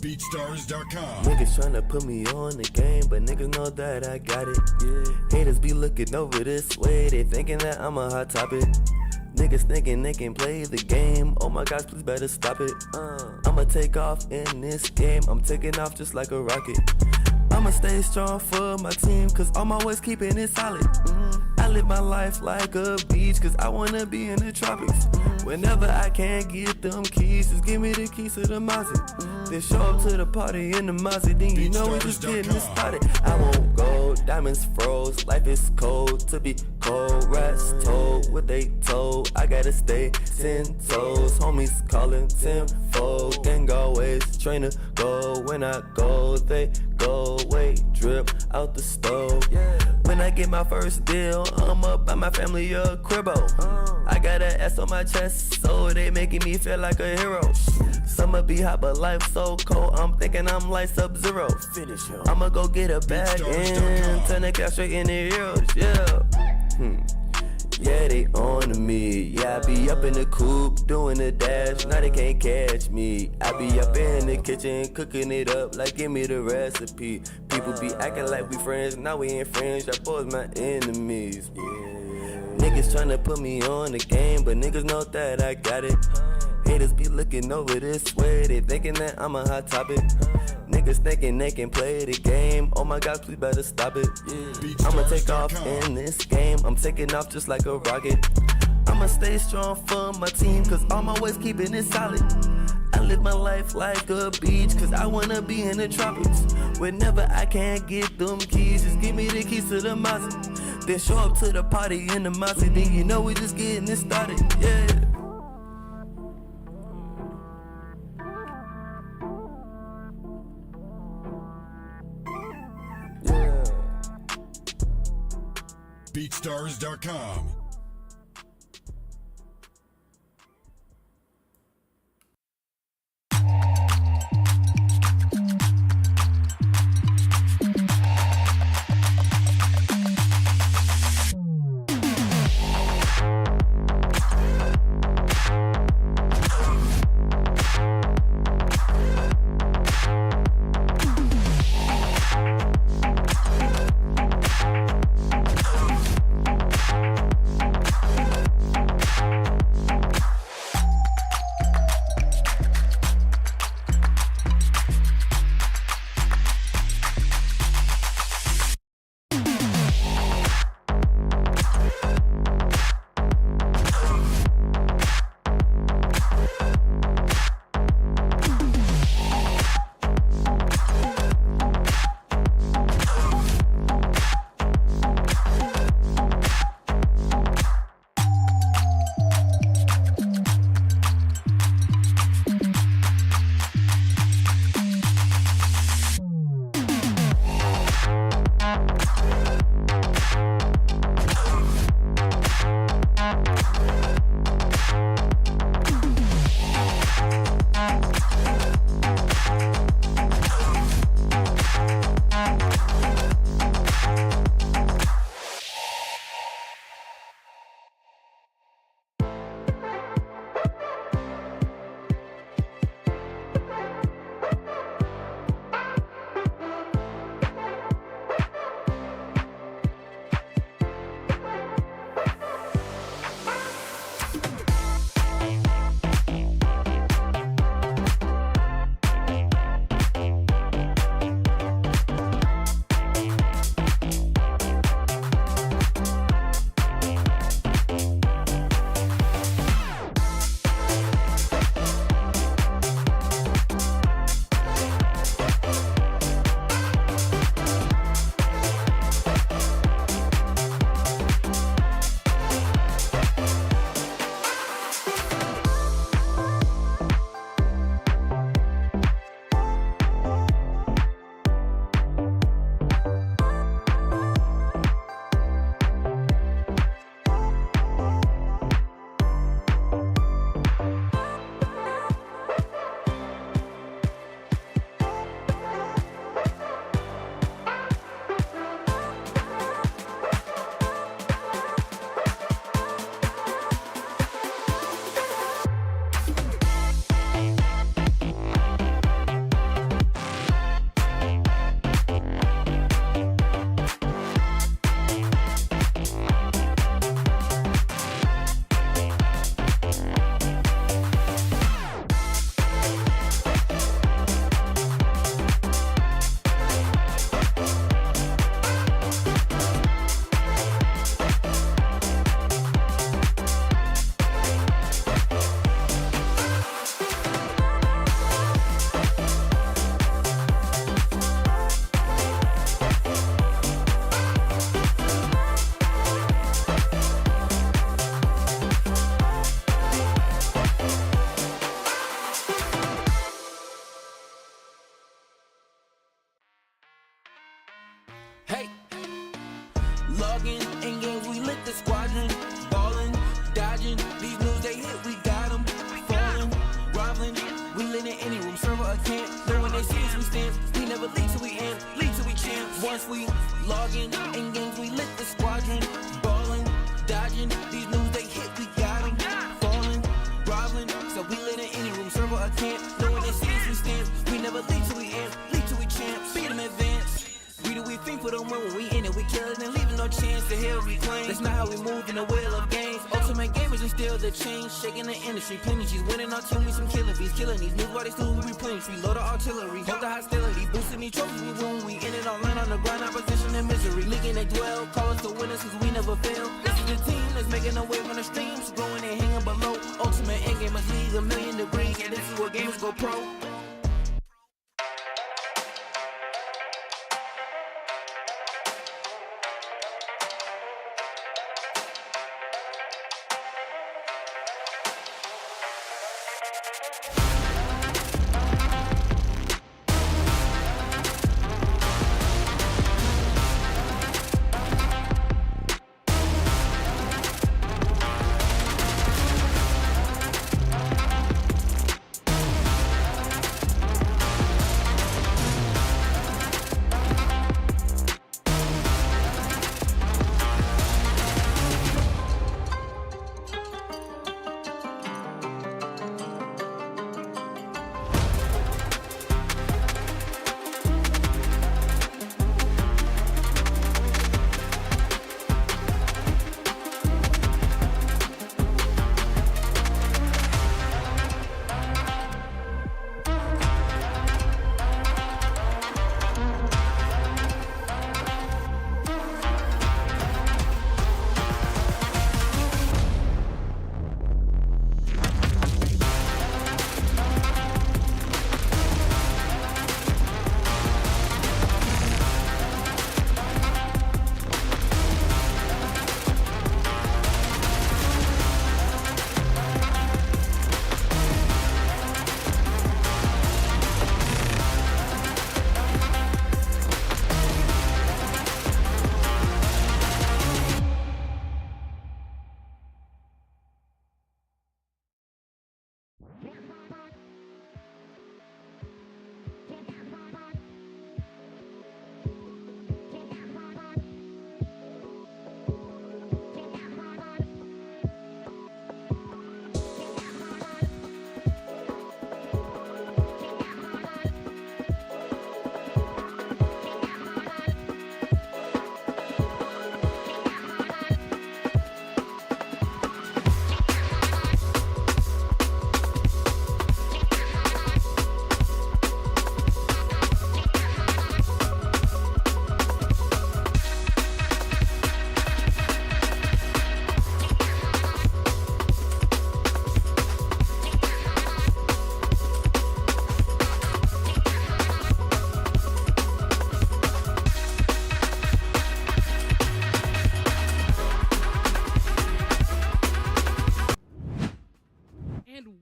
BeatStars.com. Niggas tryna put me on the game, but niggas know that I got it. Yeah. Haters be looking over this way, they thinking that I'm a hot topic. Niggas thinking they can play the game. Oh my gosh, please better stop it. I'ma take off in this game. I'm taking off just like a rocket. I'ma stay strong for my team, cause I'm always keeping it solid. I live my life like a beach, cause I wanna be in the tropics. Whenever I can't get them keys, just give me the keys to the Mazda. Then show up to the party in the Mazda, then you know we just getting it started. I won't go, diamonds froze, life is cold to be cold. Rats told what they told, I gotta stay 10 toes. Homies calling tenfold, gang always train to go. When I go, they go away, drip out the stove. When I get my first deal, I'ma buy my family a cribbo. I got an S on my chest, so they making me feel like a hero. Summer be hot, but life so cold, I'm thinking I'm like Sub-Zero. I'ma go get a bag and turn the cash straight into heroes, yeah. Yeah, they on me. Yeah, I be up in the coop, doing the dash. Now they can't catch me. I be up in the kitchen, cooking it up, like give me the recipe. People be acting like we friends, now we ain't friends. Y'all boys my enemies. Niggas tryna put me on the game, but niggas know that I got it. Haters be looking over this way, they thinking that I'm a hot topic. Niggas thinking they can play the game. Oh my God, please better stop it. I'ma take off in this game. I'm taking off just like a rocket. I'ma stay strong for my team, cause I'm always keeping it solid. I live my life like a beach, cause I wanna be in the tropics. Whenever I can't get them keys, just give me the keys to the Mazda. Then show up to the party in the Mazda, then you know we just getting it started, yeah. BeatStars.com. logging in games, we lit the squadron. Ballin', dodging, these moves they hit, we got them. Falling, groveling, we lit in any room, server or camp. Know when they see us, we stamp. We never lead till we amp, lead till we champs. Once we logging in games, we lit the squadron. Ballin', dodging, these moves they hit, we got them. Falling, groveling, so we lit in any room, server or camp. Know when they see us, we stamp. We never lead till we amp, lead till we champs. Beat them advance. We do we think for them when we in it, we kill it and leaving no chance to hear reclaim. That's not how we move in the wheel of games. Ultimate gamers and still the change, shaking the industry. Plenty she's winning our team, we some killing bees, killing these new bodies still we replenish. We load the artillery, hold the hostility, boosting these trophies. We win, we in it on land on the grind, opposition and misery. Leaguing they dwell, call us the winners cause we never fail. This is the team that's making a wave on the streams, growing and hanging below. Ultimate endgamers league a million degrees, and this is where gamers go pro.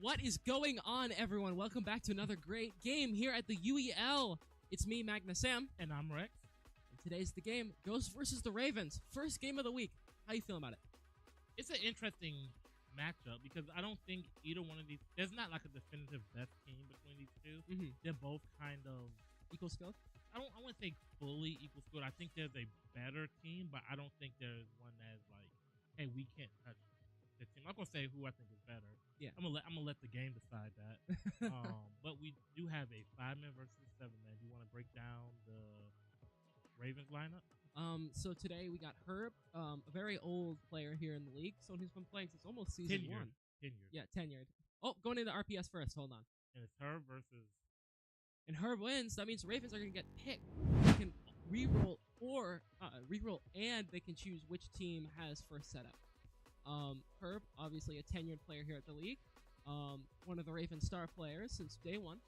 What is going on, everyone? Welcome back to another great game here at the UEL. It's me, Magna Sam. And I'm Rex. And today's the game, Ghosts versus the Ravens. First game of the week. How you feeling about it? It's an interesting matchup because I don't think either one of these, there's not like a definitive best team between these two. Mm-hmm. They're both kind of equal skilled. I wouldn't say fully equal skilled. I think there's a better team, but I don't think there's one that's like, hey, we can't touch this team. I'm gonna say who I think is better. Yeah, I'm gonna let the game decide that. But we do have a 5-man versus 7-man. Do you want to break down the Ravens lineup? So today we got Herb, a very old player here in the league. Someone who's been playing since almost season 1. Tenured. Yeah, tenured. Oh, going into RPS first. Hold on. And it's Herb versus. And Herb wins. That means the Ravens are going to get picked. They can reroll or reroll, and they can choose which team has first setup. Herb, obviously a tenured player here at the league. One of the Ravens star players since day one.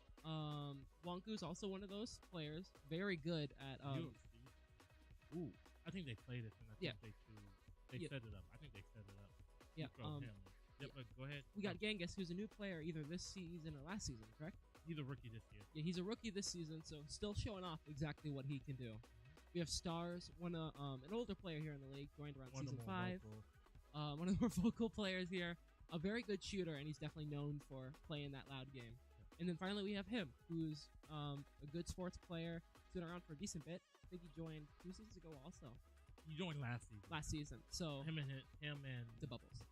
Wonku's also one of those players. Very good at. Ooh, I think they played it, and I think they set it up. I think they set it up. Yeah. But go ahead. We got Genghis, who's a new player either this season or last season, correct? He's a rookie this year. Yeah, he's a rookie this season, so still showing off exactly what he can do. We have Stars, an older player here in the league, joined around One of season the more 5. vocal. One of the more vocal players here. A very good shooter, and he's definitely known for playing that loud game. And then finally we have him, who's a good sports player, been around for a decent bit. I think he joined 2 seasons ago also, He joined last season. So Him and the Bubbles.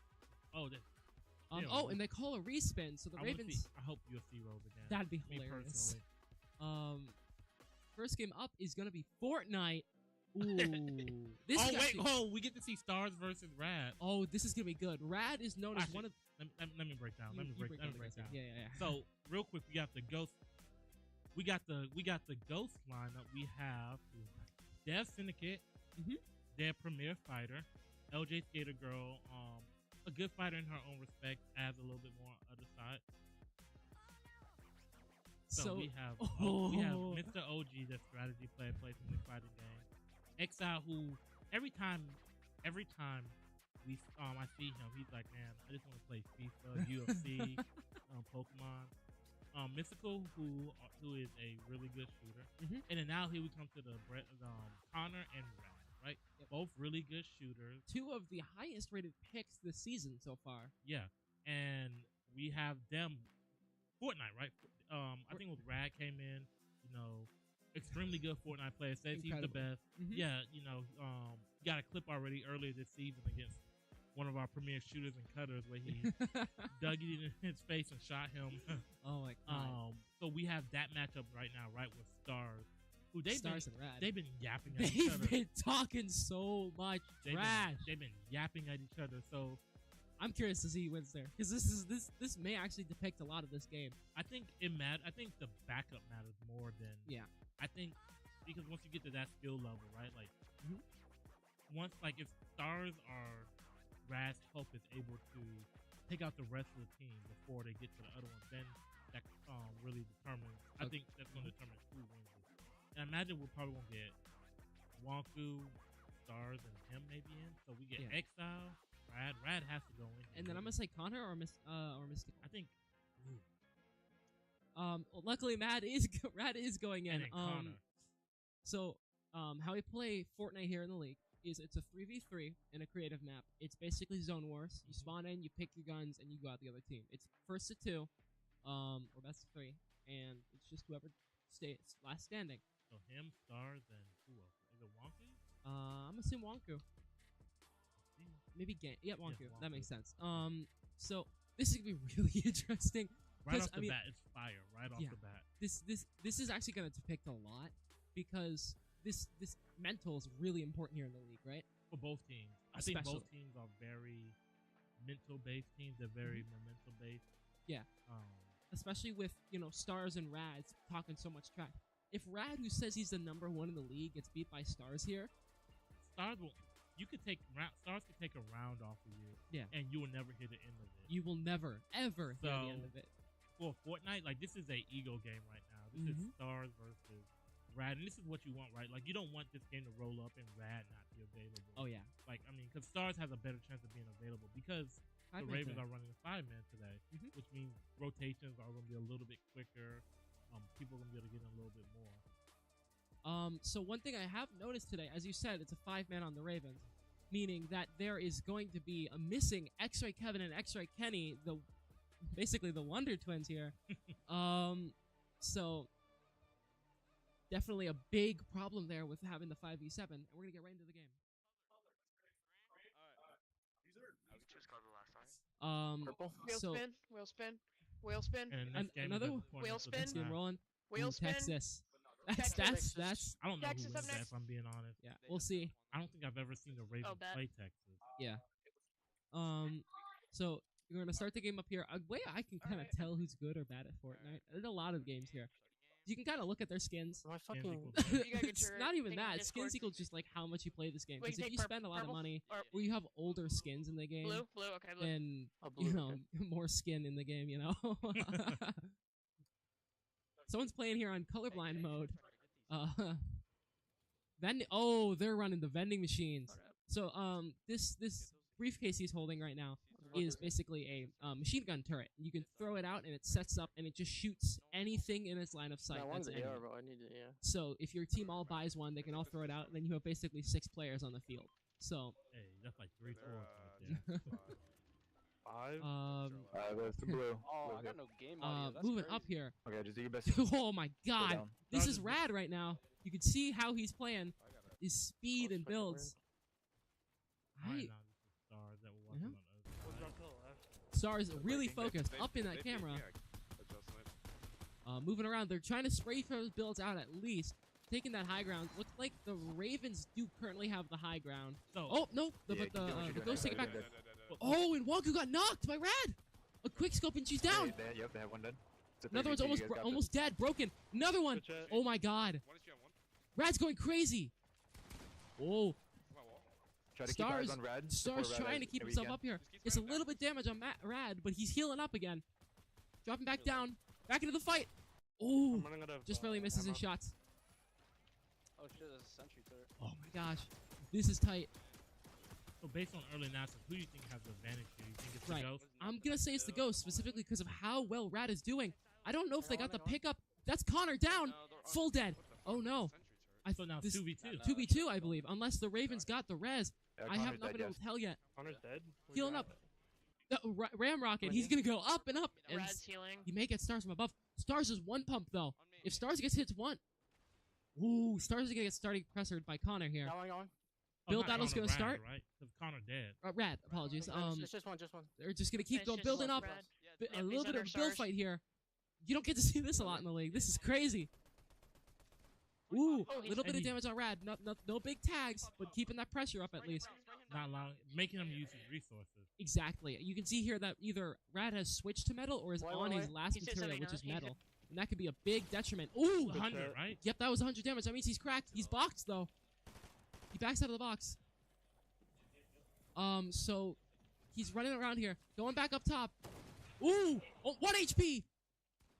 oh, that, And they call a respin, so the I wanna Ravens. see, I hope UFC rolls again. That'd be Me hilarious. personally. First game up is gonna be Fortnite. Ooh, this Oh is wait, actually- we get to see Stars versus Rad. Oh, this is gonna be good. Rad is known as Actually, one of. Let me break down. Let me You break down down. Yeah. So real quick, we got the ghost. We got the ghost lineup. We have Dev Syndicate, Mhm. their premier fighter, LJ Skater Girl, a good fighter in her own respect, adds a little bit more other side. So we have Mr. OG, the strategy player, plays in the fighting game. Exile, who every time we I see him, he's like, man, I just want to play FIFA, UFC, Pokemon. Mystical, who is a really good shooter, Mhm. and then now here we come to the Connor and Rad, right? Yep. Both really good shooters. 2 of the highest rated picks this season so far. Yeah, and we have them Fortnite, right? I think with Rad came in, extremely good Fortnite player. Says he's the Incredible. best. Mhm. Yeah, got a clip already earlier this season against one of our premier shooters and cutters where he dug it in his face and shot him. Oh my god. So we have that matchup right now, right, with Stars, who Stars and Rad. they've been yapping at each other. They've been talking so much trash. They've been yapping at each other. So I'm curious to see who wins there, because this may actually depict a lot of this game. I think it matters. I think the backup matters more than Yeah. I think because once you get to that skill level, right? Like Mhm. once if Stars are Rad's help is able to take out the rest of the team before they get to the other ones, then that really determines. I Okay. think that's going to determine who wins it. And I imagine we're probably going to get Wonku, Stars, and him maybe in. So we get Yeah. Exile, Rad has to go in. And then I'm gonna say Connor or Mystical. I think. Ooh, Well, luckily Rad is going in. and then Connor. So how we play Fortnite here in the league is it's a 3v3 in a creative map. It's basically Zone Wars. You spawn in, you pick your guns, and you go out the other team. It's first to 2, or best of 3, and it's just whoever stays last standing. So him, Stars, and who else? Is it Wonku? I'm gonna assume Wonku. Maybe Yeah, Wonku. Wonku. That makes sense. So this is gonna be really interesting. Right 'Cause, off the bat, it's fire. Right off Yeah. the bat. This is actually gonna depict a lot because this mental is really important here in the league, right? For both teams. I think both Especially. teams are very mental-based teams. They're very momentum-based. Yeah. Especially with Stars and Rads talking so much trash. If Rad, who says he's the #1 in the league, gets beat by Stars here, Stars will. Stars can take a round off of you. Yeah. And you will never hear the end of it. you will never ever hear the end So- of it. For Fortnite, this is a ego game right now. This Mhm. is Stars versus Rad, and this is what you want, right? You don't want this game to roll up and Rad not be available. Oh yeah, Because Stars has a better chance of being available because the Ravens are running a 5-man today, Mhm. which means rotations are going to be a little bit quicker. People are going to be able to get in a little bit more. So one thing I have noticed today, as you said, it's a 5-man on the Ravens, meaning that there is going to be a missing X-Ray Kevin and X-Ray Kenny, basically the Wonder Twins here. So definitely a big problem there with having the 5v7, and we're gonna get right into the game. Purple. Wheel So spin, wheel spin, wheel spin, And next game another is at the point wheel of the spin. let's get snap. rolling. wheel Ooh, spin. Texas. Texas. That's I don't know Texas who up wins that, next. if I'm being honest. yeah. We'll see. I don't think I've ever seen the Ravens bet. play Texas. So you're gonna start the game up here. A way I can kind of tell who's good or bad at Fortnite. There's a lot of games here. You can kind of look at their skins. My Skins fucking. equals better. You gotta get It's your not even thing on that. Discord. Skins equals just like how much you play this game. Wait, Because you if take you purple- spend a lot of purple? money, Or or you have older skins in the game, blue, okay, blue. then Oh, blue, okay. more skin in the game. Someone's playing here on colorblind mode. They're running the vending machines. So this briefcase he's holding right now is basically a machine gun turret. You can throw it out and it sets up and it just shoots anything in its line of sight. I want That's the enemy. AR, bro. I need it. Yeah. So if your team all buys one, they can all throw it out, and then you have basically 6 players on the field. So Hey, that's like 3 fourths right there. 5. That's the blue. Oh, I got no game audio. That's moving crazy. up here. Okay, just do your best. Oh my god, down. this is rad right now. You can see how he's playing. His speed and fucking builds. Right Right. now, this is stars that we're watching on Earth. What's up to the left? Stars really focused up in that camera. Moving around, they're trying to spray those builds out at least. Taking that high ground. Looks like the Ravens do currently have the high ground. So, Oh, no. Yeah, But keep doing what the you're doing. Ghost take it back. Good. Oh, and Wonku got knocked by Rad. A quick scope and she's down. Yep, they have one dead. It's a Another 3v2, one's you guys got almost dead, broken. Another one. Good chat. Oh my god. Rad's going crazy. Oh, this. Try to keep eyes Stars- on Rad. Stars support Rad trying to as keep every himself can. up here. It's a little bit damage on Rad, but he's healing up again. Dropping back down. Back into the fight. Oh, I'm running out of. just barely misses his ammo. shots. Oh shit, there's a sentry turret. Oh my gosh. This is tight. so based on early analysis, who do you think has the advantage here? You think it's Right. the Ghost? I'm going to say it's the Ghost, specifically because of how well Rad is doing. I don't know if they got the pickup. That's Connor down. Full dead. Oh no. So now this 2v2. 2v2, I believe. Unless the Ravens got the res. Yeah, I Connor's have not dead, been able yes. to tell yet. Connor's dead. Where's Healing Rad? up. Ram Rocket, he's going to go up and up. And Rad's healing. he may get Stars from above. Stars is 1 pump, though. If Stars gets hit one. Ooh, Stars is going to get starting pressured by Connor here. Going on. Oh, Build not battle's Connor, gonna Rad, start. Right? Because Connor dead. Rad, apologies. It's just one. They're just going to keep It's going, just building up. Rad. A Yep, little he's bit under of a build Stars. fight here. You don't get to see this a lot in the league. This is crazy. Ooh, Oh, a he's- little bit of and he- damage on Rad. No big tags, but keeping that pressure up at least. Not allowing, making him use his resources. Exactly. You can see here that either Rad has switched to metal or is Wait, on wait, his wait. last He said material, something, which is huh? metal. And that could be a big detriment. Ooh! 100, right? Yep, that was 100 damage. That means he's cracked. He's boxed, though. He backs out of the box. So he's running around here. Going back up top. Ooh! Oh, 1 HP!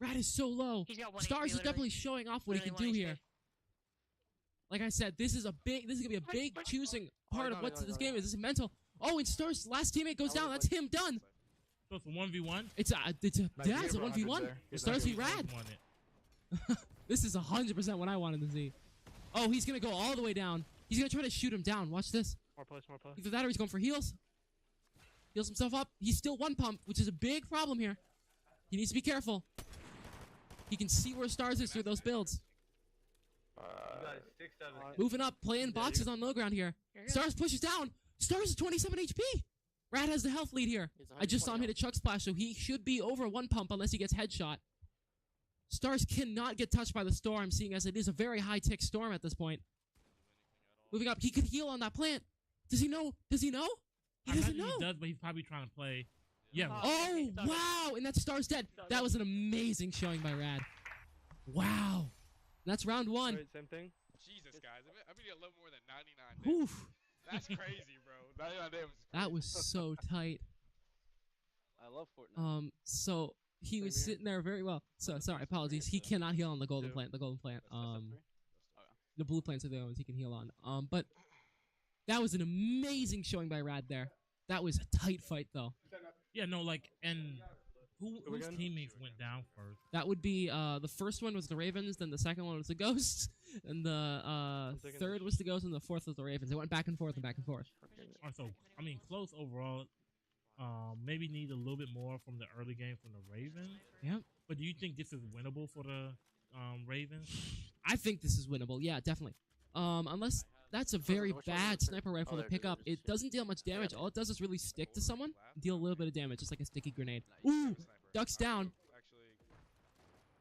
Rad is so low. He's got 1 Stars HP, is literally. definitely showing off what he can Literally do 1 here. Like I said, this is gonna be a big choosing part of what this game is. This is mental. Oh, and Stars' last teammate goes down. That's him done. So it's a 1v1. It's a Nice, yeah, it's a you have 1v1. 100 there. He's Stars nice. v Rad. Won it. This is 100% what I wanted to see. Oh, he's gonna go all the way down. He's gonna try to shoot him down. Watch this. More place, more place. Either that or he's going for heals. Heals himself up. He's still 1 pump, which is a big problem here. He needs to be careful. He can see where Stars is through those builds. Moving up, playing boxes on low ground here. You're good. Stars pushes down. Stars is 27 HP. Rad has the health lead here. He's I just saw him 120 hit a Chuck Splash, so he should be over 1 pump unless he gets headshot. Stars cannot get touched by the storm, seeing as it is a very high-tick storm at this point. Moving up, he could heal on that plant. Does he know? Does he know? He I doesn't imagine know. He does, but he's probably trying to play. Yeah. Oh, wow. And that Star's dead. That was an amazing showing by Rad. Wow. That's round 1. Wait, same thing. Jesus, guys. I mean, a little more than 99 damage. Oof. That's crazy, bro. 99 damage. That was so tight. I love Fortnite. So he was Same here. sitting there very well. So sorry, apologies. He cannot heal on the golden Two. plant. The golden plant. That's up 3? The blue plants are the ones he can heal on. But that was an amazing showing by Rad there. That was a tight fight though. Yeah, no, like, and whose again? teammates went down first? That would be the first one was the Ravens, then the second one was the Ghosts, and the second third is- was the Ghosts, and the fourth was the Ravens. They went back and forth and back and forth. So, I mean, close overall. Maybe need a little bit more from the early game from the Ravens. Yep. But do you think this is winnable for the Ravens? I think this is winnable. Yeah, definitely. Unless that's a very which one bad is it? sniper rifle to there pick it up. is. It doesn't deal much damage. All it does is really stick to someone, deal a little bit of damage, just like a sticky grenade. Ooh, ducks down.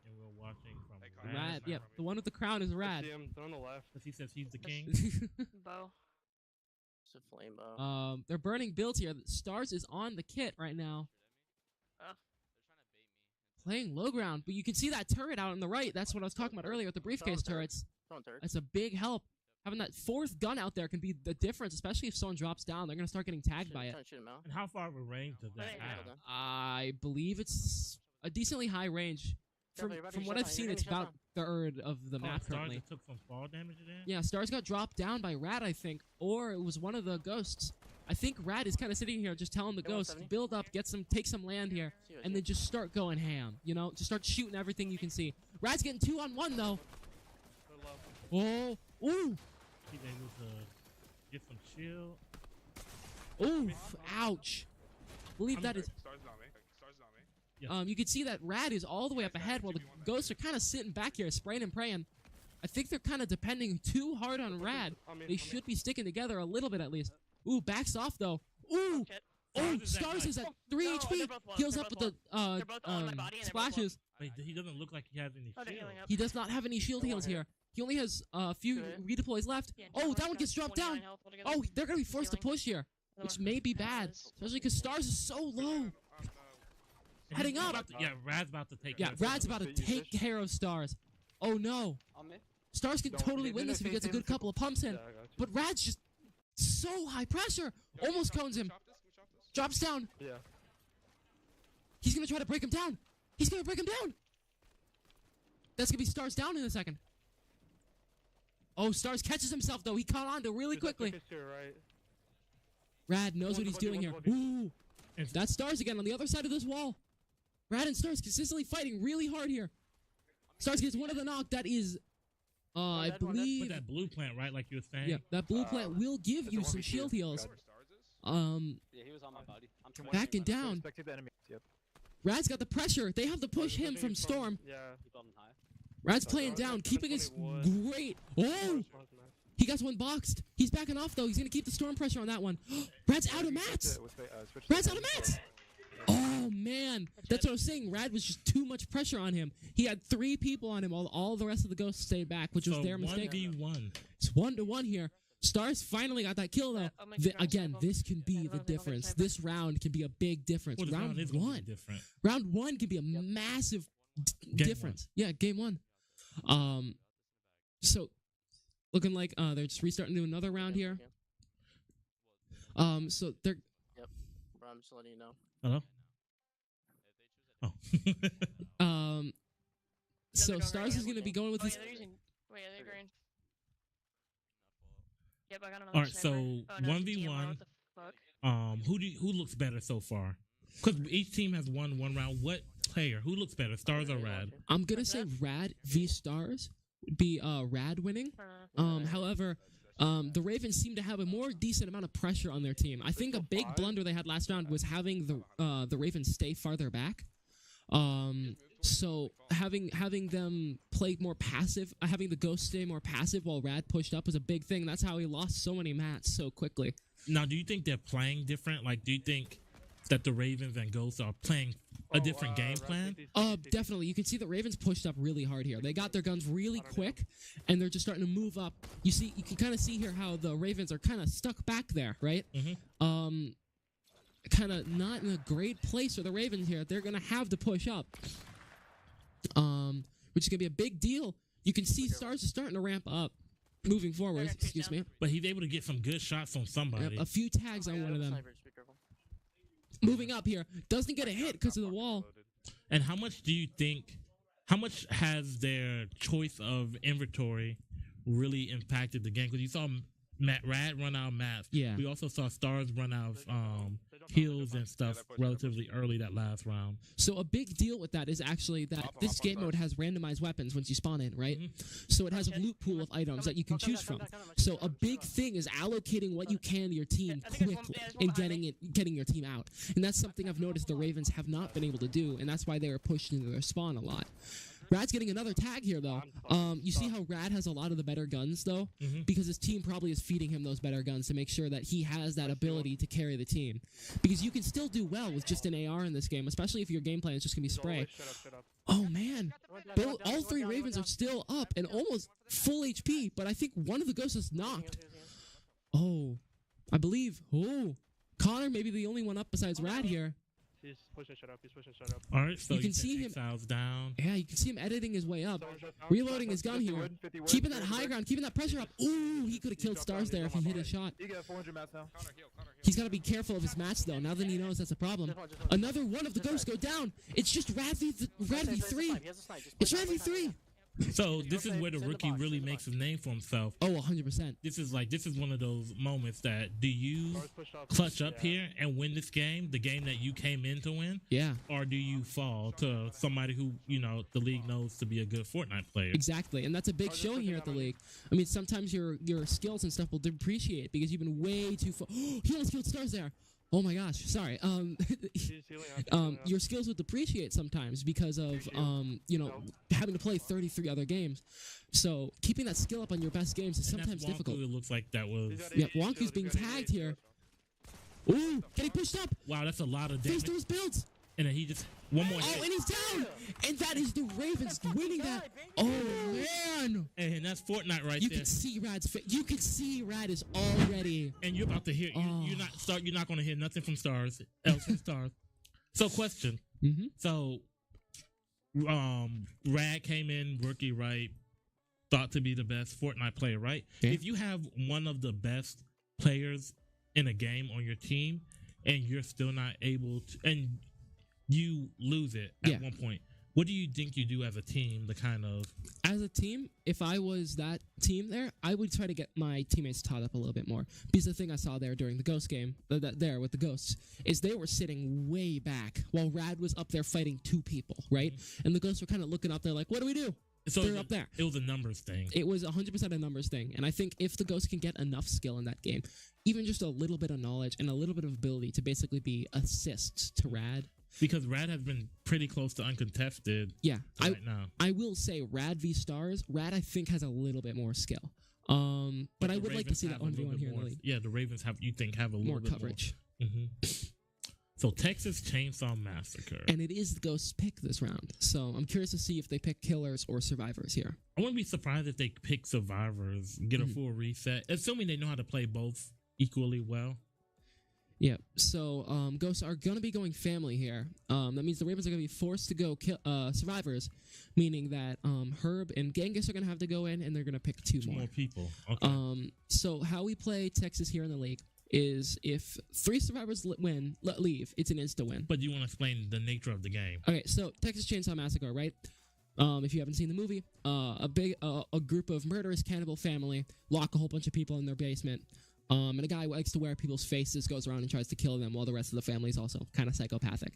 And we're watching from Hey, Rad. Rad. Yep, the one with the crown is I Rad. see him. They're on the left. Because he says he's the king. Bow. It's a flame bow. They're burning builds here. Stars is on the kit right now. Playing low ground, but you can see that turret out on the right. That's what I was talking about earlier with the briefcase turrets. Don't turret. That's a big help. Having that fourth gun out there can be the difference, especially if someone drops down. They're going to start getting tagged by it. Trying to shoot him out. And how far of a range does that Hey, have? Hold on. I believe it's a decently high range. From, Careful, you're about to from get what shot I've down. seen, You're it's gonna about get third of the map Stars currently. that took some fall damage there? Yeah, Stars got dropped down by Rad, I think, or it was one of the Ghosts. I think Rad is kind of sitting here just telling the Hit Ghost, 170. build up, take some land here, and then just start going ham. You know, just start shooting everything you can see. Rad's getting 2-on-1 though. They're Oh, low. ooh, He's able to get some shield. oof, ouch. I believe that is. Stars is on me. Stars is on me. You can see that Rad is all the way up ahead while the Ghosts are kind of sitting back here, spraying and praying. I think they're kind of depending too hard on Rad. They should be sticking together a little bit at least. Ooh, backs off though. Ooh, Shit. oh, Stars is at Stars night. is at 3 No, HP. they're both low, Heals they're up with both the They're both on my body and they're both low. splashes. Wait, he doesn't look like he has any Oh, they're shield. healing up. He does not have any shield heals here. He only has a few Good. redeploys left. Yeah, Oh, Jaguar's that one got gets dropped 29 down. health altogether. Oh, they're gonna be forced to Healing. push here, Another which one may be bad, passes. especially because Stars is so low. And Heading he's up. about to- yeah, Rad's about to take. Yeah, care of Rad's him. about to take care of Stars. Oh no, On me. Stars can Don't- totally no, win no, this if he stay- gets a stay good couple of pumps in. Yeah, I got you. But Rad's just so high pressure, almost cones him. Chop this. Can we chop this? Drops down. Yeah. He's gonna try to break him down. He's gonna break him down. That's gonna be Stars down in a second. Oh, Stars catches himself though. He caught on to really There's a quickly. thickest here, right? Rad knows what he's doing here. 120. Ooh, that's Stars again on the other side of this wall. Rad and Stars consistently fighting really hard here. Stars gets one of the knock. That is, I dead, one dead. believe, With that blue plant, right? Like you were saying. yeah, that blue plant will give That's you a some 1v2. shield heals. Got Where Stars is? Yeah, he was on my body. I'm Can trying one- Backing down. Spectate the enemy. Yep. Rad's got the pressure. They have to push He's him pushing from Storm. Yeah. Keep on high. Rad's Oh, playing Stars down, got keeping us 21. great. Oh, Stars was nice. he got one boxed. He's backing off though. He's gonna keep the Storm pressure on that one. Rad's out of mats. Rad's out of mats. Oh man, that's what I was saying. Rad was just too much pressure on him. He had 3 people on him, while all the rest of the Ghosts stayed back, which was So their mistake. 1v1. It's 1-1 here. Stars finally got that kill though. I'll make you drop Again, sniper. this can be Yeah, the I'll get difference. sniper. This round can be a big difference. Well, this Round round is gonna be 1. different. Round 1 can be a massive Game difference. Yeah, game 1. So looking like they're just restarting to another round here. So they're Bro, I'm just letting you know. Hello. Oh. so going Stars right is gonna be going with Oh, this. yeah, they're using. Wait, are they green? Yep, I got another All right, sniper. so Oh, no, it's a 1v1. TMR, what the fuck? Who looks better so far? Because each team has won one round. What player? Who looks better? Stars or Rad? I'm gonna say Rad v Stars would be Rad winning. However, the Ravens seem to have a more decent amount of pressure on their team. I think a big blunder they had last round was having the Ravens stay farther back. So having them play more passive, having the Ghost stay more passive while Rad pushed up was a big thing. That's how he lost so many mats so quickly. Now, do you think they're playing different? Like, do you think that the Ravens and Ghosts are playing a different game plan? Definitely. You can see the Ravens pushed up really hard here. They got their guns really quick, and they're just starting to move up. You can kind of see here how the Ravens are kind of stuck back there, right? Mhm. Kind of not in a great place for the Ravens here. They're gonna have to push up, which is gonna be a big deal. You can see Stars are starting to ramp up, moving forward. They're Excuse me. But he's able to get some good shots on somebody. Yep, a few tags on one of them. Sniper, just be careful. Moving up here, doesn't get a hit because of the wall. And how much do you think? How much has their choice of inventory really impacted the game? Because you saw Rad run out of mats. Yeah. We also saw Stars run out of heals and stuff relatively early that last round. So a big deal with that is actually that this game mode has randomized weapons once you spawn in, right? So it has a loot pool of items that you can choose from. So a big thing is allocating what you can to your team I think there's one- quickly there's one and behind getting your team out. And that's something I've noticed the Ravens have not been able to do, and that's why they were pushed into their spawn a lot. Rad's getting another tag here though. You see how Rad has a lot of the better guns though, because his team probably is feeding him those better guns to make sure that he has that ability to carry the team. Because you can still do well with just an AR in this game, especially if your game plan is just gonna be spray. Shut up. Oh man, all 3 Ravens are still up and almost full HP, but I think one of the Ghosts is knocked. Oh, I believe. Oh, Connor may be the only one up besides Rad here. He's pushing shut up. All right, so You can see him- Exiles down. Yeah, you can see him editing his way up. Someone shut down. Reloading his gun 50 here. wood, 50 wood, Keeping that 50 high wood. ground, keeping that pressure up. Ooh, he could have killed Stars there if he hit his shot. You got 400 mats now. Counter heal. He's got to be careful of his match though. Now that he knows that's a problem. Another one of the Ghosts go down. It's just Rad v3. He has a snipe, just It's play Rad snipe, v3. So this is where the rookie really makes a name for himself. Oh, 100%. This is one of those moments that do you Stars push up. clutch up Yeah. here and win this game, the game that you came in to win, Yeah, or do you fall to somebody who the league knows to be a good Fortnite player? exactly. And that's a big Stars showing here at the pushing league. I mean, sometimes your skills and stuff will depreciate because you've been way too far. He almost killed Stars there. Oh my gosh, sorry. He's healing up, healing up. Your skills would depreciate sometimes because of having to play 33 other games. So keeping that skill up on your best games is And sometimes that's Wonku, difficult. It looks like that was. He's got Yeah, 88 Wonku's shield, being he's got tagged 88 here. shield. Ooh, getting pushed up. Wow, that's a lot of Face damage. to his builds. And then he just one more Oh, hit, and he's down. And that is the Ravens winning that. Oh man. and that's Fortnite right You there. can see Rad's face. You can see Rad is already. And you're about to hear. Oh. You're not going to hear nothing from Stars. Else from Stars. So question. Mm-hmm. So, Rad came in rookie, right? Thought to be the best Fortnite player, right? Yeah. If you have one of the best players in a game on your team, and you're still not able to, and you lose it at Yeah. one point, what do you think you do as a team to kind of? As a team, if I was that team there, I would try to get my teammates taught up a little bit more. Because the thing I saw there during the Ghost game, there with the Ghosts, is they were sitting way back while Rad was up there fighting two people, right? And the Ghosts were kind of looking up there like, what do we do? So They're up there. It was a numbers thing. It was 100% a numbers thing. And I think if the Ghosts can get enough skill in that game, even just a little bit of knowledge and a little bit of ability to basically be assists to Rad. Because Rad has been pretty close to uncontested Yeah, right now. I will say Rad v Stars, Rad I think has a little bit more skill. But I the would like to Ravens see that have a little 1v1 bit here in the more- league. Yeah, the Ravens have a little More bit coverage. more. So Texas Chainsaw Massacre. And it is the Ghosts' pick this round. So I'm curious to see if they pick killers or survivors here. I wouldn't be surprised if they pick survivors, get a full reset, assuming they know how to play both equally well. Yeah, so Ghosts are going to be going family here. That means the Ravens are going to be forced to go survivors, meaning that Herb and Genghis are going to have to go in, and they're going to pick two Two more. more people. Okay. So how we play Texas here in the league is if 3 survivors leave, it's an insta-win. But you want to explain the nature of the game. Okay, so Texas Chainsaw Massacre, right? If you haven't seen the movie, a group of murderous cannibal family lock a whole bunch of people in their basement. And a guy who likes to wear people's faces goes around and tries to kill them while the rest of the family is also kind of psychopathic.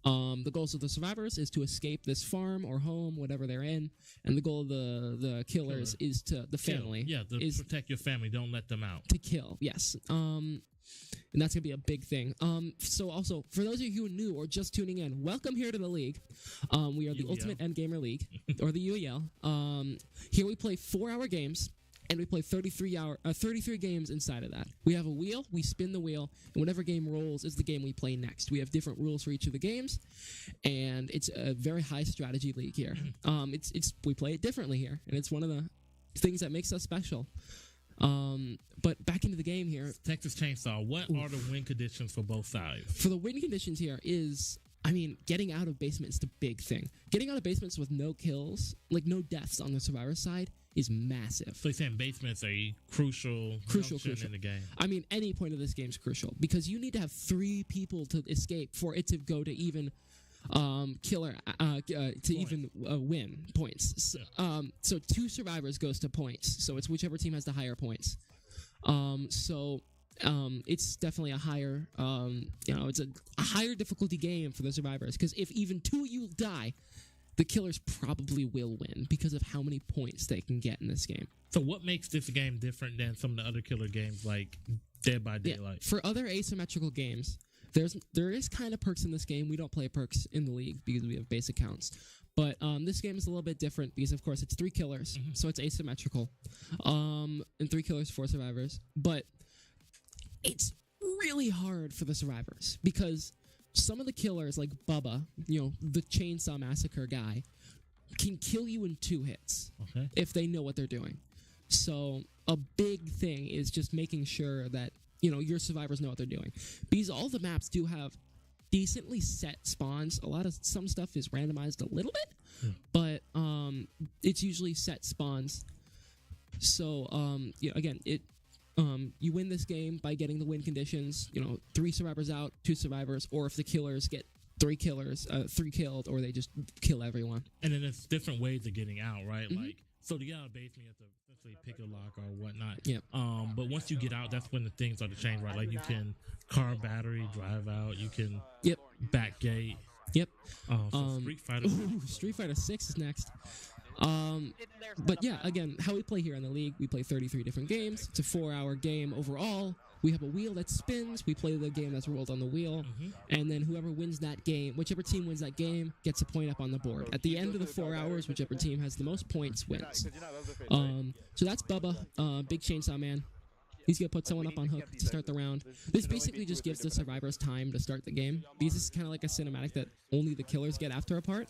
The goals of the survivors is to escape this farm or home, whatever they're in. And the goal of the killers is to, the family. Yeah, to is protect your family. Don't let them out. to kill, yes. And that's going to be a big thing. So also, for those of you who are new or just tuning in, welcome here to the league. We are the UEL. Ultimate Endgamer League, or the UEL. Here we play 4-hour games, and we play 33 games inside of that. We have a wheel, we spin the wheel, and whatever game rolls is the game we play next. We have different rules for each of the games, and it's a very high strategy league here. We play it differently here, and it's one of the things that makes us special. But back into the game here. Texas Chainsaw, what are the win conditions for both sides? For the win conditions here is, getting out of basement is the big thing. Getting out of basements with no kills, like no deaths on the survivor side, is massive. So you're saying basement's a crucial junction in the game. Any point of this game is crucial because you need to have 3 people to escape for it to go to even win points. So 2 survivors goes to points. So it's whichever team has the higher points. It's definitely a higher, it's a higher difficulty game for the survivors because if even 2 of you die, the killers probably will win because of how many points they can get in this game. So what makes this game different than some of the other killer games like Dead by Daylight? For other asymmetrical games, there is kind of perks in this game. We don't play perks in the league because we have base accounts. But this game is a little bit different because, of course, it's 3 killers, so it's asymmetrical. And 3 killers, 4 survivors. But it's really hard for the survivors because some of the killers, like Bubba, the Chainsaw Massacre guy, can kill you in 2 hits if they know what they're doing. So a big thing is just making sure that, your survivors know what they're doing. Because all the maps do have decently set spawns. Some stuff is randomized a little bit, but it's usually set spawns. So, again, you win this game by getting the win conditions, 3 survivors out, 2 survivors, or if the killers get 3 killers, 3 killed, or they just kill everyone. And then there's different ways of getting out, right? Mhm. Like, so to get out of basement, you have to essentially pick a lock or whatnot. Yep. But once you get out, that's when the things start to change, right? Like you can car battery, drive out. You can Yep. back gate. Yep. So Street Fighter. Ooh, Street Fighter 6 is next. But yeah, again, how we play here in the league, we play 33 different games. It's a 4-hour game overall. We have a wheel that spins. We play the game that's rolled on the wheel. And then whoever wins that game, whichever team wins that game, gets a point up on the board. At the end of the 4 hours, whichever team has the most points wins. So that's Bubba, Big Chainsaw Man. He's going to put someone up on hook to start the round. This basically just gives the survivors time to start the game, because this is kind of like a cinematic that only the killers get after a part.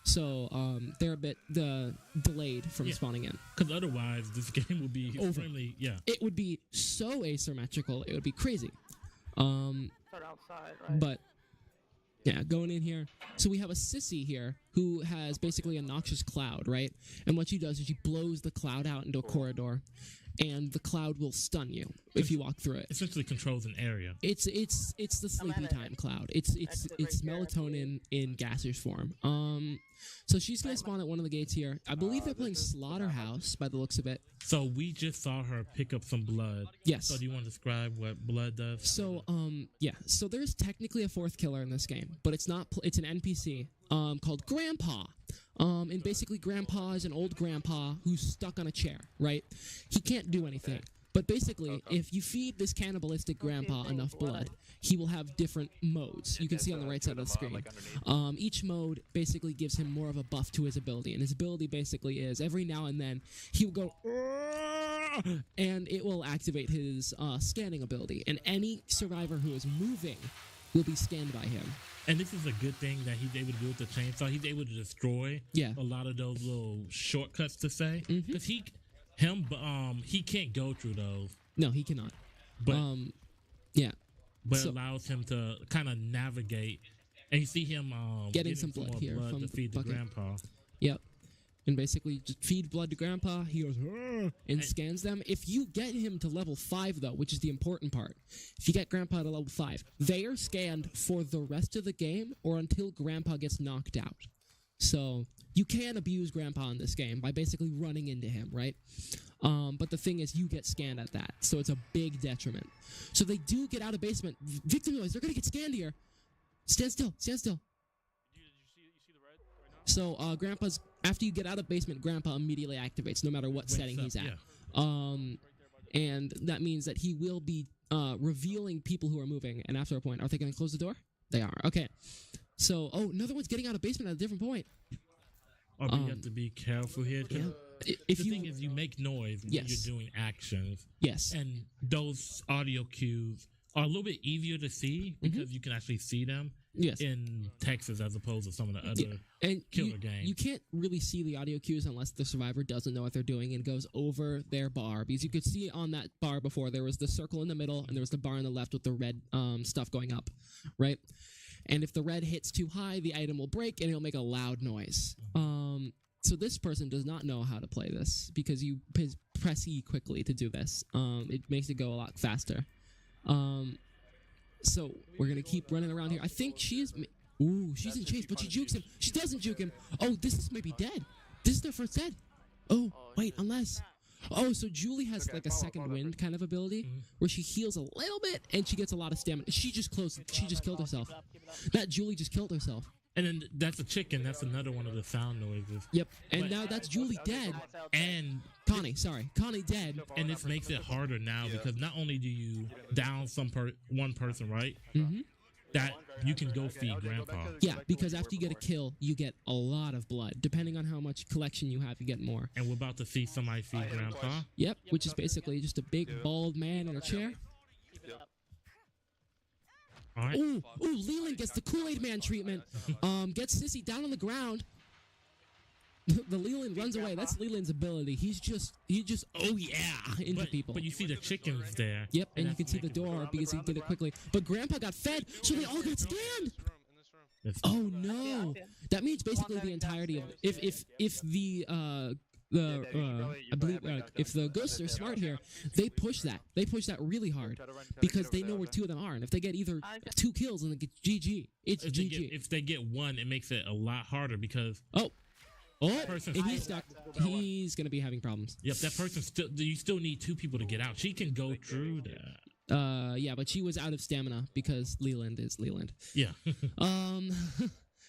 So they're a bit delayed from spawning in. Because otherwise, this game would be Over. extremely, It would be so asymmetrical, it would be crazy. Start outside, right? But yeah, going in here. So we have a sissy here who has basically a noxious cloud, right? And what she does is she blows the cloud out into a corridor, and the cloud will stun you if you walk through it. essentially controls an area. It's the sleepy time cloud. It's melatonin in gaseous form. So she's gonna spawn at one of the gates here. I believe they're playing Slaughterhouse by the looks of it. So we just saw her pick up some blood. Yes. So do you want to describe what blood does? So yeah. So there's technically a 4th killer in this game, but it's not. It's an NPC called Grandpa. And basically, Grandpa is an old grandpa who's stuck on a chair. Right? He can't do anything. But basically, if you feed this cannibalistic grandpa enough blood, he will have different modes. You can see on the right side of the screen. Each mode basically gives him more of a buff to his ability. And his ability basically is every now and then he will go, and it will activate his scanning ability. And any survivor who is moving will be scanned by him. And this is a good thing that he's able to do with the chainsaw. He's able to destroy a lot of those little shortcuts to say. Because he can't go through those. No, he cannot. But yeah. But it allows him to kind of navigate. And you see him getting some blood more here blood from to feed the bucket. grandpa. Yep. And basically just feed blood to Grandpa. He goes, "Arr," and scans them. If you get him to level 5, though, which is the important part, if you get Grandpa to level 5, they are scanned for the rest of the game or until Grandpa gets knocked out. So you can abuse Grandpa in this game by basically running into him, right? But the thing is, you get scanned at that, so it's a big detriment. So they do get out of basement. Victim noise, they're going to get scanned here. Stand still, stand still. You see the red right now? So Grandpa's, after you get out of basement, Grandpa immediately activates no matter what setting he's at. And that means that he will be revealing people who are moving. And after a point, are they going to close the door? They are. Okay. So, another one's getting out of basement at a different point. Or you have to be careful here. 'Cause If the you, thing is, you make noise when Yes. you're doing actions. yes. And those audio cues are a little bit easier to see because you can actually see them Yes. in Texas as opposed to some of the other And killer games. you can't really see the audio cues unless the survivor doesn't know what they're doing and goes over their bar. Because you could see on that bar before, there was the circle in the middle and there was the bar on the left with the red stuff going up, right? And if the red hits too high, the item will break and it'll make a loud noise. So this person does not know how to play this because you press E quickly to do this. It makes it go a lot faster. So we're gonna keep running around here. I think she's in chase, but she jukes him. She doesn't juke him. Oh, this might be dead. This is their first dead. Oh, wait, unless. Oh, so Julie has like a second wind kind of ability where she heals a little bit and she gets a lot of stamina. She just killed herself. That Julie just killed herself. And then that's a chicken. That's another one of the sound noises. Yep. And But- now that's Julie dead. And Connie dead. and this makes it harder now because not only do you down one person, right? Mm-hmm. That you can go feed Grandpa. Yeah, because after you get a kill, you get a lot of blood. Depending on how much collection you have, you get more. And we're about to see somebody feed Grandpa. Yep, which is basically just a big bald man in a chair. All right. Ooh, Leland gets the Kool-Aid Man treatment. Gets Sissy down on the ground. The Leland runs away. That's Leland's ability. He just oh yeah into people. But you see the chickens there. Yep, and you that's can see the making- door because he did it quickly. But Grandpa got fed, so they all got scanned. In this room. That's- Oh no! That means basically the entirety of if I believe if the ghosts are smart here, they push that. They push that really hard because they know where two of them are, and if they get either 2 kills and they get GG, it's GG. If they get one, it makes it a lot harder because Oh, person's and he's stuck. He's gonna be having problems. Yep, that person still. You still need 2 people to get out. She can go through that. Yeah, but she was out of stamina because Leland is Leland. Yeah.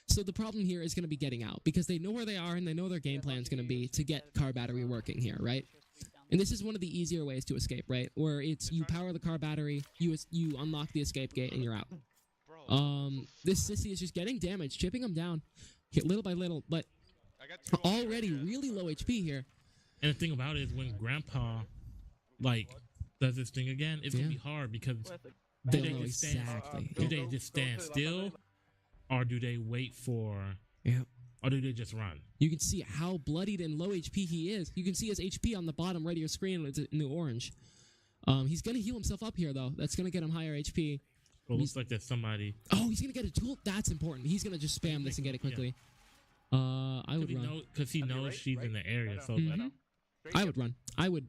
So the problem here is going to be getting out because they know where they are and they know their game plan is going to be to get car battery working here, right? And this is one of the easier ways to escape, right? Where it's you power the car battery, you unlock the escape gate, and you're out. This sissy is just getting damaged, chipping him down, hit little by little, but already really low HP here. And the thing about it is when Grandpa does this thing again, it's gonna be hard because They'll do know they stand, exactly. do they just stand still, or do they wait for? Yeah. Or do they just run? You can see how bloodied and low HP he is. You can see his HP on the bottom right of your screen in the orange. He's going to heal himself up here, though. That's going to get him higher HP. Well, it looks like there's somebody. Oh, he's going to get a tool. That's important. He's going to just spam this and get it quickly. I would run. Because he knows she's in the area. So I would run. I would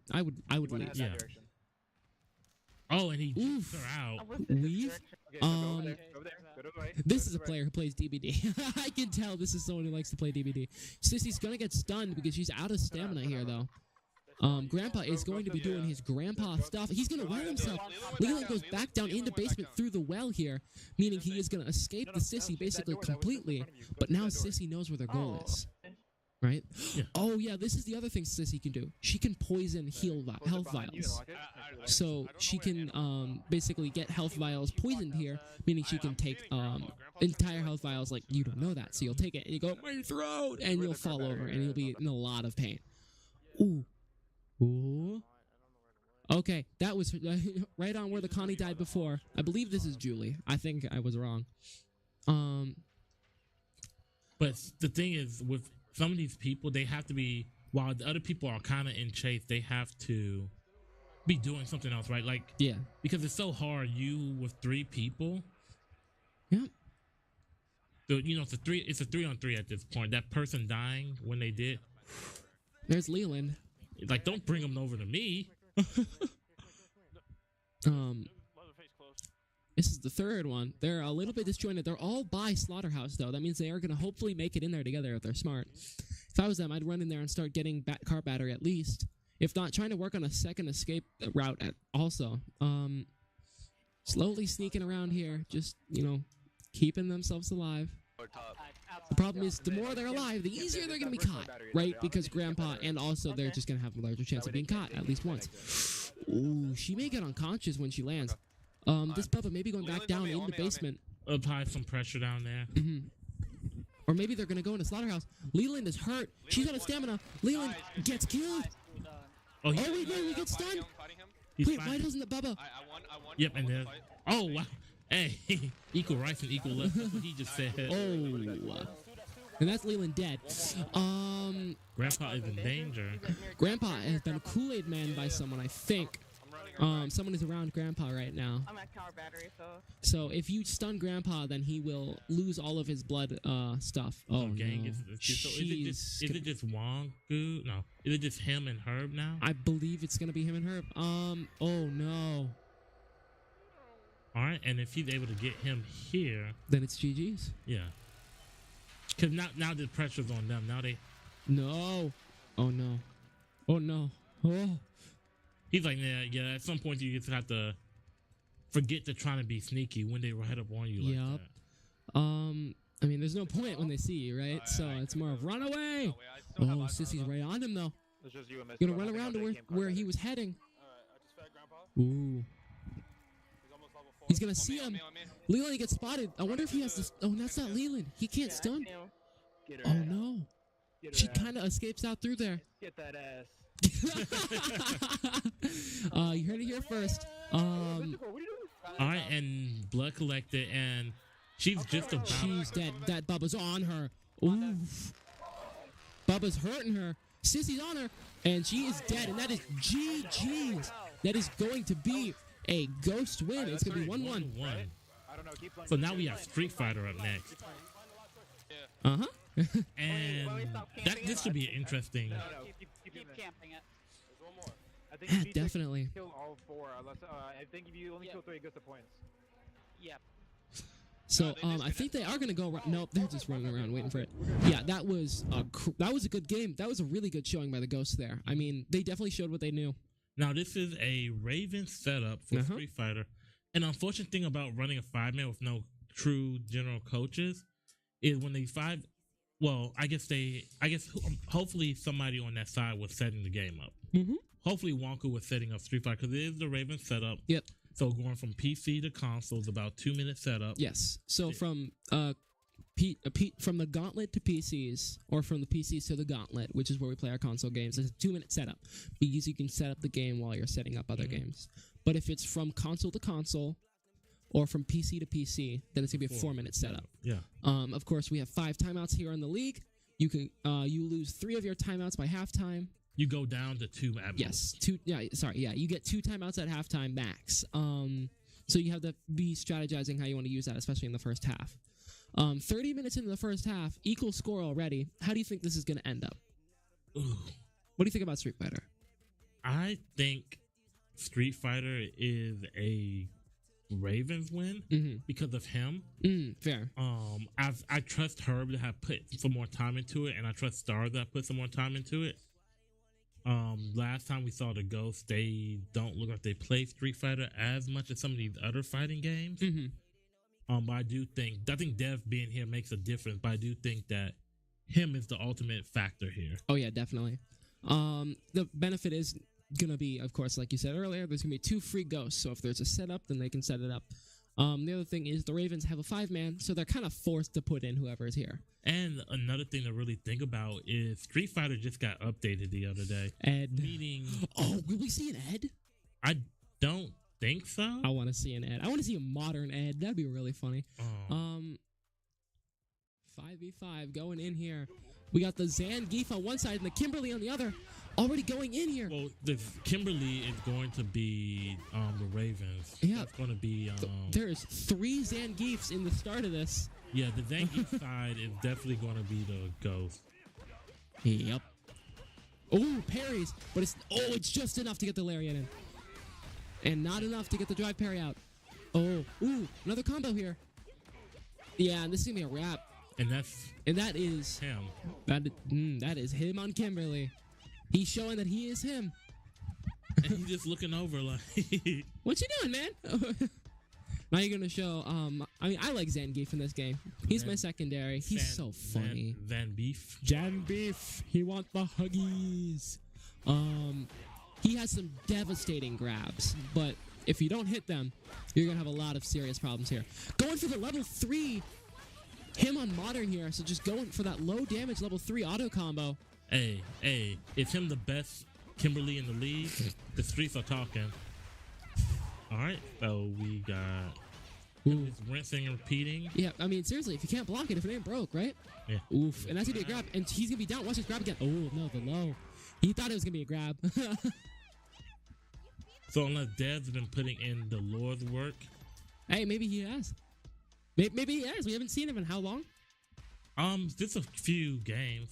leave. Yeah. Oh, and he jukes her out. Leave? This is a player who plays DBD. I can tell this is someone who likes to play DBD. Sissy's gonna get stunned because she's out of stamina here, though. Grandpa is going to be doing his grandpa stuff. He's gonna well himself. Leland goes back down into basement through the well here, meaning he is gonna escape the Sissy basically completely. But now Sissy knows where their goal is. Right? Yeah. Oh, yeah, this is the other thing Sissy can do. She can poison health vials. So she can basically get health vials poisoned here, meaning she can take entire health vials like you don't know that. So you'll take it and you go, my throat, and you'll fall over and you'll be in a lot of pain. Ooh. Ooh. Okay, that was right on where the Connie died before. I believe this is Julie. I think I was wrong. But the thing is, with some of these people, they have to be, while the other people are kind of in chase, they have to be doing something else, right? Like, yeah, because it's so hard. You with 3 people. Yeah. So it's a 3-on-3 at this point. That person dying when they did. There's Leland. Like, don't bring them over to me. This is the third one. They're a little bit disjointed. They're all by Slaughterhouse, though. That means they are going to hopefully make it in there together if they're smart. If I was them, I'd run in there and start getting car battery at least. If not, trying to work on a second escape route also. Slowly sneaking around here, just, keeping themselves alive. The problem is, the more they're alive, the easier they're going to be caught, right? Because Grandpa, and also they're just going to have a larger chance of being caught, at least once. Ooh, she may get unconscious when she lands. This Bubba may be going back down in the basement. Apply some pressure down there. Or maybe they're going to go into Slaughterhouse. Leland is hurt. She's out of stamina. Leland gets killed. Oh, wait, no, he gets stunned. Wait, why doesn't the Bubba? I won. Yep, and then... Oh, wow. Hey, equal rights and equal left. That's what he just said. Oh. And that's Leland dead. Grandpa is in danger. Grandpa has been Kool-Aid Man by someone, I think. Someone is around Grandpa right now. I'm at car battery, so. So if you stun Grandpa, then he will lose all of his blood stuff. Oh, gang. no. Is it just Wong? No. Is it just him and Herb now? I believe it's gonna be him and Herb. Oh no. All right, and if he's able to get him here, then it's GG's. Yeah. Because now the pressure's on them. Now they. No. Oh no. Oh no. Oh. He's like, yeah. At some point, you just have to forget to trying to be sneaky when they right up on you. Like that. I mean, there's no point when they see you, right? So it's more of run away. Oh, Sissy's right on him though. Gonna run around to where he was heading. Ooh. He's gonna see him. Leland gets spotted. I wonder if he has this. Oh, that's not Leland. He can't stun. Oh no. She kind of escapes out through there. Get that ass. You heard it here first. All right, and blood collected, and she's just about. She's dead. That Bubba's on her. Oof. Bubba's hurting her. Sissy's on her, and she is dead. And that is GG's. That is going to be a ghost win. It's going to be 1-1. So now we have Street Fighter up next. Uh-huh. And this should be an interesting. keep camping it. There's one more. I think Yeah, you need to definitely. kill all 4. Unless I think if you only kill 3, it goes to points. Yep. So I think they are gonna go. Nope, they're just running around waiting for it. Yeah, that was a good game. That was a really good showing by the Ghosts there. I mean, they definitely showed what they knew. Now this is a Raven setup for Street Fighter. An unfortunate thing about running a 5-man with no true general coaches is when they hopefully somebody on that side was setting the game up. Mm-hmm. Hopefully Wonka was setting up Street Fighter because it is the Raven setup. Yep. So going from PC to console is about 2-minute setup. Yes. So from from the Gauntlet to PCs, or from the PCs to the Gauntlet, which is where we play our console games, it's a 2-minute setup because you can set up the game while you're setting up other games. But if it's from console to console, or from PC to PC, then it's gonna be a 4-minute setup. Yeah. Of course, we have 5 timeouts here in the league. You can you lose 3 of your timeouts by halftime. You go down to 2 at Yes, 2. Yeah, sorry. Yeah, you get 2 timeouts at halftime max. So you have to be strategizing how you want to use that, especially in the first half. 30 minutes into the first half, equal score already. How do you think this is going to end up? Ooh. What do you think about Street Fighter? I think Street Fighter is a Ravens win because of him. Fair. I trust Herb to have put some more time into it, and I trust Star to have put some more time into it. Last time we saw the Ghosts, they don't look like they play Street Fighter as much as some of these other fighting games. But I think Dev being here makes a difference, but I do think that him is the ultimate factor here. Oh yeah, definitely. The benefit is gonna be, of course, like you said earlier, there's gonna be 2 free Ghosts, so if there's a setup, then they can set it up. The other thing is the Ravens have a 5-man, so they're kind of forced to put in whoever is here. And another thing to really think about is Street Fighter just got updated the other day. Ed. Meaning... Oh, will we see an Ed? I don't think so. I want to see an Ed. I want to see a modern Ed. That'd be really funny. 5v5 going in here. We got the Zangief on one side and the Kimberly on the other. Already going in here. Well, the Kimberly is going to be the Ravens. Yeah. It's going to be... There's 3 Zangiefs in the start of this. Yeah, the Zangief side is definitely going to be the Ghost. Yep. Oh, parries. But it's just enough to get the lariat in. And not enough to get the drive parry out. Oh, ooh, another combo here. Yeah, and this is going to be a wrap. And that is him. That is him on Kimberly. He's showing that he is him. And he's just looking over like... What you doing, man? Now you're going to show... I mean, I like Zangief in this game. He's my secondary. He's so funny. Zangief. He wants the huggies. He has some devastating grabs, but if you don't hit them, you're going to have a lot of serious problems here. Going for the level 3... Him on modern here, so just going for that low damage level 3 auto combo. Hey, is him the best Kimberly in the league? The streets are talking. All right, so we got just rinsing and repeating. Yeah, I mean, seriously, if you can't block it, if it ain't broke, right? Yeah. Oof, and that's gonna be a grab, and he's gonna be down. Watch this grab again. Oh no, the low. He thought it was gonna be a grab. So unless Dev's been putting in the Lord's work, hey, maybe he has. Maybe he has. We haven't seen him in how long? Just a few games.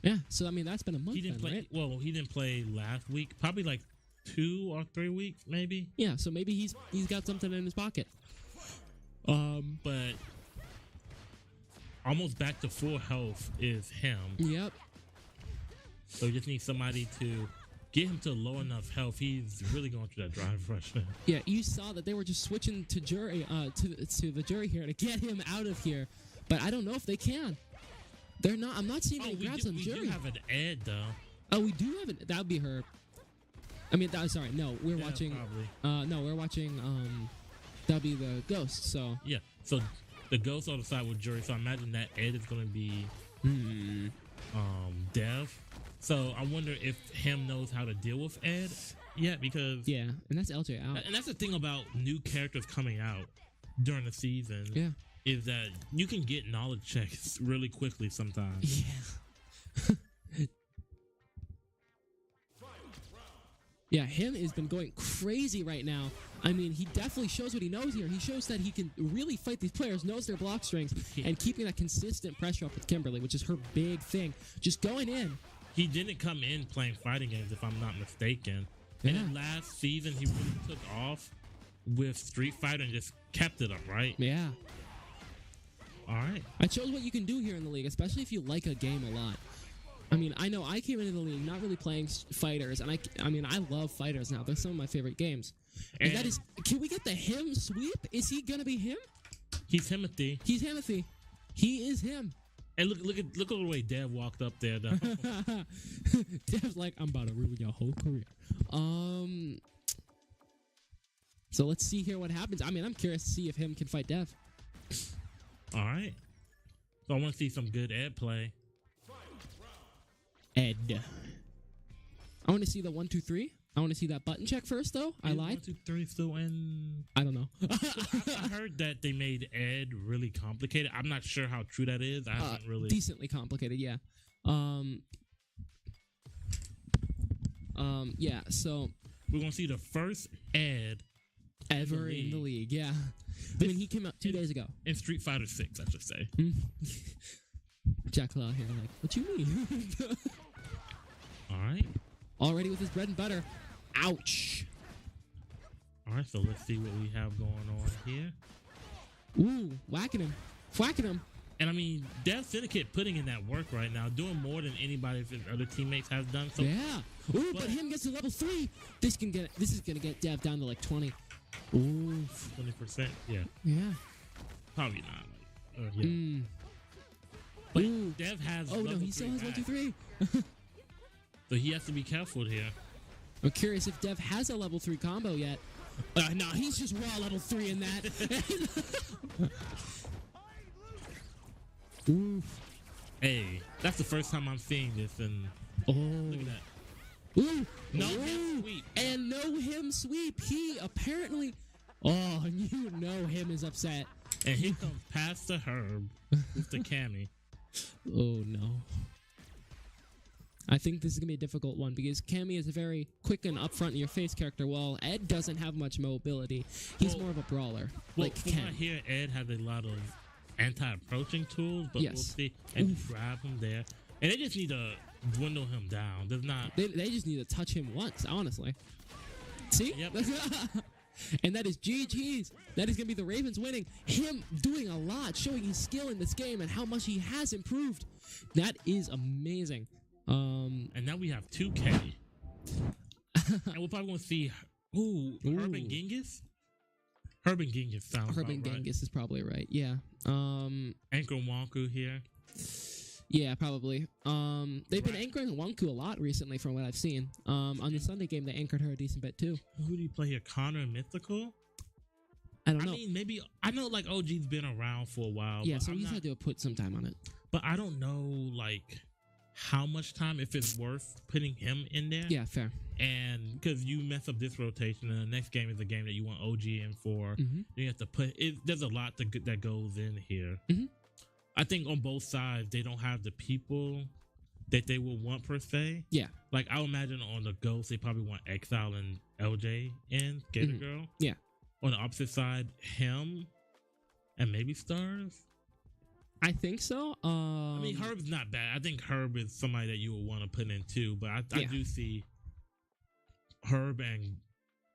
Yeah, so I mean that's been a month. He didn't play. Right? Well, he didn't play last week. Probably like 2 or 3 weeks, maybe. Yeah, so maybe he's got something in his pocket. But almost back to full health is him. Yep. So you just need somebody to get him to low enough health. He's really going through that drive rush now. Yeah, you saw that they were just switching to jury to the jury here to get him out of here, but I don't know if they can. They're not. I'm not seeing any grabs on jury. We do have an Ed though. Oh, we do have it. That would be her. I mean, sorry. No, we're watching. Probably. No, we're watching. That'll be the Ghost. So. Yeah. So the Ghost on the side with jury. So I imagine that Ed is going to be. Dev. So I wonder if him knows how to deal with Ed yet, because yeah, and that's LJ out. And that's the thing about new characters coming out during the season. Yeah, is that you can get knowledge checks really quickly sometimes. Yeah. Yeah, him has been going crazy right now. I mean, he definitely shows what he knows here. He shows that he can really fight these players, knows their block strengths, and keeping that consistent pressure up with Kimberly, which is her big thing. Just going in. he didn't come in playing fighting games, if I'm not mistaken. And Yeah. then last season, he really took off with Street Fighter and just kept it up, right? Yeah. All right. It shows what you can do here in the league, especially if you like a game a lot. I mean, I know I came into the league not really playing fighters, and I mean, I love fighters now. They're some of my favorite games. And that is, can we get the him sweep? Is he gonna be him? He's Timothy. He's Timothy. He is him. And look at the way Dev walked up there, though. Dev's like, I'm about to ruin your whole career. So let's see here what happens. I mean, I'm curious to see if him can fight Dev. All right. So I want to see some good Ed play. Ed. I want to see the 1, 2, 3. I want to see that button check first, though. I lied. 1, 2, 3 still in. I don't know. I heard that they made Ed really complicated. I'm not sure how true that is. I haven't really. Decently complicated, yeah. Yeah. So We're gonna see the first Ed ever in the league, yeah. I mean, he came out 2 days ago. in Street Fighter 6, I should say. Jack Claw here, like, what you mean? All right. Already with his bread and butter. Ouch. All right. So let's see what we have going on here. Ooh, whacking him. Whacking him. And I mean, Dev Syndicate putting in that work right now, doing more than anybody of his other teammates has done. So Yeah. Ooh, but him gets to level 3. This is gonna get Dev down to like 20. Ooh. 20%. Yeah. Yeah. Probably not. Yeah. But Ooh. Dev has. Oh no, level he still has 1, 2, back, 3. So he has to be careful here. I'm curious if Dev has a level 3 combo yet. No, he's just raw level 3 in that. Ooh. Hey, that's the first time I'm seeing this, and Oh. look at that. Ooh. No Ooh. him sweep. And no him sweep. He apparently. Oh, you know him is upset. And here comes Pastor Herb with the Cammy. Oh no. I think this is gonna be a difficult one because Cammy is a very quick and upfront in your face character, while Ed doesn't have much mobility. He's more of a brawler, like from what I Ken. hear, Ed has a lot of anti-approaching tools, but we'll Yes. see. And grab him there, and they just need to dwindle him down. There's not. They just need to touch him once, honestly. See? Yep. And that is GG's. That is going to be the Ravens winning. Him doing a lot, showing his skill in this game and how much he has improved. That is amazing. And now we have 2K. And we're probably going to see, Herb and Genghis? Herb and Genghis sounds Herb about and right. Genghis is probably right. Yeah. Anchor Wonku here. Yeah, probably. They've been anchoring Wonku a lot recently from what I've seen. On the Sunday game, they anchored her a decent bit too. Who do you play here? Connor and Mythical? I don't know. I mean, maybe, I know like OG's been around for a while. Yeah, but so I'm he's not, had to put some time on it. But I don't know like how much time, if it's worth putting him in there. Yeah, fair. And because you mess up this rotation, and the next game is a game that you want OG in for, Mhm. you have to put it. There's a lot that goes in here. Mhm. I think on both sides they don't have the people that they would want per se. Yeah. Like I would imagine on the Ghost they probably want Exile and LJ in Gator Mhm. Girl. Yeah. On the opposite side, him and maybe Stars. I think so. I mean, Herb's not bad. I think Herb is somebody that you would want to put in too. But I Yeah. do see Herb and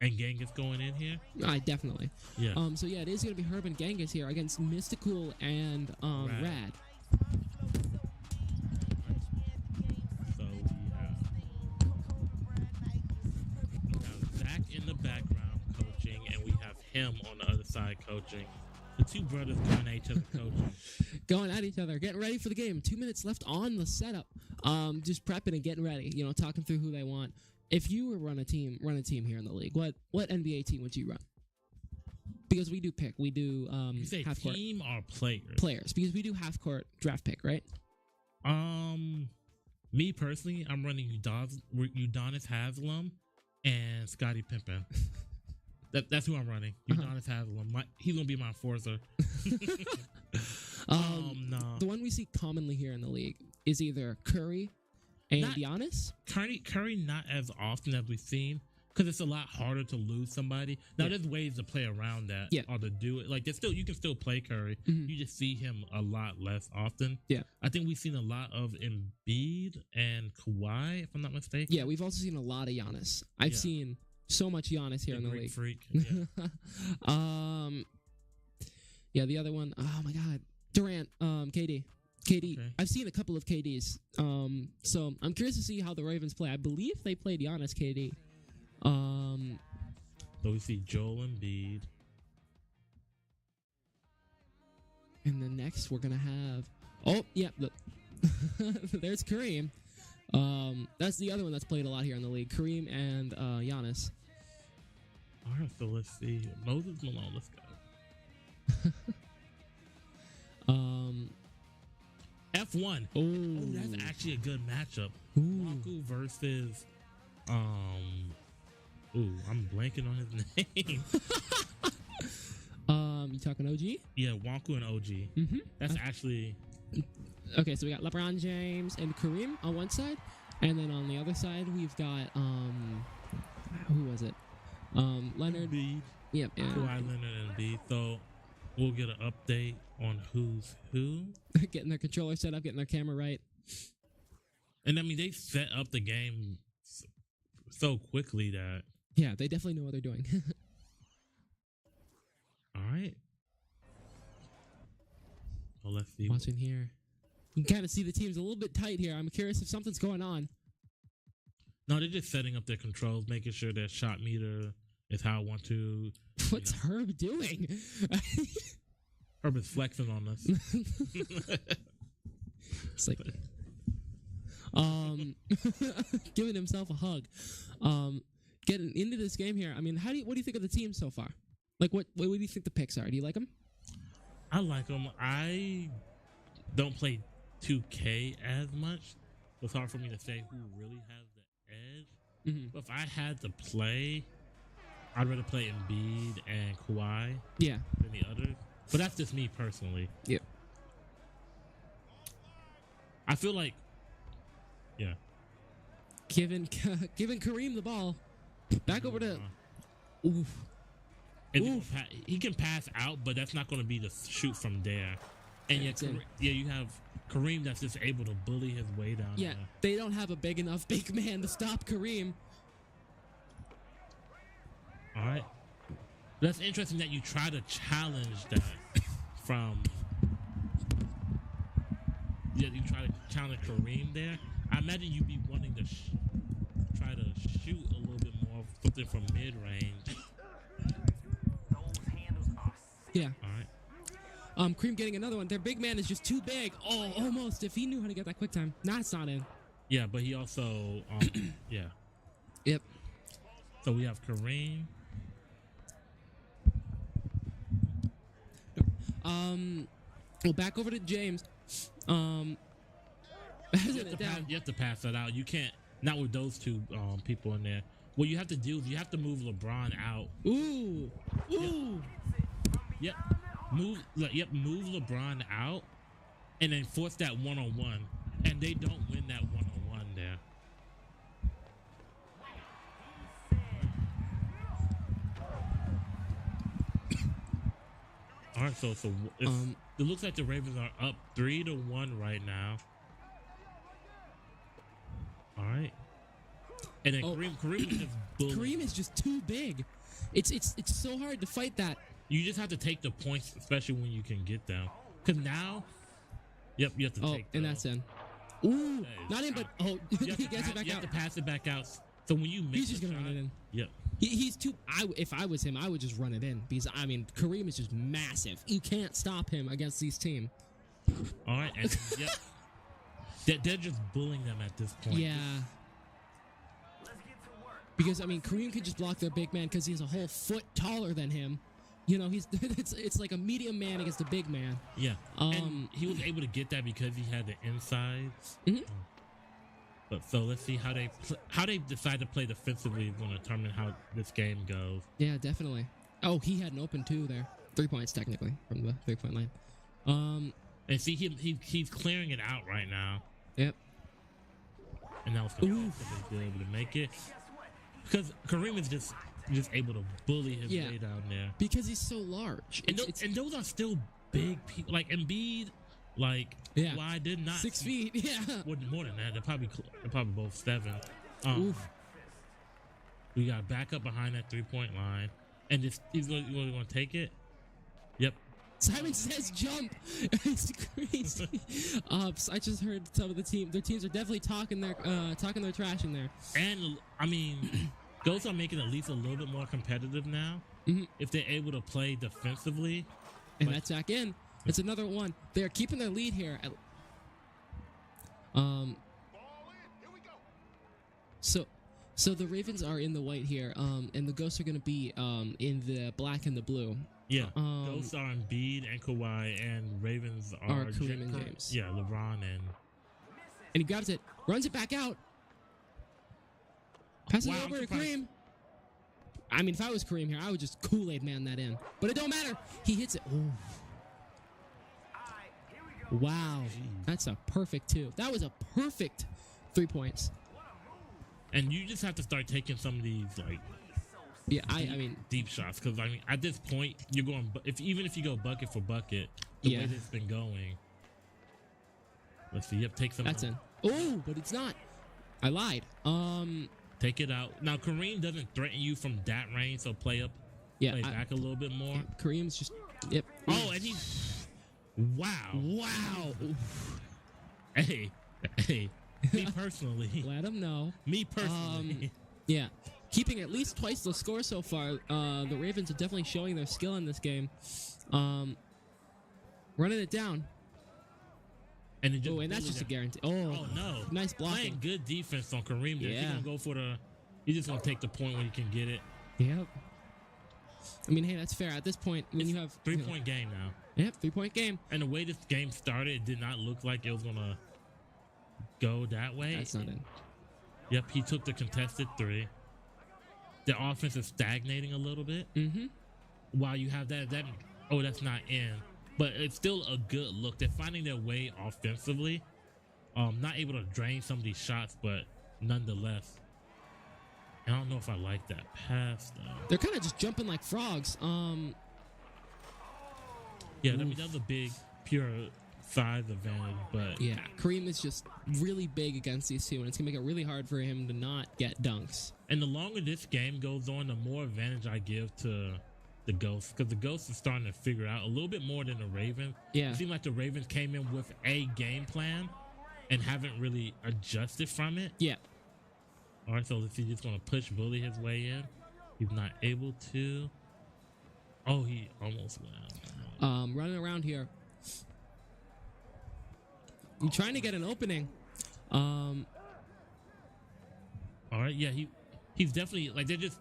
Genghis going in here. Definitely. Yeah. So yeah, it is gonna be Herb and Genghis here against Mystical and Rad. So we have Zach in the background coaching, and we have him on the other side coaching. The two brothers going at each other coaching. Going at each other, getting ready for the game. 2 minutes left on the setup. Just prepping and getting ready. You know, talking through who they want. If you were run a team here in the league, what NBA team would you run? Because we do pick. We do You say half court team or players? players. Because we do half court draft pick, right? Me personally, I'm running Udonis Haslam and Scottie Pippen. That's who I'm running. Udonis Haslam. He's gonna be my enforcer. No. The one we see commonly here in the league is either Curry and Giannis. Curry not as often as we've seen. because it's a lot harder to lose somebody. Now there's ways to play around that, or to do it. Like you can still play Curry. You just see him a lot less often. Yeah, I think we've seen a lot of Embiid and Kawhi, if I'm not mistaken. Yeah, we've also seen a lot of Giannis. I've seen so much Giannis here in the Greek league. Freak. Yeah. Yeah, the other one. Oh my God, Durant. KD. KD. Okay. I've seen a couple of KDs. So I'm curious to see how the Ravens play. I believe they played Giannis KD. So we see Joel Embiid. And then next we're gonna have. Oh yeah, look. There's Kareem. That's the other one that's played a lot here in the league. Kareem and Giannis. All right, so let's see. Moses Malone. Let's go. F1. Oh, that's actually a good matchup. Wanku versus I'm blanking on his name. You talking OG? Yeah, Wanku and OG. Mm-hmm. That's actually okay. So we got LeBron James and Kareem on one side, and then on the other side we've got who was it? Leonard. Embiid. Yep. Yeah. Kawhi Leonard and Embiid. So we'll get an update on who's who. Getting their controller set up, getting their camera right. And I mean, they set up the game so quickly that. Yeah, they definitely know what they're doing. All right. Well, let's see. Watching here. You can kind of see the team's a little bit tight here. I'm curious if something's going on. No, they're just setting up their controls, making sure their shot meter is how I want to. What's Herb doing? Herb is flexing on us. It's like, giving himself a hug. Getting into this game here. I mean, what do you think of the team so far? Like, what do you think the picks are? Do you like them? I like them. I don't play 2K as much, so it's hard for me to say who really has the edge. Mm-hmm. But if I had to play, I'd rather play Embiid and Kawhi Yeah. than the others. But that's just me personally. Yeah. I feel like, yeah. Giving Kareem the ball. Back over to. Oof. And he can pass out, but that's not going to be the shoot from there. And yet, you have Kareem that's just able to bully his way down. Yeah, there. they don't have a big enough big man to stop Kareem. All right. That's interesting that you try to challenge that from. Yeah, you try to challenge Kareem there. I imagine you'd be wanting to try to shoot a little bit more, something from mid range. Yeah. All right. Kareem getting another one. Their big man is just too big. Oh, almost. If he knew how to get that quick time. Nah, it's not in. Yeah, but he also, yeah. Yep. So we have Kareem. Well, back over to James. You have to pass that out. You can't, not with those two people in there. What you have to do is you have to move LeBron out. Ooh. Ooh. Yep. Move LeBron out and then force that one-on-one. And they don't win that one-on-one there. All right, so it looks like the Ravens are up 3-1 right now. All right. And then Kareem is just bullying. Kareem is just too big. It's so hard to fight that. You just have to take the points, especially when you can get them. Because now, you have to take and that's in. Ooh, not in, but he gets it back out. You have to pass it back out. So when you miss he's just going to run it in. Yep. He's too. If I was him, I would just run it in because I mean Kareem is just massive. You can't stop him against these team. All right, and they're just bullying them at this point. Yeah. Because I mean Kareem could just block their big man because he's a whole foot taller than him. You know, it's like a medium man against a big man. Yeah. And he was able to get that because he had the insides. Mm-hmm. But so let's see how they decide to play defensively is going to determine how this game goes. Yeah, definitely. Oh, he had an open 2 there. 3 points technically from the 3-point line. And see he's clearing it out right now. Yep. And that was good to be able to make it. because Kareem is just able to bully his Yeah. way down there. Because he's so large. And, and those are still big people. Like Embiid, like Yeah. why did not 6 feet. Yeah. Well, more than that. They're probably both 7. Oof. We got back up behind that 3-point line, and he's going to take it. Yep. Simon says jump. It's crazy. I just heard some of their teams are definitely talking their trash in there. And I mean, those are making at least a little bit more competitive now. Mhm. If they're able to play defensively. And that's back in. It's another one. They're keeping their lead here. So the Ravens are in the white here, and the Ghosts are going to be in the black and the blue. Yeah, those are Embiid and Kawhi, and Ravens are Kareem and James. Yeah, LeBron and he grabs it, runs it back out, passes Wow, it I'm over to surprised. Kareem. I mean, if I was Kareem here, I would just Kool-Aid man that in. But it don't matter. He hits it. Ooh. Wow, that's a perfect 2. That was a perfect 3 points. And you just have to start taking some of these like Yeah, I mean, deep shots, because I mean at this point you're going even if you go bucket for bucket, the Yeah. way that it's been going. Let's see. Yep, take some. that's in. Oh, but it's not. I lied. Take it out. Now Kareem doesn't threaten you from that range, so play Yeah, back a little bit more. Kareem's just. Yep. Oh, and he. Wow. Wow. Hey. Me personally. Let him know. Me personally. Yeah. Keeping at least twice the score so far. The Ravens are definitely showing their skill in this game. Running it down. And, And that's just a guarantee. Oh no! Nice blocking. Playing good defense on Kareem. There. Yeah. He's gonna go for the. He's just gonna take the point when he can get it. Yep. I mean, hey, that's fair. At this point, when you have 3-point game now. Yep, 3-point game. And the way this game started, it did not look like it was gonna go that way. That's not in. Yep, he took the contested 3. The offense is stagnating a little bit. Mm-hmm. While you have that, that's not in. But it's still a good look. They're finding their way offensively. Not able to drain some of these shots, but nonetheless. I don't know if I like that pass though. They're kind of just jumping like frogs. Yeah, I mean that's a big pure size advantage, but Yeah, Kareem is just really big against these two, and it's gonna make it really hard for him to not get dunks. and the longer this game goes on, the more advantage I give to the Ghosts, because the Ghosts is starting to figure out a little bit more than the Ravens. Yeah. It seemed like the Ravens came in with a game plan and haven't really adjusted from it. Yeah. All right, so if he's just going to push Bully his way in, he's not able to. Oh, he almost went out. Running around here. I'm trying to get an opening. All right, yeah, he's definitely, like, they're just.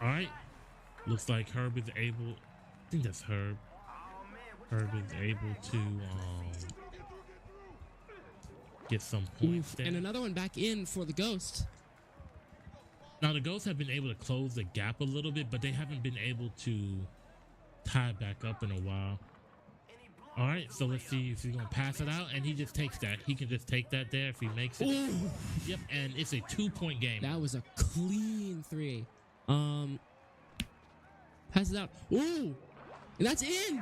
All right. Looks like Herb is able. I think that's Herb. Herb is able to get some points there. And another one back in for the Ghosts. Now the Ghosts have been able to close the gap a little bit, but they haven't been able to tie it back up in a while. All right, so let's see if he's gonna pass it out, and he just takes that. He can just take that there if he makes it. Ooh. Yep, and it's a 2-point game. That was a clean 3. Pass it out. Ooh, and that's in.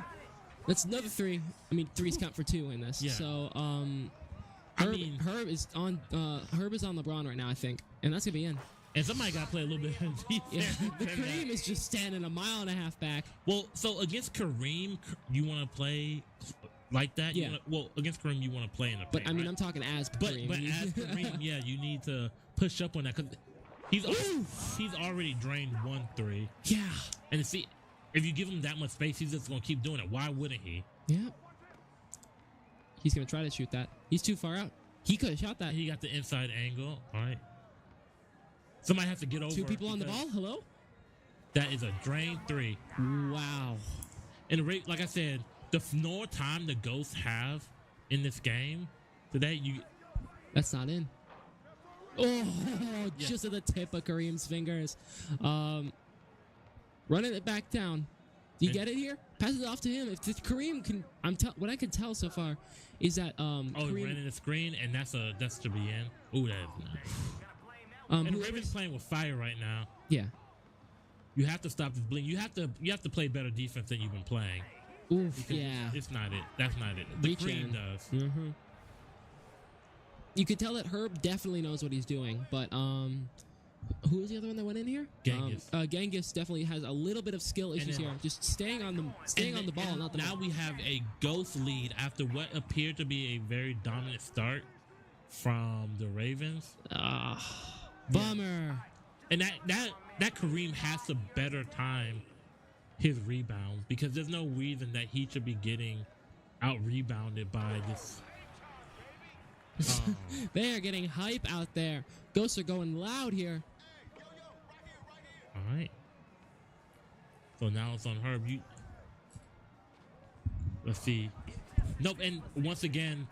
That's another 3. I mean, 3's count for 2 in this. Yeah. So, I mean- Herb is on LeBron right now, I think, and that's gonna be in. And somebody got to play a little bit of defense. Yeah, the than that. Kareem is just standing a mile and a half back. Well, so against Kareem, you want to play like that? Yeah. Well, against Kareem, you want to play in the But paint, I mean, right? I'm talking as But Kareem. as Kareem, yeah, you need to push up on that because he's already drained 1-3, yeah, and see if you give him that much space, he's just gonna keep doing it. Why wouldn't he? yeah. He's gonna try to shoot that. He's too far out. He could have shot that. He got the inside angle. All right, somebody has to get over. 2 people on the because ball. Hello. That is a drain 3. Wow. And the rate, like I said, the more time the Ghosts have in this game today, That's not in. Oh, just at the tip of Kareem's fingers. Running it back down. Do you get it here? Pass it off to him. If Kareem can, what I can tell so far is that he Kareem, ran in the screen, and that's to be in. Ooh, that is nice. And the whoever's- Ravens playing with fire right now. Yeah. You have to stop this bling. You have to play better defense than you've been playing. Oof. Because Yeah. It's not it. That's not it. The Reach Cream in. does. Mm-hmm. You could tell that Herb definitely knows what he's doing, but who was the other one that went in here? Genghis. Genghis definitely has a little bit of skill issues then- here. Just staying on the ball, And not the now ball. we have a Ghost lead after what appeared to be a very dominant start from the Ravens. Bummer. And that Kareem has to better time his rebounds because there's no reason that he should be getting out rebounded by this. They are getting hype out there. Ghosts are going loud here. All right. So now it's on Herb. Let's see. Nope. And once again,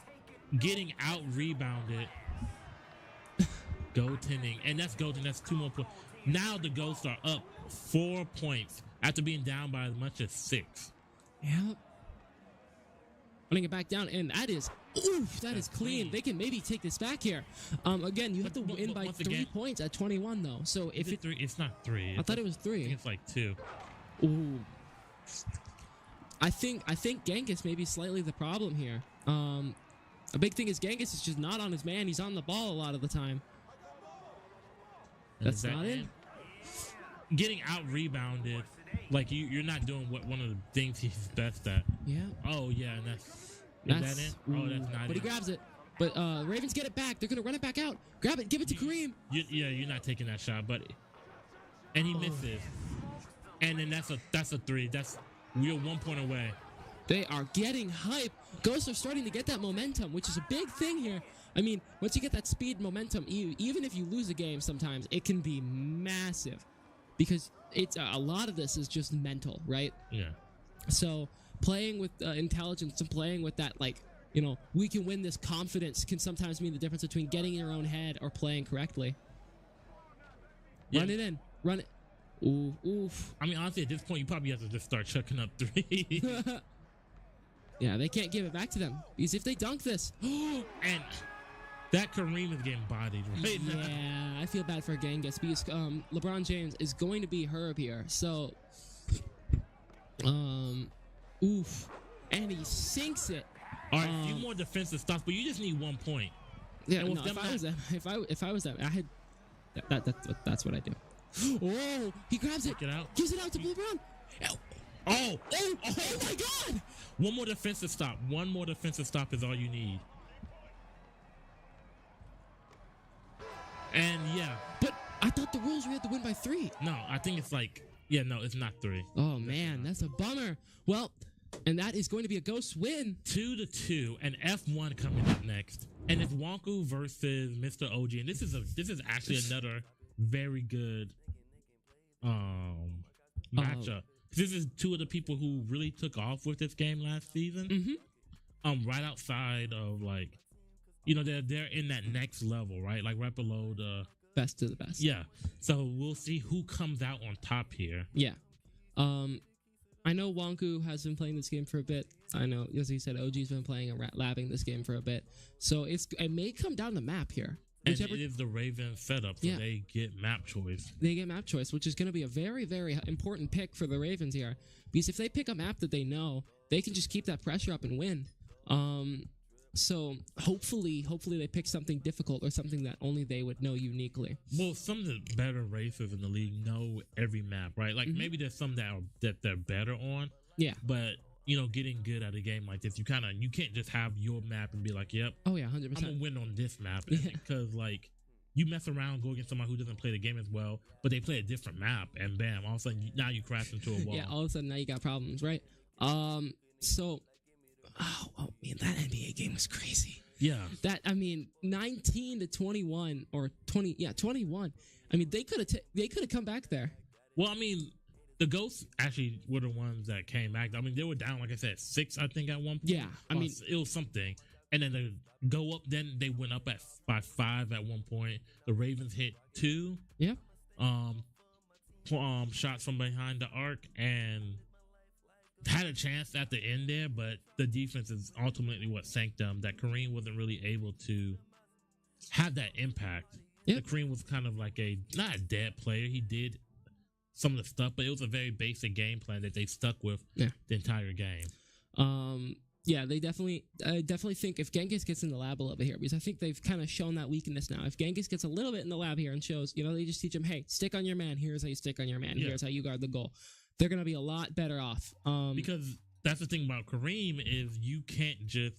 getting out rebounded. Goaltending. And that's goaltending. That's 2 more points. Now the Ghosts are up 4 points after being down by as much as 6. Yep. Putting it back down, and that is That's clean. clean. They can maybe take this back here. Again, you have to But win by once 3 again- points at 21, though. So if Is it 3? It's not 3. I thought it was I think 3. it's like 2. Ooh. I think Genghis may be slightly the problem here. A big thing is Genghis is just not on his man. He's on the ball a lot of the time. And That's is that not in. Getting out rebounded, like you're not doing what one of the things he's best at. Yeah. Oh yeah, and that's That's, is that in? Oh, that's ooh. not But he in. grabs it. But Ravens get it back. They're gonna run it back out. Grab it. Give it to Kareem. You're not taking that shot, and he misses. And then that's a 3. We're 1 point away. They are getting hype. Ghosts are starting to get that momentum, which is a big thing here. I mean, once you get that speed momentum, even if you lose a game sometimes, it can be massive because it's a lot of this is just mental, right? Yeah. So playing with intelligence and playing with that, like, we can win this confidence can sometimes mean the difference between getting in your own head or playing correctly. Yeah. Run it in. Run it. Ooh, oof. I mean, honestly, at this point, you probably have to just start chucking up 3. Yeah, they can't give it back to them because if they dunk this, And that Kareem is getting bodied right now. yeah, I feel bad for Genghis because LeBron James is going to be Herb here. So, oof, and he sinks it. All right, a few more defensive stops, but you just need 1 point. Yeah, And with no, them if I was them, I had that's what I do. Oh, he grabs it, Get out. gives it out to LeBron. Oh, Oh my God! one more defensive stop. One more defensive stop is all you need. And yeah, But I thought the rules we had to win by 3. no, I think it's like, yeah, no, it's not 3. Oh man, that's a bummer. Well, and that is going to be a Ghost win. 2-2, and F1 coming up next, and it's Wonku versus Mr. OG, and this is actually another very good matchup. This is 2 of the people who really took off with this game last season. Mm-hmm. Right outside of like, they're in that next level, right? Like right below the Best to the best. yeah. So we'll see who comes out on top here. Yeah. I know Wonku has been playing this game for a bit. I know, as you said, OG's been playing and labbing this game for a bit. So it may come down to map here. And Whichever it is the Ravens setup, so Yeah. they get map choice. they get map choice, which is going to be a very, very important pick for the Ravens here. Because if they pick a map that they know, they can just keep that pressure up and win. So hopefully they pick something difficult or something that only they would know uniquely. Well, some of the better racers in the league know every map, right? Like maybe there's some that they're better on, Yeah. but getting good at a game like this, you can't just have your map and be like, yep, Oh yeah, 100%. I'm gonna win on this map, Yeah. because like you mess around, go against somebody who doesn't play the game as well, but they play a different map, and bam, all of a sudden now you crash into a wall. Yeah, all of a sudden now you got problems, right? So, oh man, that NBA game was crazy. Yeah. That, I mean, 19 to 21 or 20, 21. I mean, they could have come back there. Well, I mean, the Ghosts actually were the ones that came back. I mean, they were down, like I said, 6, I think, at one point. Yeah, I mean, it was something. And then they go up, then they went up by 5 at one point. The Ravens hit 2. yeah. Shots from behind the arc and had a chance at the end there, but the defense is ultimately what sank them. That Kareem wasn't really able to have that impact Yep. Kareem was kind of like not a dead player. He did some of the stuff, but it was a very basic game plan that they stuck with the entire game. Yeah, I definitely think if Genghis gets in the lab a little bit here, because I think they've kind of shown that weakness now. If Genghis gets a little bit in the lab here and shows, they just teach him, hey, stick on your man. Here's how you stick on your man. Here's how you guard the goal. They're going to be a lot better off. Because that's the thing about Kareem is you can't just...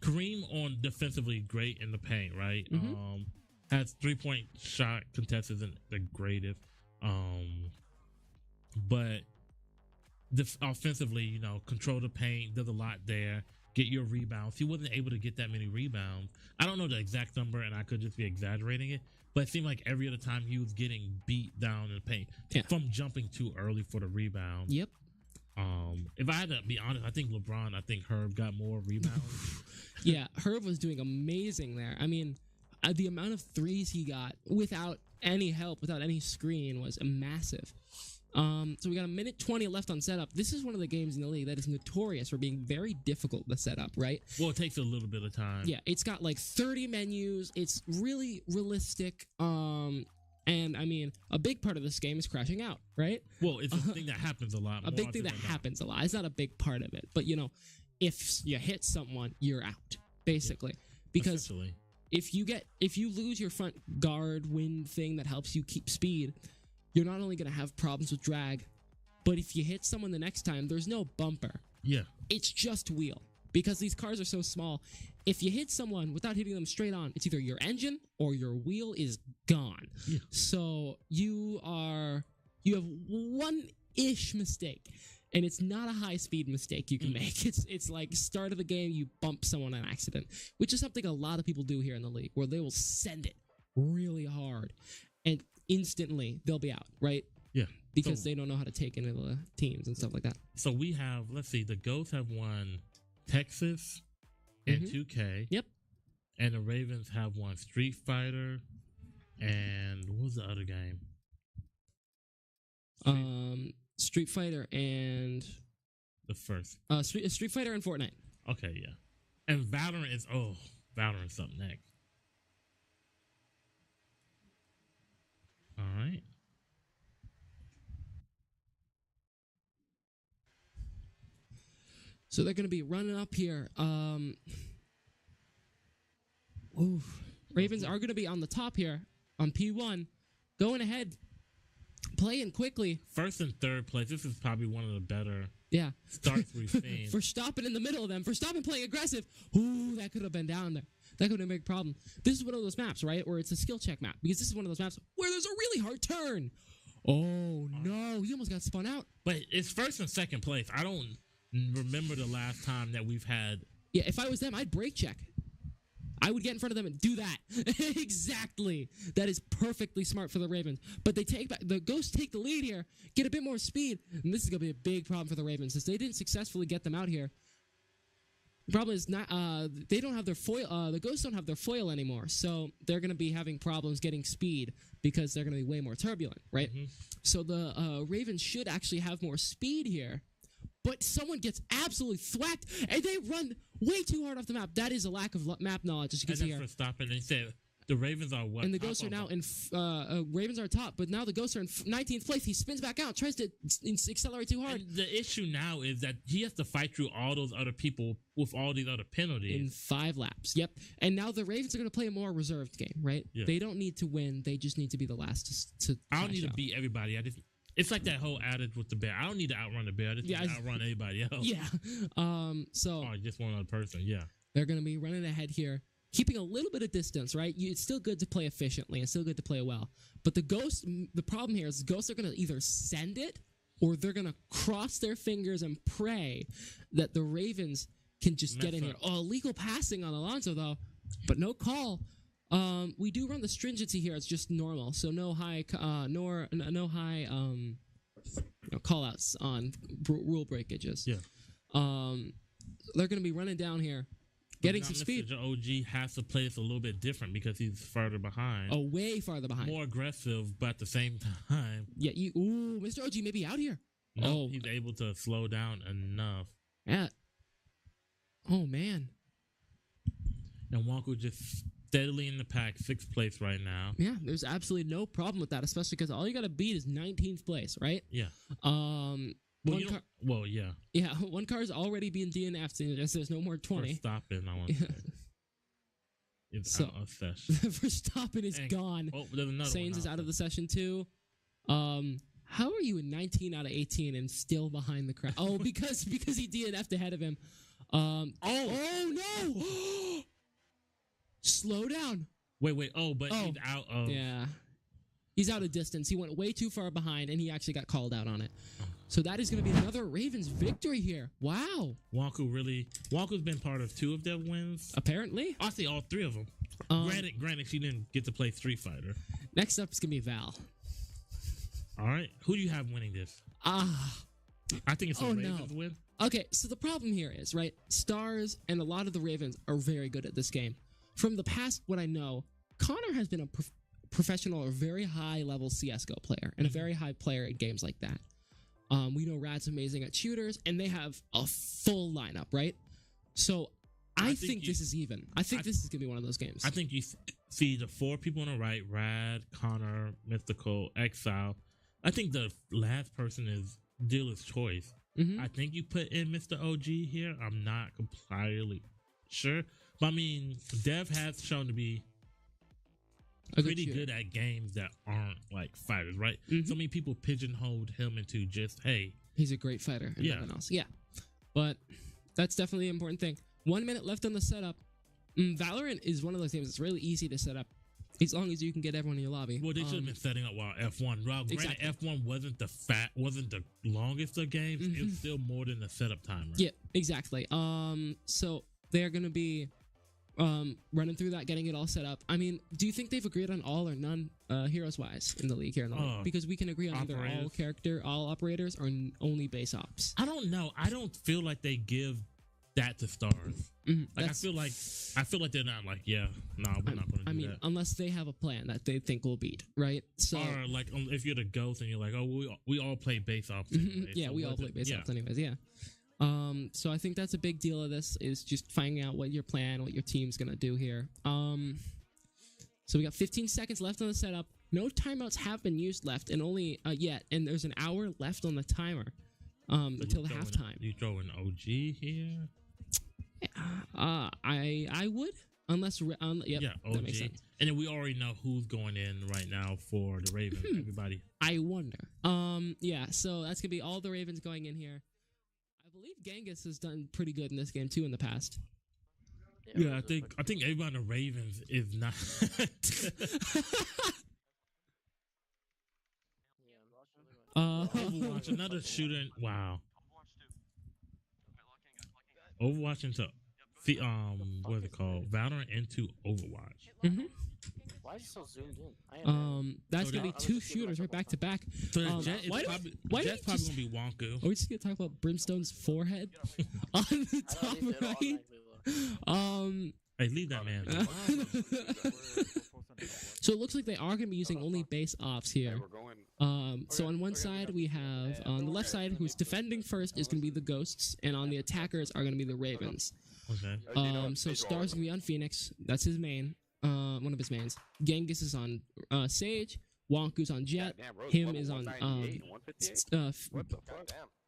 Kareem on defensively great in the paint, right? Mm-hmm. Has 3-point shot contest isn't the greatest. But offensively, control the paint, does a lot there, get your rebounds. He wasn't able to get that many rebounds. I don't know the exact number, and I could just be exaggerating it, but it seemed like every other time he was getting beat down in the paint from jumping too early for the rebound. Yep. If I had to be honest, I think Herb got more rebounds. Yeah, Herb was doing amazing there. I mean, the amount of threes he got without any help, without any screen, was massive. So we got 1:20 left on setup. This is one of the games in the league that is notorious for being very difficult to set up, right? Well, it takes a little bit of time. Yeah, it's got like 30 menus. It's really realistic. And I mean, a big part of this game is crashing out, right? Well, it's a thing that happens a lot. A big thing that happens a lot. It's not a big part of it, but if you hit someone, you're out, basically. Because if you lose your front guard wind thing that helps you keep speed, you're not only going to have problems with drag, but if you hit someone the next time, there's no bumper. Yeah. It's just wheel. Because these cars are so small, if you hit someone without hitting them straight on, it's either your engine or your wheel is gone. Yeah. So you have one-ish mistake, and it's not a high-speed mistake you can make. It's like start of the game, you bump someone on accident, which is something a lot of people do here in the league, where they will send it really hard, and instantly they'll be out, right? Yeah. Because they don't know how to take into the teams and stuff like that. So we have, let's see, the Ghosts have won Texas and 2K. Yep. And the Ravens have won Street Fighter and what was the other game? Street Fighter and the first. Street Fighter and Fortnite. Okay, yeah. And Valorant is Valorant's up next. All right. So they're going to be running up here. Ravens are going to be on the top here on P1, going ahead, playing quickly. First and third place. This is probably one of the better starts we've seen. For stopping in the middle of them, for stopping playing aggressive. Ooh, that could have been down there. That could have been a big problem. This is one of those maps, right, where it's a skill check map, because this is one of those maps where there's a really hard turn. Oh, no. He almost got spun out. But it's first and second place. I don't remember the last time that we've had. Yeah, if I was them, I'd brake check. I would get in front of them and do that. Exactly. That is perfectly smart for the Ravens. But they take back, the Ghosts take the lead here, get a bit more speed, and this is going to be a big problem for the Ravens since they didn't successfully get them out here. The problem is not they don't have their foil. The Ghosts don't have their foil anymore, so they're going to be having problems getting speed because they're going to be way more turbulent, right? Mm-hmm. So the Ravens should actually have more speed here. But someone gets absolutely thwacked, and they run way too hard off the map. That is a lack of map knowledge, as you can see here. For stopping, they said the Ravens are what? And the Ghosts are now in Ravens are top, but now the Ghosts are in 19th place. He spins back out, tries to accelerate too hard. And the issue now is that he has to fight through all those other people with all these other penalties. In 5 laps, yep. And now the Ravens are going to play a more reserved game, right? Yeah. They don't need to win. They just need to be the last to I don't need to beat everybody. It's like that whole adage with the bear. I don't need to outrun the bear. I just need to outrun anybody else. Yeah. Just one other person. Yeah. They're going to be running ahead here, keeping a little bit of distance, right? It's still good to play efficiently. It's still good to play well. But the problem here is the Ghosts are going to either send it or they're going to cross their fingers and pray that the Ravens can just get in here. Oh, illegal passing on Alonso, though, but no call. We do run the stringency here. It's just normal, so no high, call outs on rule breakages. Yeah. They're going to be running down here, getting some speed. Mr. OG has to play this a little bit different because he's further behind. Oh, way farther behind. More aggressive, but at the same time. Yeah. Mr. OG may be out here. No, he's able to slow down enough. Yeah. Oh man. And Wonko just steadily in the pack, 6th place right now. Yeah, there's absolutely no problem with that, especially because all you got to beat is 19th place, right? Yeah. One car, yeah. yeah, one car is already being DNF'd, and there's no more 20. Verstappen, I want to say. It's So- out of session. Verstappen is And- gone. Oh, there's another Sainz one is out of the session too. How are you in 19 out of 18 and still behind the crowd? Oh, because he DNF'd ahead of him. Oh no! Slow down. Wait. Oh, but Oh. he's out of. Yeah. He's out of distance. He went way too far behind, and he actually got called out on it. So that is going to be another Ravens victory here. Wow. Walker's been part of 2 of their wins. Apparently. I'll say all 3 of them. Granted, she didn't get to play Street Fighter. Next up is going to be Val. All right. Who do you have winning this? I think it's a Oh, no. Ravens win. Okay, so the problem here is, right, Stars and a lot of the Ravens are very good at this game. From the past, what I know, Connor has been a professional or very high-level CSGO player and a very high player at games like that. We know Rad's amazing at shooters, and they have a full lineup, right? So I think this is even. I think this is going to be one of those games. I think you see the 4 people on the right, Rad, Connor, Mystical, Exile. I think the last person is dealer's choice. Mhm. I think you put in Mr. OG here. I'm not completely sure. But I mean, Dev has shown to be A pretty shooter. good at games that aren't like fighters, right? Mhm. So many people pigeonholed him into just, hey, He's a great fighter and Yeah. nothing else. Yeah. But that's definitely an important thing. 1 minute left on the setup. Valorant is one of those games that's really easy to set up as long as you can get everyone in your lobby. well, they should have been setting up while F1. Well, granted, Exactly. F1 wasn't the longest of games. It was still more than the setup timer. Yeah, exactly. So they're gonna be running through that, getting it all set up. I mean, do you think they've agreed on all or none heroes wise in the league here in the league? Because we can agree on either all operators or only base ops. I don't know. I don't feel like they give that to Stars. Like I feel like they're not like, yeah, no, we're not going to do that. Unless they have a plan that they think will beat, right? So Or like if you're the ghost and you're like, oh, we all play base ops. Anyway, yeah, so we all what's play it- base yeah. ops anyways, yeah. So I think that's a big deal of this is just finding out what your plan, what your team's gonna do here. So we got 15 seconds left on the setup. No timeouts have been used left, and only yet, and there's an hour left on the timer until the halftime. You throw an OG here? I would, unless yep, Yeah, that makes OG. sense. And then we already know who's going in right now for the Ravens. Everybody. I wonder. Yeah, so that's gonna be all the Ravens going in here. I believe Genghis has done pretty good in this game too in the past. Yeah, I think everybody on the Ravens is not. Overwatch, another shooter. Wow. Overwatch into what is it called? Valorant into Overwatch. Why is it so zoomed in? That's So gonna be that- two shooters right back to back. So the Jet is why do- probably, why do Jet's you probably just- gonna be Wonku. Are we just gonna talk about Brimstone's forehead on the top right? Hey, leave that man. So it looks like they are gonna be using only base ops here. So on one side we have on the left side who's defending first is gonna be the Ghosts, and on the attackers are gonna be the Ravens. Okay. So Star's gonna be on Phoenix. That's his main. One of his mains. Genghis is on Sage. Wonku's on Jet. Him is on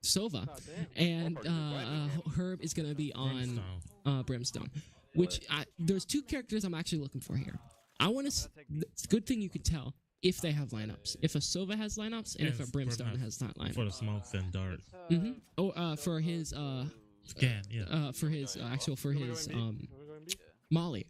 Sova. And Herb is gonna be on Brimstone. Which there's two characters I'm actually looking for here. I want to. It's a good thing you could tell if they have lineups. If a Sova has lineups, and if a Brimstone has not lineups. For the smokes and darts. Oh, for his Scan, yeah. for his Molly,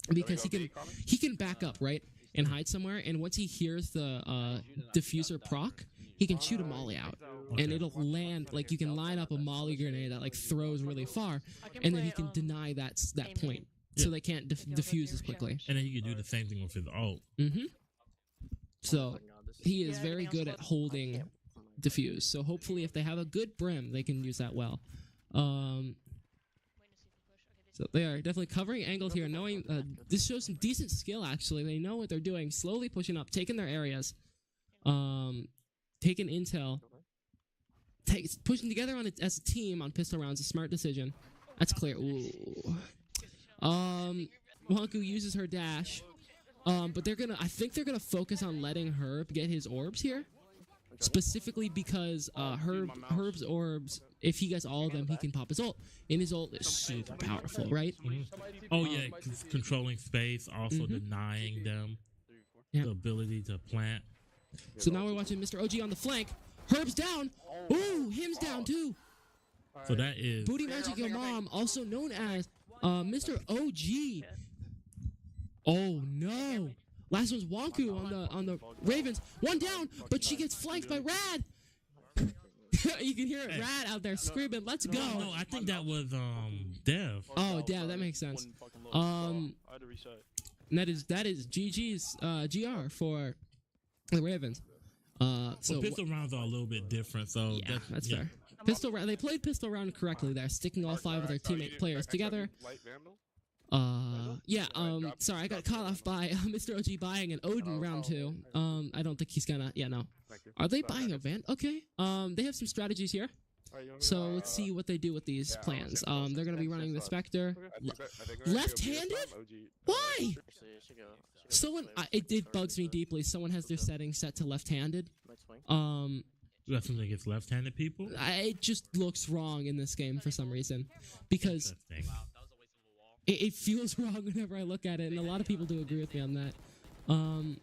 because he can back up, right, and hide somewhere, and once he hears the diffuser proc, he can shoot a Molly out, and it'll land, like you can line up a Molly grenade that like throws really far, and then he can deny that point, so they can't diffuse as quickly. And then he can do the same thing with his ult. So he is very good at holding diffuse. So hopefully, if they have a good brim, they can use that well. So they are definitely covering angles here, knowing this shows some decent skill. Actually, they know what they're doing. Slowly pushing up, taking their areas, taking intel, pushing together on it as a team on pistol rounds. A smart decision. That's clear. Ooh. Wonku uses her dash. But I think they're gonna focus on letting Herb get his orbs here. Specifically because Herb's orbs, if he gets all of them, he can pop his ult. And his ult is super powerful, right? Oh yeah, controlling space, also denying them the ability to plant. So now we're watching Mr. OG on the flank. Herb's down. Ooh, him's down too. So that is Booty Magic Your Mom, also known as Mr. OG. Oh no. Last one's Wonku on the Ravens. One down, but she gets flanked by Rad. You can hear it, Rad out there screaming, "Let's go!" No, I think that was Dev. Oh, Dev, that makes sense. And that is GG's GR for the Ravens. So pistol rounds are a little bit different, so yeah, that's fair. Pistol round. They played pistol round correctly there, sticking all 5 of their teammate players together. Yeah, sorry, I got caught off by Mr. OG buying an Odin round 2. I don't think he's gonna, no. Are they buying a Van? Okay, they have some strategies here. So let's see what they do with these plans. They're gonna be running the Spectre. Left-handed? Why? Someone, it bugs me deeply. Someone has their settings set to left-handed. You got something against left-handed people? It just looks wrong in this game for some reason. Because it feels wrong whenever I look at it, and a lot of people do agree with me on that. Alright,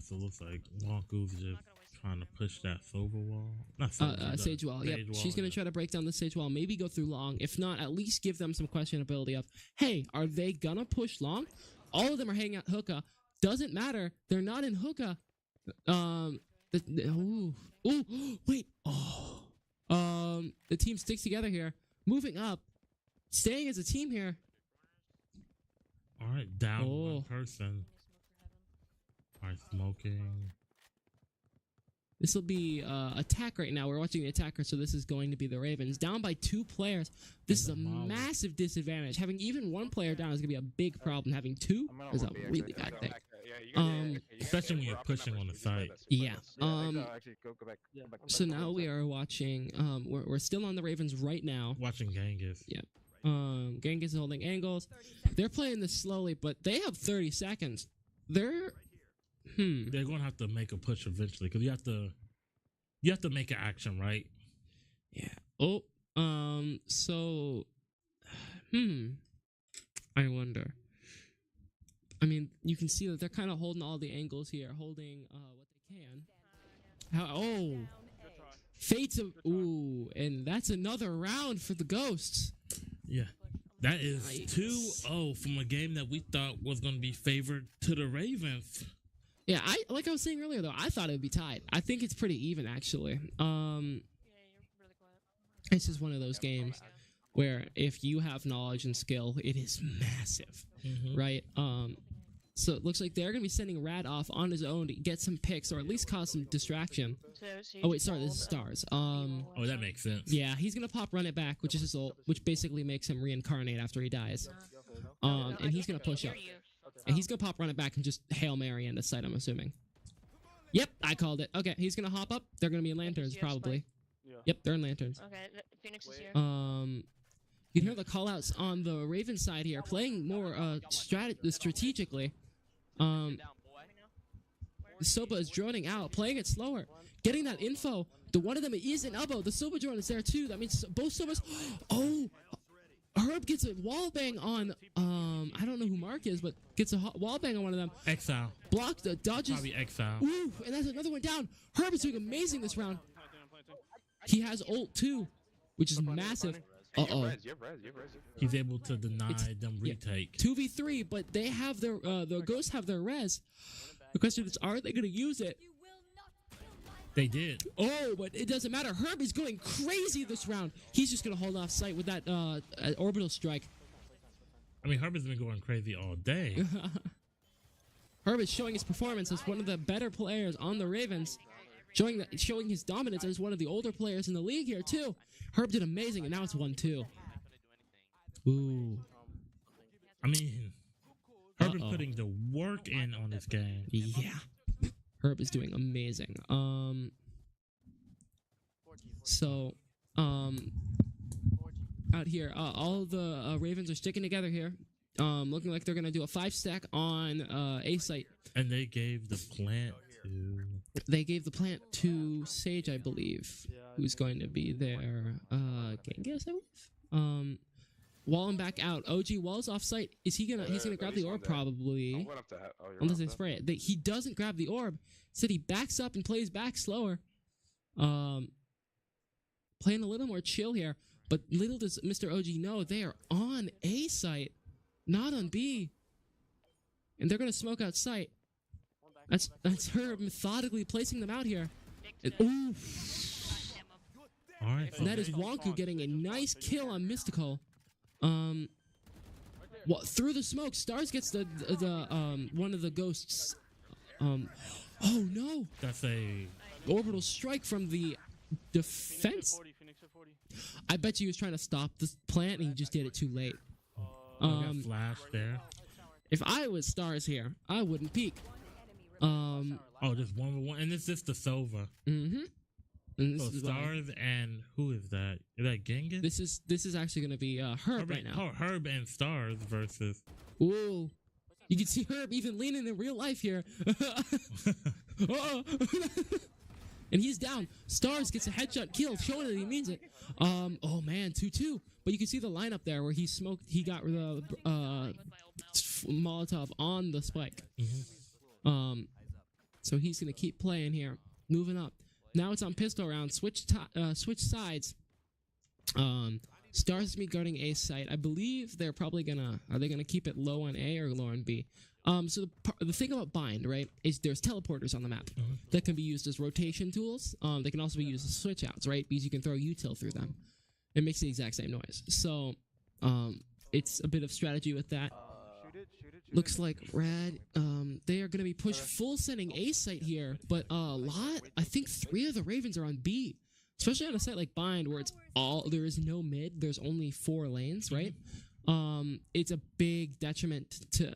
so it looks like Wonku's just trying to push that silver wall. Not silver, Sage wall. Yep. She's going to try to break down the Sage wall, maybe go through long. If not, at least give them some questionability of, hey, are they going to push long? All of them are hanging out hookah. Doesn't matter. They're not in hookah. Wait. Oh. The team sticks together here. Moving up. Staying as a team here. Alright, down one person. Alright, smoking. This will be attack right now. We're watching the attacker, so this is going to be the Ravens. Down by 2 players. This is a massive disadvantage. Having even 1 player down is going to be a big problem. Having 2 is a really bad thing. Especially when you're pushing on the site. Yeah. So now we are watching. We're still on the Ravens right now. Watching Genghis. Yeah. Genghis is holding angles. They're playing this slowly, but they have 30 seconds. They're gonna have to make a push eventually because you have to make an action, right? Yeah. Oh. So. I wonder. I mean, you can see that they're kind of holding all the angles here, holding what they can. Fates of and that's another round for the Ghosts. Yeah. That is 2-0 from a game that we thought was going to be favored to the Ravens. Yeah, like I was saying earlier, though, I thought it would be tied. I think it's pretty even, actually. It's just one of those games where if you have knowledge and skill, it is massive, right? So it looks like they're going to be sending Rad off on his own to get some picks or at least cause some distraction. Oh, wait, sorry, this is Stars. Oh, that makes sense. Yeah, he's going to pop Run It Back, which is his ult, which basically makes him reincarnate after he dies. And he's going to push up. And he's going to pop Run It Back and just Hail Mary into sight, I'm assuming. Yep, I called it. Okay, he's going to hop up. They're going to be in Lanterns, probably. Yep, they're in Lanterns. Okay, Phoenix is here. You can hear the call-outs on the Raven side here, playing more strategically. Soba is droning out, playing it slower, getting that info. The one of them is an elbow. The Soba drone is there too. That means both Sobas. Oh, Herb gets a wall bang on. I don't know who Mark is, but gets a wall bang on one of them. Exile. Blocked the dodges. Probably Exile. Ooh, and that's another one down. Herb is doing amazing this round. He has ult too, which is massive. He's able to deny them retake. 2v3, but they have their the Ghosts have their res. The question is, are they going to use it? They did. Oh, but it doesn't matter. Herb is going crazy this round. He's just going to hold off sight with that orbital strike. I mean, Herb has been going crazy all day. Herb is showing his performance as one of the better players on the Ravens. Showing his dominance as one of the older players in the league here, too. Herb did amazing, and now it's 1-2. Ooh. I mean, Herb is putting the work in on this game. Yeah. Herb is doing amazing. out here. All the Ravens are sticking together here. Looking like they're gonna do a 5-stack on A site. And they gave the plant to. They gave the plant to Sage, I believe, who's going to be there. Genghis, I believe. Walling back out. OG Wall's off site. Is he gonna? He's gonna grab the orb probably. Unless they spray it. He doesn't grab the orb. Instead, he backs up and plays back slower. Playing a little more chill here. But little does Mr. OG know they are on A site, not on B. And they're gonna smoke out sight. That's her methodically placing them out here. Ooh. All right. And that is Wonku getting a nice kill on Mystical. Well, through the smoke, Stars gets the one of the ghosts. Oh no! That's a orbital strike from the defense. I bet you he was trying to stop the plant and he just did it too late. flash there. If I was Stars here, I wouldn't peek. Oh, just 1v1, and it's just the Sova. Mm-hmm. And So this is Stars and who is that? Is that Genghis? this is actually gonna be Herb right now. Herb and Stars versus. Ooh. You can see Herb even leaning in real life here. And he's down. Stars gets a headshot kill, showing that he means it. Oh man, 2-2. But you can see the lineup there where he smoked. He got the Molotov on the spike. Mm-hmm. So he's gonna keep playing here, moving up. Now it's on pistol round. Switch sides. Stars is me guarding A site. I believe they're probably gonna. Are they gonna keep it low on A or low on B? So the thing about Bind, right, is there's teleporters on the map that can be used as rotation tools. They can also be used as switch outs, right? Because you can throw util through them. It makes the exact same noise. So, it's a bit of strategy with that. Looks like Rad, they are going to be pushed full sending A site here, but I think 3 of the Ravens are on B. Especially on a site like Bind where there is no mid, there's only 4 lanes, right? It's a big detriment to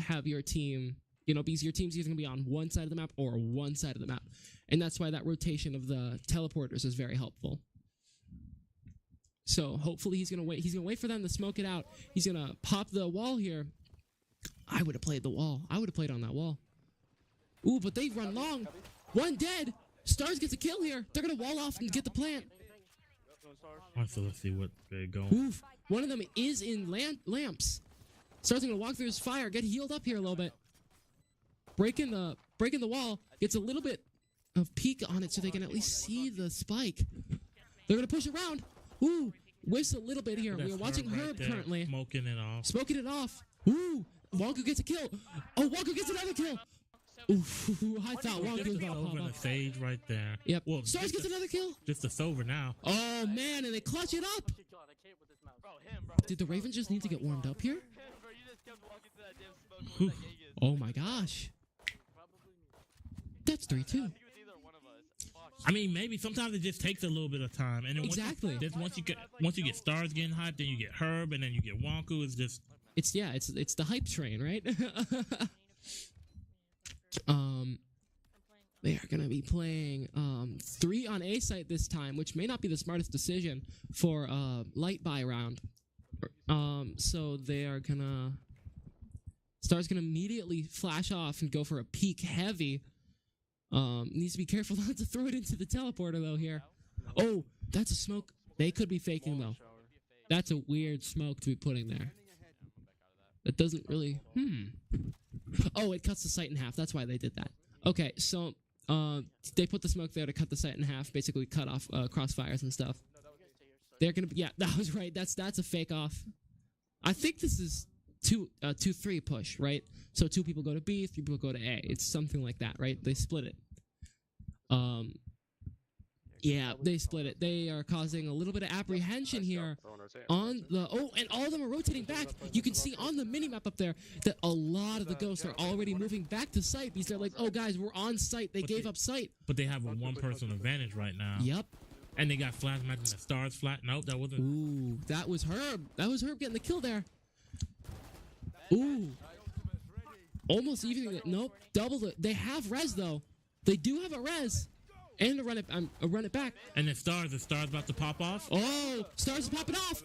have your team, because your team's either going to be on one side of the map or one side of the map. And that's why that rotation of the teleporters is very helpful. So hopefully he's going to wait. He's going to wait for them to smoke it out. He's going to pop the wall here. I would have played the wall. I would have played on that wall. Ooh, but they run long. 1 dead. Stars gets a kill here. They're going to wall off and get the plant. Alright, so let's see what they're going. Oof. One of them is in lamps. Stars going to walk through his fire. Get healed up here a little bit. Breaking the wall. Gets a little bit of peek on it so they can at least see the spike. They're going to push around. Ooh. Whiffs a little bit here. We're watching Herb currently. Smoking it off. Smoking it off. Ooh. Wonku gets a kill. Oh, Wonku gets another kill. Ooh, I thought Wonku was about to pop the up. Sage right there. Yep. Well, Stars gets another kill. Just the Silver now. Oh, man, and they clutch it up. Did the Ravens just need to get warmed up here? Oh, my gosh. That's 3-2. I mean, maybe sometimes it just takes a little bit of time, and then Exactly. once you get Stars getting hyped, then you get Herb, and then you get Wonku. It's just It's the hype train, right? They are gonna be playing 3 on A site this time, which may not be the smartest decision for light buy round. So they are gonna Stars gonna immediately flash off and go for a peek heavy. Needs to be careful not to throw it into the teleporter though here. Oh, that's a smoke. They could be faking though. That's a weird smoke to be putting there. It doesn't really. Oh, it cuts the site in half. That's why they did that. Okay, so they put the smoke there to cut the site in half, basically cut off crossfires and stuff. They're gonna be. Yeah, that was right. That's a fake off. I think this is 2-3 push, right? So 2 people go to B, 3 people go to A. It's something like that, right? They split it. Yeah, they split it. They are causing a little bit of apprehension here on the... Oh, and all of them are rotating back. You can see on the minimap up there that a lot of the ghosts are already moving back to site because they're like, oh, guys, we're on site. They gave up site. But they have a 1-person advantage right now. Yep. And they got flash matching the Stars flat. Nope, that wasn't... Ooh, that was Herb. That was Herb getting the kill there. Ooh. Almost even... Nope, double it. They have res, though. They do have a res. And to run it back. And then the Stars about to pop off. Oh, Stars is popping off.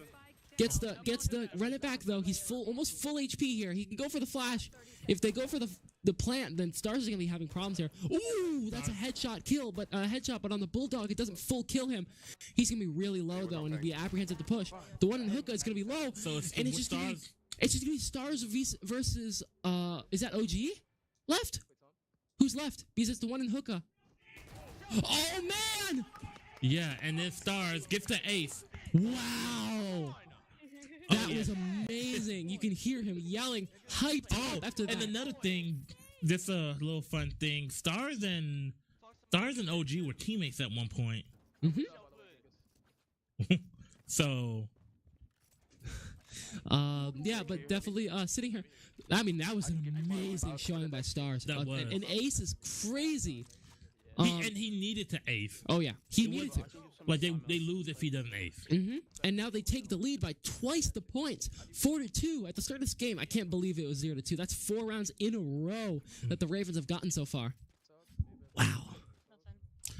Gets the run it back though. He's almost full HP here. He can go for the flash. If they go for the plant, then Stars is gonna be having problems here. Ooh, that's a headshot kill, but but on the Bulldog it doesn't full kill him. He's gonna be really low though, and he'd be apprehensive to push. The one in Hookah is gonna be low, So it's and it's just gonna be Stars versus is that OG left? Who's left? Because it's the one in Hookah. Oh man! Yeah, and then Stars gets the ace. Wow! That was amazing. You can hear him yelling, hyped up after that. And another thing, just a little fun thing. Stars and OG were teammates at one point. So, yeah, but definitely sitting here. I mean, that was an amazing showing by Stars. That was. An ace is crazy. and he needed to ace. Oh yeah, he needed to. Like they lose if he doesn't ace. And now they take the lead by twice the points, 4-2 at the start of this game. I can't believe it was 0-2. That's 4 rounds in a row that the Ravens have gotten so far. Wow.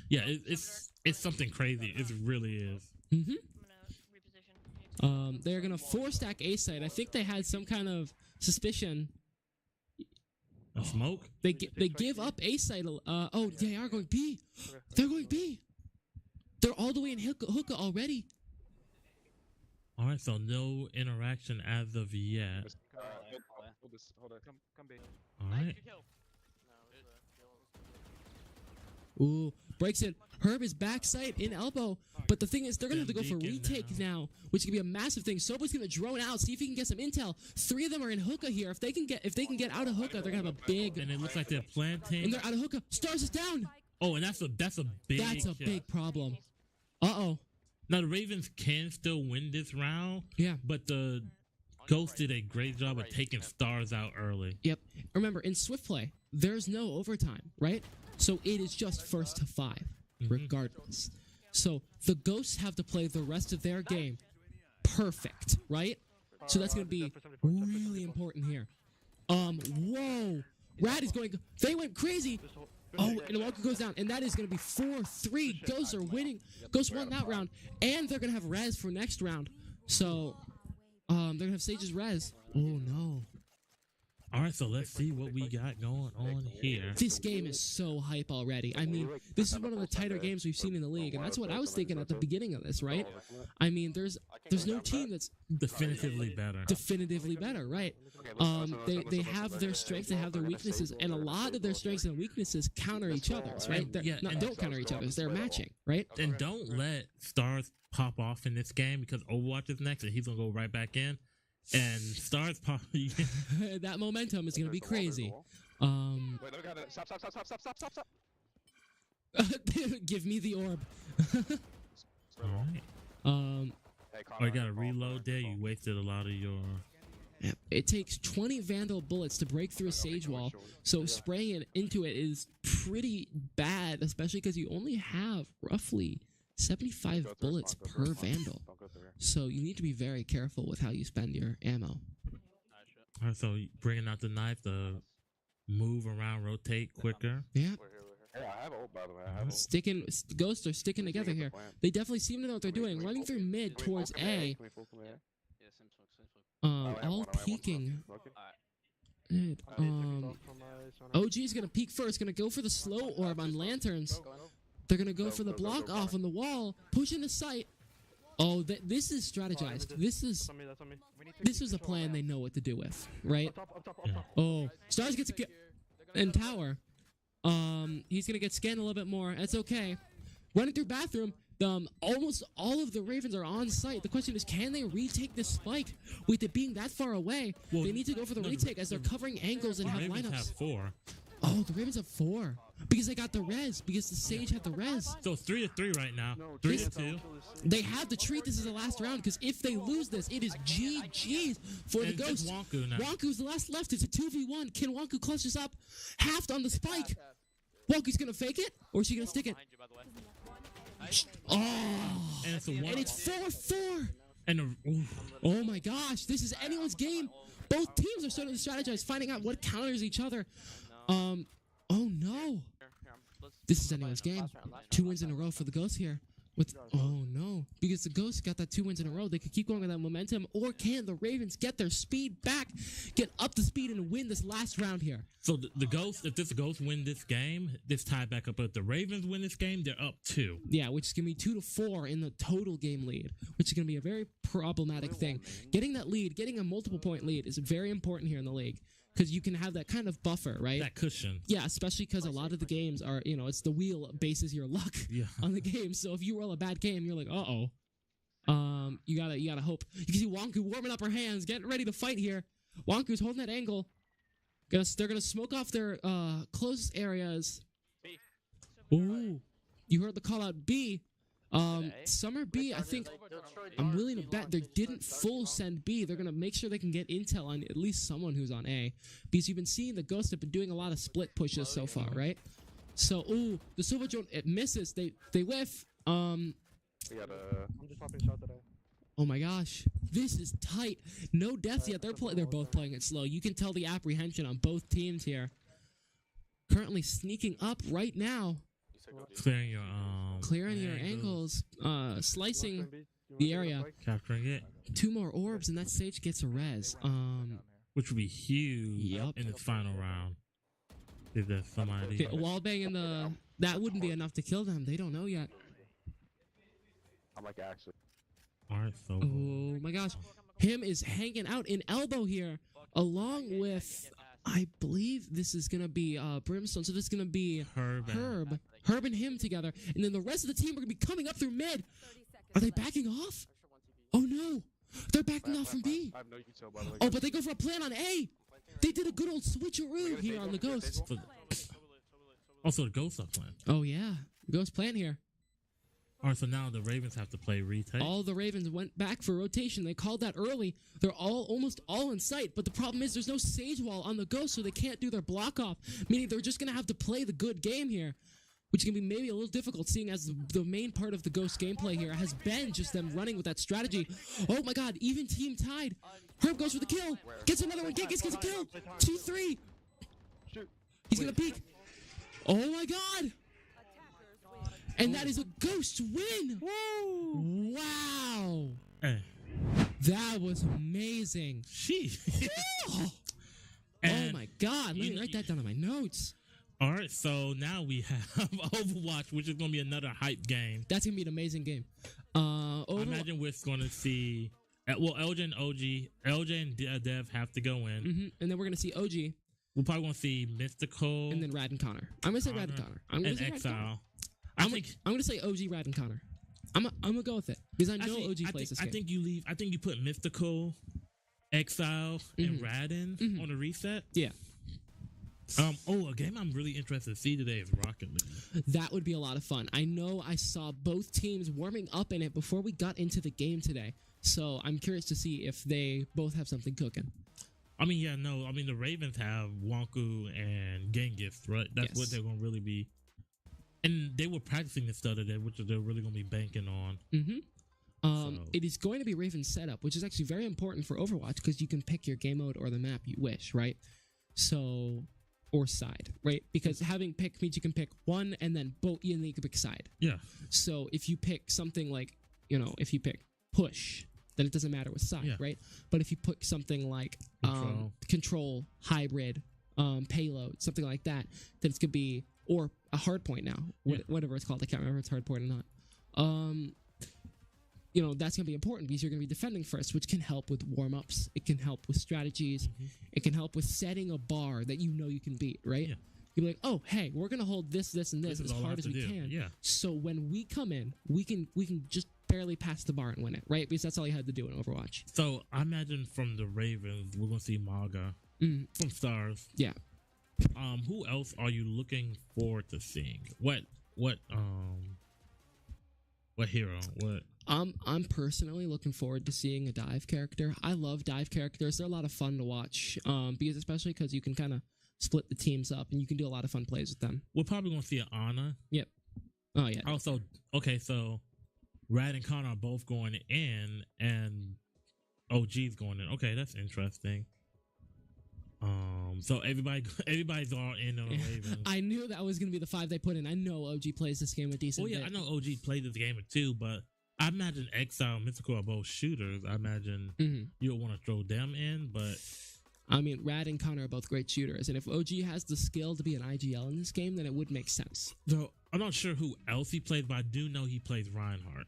Yeah, it's something crazy. It really is. They're gonna 4-stack A side. I think they had some kind of suspicion. A smoke? They give up A side. Oh, they are going B. They're going B. They're all the way in Hookah already. All right, so no interaction as of yet. Hold on, come back. All right. Ooh, breaks in. Herb is backside in elbow. But the thing is, they're going to have to go for retake now, which can be a massive thing. Soba's going to drone out, see if he can get some intel. 3 of them are in Hookah here. If they can get out of Hookah, they're going to have a big. And it looks like they're planting. And they're out of Hookah. Stars is down. Oh, and that's a big. That's a big problem. Uh-oh. Now the Ravens can still win this round. Yeah. But the Ghost did a great job of taking Stars out early. Yep. Remember, in Swift play, there's no overtime, right? So it is just first to 5, regardless. So the Ghosts have to play the rest of their game perfect, right? So that's going to be really important here. Whoa. Rad is going. They went crazy. Oh, and Walker goes down, and that is going to be 4-3. Ghosts are winning. Ghosts won that round, and they're going to have res for next round. So, they're going to have Sage's res. Oh, no. All right, so let's see what we got going on here. This game is so hype already. I mean, this is one of the tighter games we've seen in the league, and that's what I was thinking at the beginning of this, right? I mean, there's no team that's definitively better. Definitively better, right? They have their strengths, they have their weaknesses, and a lot of their strengths and weaknesses counter each other's, right? Don't counter each other's, they're matching, right? And don't let Stars pop off in this game because Overwatch is next, and he's gonna go right back in. And Stars probably that momentum is gonna be crazy. Wait, I gotta stop. Give me the orb. All right. Oh, you gotta reload there. You wasted a lot of your. It takes 20 Vandal bullets to break through a Sage wall, so spraying it into it is pretty bad, especially because you only have roughly 75 bullets per Vandal. So you need to be very careful with how you spend your ammo. All right, so bringing out the knife to move around, rotate quicker. Yeah. Hey, I have ult, by the way. Ghosts are sticking together here. They definitely seem to know what they're doing. Running through mid towards A. All peeking. OG is gonna peek first. Gonna go for the slow orb on lanterns. They're gonna go for the block off on the wall, pushing the site. Oh, this is strategized. This is a plan they know what to do with, right? Oh, Stars gets a kill in tower. He's gonna get scanned a little bit more. That's okay. Running through bathroom. Almost all of the Ravens are on site. The question is, can they retake this spike with it being that far away? Well, they need to go for the retake as they're covering angles and have Ravens lineups. Have 4. Oh, the Ravens have 4 because they got the res. Because the Sage had the res. So it's 3-3 right now. 3-2. They have to treat this as the last round because if they lose this, it is GG for the Ghost. Wonku now. Wonku's the last left. It's a 2v1. Can Wonku clutch this up? Halved on the spike. Wonku's gonna fake it, or is she gonna stick it? Oh, and it's 4-4. And oh my gosh, this is anyone's game. Both teams are starting to strategize, finding out what counters each other. Oh no, this is anyone's game. 2 wins in a row for the Ghosts here. With oh no, because the Ghosts got that 2 wins in a row. They could keep going with that momentum, or can the Ravens get their speed back, get up to speed, and win this last round here? So the Ghosts, if this Ghost win this game, this tie back up. If the Ravens win this game, they're up 2. Yeah, which is gonna be 2-4 in the total game lead, which is gonna be a very problematic thing. Getting that lead, getting a multiple point lead, is very important here in the league because you can have that kind of buffer, right? That cushion. Yeah, especially because a lot of the games are, it's the wheel bases your luck on the game. So if you roll a bad game, you're like, you gotta hope. You can see Wonku warming up her hands, getting ready to fight here. Wonku's holding that angle. They're gonna smoke off their closest areas. Ooh, you heard the call out B. Summer B, I think I'm willing to bet they didn't full send B. They're gonna make sure they can get intel on at least someone who's on A, because you've been seeing the Ghosts have been doing a lot of split pushes so far, right? So, the Silver Drone, it misses. They whiff. I'm just popping shot today. Oh my gosh, this is tight. No deaths yet. They're both playing it slow. You can tell the apprehension on both teams here. Currently sneaking up right now. Clearing your angles, slicing the area, capturing it. 2 more orbs, and that Sage gets a res. Which would be huge in its final round. If there's somebody wallbang in the that wouldn't be enough to kill them. They don't know yet. I'm like actually. All right, so oh my gosh, him is hanging out in elbow here, along with I believe this is gonna be Brimstone. So this is gonna be Herb and him together, and then the rest of the team are gonna be coming up through mid. Are they backing off? Oh no, they're backing off from B. Oh, but they go for a plan on A. They did a good old switcheroo here on the Ghosts. Also, the Ghosts are playing. Oh yeah, Ghost plan here. All right, so now the Ravens have to play retake. All the Ravens went back for rotation. They called that early. They're almost all in sight, but the problem is there's no Sage Wall on the Ghost, so they can't do their block off, meaning they're just going to have to play the good game here, which can be maybe a little difficult, seeing as the main part of the Ghost gameplay here has been just them running with that strategy. Oh my god, even team tied. Herb goes for the kill. Gets another one. Gigas gets a kill. 2-3. He's going to peek. Oh my god. And that is a Ghost win! Woo! Wow! That was amazing. Oh my god, let me write that down in my notes. All right, so now we have Overwatch, which is going to be another hype game. That's going to be an amazing game. I imagine we're going to see... Well, LJ and Dev have to go in. And then we're going to see OG. We're probably going to see Mystical. And then Rad and Connor. I'm going to say Rad and Connor. And Exile. I'm going to say OG, Rad, and Connor. I'm going to go with it because I know OG plays this game. I think you put Mystical, Exile, and Radin on the reset. Yeah. A game I'm really interested to see today is Rocket League. That would be a lot of fun. I know I saw both teams warming up in it before we got into the game today. So I'm curious to see if they both have something cooking. The Ravens have Wonku and Genghis, right? That's what they're going to really be. And they were practicing this the other day, which they're really going to be banking on. It is going to be Raven's setup, which is actually very important for Overwatch because you can pick your game mode or the map you wish, right? So, or side, right? Because having pick means you can pick one and then both, and then you can pick side. Yeah. So if you pick something like, if you pick push, then it doesn't matter what side, right? But if you pick something like control, hybrid, payload, something like that, then it's going to be, or a hard point now, whatever it's called. I can't remember if it's hard point or not. That's going to be important because you're going to be defending first, which can help with warm-ups. It can help with strategies. It can help with setting a bar that you know you can beat, right? Yeah. You're like, oh, hey, we're going to hold this, and this as hard as we can. Yeah. So when we come in, we can just barely pass the bar and win it, right? Because that's all you had to do in Overwatch. So I imagine from the Ravens, we're going to see Maga from Stars. Yeah. Who else are you looking forward to seeing? What hero? What? I'm personally looking forward to seeing a dive character. I love dive characters. They're a lot of fun to watch. Especially because you can kind of split the teams up and you can do a lot of fun plays with them. We're probably gonna see an Ana. Yep. Oh yeah. Also, okay, so Rad and Connor are both going in, and OG's going in. Okay, that's interesting. So everybody's all in on the Ravens. I knew that was gonna be the 5 they put in. I know OG plays this game a decent. Oh yeah, bit. I know OG played this game too, but I imagine Exile and Mystical are both shooters. I imagine you would want to throw them in, but I mean, Rad and Connor are both great shooters, and if OG has the skill to be an IGL in this game, then it would make sense. So I'm not sure who else he plays, but I do know he plays Reinhardt.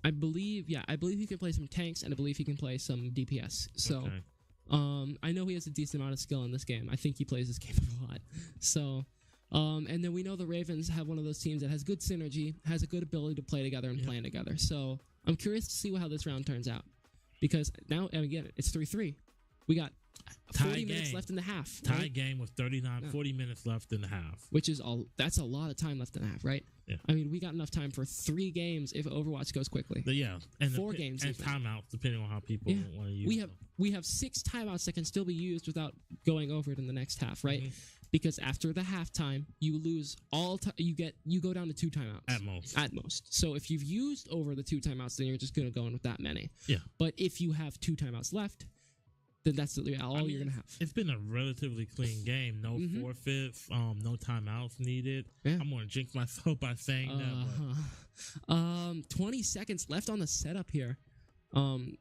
I believe he can play some tanks, and I believe he can play some DPS. So, I know he has a decent amount of skill in this game. I think he plays this game a lot. So, and then we know the Ravens have one of those teams that has good synergy, has a good ability to play together and plan together. So, I'm curious to see how this round turns out, because now, and again, it's 3-3. We got 40 minutes left in the half. Tie game with 40 minutes left in the half. Which is that's a lot of time left in the half, right? Yeah. I mean, we got enough time for 3 games if Overwatch goes quickly. But yeah, and 4 games and even. timeouts depending on how people want to use. We have 6 timeouts that can still be used without going over it in the next half, right? Because after the halftime, you lose you go down to 2 timeouts at most. So if you've used over the 2 timeouts, then you're just gonna go in with that many. Yeah. But if you have 2 timeouts left, then that's all you're gonna have. It's been a relatively clean game. No forfeits, no timeouts needed. Yeah. I'm gonna jinx myself by saying that. 20 seconds left on the setup here. In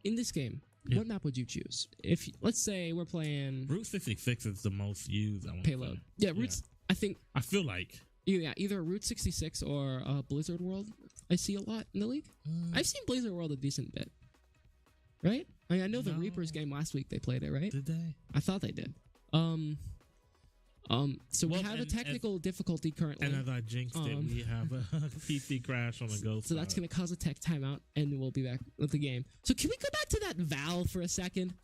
this game, what map would you choose? If let's say we're playing Route 66 is the most used payload. Yeah, Routes. Yeah. I feel like either Route 66 or Blizzard World. I see a lot in the league. I've seen Blizzard World a decent bit. Right? I know the Reapers game last week they played it, right? Did they? I thought they did. So we have a technical difficulty currently. And as I jinxed it, we have a PC crash on the Ghost. So that's going to cause a tech timeout, and we'll be back with the game. So can we go back to that Val for a second?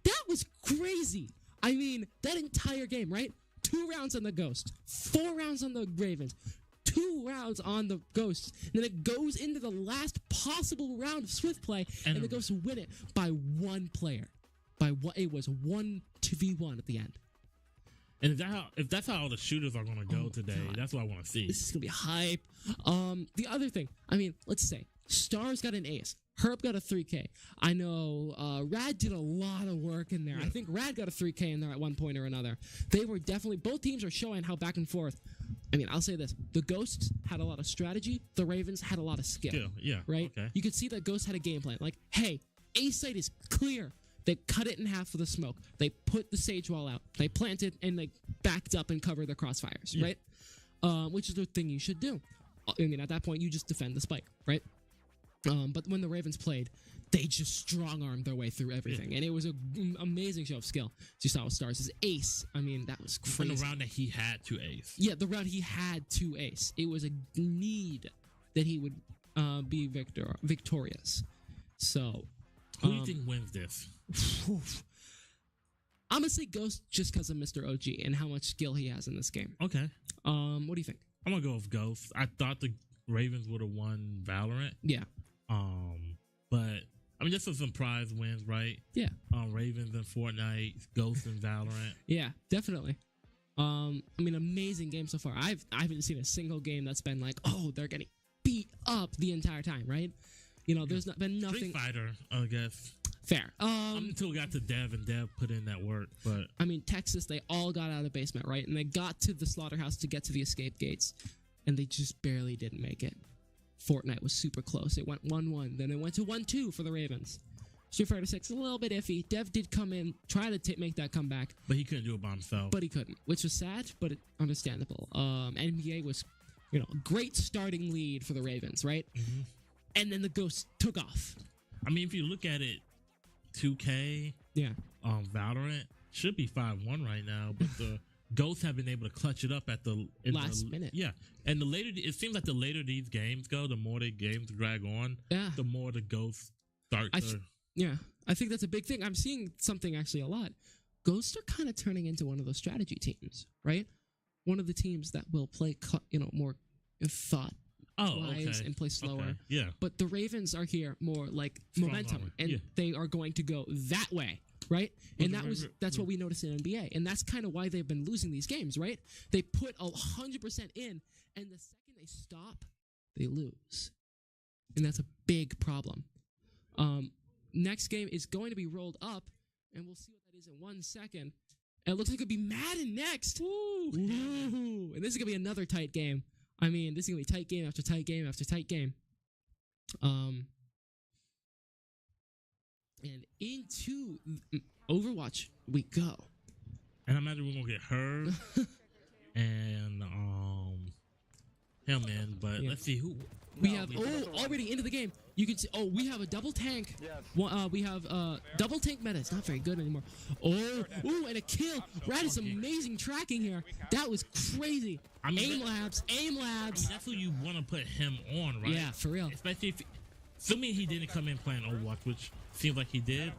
That was crazy. I mean, that entire game, right? 2 rounds on the Ghost, 4 rounds on the Ravens, 2 rounds on the Ghosts. And then it goes into the last possible round of Swift play, and the Ghosts win it by 1 player. It was 1-v1 at the end. And if that's how all the shooters are going to go today, that's what I want to see. This is going to be hype. The other thing, I mean, let's say Stars got an ace. Herb got a 3K. I know Rad did a lot of work in there. I think Rad got a 3K in there at one point or another. They were definitely, both teams are showing how back and forth. I mean, I'll say this. The Ghosts had a lot of strategy. The Ravens had a lot of skill. Yeah. Right? Okay. You could see that Ghosts had a game plan. Like, hey, A site is clear. They cut it in half with the smoke. They put the sage wall out. They planted and they backed up and covered the crossfires, right? Which is the thing you should do. I mean, at that point, you just defend the spike, right? But when the Ravens played, they just strong-armed their way through everything. And it was an amazing show of skill. As you saw with Stars' ace. I mean, that was crazy. In the round that he had to ace. Yeah, the round he had to ace. It was a need that he would be victorious. So... Who do you think wins this? I'm going to say Ghost just because of Mr. OG and how much skill he has in this game. Okay. What do you think? I'm going to go with Ghost. I thought the Ravens would have won Valorant. Yeah. But, I mean, this is some prize wins, right? Yeah. Ravens in Fortnite, Ghost in Valorant. Yeah, definitely. I mean, amazing game so far. I haven't seen a single game that's been like, oh, they're getting beat up the entire time, right? You know, there's not been nothing. Street Fighter, I guess. Fair. Until we got to Dev, and Dev put in that work, but... I mean, Texas, they all got out of the basement, right? And they got to the slaughterhouse to get to the escape gates, and they just barely didn't make it. Fortnite was super close. It went 1-1. Then it went to 1-2 for the Ravens. Street Fighter 6, a little bit iffy. Dev did come in, try to make that comeback. But he couldn't do it by himself. But he couldn't, which was sad, but understandable. NBA was, a great starting lead for the Ravens, right? Mm-hmm. And then the Ghosts took off. I mean, if you look at it, 2K, Valorant should be 5-1 right now, but the Ghosts have been able to clutch it up at the last minute. Yeah, and it seems like the later these games go, the more the games drag on, the more the Ghosts start to... Yeah, I think that's a big thing. I'm seeing something actually a lot. Ghosts are kind of turning into one of those strategy teams, right? One of the teams that will play, more thought. And play slower. Okay. Yeah. But the Ravens are here more like Strong momentum, armor. and they are going to go that way, right? And that's what we noticed in NBA, and that's kind of why they've been losing these games, right? They put 100% in, and the second they stop, they lose, and that's a big problem. next game is going to be rolled up, and we'll see what that is in 1 second. And it looks like it'll be Madden next. Woo! And this is gonna be another tight game. I mean, this is gonna be tight game after tight game after tight game. And into Overwatch we go. And I imagine we're gonna get Herb and him in, but let's see who we have. Already into the game. You can see. Oh, we have a double tank. Yes. We have double tank meta. It's not very good anymore. And a kill. Rad is amazing tracking here. That was crazy. I mean, aim labs. That's who you want to put him on, right? Yeah, for real. Especially if, assuming he didn't come in playing Overwatch, which seems like he did.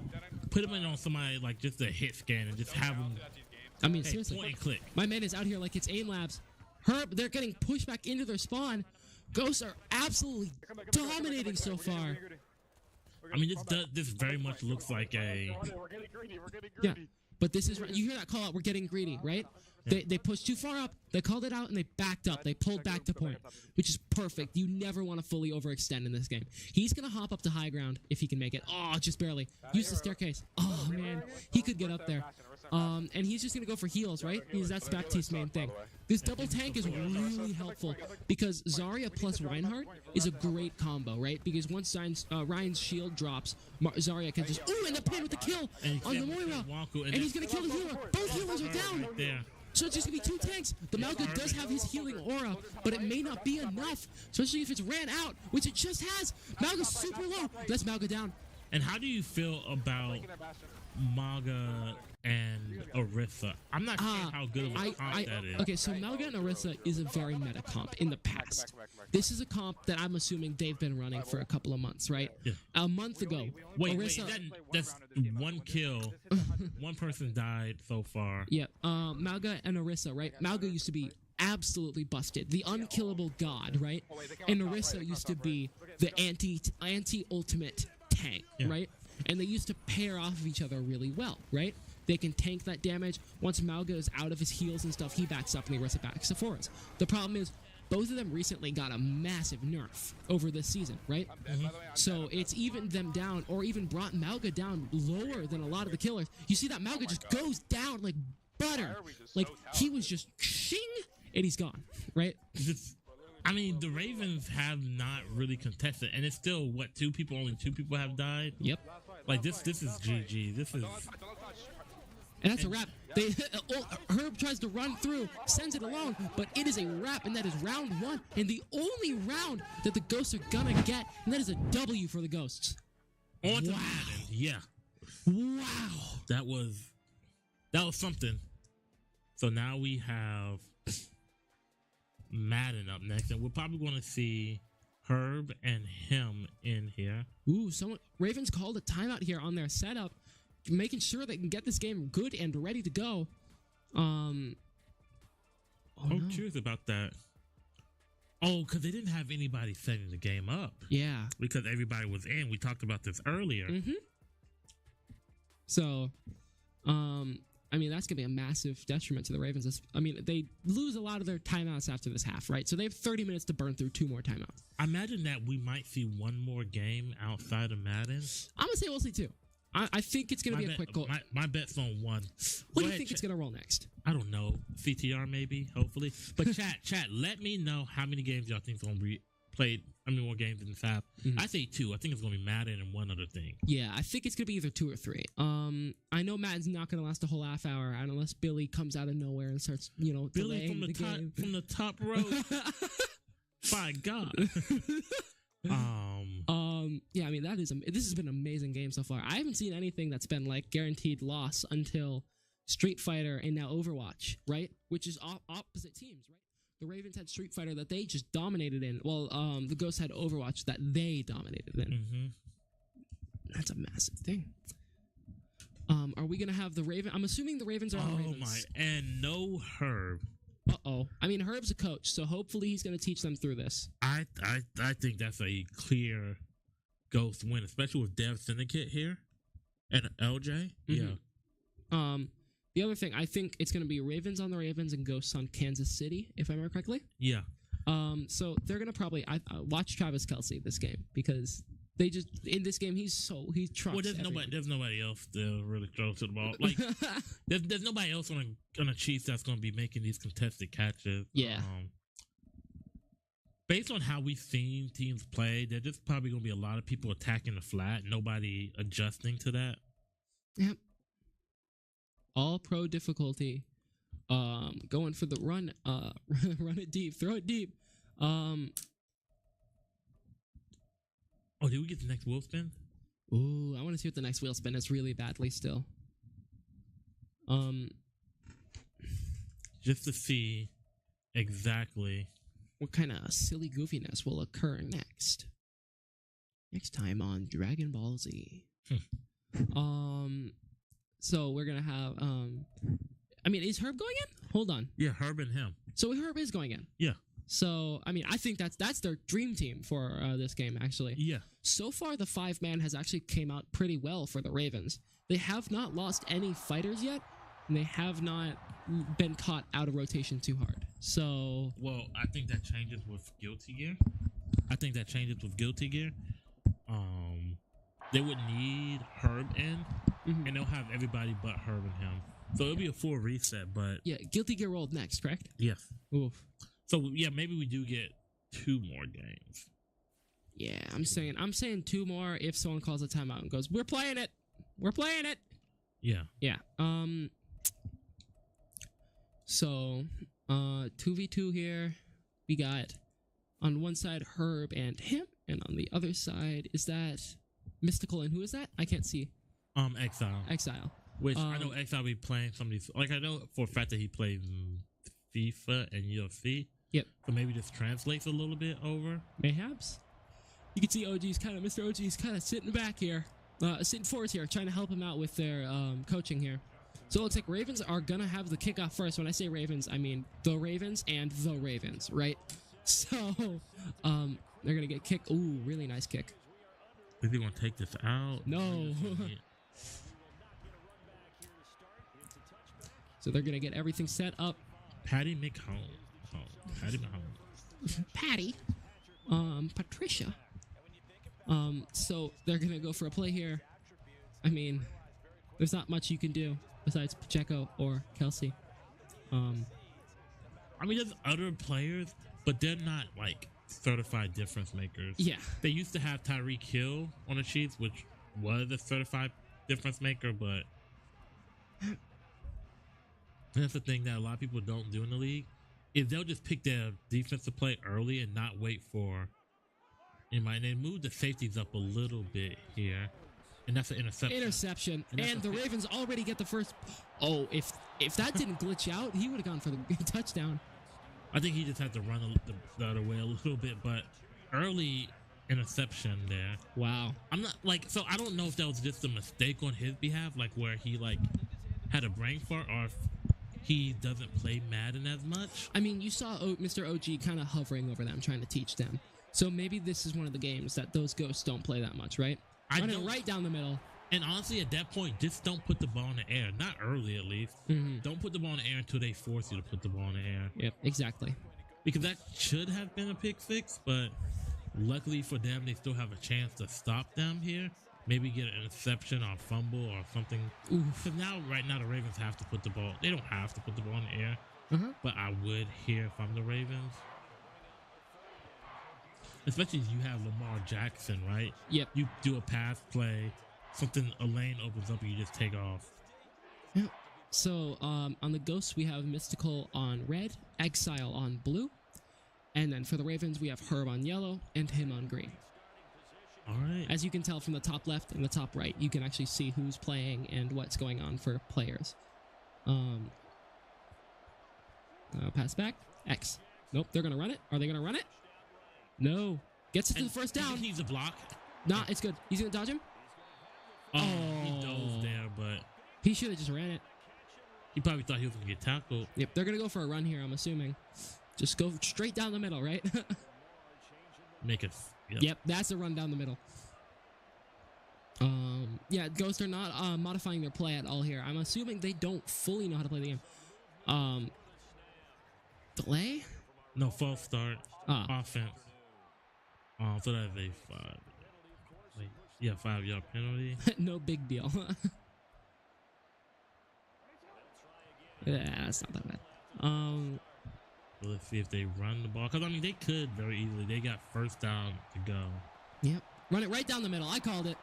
Put him in on somebody like just a hit scan and just have him. I mean, hey, seriously. point and click. My man is out here like it's aim labs. Herb, they're getting pushed back into their spawn. Ghosts are absolutely dominating so far. I mean, this very much looks like a. We're getting greedy. Yeah, but this is you hear that call out. We're getting greedy, right? They pushed too far up. They called it out and they backed up. They pulled back to point, which is perfect. You never want to fully overextend in this game. He's gonna hop up to high ground if he can make it. Oh, just barely. Use the staircase. Oh man, he could get up there. And he's just gonna go for heals, right? That's Baptiste's main thing. This double tank is really helpful because Zarya plus Reinhardt is a great combo, right? Because once Ryan's shield drops, Zarya can just end up pin with the kill on the Moira, and he's gonna kill the healer. Both healers are down. So it's just gonna be 2 tanks. The Malga does have his healing aura, but it may not be enough, especially if it's ran out, which it just has. Malga's super low. That's Malga down. And how do you feel about Malga and Orisa? I'm not sure how good of a comp that is. Okay, so Malga and Orisa is a very meta comp in the past. This is a comp that I'm assuming they've been running for a couple of months, right? Yeah. A month ago, Orisa, that's one kill. One person died so far. Yeah, Malga and Orisa, right? Malga used to be absolutely busted, the unkillable god, right? And Orisa used to be the anti-ultimate tank, right? And they used to pair off of each other really well, right? They can tank that damage. Once Malga is out of his heals and stuff, he backs up and the Orisa backs to us. The problem is, both of them recently got a massive nerf over this season, right? So it's evened them down, or even brought Malga down lower than a lot of the killers. You see that Malga just goes down like butter. Like, he was just shing, and he's gone, right? I mean, the Ravens have not really contested, and it's still, what, only two people have died? Yep. Like, this is GG. This is... And that's a wrap. Herb tries to run through, sends it alone, but it is a wrap, and that is round 1, and the only round that the Ghosts are gonna get, and that is a W for the Ghosts. On to Madden, yeah. Wow. That was something. So now we have Madden up next, and we're probably going to see Herb and him in here. Ooh, Ravens called a timeout here on their setup, making sure they can get this game good and ready to go. I'm curious about that. Oh, because they didn't have anybody setting the game up. Yeah. Because everybody was in. We talked about this earlier. So, I mean, that's going to be a massive detriment to the Ravens. I mean, they lose a lot of their timeouts after this half, right? So they have 30 minutes to burn through 2 more timeouts. I imagine that we might see one more game outside of Madden. I'm going to say we'll see 2. I think it's going to be a quick goal. My bet's on 1. What do you think it's going to roll next? I don't know. CTR maybe, hopefully. But chat, let me know how many games y'all think is going to be played. I mean, more games in this half. I say 2. I think it's going to be Madden and one other thing. Yeah, I think it's going to be either 2 or 3. I know Madden's not going to last a whole half hour unless Billy comes out of nowhere and starts, Billy from the top row. By God. Yeah, I mean, this has been an amazing game so far. I haven't seen anything that's been like guaranteed loss until Street Fighter and now Overwatch, right? Which is opposite teams, right? The Ravens had Street Fighter that they just dominated in. Well, the Ghosts had Overwatch that they dominated in. That's a massive thing. Are we gonna have the Raven? I'm assuming the Ravens are on the Ravens. And no Herb. I mean, Herb's a coach, so hopefully he's gonna teach them through this. I think that's a clear Ghost win, especially with Dev Syndicate here and LJ. Yeah. The other thing, I think it's gonna be Ravens on the Ravens and Ghosts on Kansas City, if I remember correctly. Yeah. So they're gonna probably watch Travis Kelce this game because They just in this game he trucks. Well, there's nobody else that really throws to the ball. Like there's nobody else on a Chiefs that's going to be making these contested catches. Yeah. Based on how we've seen teams play, there's just probably going to be a lot of people attacking the flat. Nobody adjusting to that. Yep. All pro difficulty. Going for the run. Run it deep. Throw it deep. Oh, did we get the next wheel spin? Ooh, I want to see what the next wheel spin is really badly still. Just to see exactly what kind of silly goofiness will occur next. Next time on Dragon Ball Z. So we're gonna have I mean, is Herb going in? Hold on. Yeah, Herb and him. So Herb is going in. Yeah. So, I mean, I think that's their dream team for this game, actually. Yeah. So far, the 5-man has actually came out pretty well for the Ravens. They have not lost any fighters yet, and they have not been caught out of rotation too hard. So... Well, I think that changes with Guilty Gear. They would need Herb in, and they'll have everybody but Herb and him. So it'll be a full reset, but... Yeah, Guilty Gear rolled next, correct? Yes. Oof. So yeah, maybe we do get 2 more games. Yeah, I'm saying 2 more if someone calls a timeout and goes, "We're playing it. We're playing it." Yeah. Yeah. So 2v2 here. We got on one side Herb and him, and on the other side is that Mystical, and who is that? I can't see. Exile. Which I know Exile be playing some of these. Like I know for a fact that he plays FIFA and UFC. Yep. So maybe this translates a little bit over. Mayhaps. You can see Mr. OG's kind of sitting back here, sitting forward here, trying to help him out with their coaching here. So it looks like Ravens are gonna have the kickoff first. When I say Ravens, I mean the Ravens and the Ravens, right? So they're gonna get kicked. Ooh, really nice kick. Is he gonna take this out? No. So they're gonna get everything set up. Patty McHome. Patty. Patricia. So they're gonna go for a play here. I mean, there's not much you can do besides Pacheco or Kelsey. I mean, there's other players, but they're not like certified difference makers. Yeah. They used to have Tyreek Hill on the Chiefs, which was a certified difference maker, but that's the thing that a lot of people don't do in the league, is they'll just pick their defensive play early and not wait for. And they move the safeties up a little bit here, and that's an interception. And the Ravens already get the first. Oh, if that didn't glitch out, he would have gone for the touchdown. I think he just had to run the other way a little bit, but early interception there. Wow. I'm not like, so I don't know if that was just a mistake on his behalf, like where he like had a brain fart, or if he doesn't play Madden as much. I mean, you saw Mr. OG kind of hovering over them, trying to teach them. So maybe this is one of the games that those ghosts don't play that much, right? Running right down the middle. And honestly, at that point, just don't put the ball in the air. Not early, at least. Don't put the ball in the air until they force you to put the ball in the air. Yep, exactly. Because that should have been a pick six, but luckily for them, they still have a chance to stop them here. Maybe get an interception or a fumble or something. Because right now, the Ravens have to put the ball. They don't have to put the ball in the air. But I would here if I'm the Ravens. Especially if you have Lamar Jackson, right? Yep. You do a pass play, a lane opens up, and you just take off. Yep. So on the Ghosts, we have Mystical on red, Exile on blue, and then for the Ravens, we have Herb on yellow and him on green. All right. As you can tell from the top left and the top right, you can actually see who's playing and what's going on for players. Pass back. X. Nope, they're going to run it. Are they going to run it? No. Gets it to the first down. He needs a block. Nah, it's good. He's going to dodge him? He dove there, but he should have just ran it. He probably thought he was going to get tackled. Yep, they're going to go for a run here, I'm assuming. Just go straight down the middle, right? Make it. Yep, that's a run down the middle. Yeah, Ghosts are not modifying their play at all here. I'm assuming they don't fully know how to play the game. Delay? No, false start. Offense. So that's a 5. Yeah, 5-yard penalty. No big deal. Yeah, that's not that bad. Let's see if they run the ball. Because, I mean, they could very easily. They got first down to go. Yep. Run it right down the middle. I called it.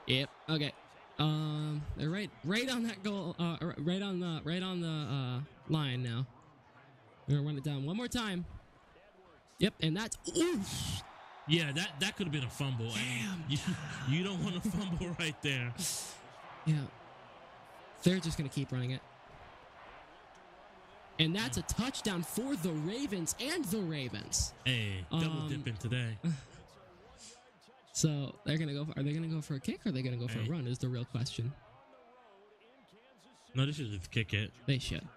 Yep. Okay. They're right on that goal. Right on the line now. We're gonna run it down one more time. Yep. And that's oof. Yeah, that could have been a fumble. Damn. You don't want to fumble right there. Yeah. They're just gonna keep running it. And that's a touchdown for the Ravens and the Ravens. Hey, double dipping today. So they're gonna go. Are they gonna go for a kick or are they gonna go for a run? Is the real question. No, they should just kick it. They should.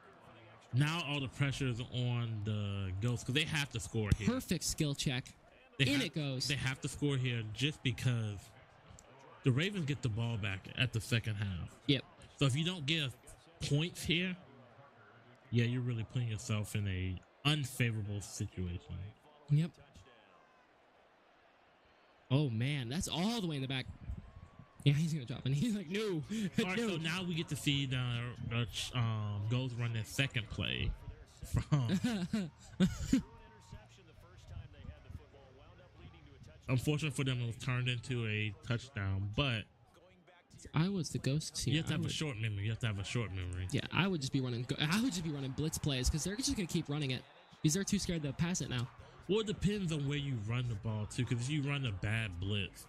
Now all the pressure is on the Ghosts because they have to score here. Perfect skill check. It goes. They have to score here just because the Ravens get the ball back at the second half. Yep. So if you don't get points here, yeah, you're really putting yourself in a unfavorable situation. Yep. Oh man, that's all the way in the back. Yeah, he's gonna drop, and he's like, no. All right, so now we get to see the Ghosts run their second play from. Unfortunate for them, it was turned into a touchdown, but I was the Ghosts here. You have to have a short memory. You have to have a short memory. Yeah, I would just be running blitz plays because they're just gonna keep running it because they're too scared to pass it now. Well, it depends on where you run the ball too. Because if you run a bad blitz,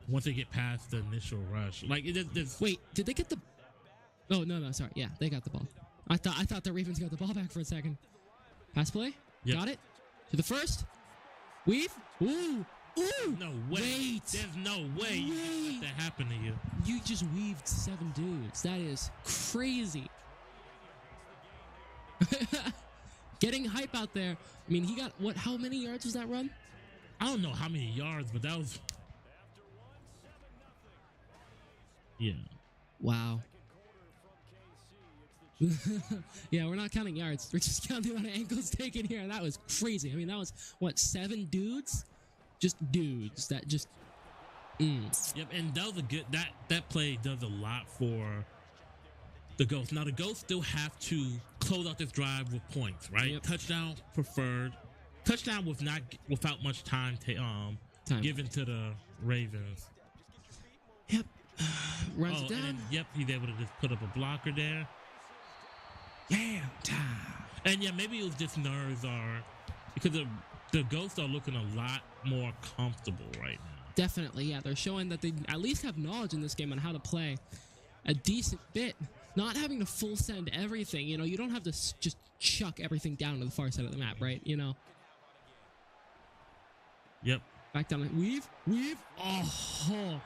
once they get past the initial rush, like wait, did they get the? Oh no, sorry. Yeah, they got the ball. I thought the Ravens got the ball back for a second. Pass play. Yep. Got it to the first. Weave. Ooh. Ooh. No way. Wait. There's no way you can let that happen to you. You just weaved 7 dudes. That is crazy. Getting hype out there. I mean, he got what? How many yards was that run? I don't know how many yards, but that was. Yeah. Wow. Yeah, we're not counting yards. We're just counting the amount of ankles taken here. And that was crazy. I mean, that was what, 7 dudes? Just dudes that just. Yep, and that was a good. That play does a lot for the Ghosts. Now the Ghosts still have to close out this drive with points, right? Yep. Touchdown preferred. Touchdown was not without much time given to the Ravens. Yep. Runs it down. And then, he's able to just put up a blocker there. Yeah. And yeah, maybe it was just nerves because the Ghosts are looking a lot more comfortable right now. Definitely, yeah. They're showing that they at least have knowledge in this game on how to play a decent bit. Not having to full send everything, you know. You don't have to just chuck everything down to the far side of the map, right? You know. Yep. Back down. Weave. Oh.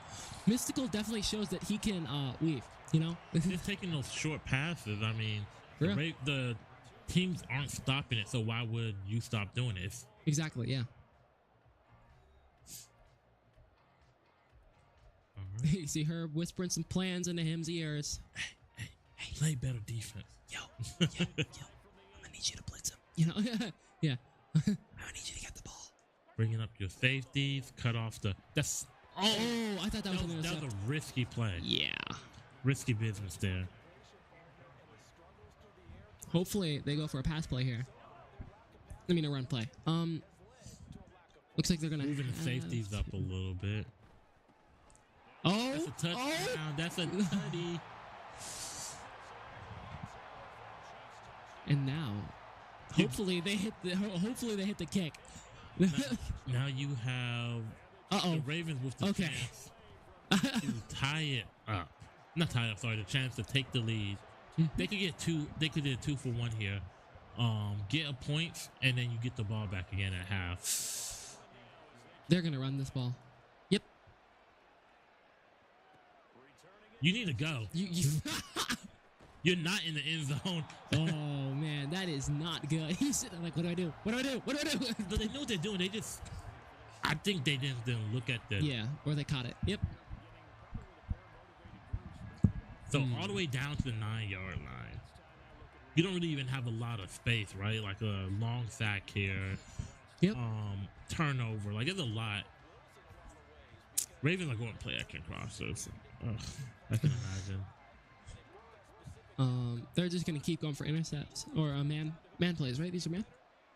Mystical definitely shows that he can weave, you know. Just taking those short passes. I mean, the teams aren't stopping it, so why would you stop doing it? Exactly, yeah. Right. You see her whispering some plans into him's ears. Hey, play better defense. Yo, I'm gonna need you to blitz him. You know, yeah. I'm gonna need you to get the ball. Bringing up your safeties, cut off the. Oh, I thought that was a risky play. Yeah. Risky business there. Hopefully they go for a pass play here. I mean a run play. Looks like they're gonna moving the safeties up a little bit. Oh, that's a touchdown. That's a tutty. And now, hopefully they hit the kick. Now you have the Ravens with the chance to tie it up. Not tie it up, sorry, the chance to take the lead. They could get 2. They could get 2 for 1 here. Get a point, and then you get the ball back again at half. They're gonna run this ball. Yep. You need to go. You're not in the end zone. Oh man, that is not good. He's sitting there like, what do I do? What do I do? What do I do? But they know what they're doing. I think they just didn't look at the. Yeah, or they caught it. Yep. So all the way down to the 9-yard line. You don't really even have a lot of space, right? Like a long sack here. Yep. Turnover. Like there's a lot. Ravens are going to play action crossers. Ugh, I can imagine. They're just gonna keep going for intercepts or man plays, right? These are man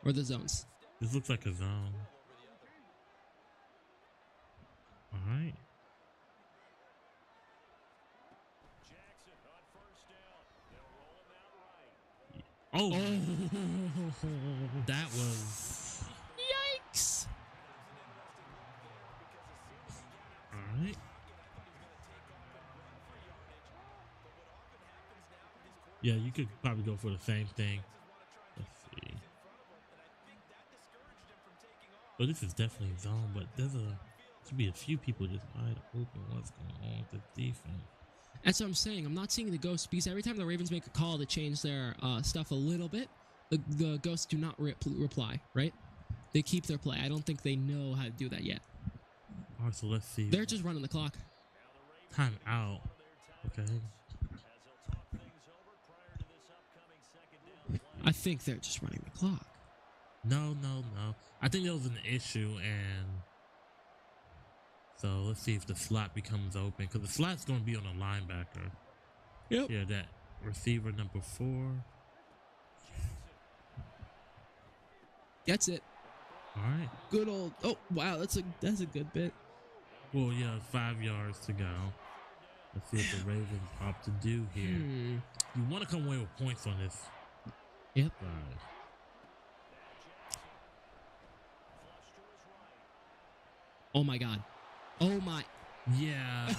or the zones. This looks like a zone. All right. Oh, that was. Yikes! All right. Yeah, you could probably go for the same thing. Let's see. Well, this is definitely zone, but should be a few people just wide open. What's going on with the defense? That's what I'm saying. I'm not seeing the ghosts because every time the Ravens make a call to change their stuff a little bit, the ghosts do not reply, right? They keep their play. I don't think they know how to do that yet. All right, so let's see. They're just running the clock. Time out. Okay. I think they're just running the clock. No. I think there was an issue, and so let's see if the slot becomes open, because the slot's going to be on a linebacker. Yep. Yeah, that receiver number 4. That's it. All right. Good old. Oh wow, that's a good bit. Well, yeah, 5 yards to go. Let's see what the Ravens opt to do here. You want to come away with points on this. Yep. Drive. Oh my god. Oh my. Yeah.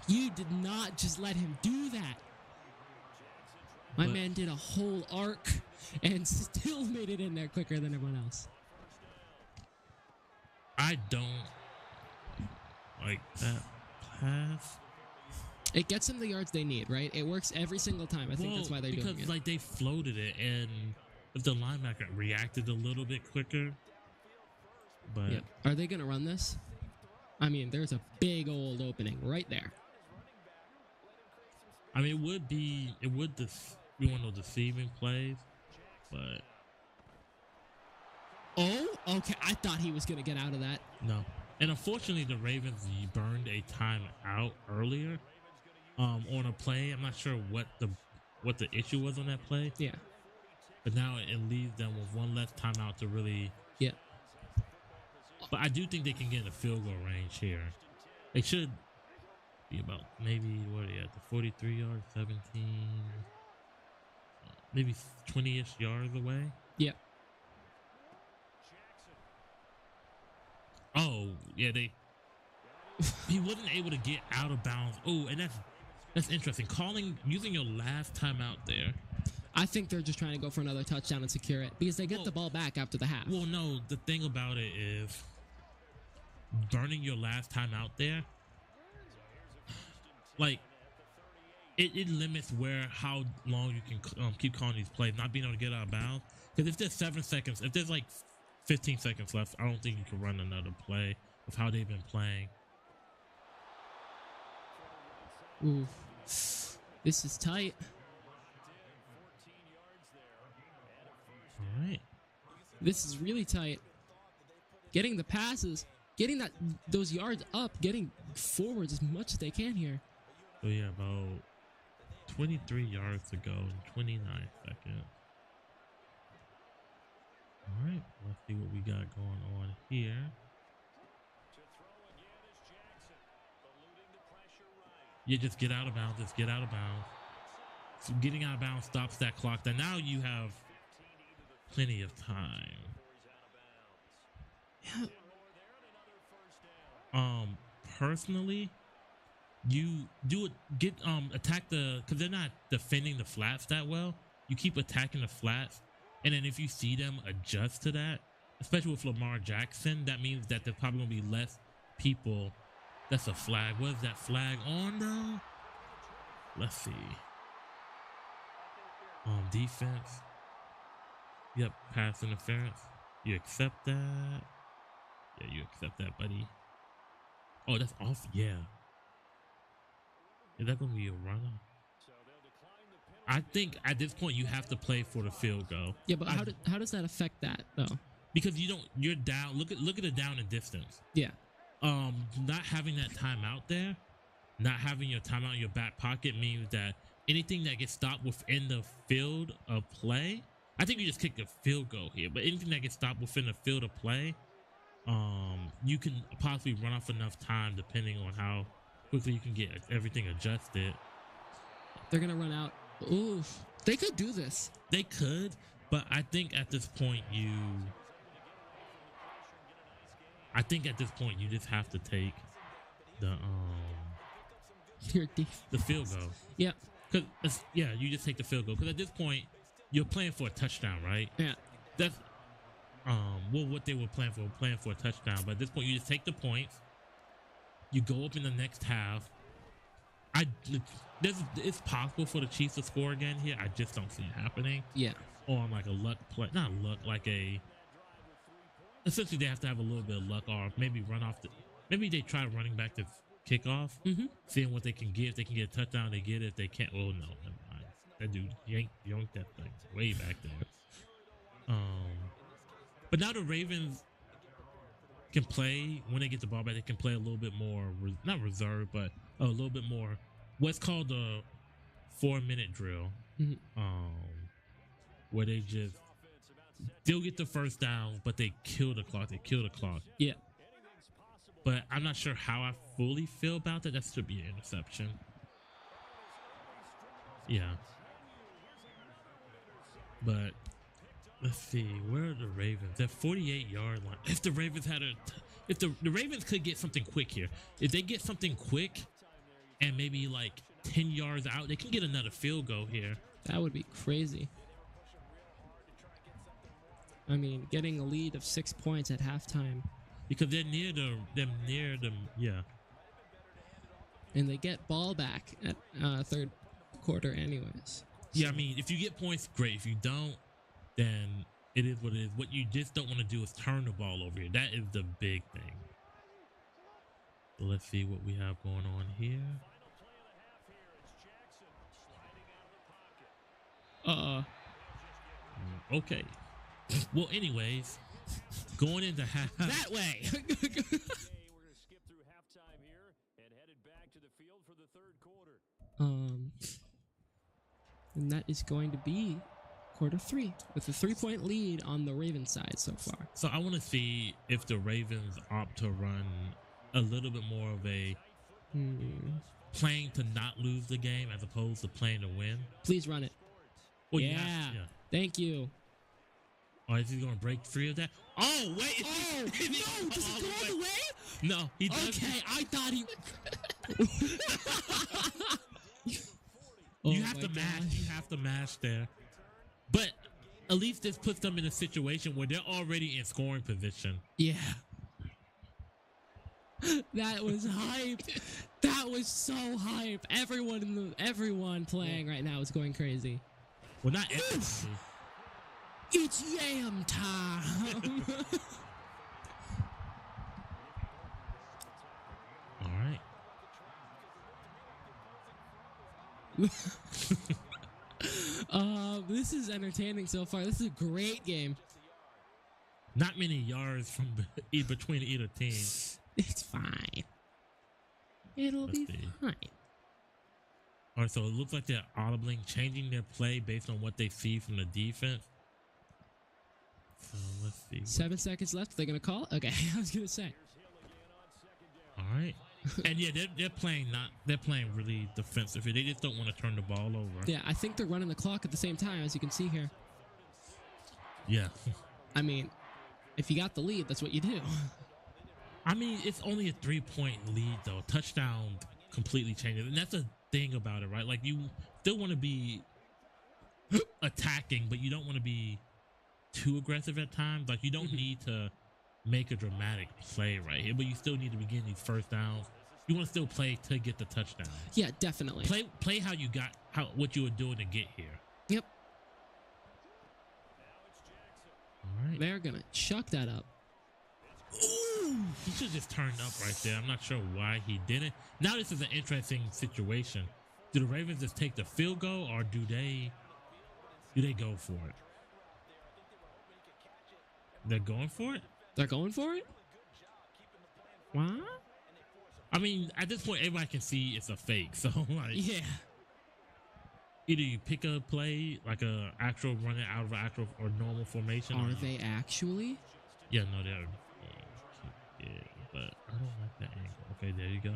You did not just let him do that. My But- man did a whole arc and still made it in there quicker than everyone else. I don't like that pass. It gets them the yards they need, right? It works every single time. I think that's why they're doing it. Because like they floated it, and if the linebacker reacted a little bit quicker, but Yep. Are they going to run this? I mean, there's a big old opening right there. I mean, it would be one of those deceiving plays, but Oh, okay. I thought he was going to get out of that. no. And unfortunately, the Ravens burned a timeout earlier on a play. I'm not sure what the issue was on that play, Yeah. but now it leaves them with one less timeout to really. Yeah. But I do think they can get in the field goal range here. They should be about maybe what are they at, the 43 yards, 17, maybe 20-ish yards away. Yeah. Oh yeah, he wasn't able to get out of bounds. Oh, and that's interesting. Using your last timeout there. I think they're just trying to go for another touchdown and secure it because they get the ball back after the half. Well, no, the thing about it is burning your last time out there, like it limits how long you can keep calling these plays, not being able to get out of bounds. Because if there's 7 seconds, if there's like 15 seconds left, I don't think you can run another play of how they've been playing. Ooh, this is tight. All right. This is really tight. Getting the passes, getting those yards up, getting forwards as much as they can here. So yeah, about 23 yards to go in 29 seconds. All right, let's see what we got going on here. Yeah, just get out of bounds. Just get out of bounds. So getting out of bounds stops that clock. Then now you have plenty of time. Personally, you do it. Attack because they're not defending the flats that well. You keep attacking the flats, and then if you see them adjust to that, especially with Lamar Jackson, that means that there's probably gonna be less people. That's a flag. What is that flag on though? Let's see. Defense. Yep, pass interference. You accept that? Yeah, you accept that, buddy. Oh, that's off. Yeah. Is that gonna be a runner? I think at this point you have to play for the field goal. Yeah, but how does that affect that though? Because you're down. Look at the down and distance. Yeah. not having that timeout there, not having your timeout in your back pocket means that anything that gets stopped within the field of play, I think you just kick a field goal here, but anything that gets stopped within the field of play, you can possibly run off enough time depending on how quickly you can get everything adjusted. They're gonna run out. Oof. They could do this. They could, but I think at this point you just have to take the field goal. Yeah. Cause you just take the field goal. Cause at this point you're playing for a touchdown, right? Yeah. That's what they were playing for a touchdown. But at this point you just take the points. You go up in the next half. It's possible for the Chiefs to score again here. I just don't see it happening. Yeah. Or on like a luck play, not luck, like essentially they have to have a little bit of luck, or maybe maybe they try running back the kickoff, seeing what they can get. If they can get a touchdown, they get it. If they can't, well, no, never mind. That dude yanked that thing way back there. But now the Ravens can play, when they get the ball back, they can play a little bit more, not reserved, but a little bit more what's called a 4-minute drill. Where they just still get the first down, but they kill the clock. Yeah. But I'm not sure how I fully feel about that. That should be an interception. Yeah. But let's see, where are the Ravens? That 48-yard line. If the Ravens if the Ravens could get something quick here, if they get something quick and maybe like 10 yards out, they can get another field goal here. That would be crazy. I mean, getting a lead of 6 points at halftime. Because they're near them, yeah. And they get ball back at third quarter anyways. Yeah, I mean, if you get points, great. If you don't, then it is what it is. What you just don't want to do is turn the ball over here. That is the big thing. So let's see what we have going on here. Okay. Well, anyways, going into half that way. We're going to skip through halftime here and headed back to the field for the third quarter. And that is going to be quarter 3 with a 3-point lead on the Ravens side so far. So I want to see if the Ravens opt to run a little bit more of a playing to not lose the game as opposed to playing to win. Please run it. Well, yeah. Thank you. Oh, is he going to break free of that? Oh, wait. Oh, no. Does it go all the way? No, he doesn't. Okay, I thought he... You have to mash. You have to mash there. But at least this puts them in a situation where they're already in scoring position. Yeah. That was hype. That was so hype. Everyone playing right now is going crazy. Well, not everybody. It's yam time. All right. This is entertaining so far. This is a great game. Not many yards from between either team. It's fine. It'll be fine. All right, so it looks like they're audibly changing their play based on what they see from the defense. So let's see. 7 seconds left. They're gonna call. Okay, I was gonna say. All right. And yeah, they're playing really defensive. They just don't want to turn the ball over. Yeah, I think they're running the clock at the same time, as you can see here. Yeah. I mean, if you got the lead, that's what you do. I mean, it's only a 3-point lead though. Touchdown completely changes, and that's the thing about it, right? Like you still want to be attacking, but you don't want to be too aggressive at times. Like you don't need to make a dramatic play right here, but you still need to be getting these first downs. You want to still play to get the touchdown. Yeah, definitely. Play how you got what you were doing to get here. Yep. All right. They're gonna chuck that up. Ooh, he should just turned up right there. I'm not sure why he didn't. Now this is an interesting situation. Do the Ravens just take the field goal, or do they go for it? They're going for it? They're going for it? What? I mean, at this point, everybody can see it's a fake. So, like, Yeah. either you pick a play, like a actual running out of an actual or normal formation. Are they actually? Yeah, no, they're. Yeah, but I don't like that angle. Okay, there you go.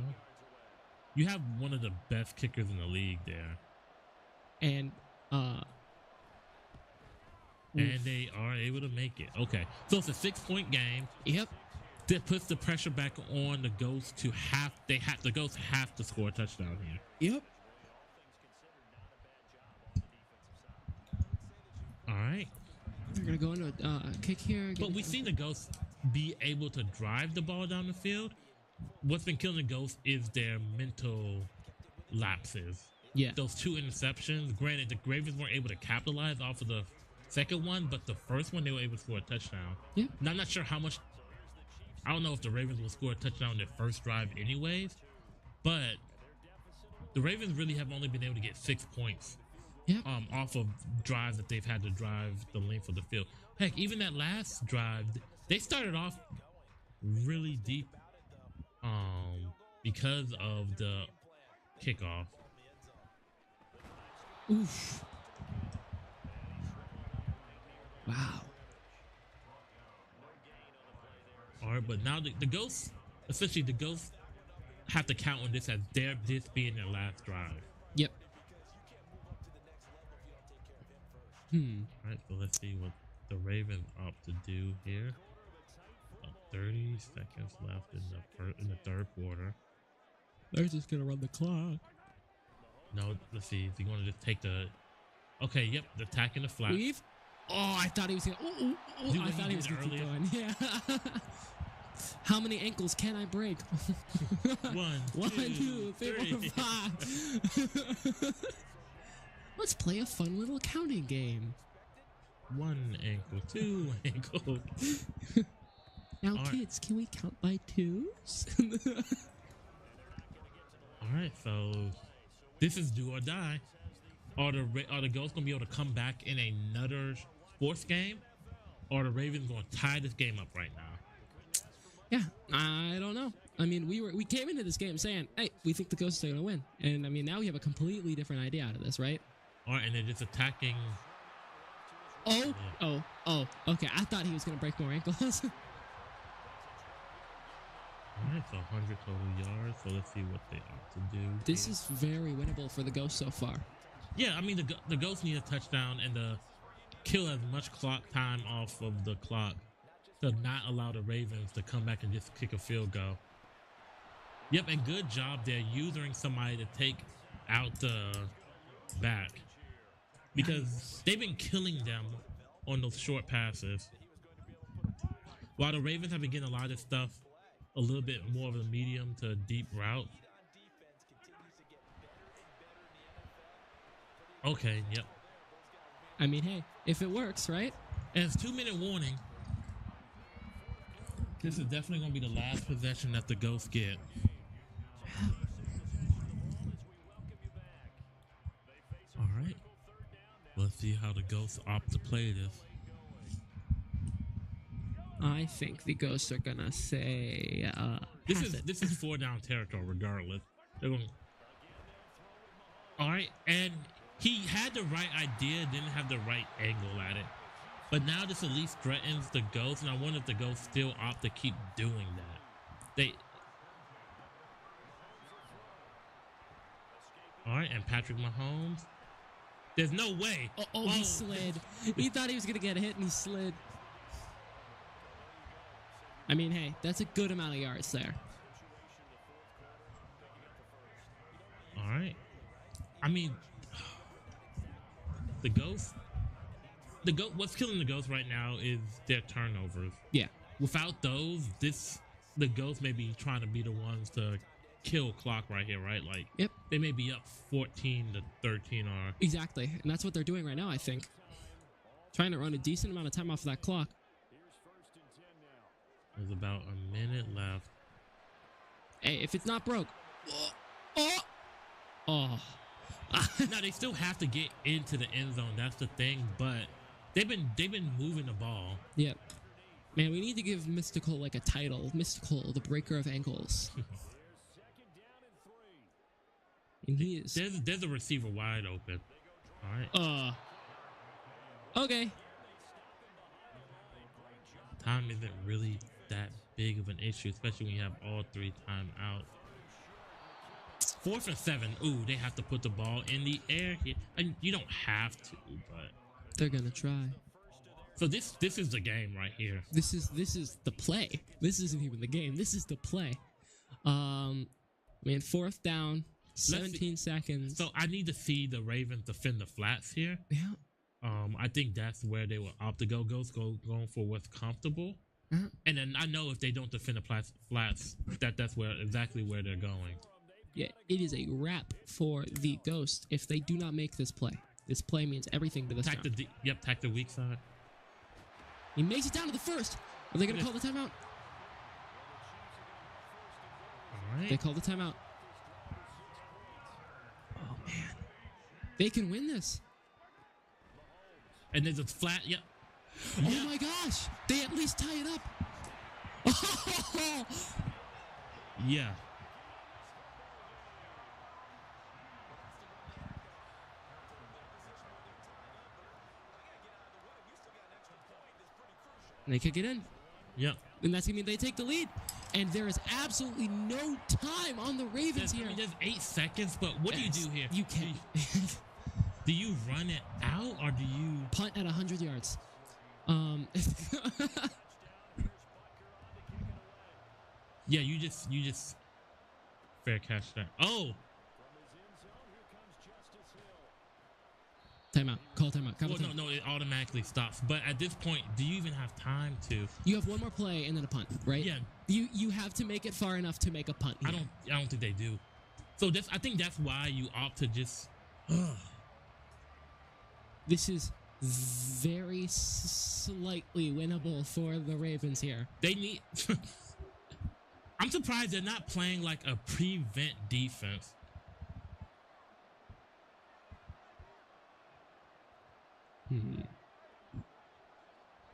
You have one of the best kickers in the league there. And they are able to make it. Okay, so it's a 6-point game. Yep. That puts the pressure back on the Ghosts to have. The Ghosts have to score a touchdown here. Yep. All right. They're gonna go into a kick here. But we've seen the Ghosts be able to drive the ball down the field. What's been killing the Ghosts is their mental lapses. Yeah. Those 2 interceptions. Granted, the Ravens weren't able to capitalize off of the second one, but the first one they were able to score a touchdown. Yeah. And I'm not sure how much. I don't know if the Ravens will score a touchdown on their first drive, anyways. But the Ravens really have only been able to get 6 points. Yeah. Off of drives that they've had to drive the length of the field. Heck, even that last drive, they started off really deep because of the kickoff. Oof. Wow. All right, but now the Ghosts, essentially the Ghosts have to count on this as this being their last drive. Yep. All right, so let's see what the Ravens opt to do here. 30 seconds left in the third quarter. They're just gonna run the clock. No, let's see. Is he going to just take the? Okay, yep, the attack in the flat. Weave. Oh, I thought he was gonna. I thought he was gonna keep going. Yeah. How many ankles can I break? One, 2, 3, 4, 5. Let's play a fun little counting game. 1 ankle, 2 ankle. Now, All kids, can we count by 2s? All right, so this is do or die. Are the Ghosts gonna be able to come back in another sports game, or are the Ravens gonna tie this game up right now? Yeah, I don't know. I mean, we came into this game saying, "Hey, we think the Ghosts are gonna win," and I mean, now we have a completely different idea out of this, right? All right, and they're just attacking. Oh, okay. I thought he was gonna break more ankles. All right, so 100 total yards. So let's see what they opt to do. This is very winnable for the Ghosts so far. Yeah, I mean the Ghosts need a touchdown and to kill as much clock time off of the clock to not allow the Ravens to come back and just kick a field goal. Yep, and good job there using somebody to take out the back because they've been killing them on those short passes. While the Ravens have been getting a lot of stuff, a little bit more of a medium to deep route. Okay, yep. I mean, hey, if it works, right? And it's 2-minute warning. This is definitely going to be the last possession that the Ghosts get. All right. Let's see how the Ghosts opt to play this. I think the Ghosts are gonna say, This pass it. is 4-down territory regardless. They're going. All right, and he had the right idea, didn't have the right angle at it. But now this at least threatens the Ghosts, and I wonder if the Ghosts still opt to keep doing that. All right, and Patrick Mahomes. There's no way. Oh, he slid. He thought he was gonna get hit, and he slid. I mean, hey, that's a good amount of yards there. All right. I mean, the Ghosts. What's killing the Ghosts right now is their turnovers. Yeah. Without those, the Ghosts may be trying to be the ones to kill clock right here, right? Like, Yep. They may be up 14-13 or. Exactly, and that's what they're doing right now, I think. Trying to run a decent amount of time off of that clock. There's about a minute left. Hey, if it's not broke. Oh. Now they still have to get into the end zone. That's the thing, but they've been moving the ball. Yep. Man, we need to give Mystical like a title. Mystical, the breaker of ankles. And he is. There's a receiver wide open. All right. Okay. Time isn't really that big of an issue, especially when you have all 3 timeouts. 4th and 7. Ooh, they have to put the ball in the air here. And you don't have to, but They're gonna try. so this is the game right here. This is the play. This isn't even the game. This is the play. Man, 4th down, 17 seconds. So I need to see the Ravens defend the flats here. Yeah. I think that's where they will opt to go. Going for what's comfortable. Uh-huh. And then I know if they don't defend the flats, that's exactly where they're going. Yeah, it is a wrap for the Ghost if they do not make this play. This play means everything to this Tack round. tack the weak side. He makes it down to the first. Are they going to call the timeout? All right. They call the timeout. Oh, man. They can win this. And there's a flat. Yep. Oh, my gosh. They at least tie it up. Oh, Yeah. and they kick it in. Yep. And that's going to mean they take the lead. And there is absolutely no time on the Ravens here. There's 8 seconds, but what do you do here? You can't. Do you run it out or do you Punt at 100 yards. Yeah, you just fair catch that. Oh, Timeout. Call timeout. Call well, timeout. no, it automatically stops. But at this point, do you even have time to? You have one more play and then a punt, right? Yeah. You have to make it far enough to make a punt. I here. don't think they do. So I think that's why you opt to just. This is very slightly winnable for the Ravens here. They need. I'm surprised they're not playing like a prevent defense.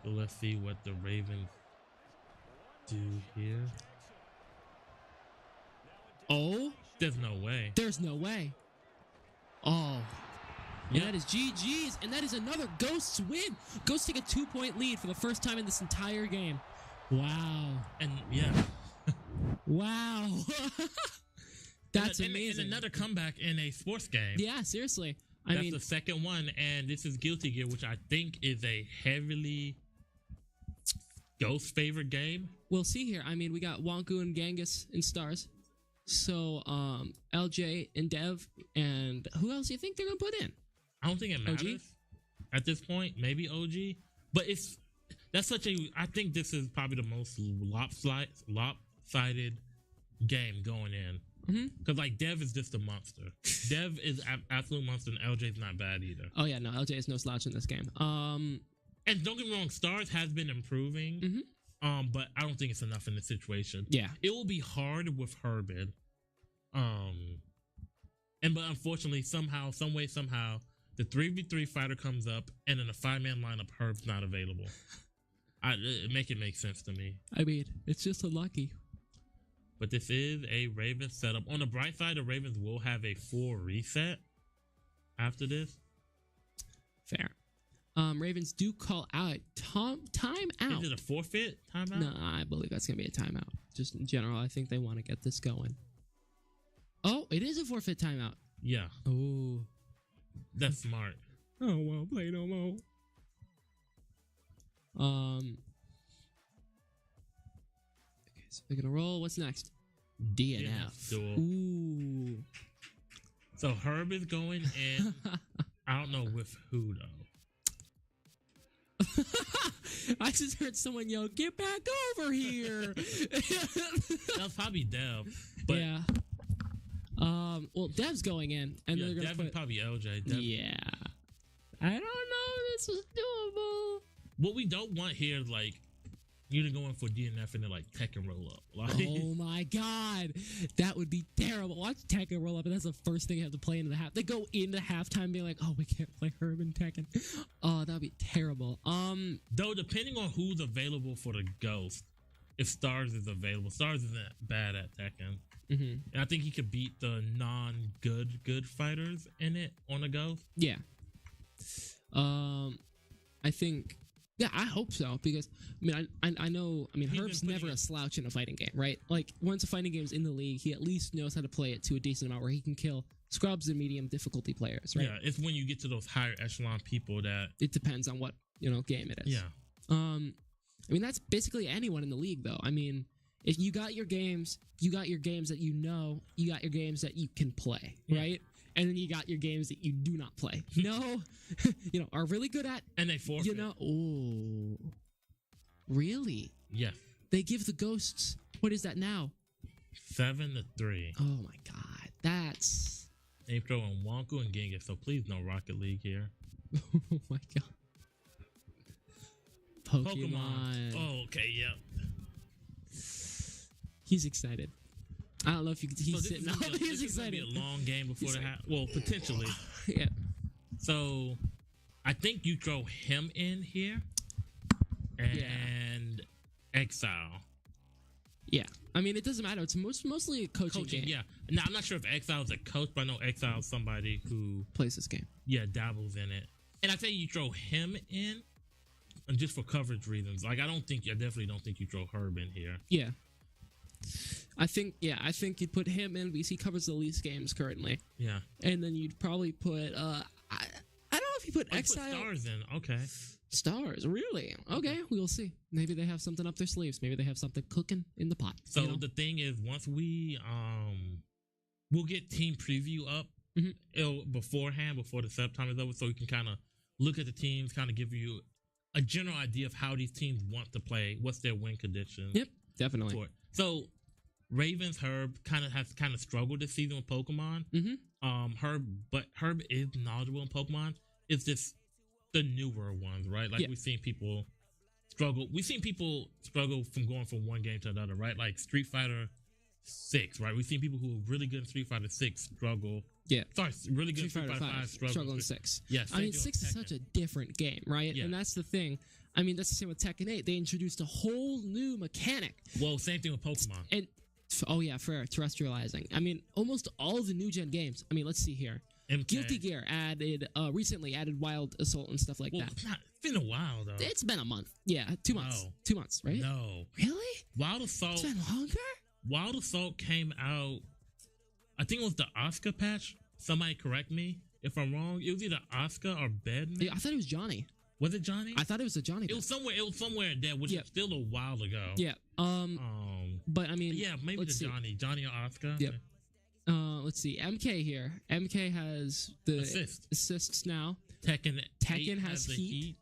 So let's see what the Ravens do here. Oh, There's no way. there's no way. Oh. And Yep. that is GG's, and that is another Ghosts win. Ghosts take a 2-point lead for the first time in this entire game. Wow. And yeah, Wow. That's and amazing. another comeback in a sports game. Yeah, seriously. I That's mean, the second one, and this is Guilty Gear, which I think is a heavily Ghost favorite game. we'll see here. I mean, we got Wonku and Genghis in stars. So, LJ and Dev, and who else do you think they're going to put in? I don't think it matters at this point. Maybe OG, but that's such a. I think this is probably the most lopsided game going in. Because like Dev is just a monster. Dev is absolute monster, and LJ's not bad either. Oh, yeah, no, LJ is no slouch in this game. And don't get me wrong, Stars has been improving. But I don't think it's enough in this situation. Yeah. It will be hard with Herbin. But unfortunately, somehow, the 3v3 fighter comes up, and in a 5-man lineup, Herb's not available. It make sense to me. I mean, it's just unlucky. But this is a Ravens setup. On the bright side, the Ravens will have a full reset after this. Fair. Ravens do call out timeout. Is it a forfeit timeout? No, I believe that's going to be a timeout. Just in general, I think they want to get this going. Oh, it is a forfeit timeout. Yeah, Oh. that's smart. Oh, well, play no more. Okay, so they're going to roll. What's next? DNF. Duel. Ooh. So Herb is going in. I don't know with who though. I just heard someone yell, "Get back over here!" That was probably Dev. But yeah. Well, Dev's going in, and they're gonna Dev and put. probably LJ. Dev. Yeah. I don't know. This is doable. What we don't want here is like You're going for DNF and then like Tekken roll up. Like, Oh my god, that would be terrible. Watch Tekken roll up, and that's the first thing you have to play into the half. They go into halftime being like, "Oh, we can't play Herb and Tekken." Oh, that'd be terrible. Though depending on who's available for the Ghost, if Stars is available, Stars isn't bad at Tekken, and I think he could beat the good fighters in it on the Ghost. Yeah. I think. Yeah, I hope so, because I mean, I know. I mean, He's Herb's been putting never it- a slouch in a fighting game, right? Like once a fighting game's in the league, he at least knows how to play it to a decent amount where he can kill scrubs and medium difficulty players, right? Yeah, it's when you get to those higher echelon people that. It depends on what game it is. Yeah. I mean, that's basically anyone in the league, though. I mean, if you got your games, you got your games that you know, you got your games that you can play, right? And then you got your games that you do not play. No, are really good at. And they forfeit. Oh, really? Yeah. They give the Ghosts. What is that now? 7-3. Oh my god, that's. They throwing Wonku and Genghis, so please no Rocket League here. Oh my god. Pokemon. Oh, okay, yeah. He's excited. I don't know if you could. He's So this sitting is up. gonna be a- He's this is gonna excited. be a long game before He's the like- half. Well, potentially. Yeah. So, I think you throw him in here, and Exile. Yeah. I mean, it doesn't matter. It's mostly a coaching game. Yeah. Now I'm not sure if Exile is a coach, but I know Exile is somebody who Plays this game. dabbles in it. And I say you throw him in, just for coverage reasons. Like I definitely don't think you throw Herb in here. Yeah. I think you'd put him in because he covers the least games currently. Yeah. And then you'd probably put I don't know if you put Oh, you Exile. put Stars in. Okay. Stars, really? Okay, we'll see. Maybe they have something up their sleeves. Maybe they have something cooking in the pot. So the thing is, once we'll get team preview up beforehand, before the setup time is over, so we can kind of look at the teams, kind of give you a general idea of how these teams want to play, what's their win conditions. Yep, definitely. For it. So Ravens Herb kind of struggled this season with Pokemon. Herb is knowledgeable in Pokemon. It's just the newer ones, right? Like we've seen people struggle. We've seen people struggle from going from one game to another, right? Like Street Fighter 6, right? We've seen people who are really good in Street Fighter 6 struggle. Yeah. Sorry, really good in Street Fighter 5 struggle in 6. Yeah. I mean, 6 is such a different game, right? Yeah. And that's the thing. I mean, that's the same with Tekken 8. They introduced a whole new mechanic. Well, same thing with Pokemon. And for terrestrializing. I mean, almost all the new gen games. I mean, let's see here. MK. Guilty Gear recently added Wild Assault and stuff like that. It's been a while though. It's been a month. Yeah, 2 months. No. 2 months, right? No. Really? Wild Assault. It's been longer? Wild Assault came out, I think it was the Oscar patch. Somebody correct me if I'm wrong. It was either Oscar or Bedman. Yeah, I thought it was Johnny. Was it Johnny? I thought it was a Johnny. It was somewhere in there, which is still a while ago. Yeah. But I mean, yeah, maybe the let's see. Johnny or Oscar. Yep. Let's see. MK here. MK has the assists now. Tekken 8 has the Heat.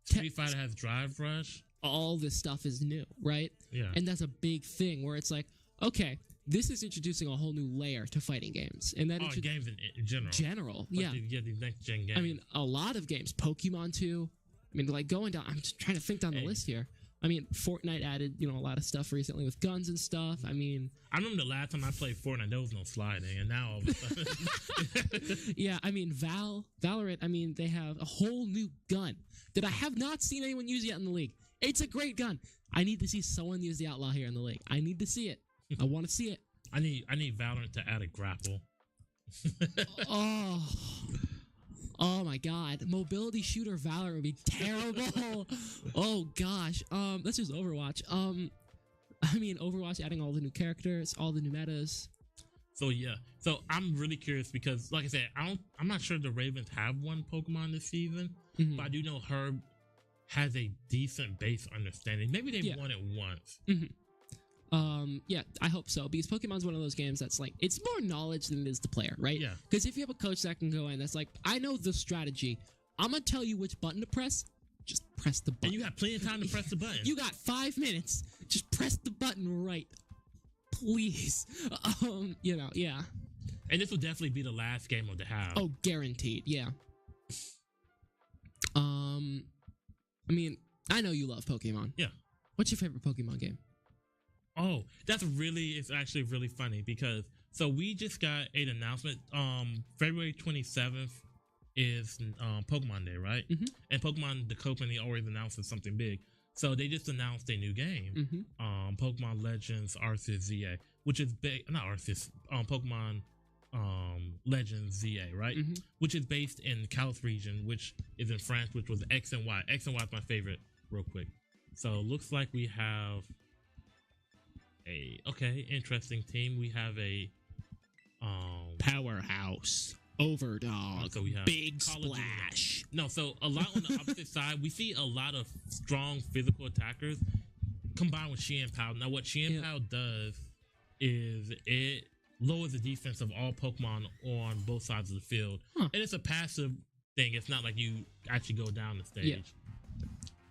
Street Fighter has Drive Rush. All this stuff is new, right? Yeah. And that's a big thing where it's like, okay, this is introducing a whole new layer to fighting games, and that games in general. Yeah. These next gen games. I mean, a lot of games. Pokemon 2. I mean, like going down. I'm just trying to think down the list here. I mean, Fortnite added, a lot of stuff recently with guns and stuff. I mean, I remember the last time I played Fortnite, there was no sliding, and now all of a sudden, yeah. I mean, Valorant. I mean, they have a whole new gun that I have not seen anyone use yet in the league. It's a great gun. I need to see someone use the Outlaw here in the league. I need to see it. I want to see it. I need Valorant to add a grapple. Oh my god. Mobility shooter Valorant would be terrible. Oh gosh. Let's just Overwatch. I mean, Overwatch adding all the new characters, all the new metas. So yeah. So I'm really curious because, like I said, I'm not sure the Ravens have won Pokemon this season, but I do know Herb has a decent base understanding. Maybe they've won it once. Yeah, I hope so, because Pokemon's one of those games that's like, it's more knowledge than it is the player, right? Yeah. Because if you have a coach that can go in that's like, I know the strategy, I'm gonna tell you which button to press, just press the button. And you have plenty of time to press the button. You got 5 minutes, just press the button right, please. Yeah. And this will definitely be the last game of the half. Oh, guaranteed, yeah. I mean, I know you love Pokemon. Yeah. What's your favorite Pokemon game? Oh, it's actually really funny because so we just got an announcement. February 27th is Pokemon Day, right? Mhm. And Pokemon, the company, always announces something big. So they just announced a new game, Mm-hmm. Pokemon Legends Arceus ZA, which is big. Not Arceus, Pokemon Legends ZA, right? Mhm. Which is based in Kalos region, which is in France, which was X and Y. X and Y is my favorite, real quick. So looks like we have a interesting team. We have a Powerhouse, Overdog, so we have Big Call of Duty. Splash. No, so a lot on the opposite side, we see a lot of strong physical attackers combined with Xian Pao. Now, what Xian Pao does is it lowers the defense of all Pokemon on both sides of the field. And it's a passive thing. It's not like you actually go down the stage.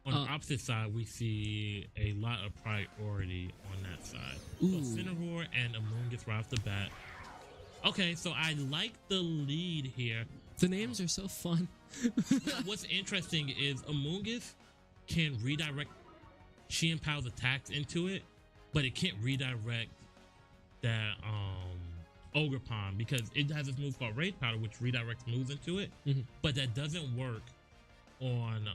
On the opposite side, we see a lot of priority on that side. So Incineroar and Amoonguss right off the bat. Okay, so I like the lead here. The names are so fun. What's interesting is Amoonguss can redirect Xian Pao's attacks into it, but it can't redirect that Ogerpon because it has this move called Rage Powder, which redirects moves into it. But that doesn't work on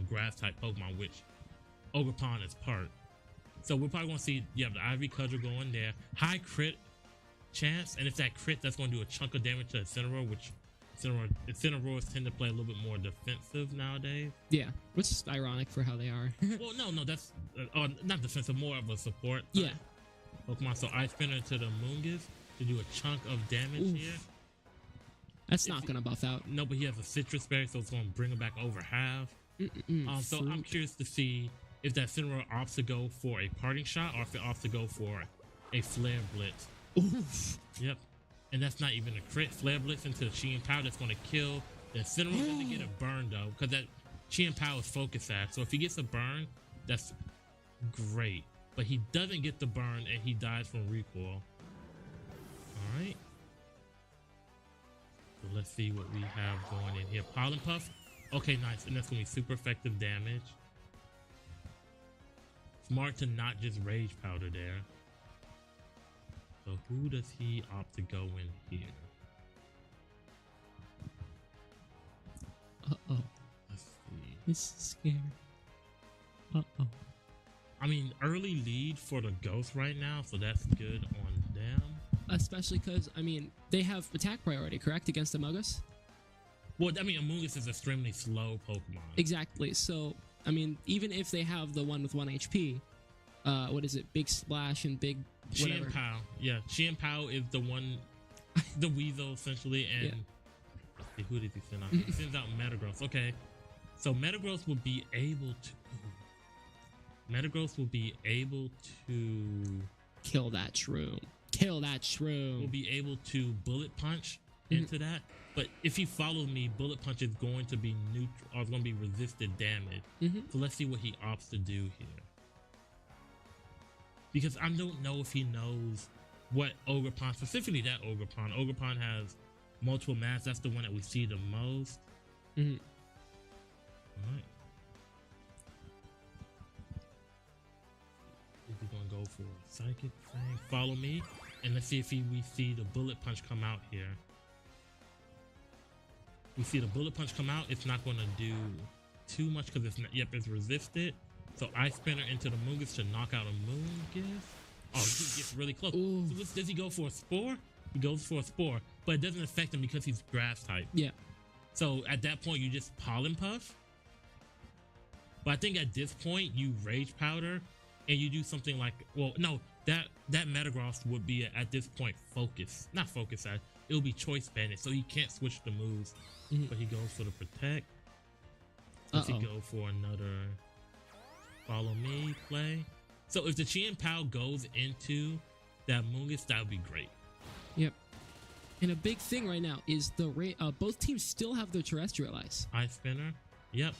grass type Pokemon, which Ogerpon is part. So we're probably gonna see the Ivy Cudgel going there. High crit chance, and if that crit, that's gonna do a chunk of damage to Incineroar, which Incineroars tend to play a little bit more defensive nowadays. Yeah, which is ironic for how they are. Well, no, that's not defensive, more of a support. Yeah. Pokemon. So Ice Spinner to the Amoonguss to do a chunk of damage here. That's not gonna buff out. No, but he has a Citrus Berry, so it's gonna bring him back over half. So I'm curious to see if that Incineroar opts to go for a parting shot or if it opts to go for a Flare Blitz. Oof. Yep. And that's not even a crit. Flare Blitz into the Xian Pao that's going to kill. The Incineroar doesn't get a burn though, because that Xian Pao is focus at. So if he gets a burn, that's great. But he doesn't get the burn and he dies from recoil. Alright. So let's see what we have going in here. Pollen Puff. Okay, nice. And that's going to be super effective damage. Smart to not just Rage Powder there. So who does he opt to go in here? Uh-oh. Let's see. This is scary. Uh-oh. I mean, early lead for the Ghost right now, so that's good on them. Especially because, I mean, they have attack priority, correct, against Amoonguss? Well, I mean, Amoonguss is extremely slow Pokemon. Exactly. So, I mean, even if they have the one with 1 HP, what is it? Big Splash and Big whatever. Xian Pao. Yeah, Xian Pao is the one, the Weasel essentially, and let's see, who did he send out? He sends out Metagross. Okay, so Metagross will be able to kill that shroom. Kill that shroom. Will be able to Bullet Punch into that. But if you follow me, Bullet Punch is going to be neutral, or it's going to be resisted damage. So let's see what he opts to do here. Because I don't know if he knows what Ogerpon, specifically that Ogerpon. Ogerpon has multiple maps. That's the one that we see the most. Alright. Is he gonna go for a Psychic thing? Follow me. And let's see if we see the Bullet Punch come out here. We see the Bullet Punch come out. It's not gonna do too much because it's not, it's resisted. So Ice Spinner into the Amoonguss to knock out Amoonguss. Oh, he gets really close. So does he go for a Spore? He goes for a Spore, but it doesn't affect him because he's grass type. Yeah. So at that point, you just Pollen Puff. But I think at this point, you Rage Powder, and you do something like, well, no, that Metagross would be at this point Focus, not Focus. It will be Choice Bandit, so he can't switch the moves. But he goes for the Protect. Does he go for another Follow Me play? So if the Xian Pao goes into that Amoonguss, that would be great. Yep. And a big thing right now is both teams still have their terrestrial ice. Ice Spinner. Yep.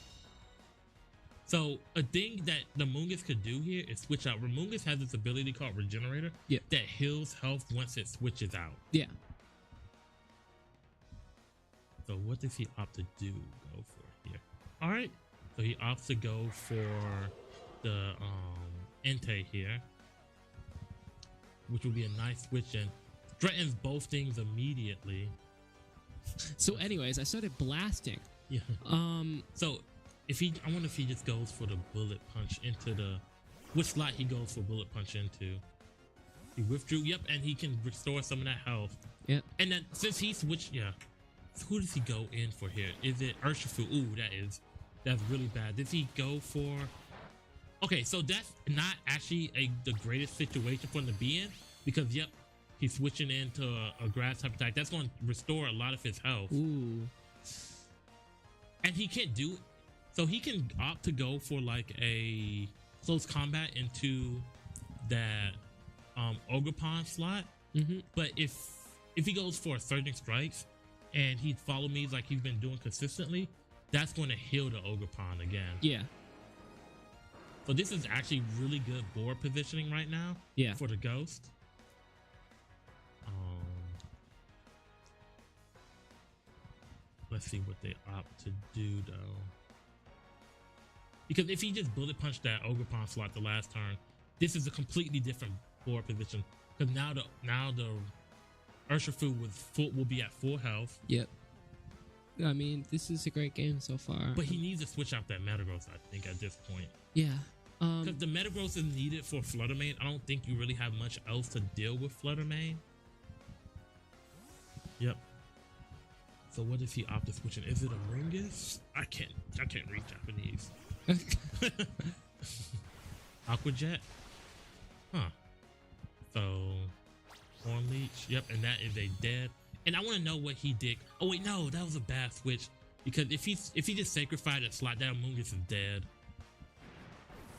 So a thing that the Amoonguss could do here is switch out. Amoonguss has this ability called Regenerator that heals health once it switches out. Yeah. So what does he opt to do? Go for here. All right. So he opts to go for the Entei here, which will be a nice switch and threatens both things immediately. So, anyways, I started blasting. Yeah. So I wonder if he just goes for the bullet punch into the which slot he goes for bullet punch into. He withdrew. Yep, and he can restore some of that health. Yep. And then since he switched, yeah. So who does he go in for here? Is it Urshifu? Ooh, that's really bad. Does he go for? Okay, so that's not actually the greatest situation for him to be in because yep, he's switching into a grass type attack. That's going to restore a lot of his health. Ooh. And he can't do it. So he can opt to go for like a close combat into that Ogerpon slot. But if he goes for Surging Strikes and he follow me like he's been doing consistently, that's going to heal the Ogerpon again. Yeah. So this is actually really good board positioning right now. Yeah. For the Ghost. Let's see what they opt to do though. Because if he just bullet punched that Ogerpon slot the last turn, this is a completely different board position. Because now the Urshifu will be at full health. Yep. I mean, this is a great game so far. But he needs to switch out that Metagross, I think, at this point. Yeah. Because the Metagross is needed for Flutter Mane. I don't think you really have much else to deal with Flutter Mane. Yep. So what if he opt to switch in? Is it a Mungus? I can't read Japanese. Aqua Jet? Huh. So Horn Leech. Yep, and that is a dead. And I want to know what he did. Oh wait, no, that was a bad switch. Because if he just sacrificed a slot, that Mungus is dead.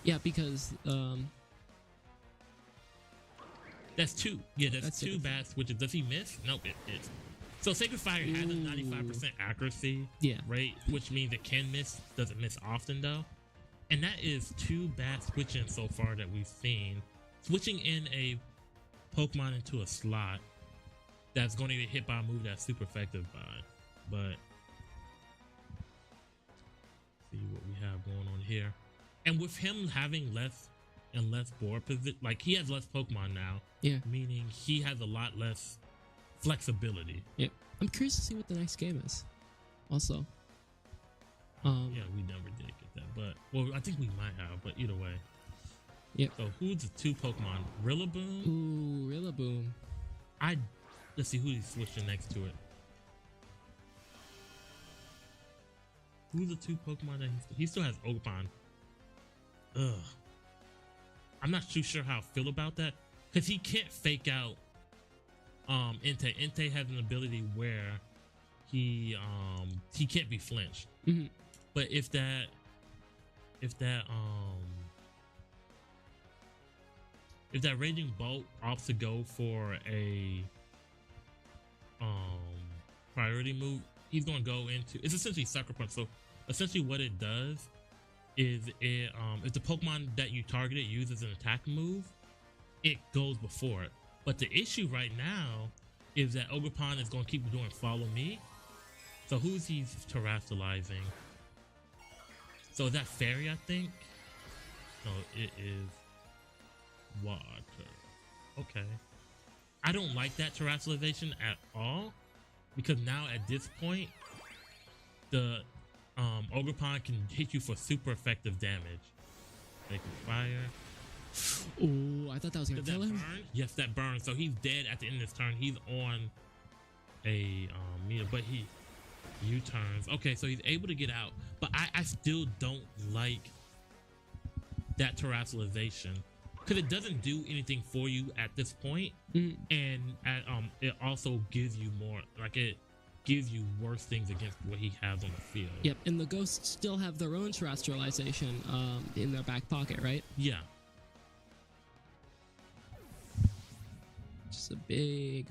Yeah, because that's two. Yeah, that's two bad switches. Does he miss? Nope, it is. So Sacred Fire has a 95% accuracy rate, which means it can miss. Doesn't miss often though. And that is two bad switching so far that we've seen. Switching in a Pokemon into a slot that's going to get hit by a move that's super effective by. But see what we have going on here. And with him having less and less board position, like he has less Pokemon now. Yeah. Meaning he has a lot less flexibility. Yep. I'm curious to see what the next game is. Also. Yeah, we never did get that, but well, I think we might have, but either way. Yep. So who's the two Pokemon? Rillaboom? Ooh, Rillaboom. Let's see who he's switching next to it. Who's the two Pokemon that he still has Ogerpon? Ugh. I'm not too sure how I feel about that. Because he can't fake out Entei. Entei has an ability where he can't be flinched. But if that Raging Bolt opts to go for a priority move, he's gonna go into it's essentially Sucker Punch. So essentially what it does is it if the Pokemon that you targeted uses an attack move, it goes before it. But the issue right now is that Ogerpon is gonna keep doing follow me. So who's he terrestrializing? So is that Fairy, I think? No, it is Water. Okay. I don't like that terrestrialization at all. Because now at this point, the Ogerpon can hit you for super effective damage. Sacred Fire. Ooh, I thought that was gonna kill him. Burn? Yes, that burns. So he's dead at the end of this turn. He's on a meter, but he U-turns. Okay, so he's able to get out. But I still don't like that terrestrialization. Because it doesn't do anything for you at this point. And it also gives you more, like it gives you worse things against what he has on the field. Yep, and the ghosts still have their own terrestrialization in their back pocket, right? Yeah. Just a big.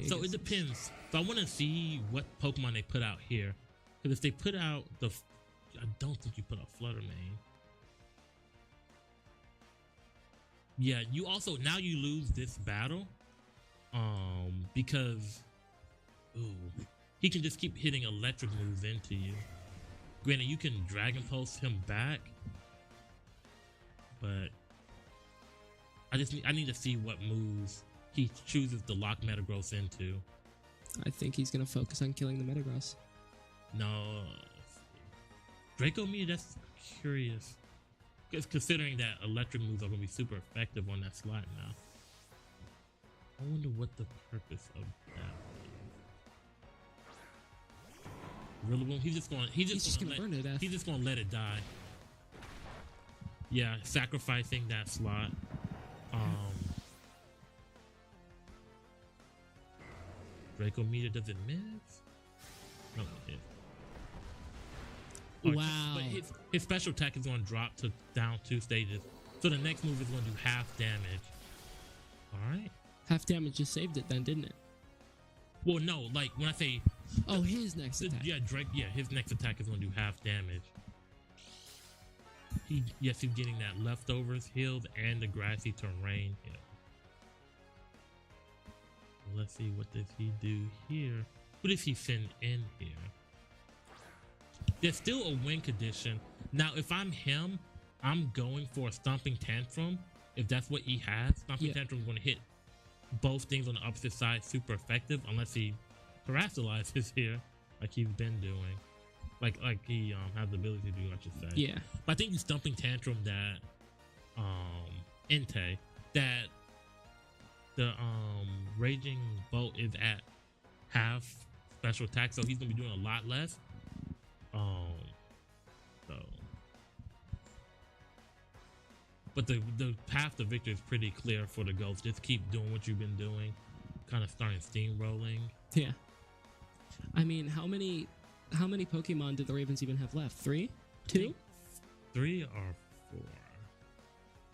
So it depends. So I want to see what Pokemon they put out here. Because if they put out I don't think you put out Flutter Mane. Yeah, you also now you lose this battle. Because he can just keep hitting electric moves into you. Granted, you can Dragon Pulse him back. but I need to see what moves he chooses to lock Metagross into. I think he's gonna focus on killing the Metagross. No, Draco Meteor. That's curious, because considering that electric moves are gonna be super effective on that slot now. I wonder what the purpose of that is. Rillaboom, he's just gonna burn it. He's just gonna let it die. Yeah, sacrificing that slot. Draco Meteor, does it miss? No, it hit. Wow. But his special attack is going to drop to down 2 stages. So the next move is going to do half damage. Alright. Half damage just saved it then, didn't it? Well, no, like when I say... Oh, his next attack. Yeah, his next attack is going to do half damage. He's getting that leftovers healed and the grassy terrain heal. Let's see, what does he do here? What does he send in here? There's still a win condition. Now, if I'm him, I'm going for a Stomping Tantrum. If that's what he has, Stomping Tantrum is going to hit both things on the opposite side super effective, unless he paralyzes here, like he's been doing. Like he has the ability to do, I should say. Yeah. But I think the Stomping Tantrum that Entei, that the Raging Bolt is at half special attack, so he's gonna be doing a lot less. But the path to victory is pretty clear for the Ghost. Just keep doing what you've been doing, kind of starting steamrolling. Yeah. I mean, how many Pokemon did the Ravens even have left? 3? 2? 3 or 4?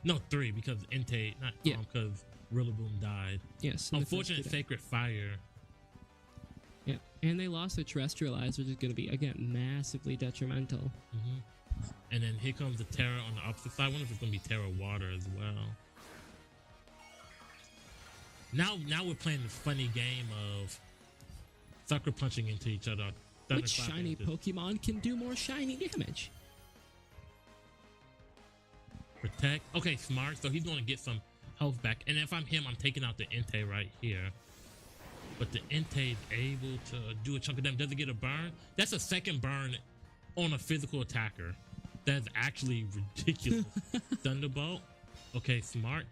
No, 3 because Entei, not because Rillaboom died. Yes. Unfortunate Sacred Fire. Yeah, and they lost their Terrestrialize, which is going to be again massively detrimental. And then here comes the Terra on the opposite side. I wonder if it's going to be Terra Water as well. Now we're playing this funny game of sucker punching into each other. Which shiny Pokemon can do more shiny damage? Protect. Okay, smart. So he's going to get some health back. And if I'm him, I'm taking out the Entei right here. But the Entei is able to do a chunk of damage. Does it get a burn? That's a second burn on a physical attacker. That's actually ridiculous. Thunderbolt. Okay, smart.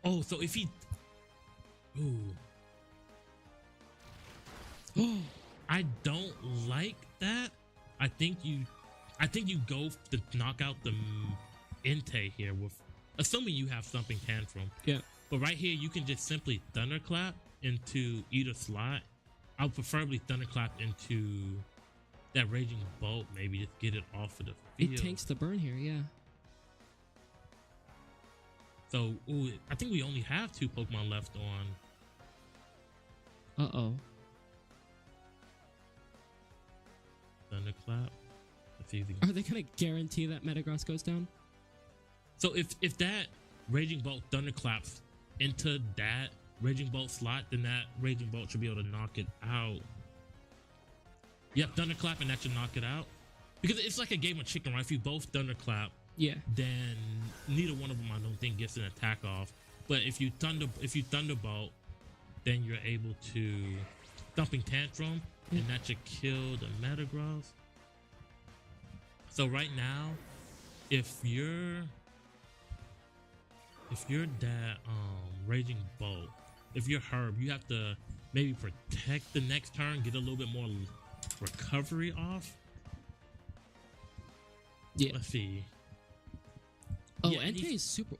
Oh, so if he... Ooh. I don't like that. I think you go to knock out the Entei here with... Assuming you have something Tantrum. Yeah. But right here, you can just simply Thunderclap into either slot. I would preferably Thunderclap into that Raging Bolt, maybe just get it off of the field. It tanks the burn here, yeah. So, I think we only have 2 Pokemon left on. Uh-oh. Thunderclap. Let's see if Are they going to guarantee that Metagross goes down? So if that Raging Bolt Thunderclaps into that Raging Bolt slot, then that Raging Bolt should be able to knock it out. Yep, Thunderclap, and that should knock it out. Because it's like a game of chicken, right? If you both Thunderclap, then neither one of them, I don't think, gets an attack off. But if you Thunderbolt, then you're able to Thumping Tantrum, and that should kill the Metagross. So right now, if you're that Raging Bolt, if you're Herb, you have to maybe protect the next turn, get a little bit more recovery off. Yeah. Let's see. Oh, yeah, Entei is super.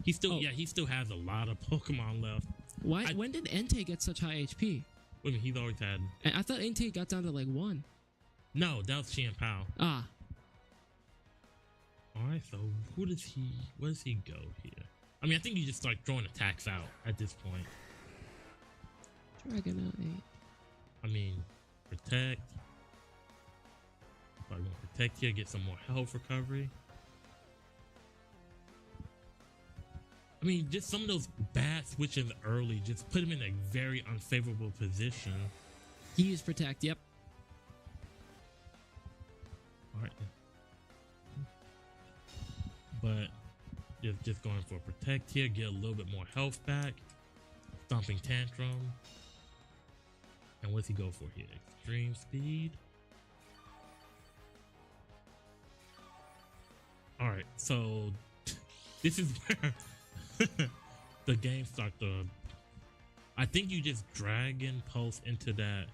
He still has a lot of Pokemon left. Why? When did Entei get such high HP? I mean, he's always had. I thought Entei got down to like 1. No, that was Qianpao. Ah. All right. So where does he go here? I mean, I think you just start throwing attacks out at this point. Dragonite. I mean, protect. Probably gonna protect here, get some more health recovery. I mean, just some of those bad switches early just put him in a very unfavorable position. He used protect, yep. All right. But Just going for protect here, get a little bit more health back. Stomping Tantrum. And what's he go for here? Extreme speed. Alright, so this is where the game starts to. I think you just Dragon Pulse into that.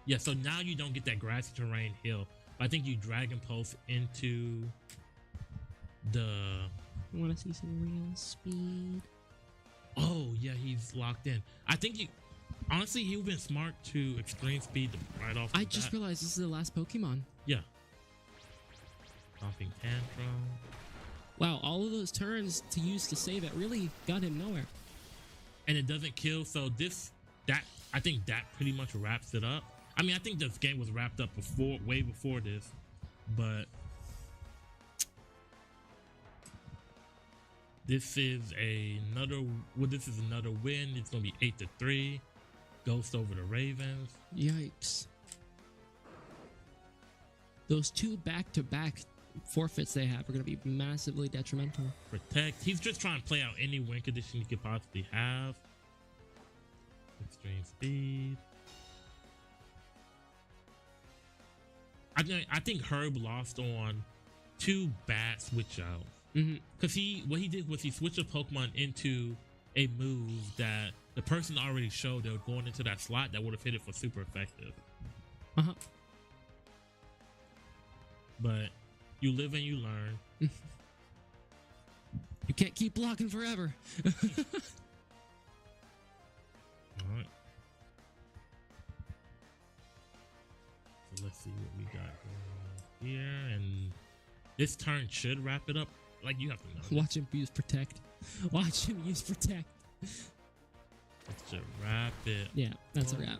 Yeah, so now you don't get that grassy terrain hill. I think you Dragon Pulse into the. I want to see some real speed. Oh yeah, he's locked in. I think you. Honestly, you've been smart to extreme speed right off. I just realized this is the last Pokemon. Yeah. Stomping Tantrum. Wow, all of those turns to use to save it really got him nowhere. And it doesn't kill, so I think that pretty much wraps it up. I mean, I think this game was wrapped up way before this, but this is another win. It's gonna be 8-3. Ghost over the Ravens. Yikes. Those two back-to-back forfeits they have are going to be massively detrimental. Protect. He's just trying to play out any win condition he could possibly have. Extreme speed. I think Herb lost on 2 bad switch outs. Because what he did was he switched a Pokemon into a move that the person already showed they were going into that slot that would have hit it for super effective. But you live and you learn. You can't keep blocking forever. All right. So let's see what we got going on here. And this turn should wrap it up. Like, you have to know. Watch him use Protect. Watch him use Protect. Let's just wrap it. Yeah, that's a wrap.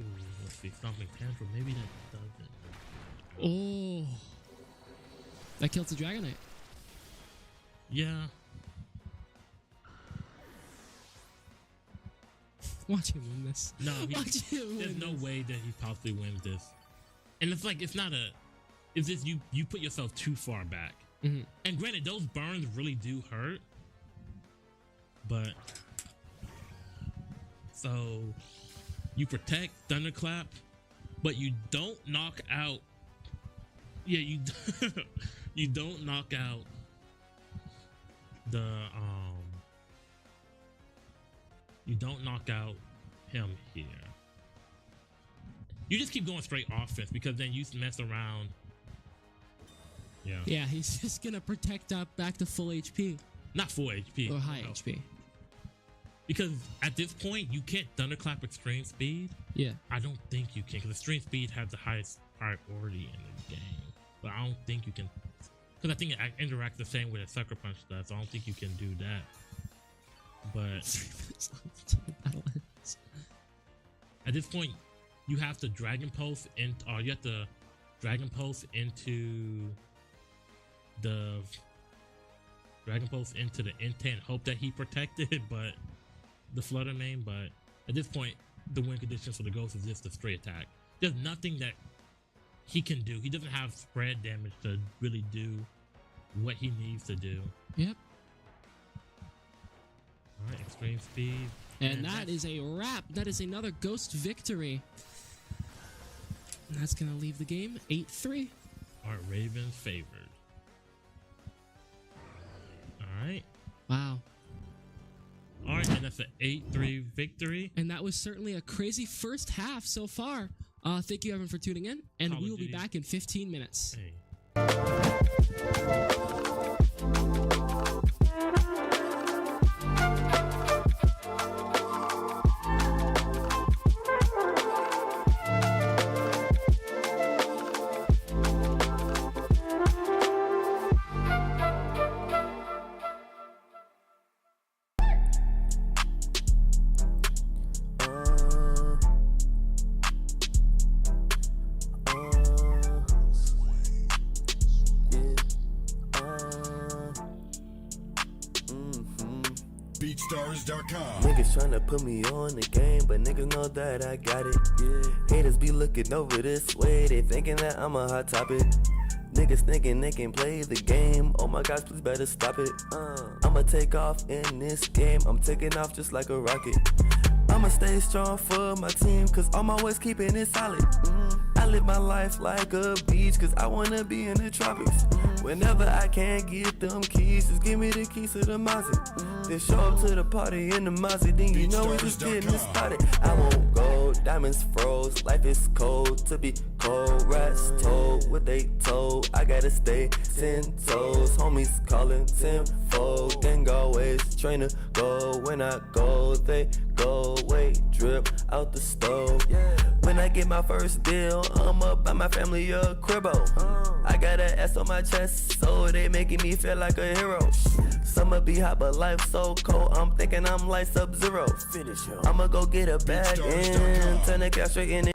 Ooh, let's see. Stomping Tantrum. Maybe that doesn't. Oh. That kills the Dragonite. Yeah. Watch him win this. No, there's no way that he possibly wins this. And it's like, it's not a. It's just you put yourself too far back. And granted, those burns really do hurt. But. So. You protect Thunderclap, but you don't knock out. Yeah, you don't knock out the you don't knock out him here. You just keep going straight offense because then you mess around. Yeah. Yeah, he's just gonna protect up back to full HP. Not full HP. Or high HP. Because at this point you can't Thunderclap extreme speed. Yeah. I don't think you can, because extreme speed has the highest priority in the game. But I don't think you can, because I think it interacts the same way that Sucker Punch does. So I don't think you can do that. But at this point, you have to Dragon Pulse you have to Dragon Pulse into the intent, hope that he protected, but the Flutter Mane. But at this point, the win conditions for the Ghost is just a straight attack. There's nothing that he can do. He doesn't have spread damage to really do what he needs to do. Yep. All right, extreme speed. And that is a wrap. That is another Ghost victory. And that's going to leave the game 8-3. All right, Ravens favored. All right. Wow. All right, and that's an 8-3 victory. And that was certainly a crazy first half so far. Thank you, everyone, for tuning in. And we will be back in 15 minutes. Hey. Niggas tryna put me on the game, but niggas know that I got it. Yeah. Haters be looking over this way, they thinking that I'm a hot topic. Niggas thinking they can play the game. Oh my gosh, please better stop it. I'ma take off in this game. I'm taking off just like a rocket. I'ma stay strong for my team, cause I'm always keeping it solid. I live my life like a beach, cause I wanna be in the tropics. Whenever I can't get them keys, just give me the keys to the Mazda. Then show up to the party in the Mazda, then you know we just getting it started. I won't go, diamonds froze, life is cold to be cold. Rats told what they told, I gotta stay 10 toes. Homies calling tenfold, gang always train to go. When I go, they go away, drip out the stove. When I get my first deal, I'ma buy my family a cribbo. I got an S on my chest, so they making me feel like a hero. Summer be hot, but life so cold, I'm thinking I'm like Sub-Zero. I'ma go get a bag and turn the cash straight in it.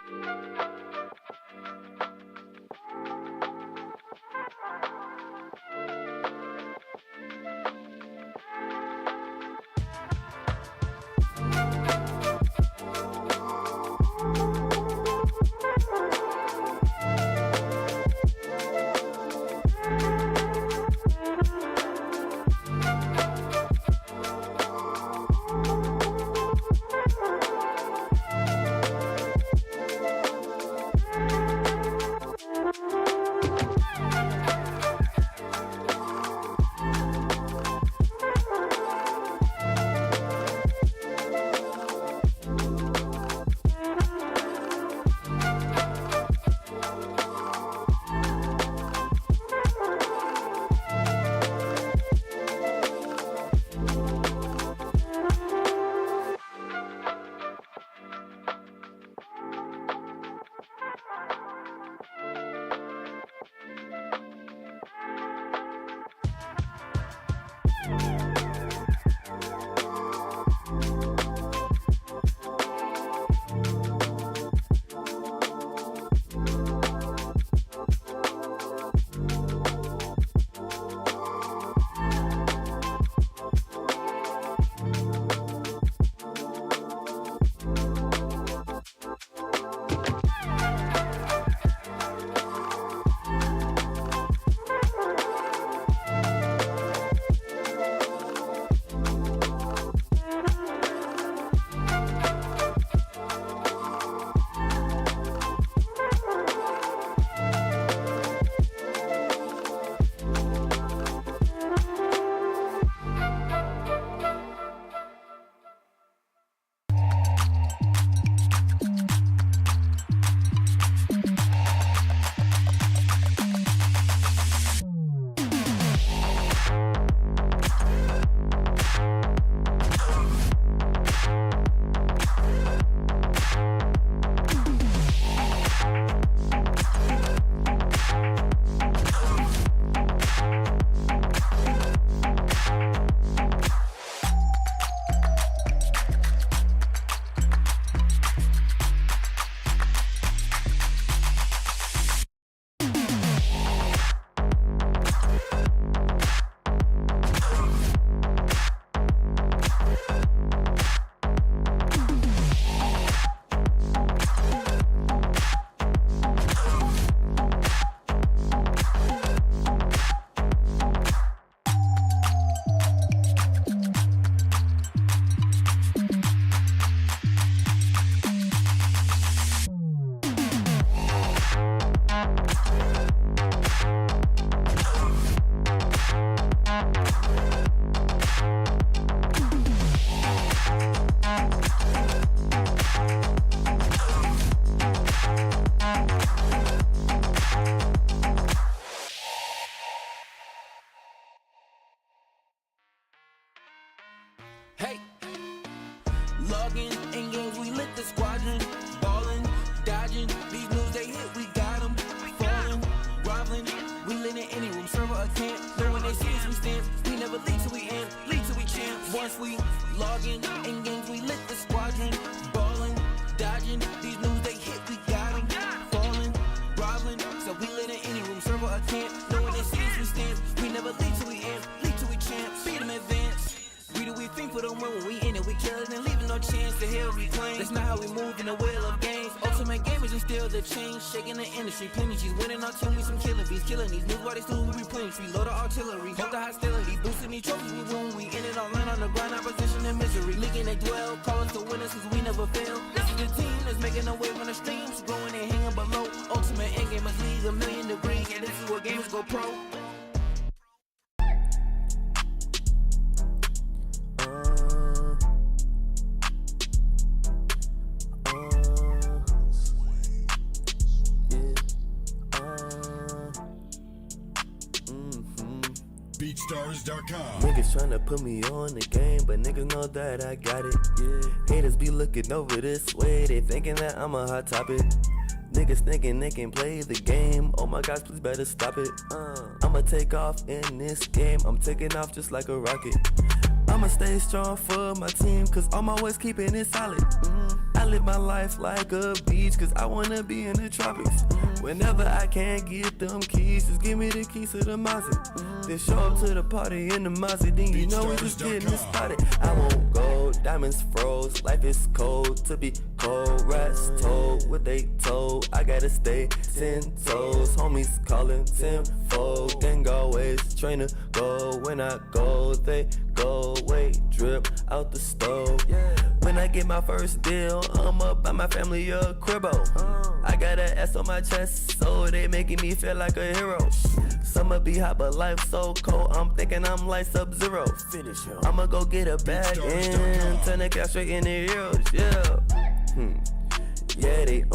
Logging in games, we lit the squadron. Ballin', dodging, these moves they hit, we got them. Falling, groveling, we lit in any room, server or camp. Know when they see us, we stand. We never lead till we end, lead till we champ. Once we logging in games, we lit the squadron. Ballin', dodging, these moves they hit, we got them. Falling, groveling, so we lit in any room, server or camp. Know when they see us, we stand. We never lead till we end, lead till we champ. Beat them advance. We do we think for them when we in it, we kill it and leaving no chance to hell reclaim. That's not how we move in the wheel of games. Ultimate game is we still the change, shaking the industry. Plenty G's winning our team, we some killing bees. Killing these niggas while they still we replenish. We load the artillery, hold the hostility. Boosting these trophies, we win. We in it all in on the grind, opposition and misery. Leaking they dwell, call us the winners cause we never fail. This is the team that's making a wave on the streams. Growing and hanging below. Ultimate endgame must lead a million degrees. And this is where gamers go pro. BeatStars.com. Niggas tryna put me on the game, but niggas know that I got it. Yeah. Haters be looking over this way, they thinking that I'm a hot topic. Niggas thinking they can play the game. Oh my gosh, please better stop it. I'ma take off in this game. I'm taking off just like a rocket. I'ma stay strong for my team, cause I'm always keeping it solid. I live my life like a beach, cause I wanna be in the tropics. Whenever I can't get them keys, just give me the keys to the Mazda. Then show up to the party in the Mazda, then you know we just getting it started. I won't go, diamonds froze, life is cold to be cold. Rats told what they told, I gotta stay 10 toes. Homies calling tenfold, gang always train to go. When I go, they go away, drip out the stove. When I get my first deal, I'ma buy my family a cribbo. I got an S on my chest, so they making me feel like a hero. Summer be hot, but life so cold, I'm thinking I'm like Sub-Zero. I'ma go get a bag and turn the cash straight into heroes, yeah. Yeah, they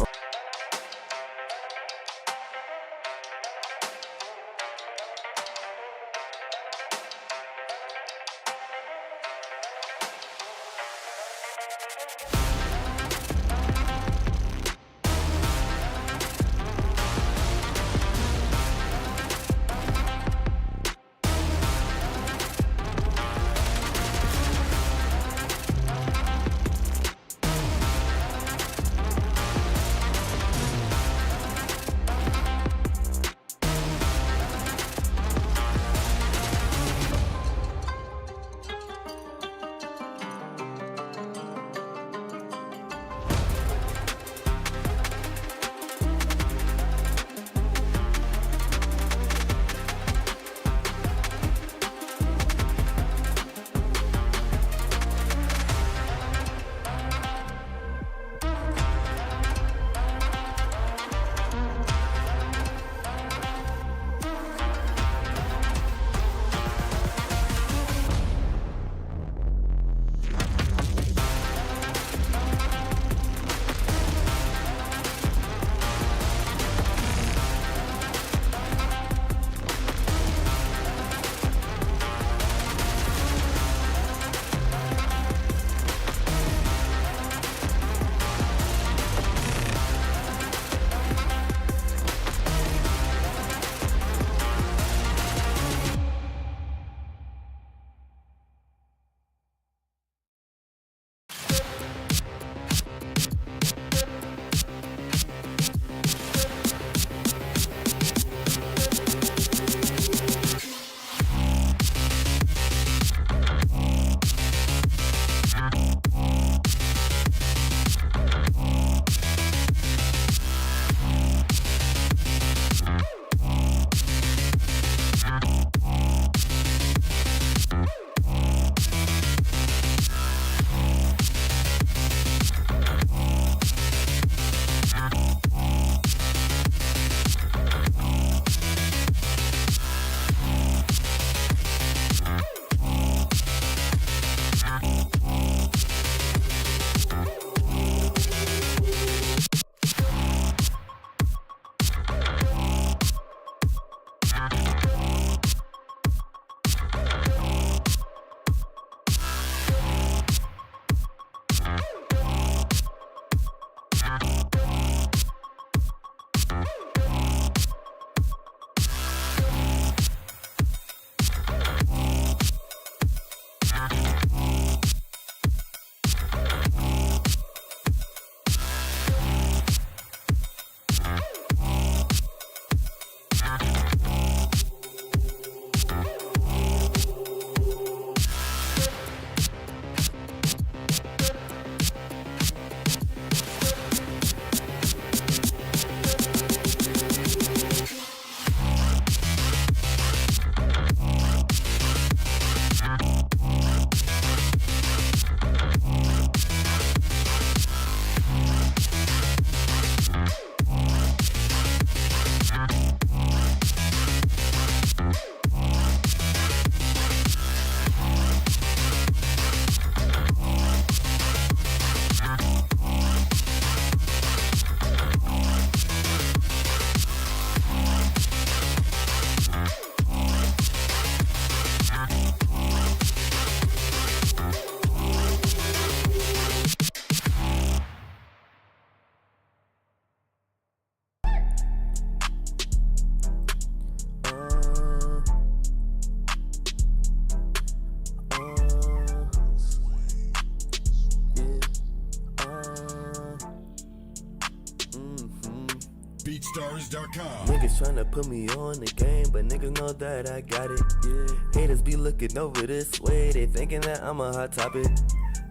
BeatStars.com. Niggas tryna put me on the game, but niggas know that I got it. Yeah. Haters be looking over this way, they thinking that I'm a hot topic.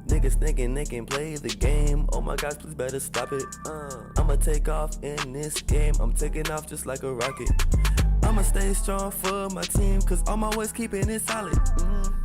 Niggas thinking they can play the game. Oh my gosh, please better stop it. I'ma take off in this game. I'm taking off just like a rocket. I'ma stay strong for my team, cause I'm always keeping it solid.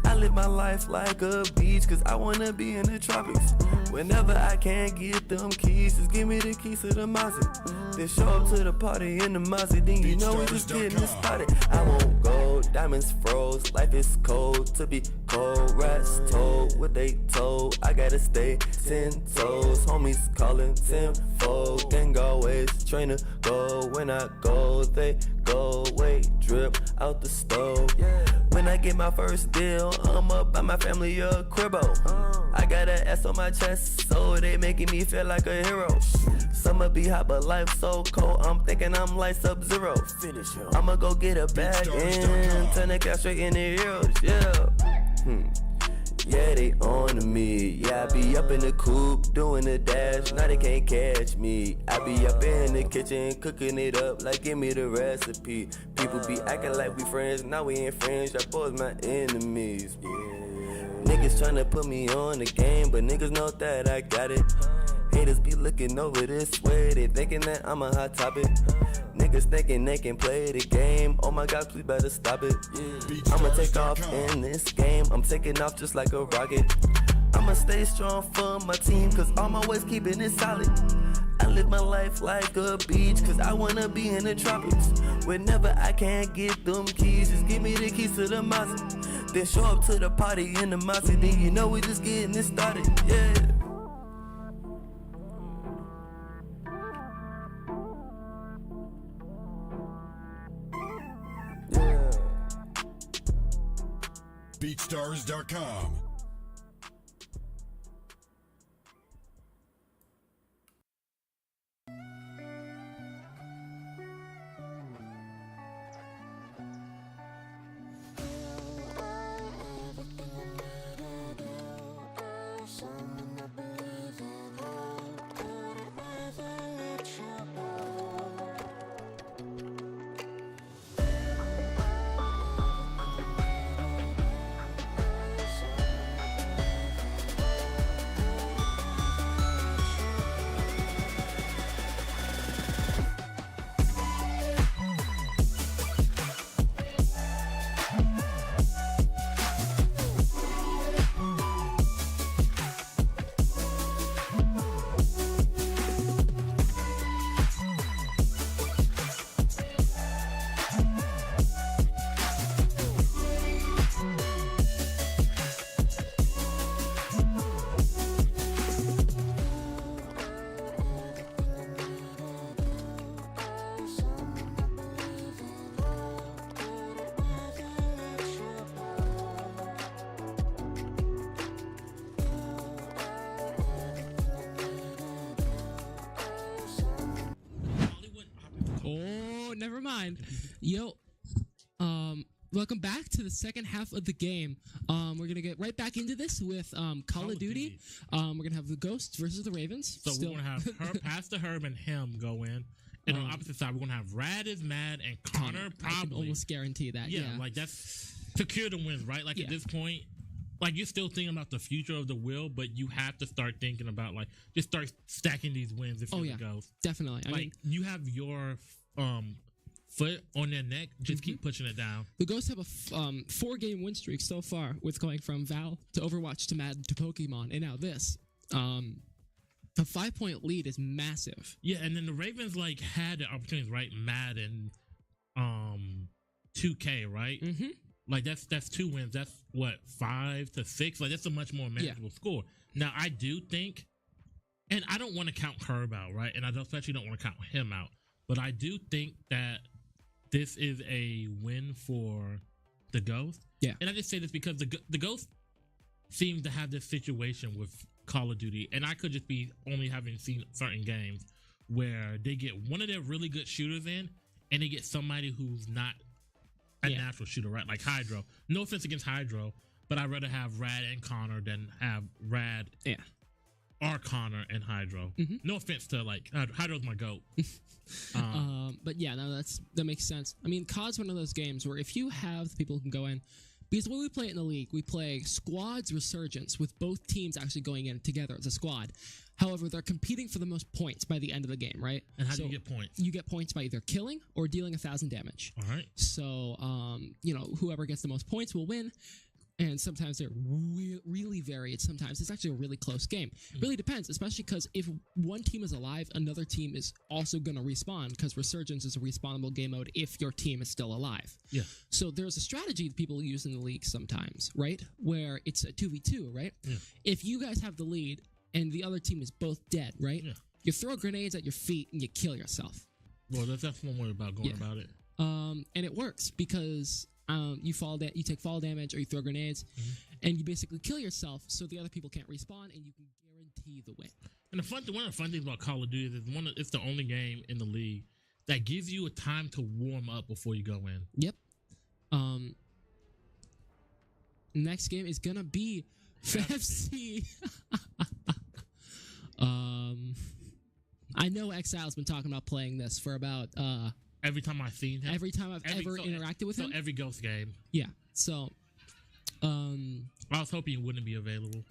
I live my life like a beach, cause I wanna be in the tropics. Whenever I can't get them keys, just give me the keys to the Mazda. Then show up to the party in the Mazda, then you know we just getting it started. I won't go, diamonds froze, life is cold to be cold. Rats told what they told, I gotta stay 10 toes. Homies calling tenfold, gang always train to go. When I go, they go away, drip out the stove. When I get my first deal, I'ma buy my family a cribbo. I got an S on my chest, so they making me feel like a hero. Summer be hot, but life so cold, I'm thinking I'm like Sub-Zero. I'ma go get a bag and turn the cash straight into heroes, yeah. Yeah, they on me. Yeah, I be up in the coop doing the dash. Now they can't catch me. I be up in the kitchen cooking it up like give me the recipe. People be acting like we friends, now we ain't friends. Y'all boys my enemies. Yeah. Niggas tryna put me on the game, but niggas know that I got it. Haters be looking over this way, they thinking that I'm a hot topic. Niggas thinking they can play the game. Oh my gosh, please better stop it. I'ma take off in this game. I'm taking off just like a rocket. I'ma stay strong for my team, cause I'm always keeping it solid. I live my life like a beach, cause I wanna be in the tropics. Whenever I can't get them keys, just give me the keys to the Mazda. Then show up to the party in the Mazda, then you know we just getting it started, yeah. BeatStars.com. Oh, never mind. Yo, welcome back to the second half of the game. We're gonna get right back into this with Call of Duty. We're gonna have the Ghosts versus the Ravens. So we're gonna have Pastor Herb and him go in, and on the opposite side we're gonna have Rad is Mad and Connor. I can almost guarantee that. Yeah, like that's secure the wins, right? Like at this point, like you're still thinking about the future of the will, but you have to start thinking about like just start stacking these wins if you're the Ghost. Definitely. I mean, you have your foot on their neck, just keep pushing it down. The Ghosts have a 4-game win streak so far, with going from Val to Overwatch to Madden to Pokemon, and now this. A 5-point lead is massive. Yeah, and then the Ravens like had the opportunities, right? Madden, 2K, right? Mm-hmm. Like that's 2 wins. That's what 5 to 6. Like that's a much more manageable score. Now I do think, and I don't want to count Herb out, right? And I especially don't want to count him out. But I do think that this is a win for the Ghost. Yeah. And I just say this because the Ghost seems to have this situation with Call of Duty, and I could just be only having seen certain games where they get one of their really good shooters in, and they get somebody who's not a natural shooter, right? Like Hydro. No offense against Hydro, but I'd rather have Rad and Connor than have Rad are Connor and Hydro. Mhm. No offense to like Hydro's my goat. But yeah, no, that makes sense. I mean, COD's one of those games where if you have the people who can go in, because when we play it in the league, we play squads Resurgence with both teams actually going in together as a squad. However, they're competing for the most points by the end of the game, right? And how do you get points? You get points by either killing or dealing 1,000 damage. All right. So, whoever gets the most points will win. And sometimes they're really varied. Sometimes it's actually a really close game. Really depends, especially because if one team is alive, another team is also going to respawn because Resurgence is a respawnable game mode if your team is still alive. Yeah. So there's a strategy that people use in the league sometimes, right? Where it's a 2v2, right? Yeah. If you guys have the lead and the other team is both dead, right? Yeah. You throw grenades at your feet and you kill yourself. Well, that's one way about going about it. And it works because you take fall damage or you throw grenades, and you basically kill yourself, so the other people can't respawn, and you can guarantee the win. And one of the fun things about Call of Duty is it's the only game in the league that gives you a time to warm up before you go in. Yep. Next game is gonna be FC. I know Exile's been talking about playing this for about every time I've seen him. Every time I've ever interacted with him. So every Ghost game. Yeah. So I was hoping it wouldn't be available.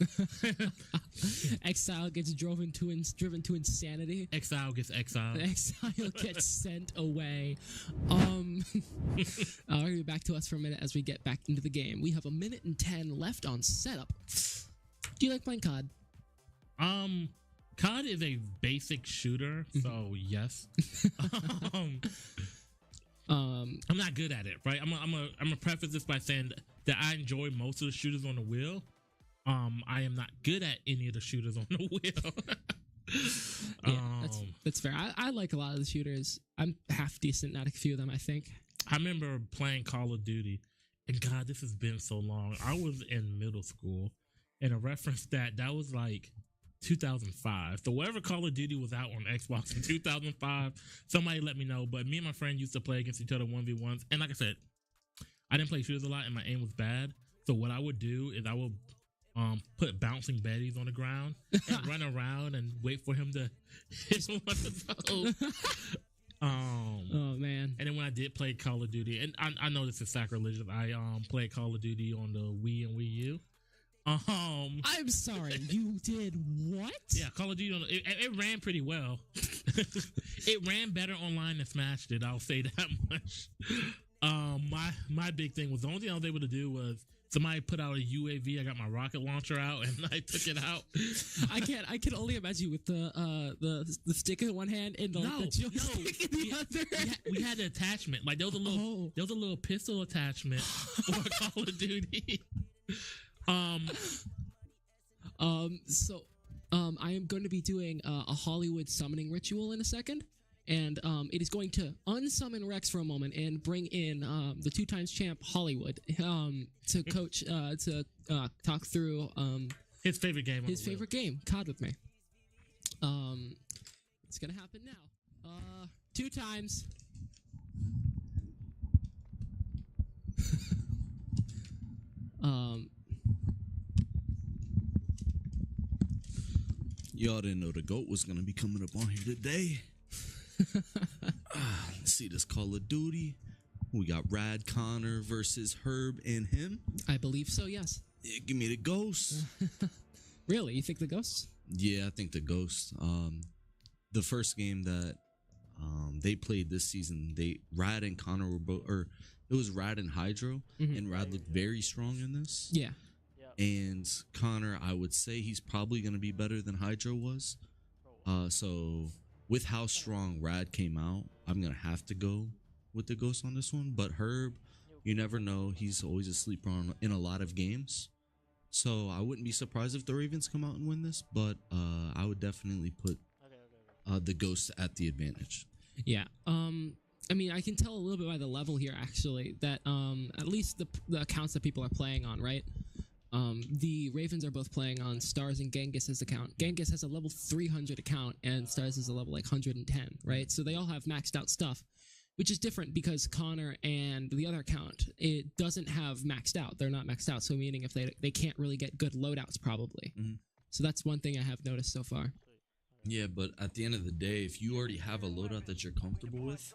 Exile gets driven to insanity. Exile gets exiled. Exile gets sent away. I'll be back to us for a minute as we get back into the game. We have 1 minute and 10 left on setup. Do you like playing COD? COD is a basic shooter, so yes. I'm not good at it, right? I'm gonna preface this by saying that I enjoy most of the shooters on the wheel. I am not good at any of the shooters on the wheel. That's fair. I like a lot of the shooters. I'm half decent at a few of them, I think. I remember playing Call of Duty, and God, this has been so long. I was in middle school, and a reference that was like 2005. So whatever Call of Duty was out on Xbox in 2005, somebody let me know. But me and my friend used to play against each other 1v1s. And like I said, I didn't play shooters a lot and my aim was bad. So what I would do is I would put bouncing Bettys on the ground and run around and wait for him to hit one of those. Oh man. And then when I did play Call of Duty, and I know this is sacrilegious, I played Call of Duty on the Wii and Wii U. I'm sorry, you did what? Yeah, Call of Duty, it ran pretty well. It ran better online than Smash did, I'll say that much. My big thing was, the only thing I was able to do was somebody put out a UAV, I got my rocket launcher out and I took it out. I can only imagine with the stick in one hand and the joystick in the other. We had an attachment. Like there was a little pistol attachment for Call of Duty. I am going to be doing a Hollywood summoning ritual in a second, and it is going to unsummon Rex for a moment and bring in the 2x champ Hollywood to coach to talk through his favorite game. Favorite game, COD with me. It's gonna happen now. 2 times. Y'all didn't know the GOAT was gonna be coming up on here today. Let's see this Call of Duty. We got Rad Connor versus Herb and him. I believe so, yes. Yeah, give me the Ghost. Really? You think the Ghosts? Yeah, I think the Ghost. The first game that they played this season, Rad and Connor were both, or it was Rad and Hydro, and Rad looked very strong in this. Yeah. And Connor, I would say he's probably going to be better than Hydro was. So with how strong Rad came out, I'm going to have to go with the Ghost on this one. But Herb, you never know. He's always a sleeper in a lot of games. So I wouldn't be surprised if the Ravens come out and win this. But I would definitely put the Ghost at the advantage. Yeah. I mean, I can tell a little bit by the level here, actually, that at least the accounts that people are playing on, right? The Ravens are both playing on Stars and Genghis's account. Genghis has a level 300 account, and Stars is a level like 110, right? So they all have maxed out stuff, which is different because Connor and the other account, it doesn't have maxed out. They're not maxed out, so meaning if they can't really get good loadouts, probably. So that's one thing I have noticed so far. Yeah, but at the end of the day, if you already have a loadout that you're comfortable with,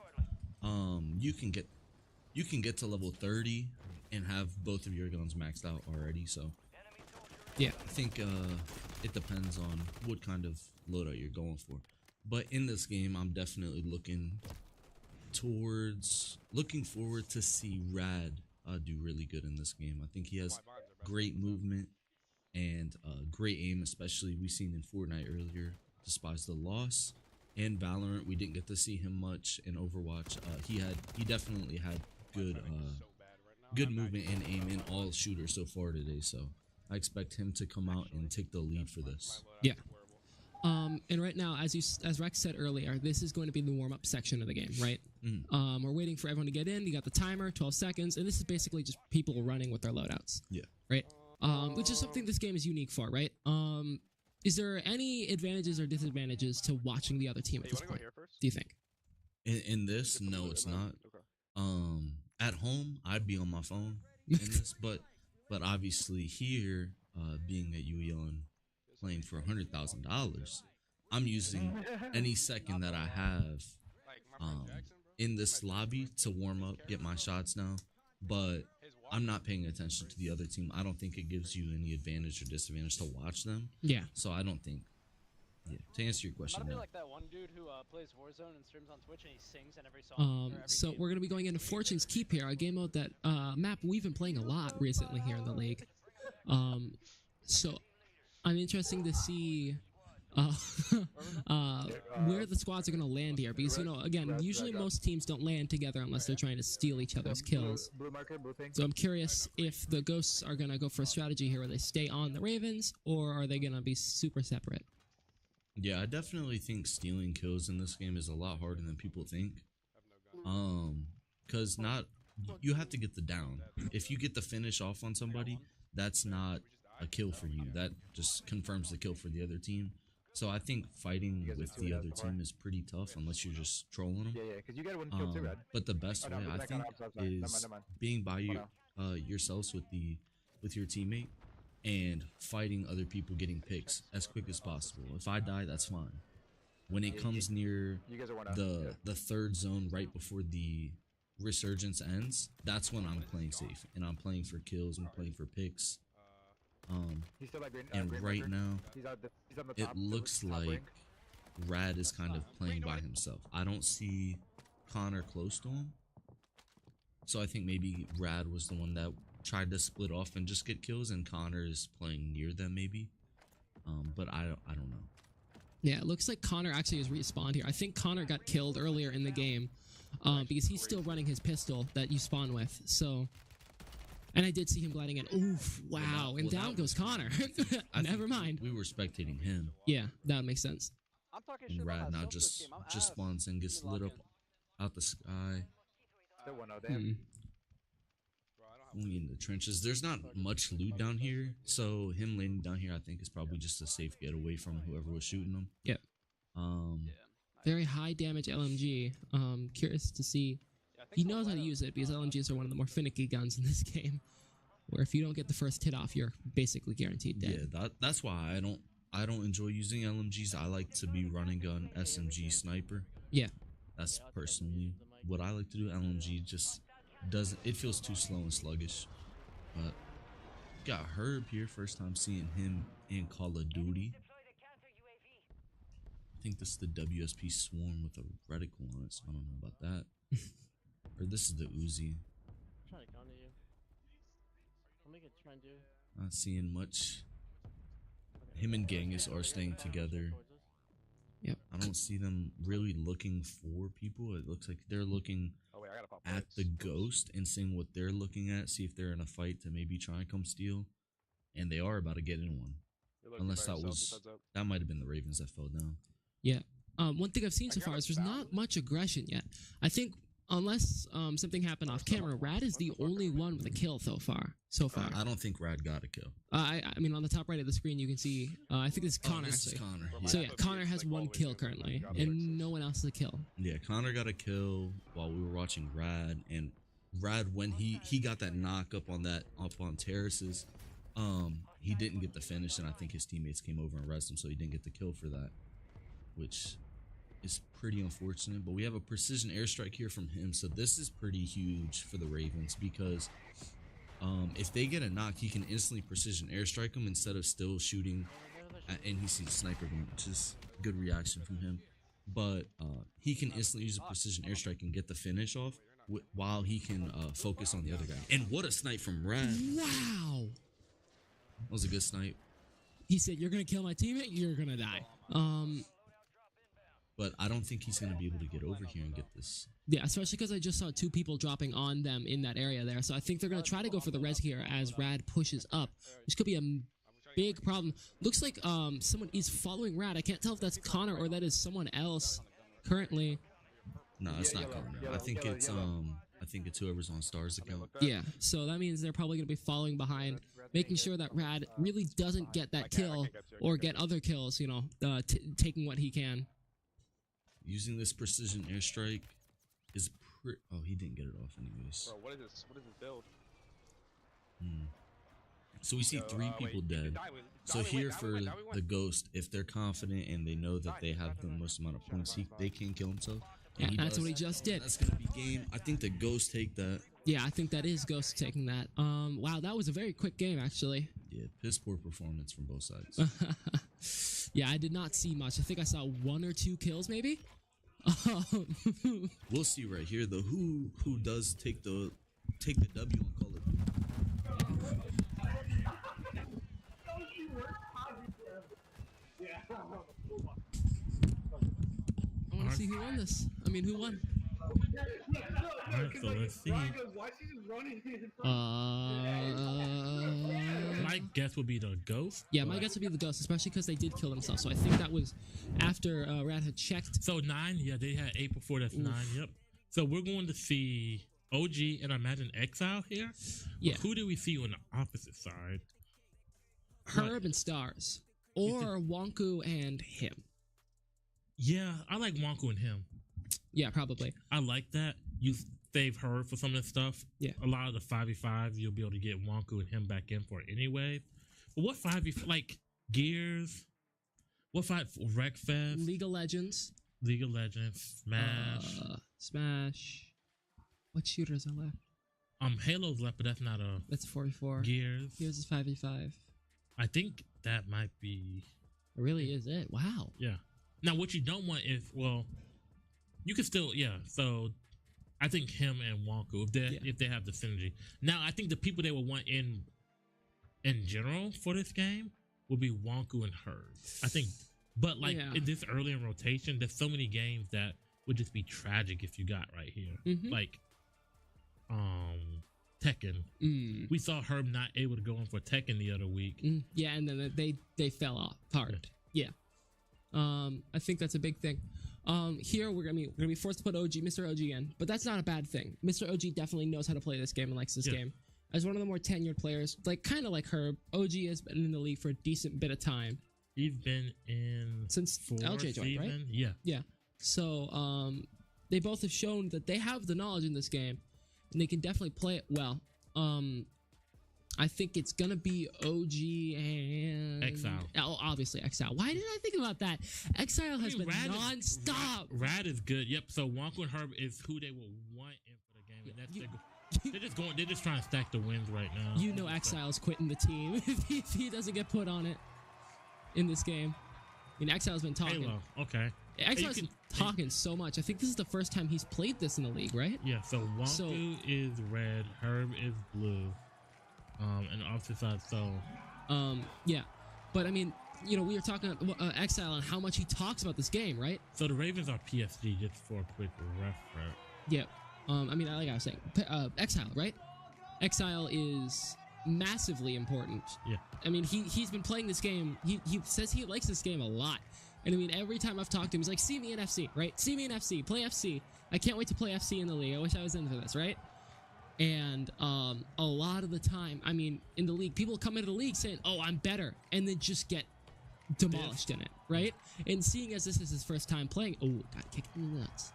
you can get to level 30 and have both of your guns maxed out already. So yeah, I think it depends on what kind of loadout you're going for. But in this game, I'm definitely looking forward to see Rad do really good in this game. I think he has great movement and great aim, especially we seen in Fortnite earlier. Despite the loss, in Valorant we didn't get to see him much. In Overwatch, he definitely had good movement and aim in all shooters so far today. So I expect him to come out and take the lead for this. Yeah. And right now, as Rex said earlier, this is going to be the warm-up section of the game, right? We're waiting for everyone to get in. You got the timer, 12 seconds, and this is basically just people running with their loadouts. Yeah. Right? Which is something this game is unique for, right? Is there any advantages or disadvantages to watching the other team at this point? Do you think? In this, no, it's not. At home, I'd be on my phone in this, but obviously here, being at UEL and playing for $100,000, I'm using any second that I have in this lobby to warm up, get my shots now. But I'm not paying attention to the other team. I don't think it gives you any advantage or disadvantage to watch them. Yeah. So I don't think. Yeah. To answer your question, no. Like that one dude who plays Warzone and streams on Twitch and he sings in every song. So we're gonna be going into Fortune's Keep here, a game mode that map we've been playing a lot recently here in the league. So I'm interested to see where the squads are going to land here, because again, usually most teams don't land together unless they're trying to steal each other's kills. So I'm curious if the Ghosts are going to go for a strategy here where they stay on the Ravens, or are they going to be super separate? Yeah, I definitely think stealing kills in this game is a lot harder than people think. Because you have to get the down. If you get the finish off on somebody, that's not a kill for you. That just confirms the kill for the other team. So I think fighting with the other team is pretty tough unless you're just trolling them. Yeah, because you get one kill too, Red. But the best way I think is being by yourselves with your teammate and fighting other people getting picks as quick as possible. If I die, that's fine. When it comes near the third zone right before the resurgence ends, that's when I'm playing safe and I'm playing for kills and playing for picks. And right now, it looks like Rad is kind of playing by himself. I don't see Connor close to him, so I think maybe Rad was the one that tried to split off and just get kills, and Connor is playing near them maybe. But I don't know. Yeah, it looks like Connor actually has respawned here. I think Connor got killed earlier in the game because he's still running his pistol that you spawn with. So. And I did see him gliding in. Oof, wow. And down goes Connor. Never mind. We were spectating him. Yeah, that would make sense. And Rad now just spawns and gets lit up out the sky. Only in the trenches. There's not much loot down here, so him landing down here I think is probably just a safe getaway from whoever was shooting him. Yep. Very high damage LMG. Curious to see. He knows how to use it because LMGs are one of the more finicky guns in this game, where if you don't get the first hit off, you're basically guaranteed dead. Yeah, that's why I don't enjoy using LMGs. I like to be running gun, SMG, sniper. Yeah, that's personally what I like to do. LMG just doesn't. It feels too slow and sluggish. But got Herb here, first time seeing him in Call of Duty. I think this is the WSP Swarm with a reticle on it, so I don't know about that. Or this is the Uzi. I'm trying to counter you. I'll make it try and do. Not seeing much. Him and Genghis are staying together. Yep. I don't see them really looking for people. It looks like they're looking at the Ghost and seeing what they're looking at, see if they're in a fight to maybe try and come steal. And they are about to get in one. Unless that might have been the Ravens that fell down. Yeah. One thing I've seen so far is there's not much aggression yet. I think unless something happened off camera, Rad is the only one with a kill so far. I don't think Rad got a kill. I mean, on the top right of the screen, you can see. I think this is Connor. This is Connor. Yeah. So yeah, Connor has one kill currently, and no one else has a kill. Yeah, Connor got a kill while we were watching Rad, and Rad when he got that knock up on terraces, He didn't get the finish, and I think his teammates came over and rezzed him, so he didn't get the kill for that, which is pretty unfortunate. But we have a precision airstrike here from him, so this is pretty huge for the Ravens because if they get a knock, he can instantly precision airstrike them instead of still shooting. And he sees a sniper gun, which is a good reaction from him. But he can instantly use a precision airstrike and get the finish off while he can focus on the other guy. And what a snipe from Rad. Wow. That was a good snipe. He said, "You're gonna kill my teammate. You're gonna die." But I don't think he's gonna be able to get over here and get this. Yeah, especially because I just saw 2 people dropping on them in that area there. So I think they're gonna try to go for the res here as Rad pushes up. This could be a big problem. Looks like someone is following Rad. I can't tell if that's Connor or that is someone else currently. No, it's not Connor. I think it's whoever's on Star's account. Yeah, so that means they're probably going to be following behind, making sure that Rad really doesn't get that kill or get other kills, you know, taking what he can. Using this precision airstrike is oh, he didn't get it off anyways. Bro, what is this build? So we see 3 people dead. So here for the Ghost, if they're confident and they know that they have the most amount of points, they can kill himself. Yeah, that's what he just did. That's gonna be game. I think the Ghost take that. Yeah, I think that is Ghost taking that. Wow, that was a very quick game, actually. Yeah, piss poor performance from both sides. Yeah, I did not see much. I think I saw 1 or 2 kills, maybe. We'll see right here though. Who does take the W and call it? I want to see who won this. I mean, who won? Alright, so let's see. My guess would be the Ghost. Yeah, my guess would be the Ghost, especially because they did kill themselves. So I think that was after Rad had checked. So 9, yeah, they had 8 before. That's 9. Yep. So we're going to see OG and I imagine Exile here. Yeah. But who do we see on the opposite side? Herb and Stars, or Wonku and him. Yeah, I like Wonku and him. Yeah, probably. I like that. You save Herb for some of the stuff. Yeah. A lot of the 5v5, you'll be able to get Wonku and him back in for it anyway. But what 5v, like Gears? What 5? Wreckfest? League of Legends. League of Legends. Smash. Smash. What shooters are left? Halo's left, but that's not a. That's 44. Gears. Gears is 5v5. I think that might be. It really is it. Wow. Yeah. Now, what you don't want is, well, you can still, yeah. So, I think him and Wonku, if they have the synergy. Now, I think the people they would want in general for this game would be Wonku and Herb. I think, but like in this early in rotation, there's so many games that would just be tragic if you got right here. Like, Tekken. We saw Herb not able to go in for Tekken the other week. Yeah, and then they fell off hard. Yeah. I think that's a big thing. Here we're gonna be forced to put Mr. OG in, but that's not a bad thing. Mr. OG definitely knows how to play this game and likes this game. As one of the more tenured players, like kind of like Herb, OG has been in the league for a decent bit of time. He's been in since LJ joined, right? Yeah. Yeah. So they both have shown that they have the knowledge in this game, and they can definitely play it well. I think it's gonna be OG and Exile. Oh, obviously Exile. Why didn't I think about that? Exile has been non-stop. Rad is good. Yep. So Wonku and Herb is who they will want in for the game, and that's they're just trying to stack the wins right now. You know, Exile's quitting the team if he doesn't get put on it in this game. I mean, Exile's been talking. Halo. Okay. Exile's been talking so much. I think this is the first time he's played this in the league, right? Yeah. So Wonku is red. Herb is blue. And the opposite side, so yeah, but I mean, you know, we were talking about Exile and how much he talks about this game, right? So the Ravens are PSG, just for a quick reference. Yeah. I mean, like I was saying, Exile, right? Exile is massively important. Yeah. I mean, he's been playing this game. He says he likes this game a lot. And I mean, every time I've talked to him, he's like, "See me in FC, right? See me in FC. Play FC. I can't wait to play FC in the league. I wish I was in for this, right?" And a lot of the time, I mean, in the league, people come into the league saying, "Oh, I'm better," and then just get demolished in it, right? And seeing as this is his first time playing, oh, got kicked in the nuts.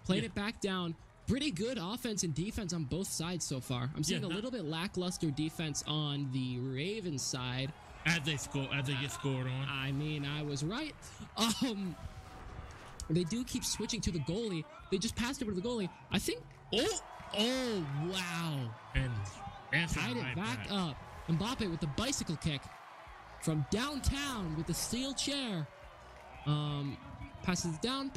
Playing it back down, pretty good offense and defense on both sides so far. I'm seeing a little bit lackluster defense on the Ravens side. As they get scored on. I mean, I was right. They do keep switching to the goalie. They just passed over to the goalie. I think. Oh, wow. And tied it back up. Mbappe with the bicycle kick from downtown with the steel chair. Passing it down.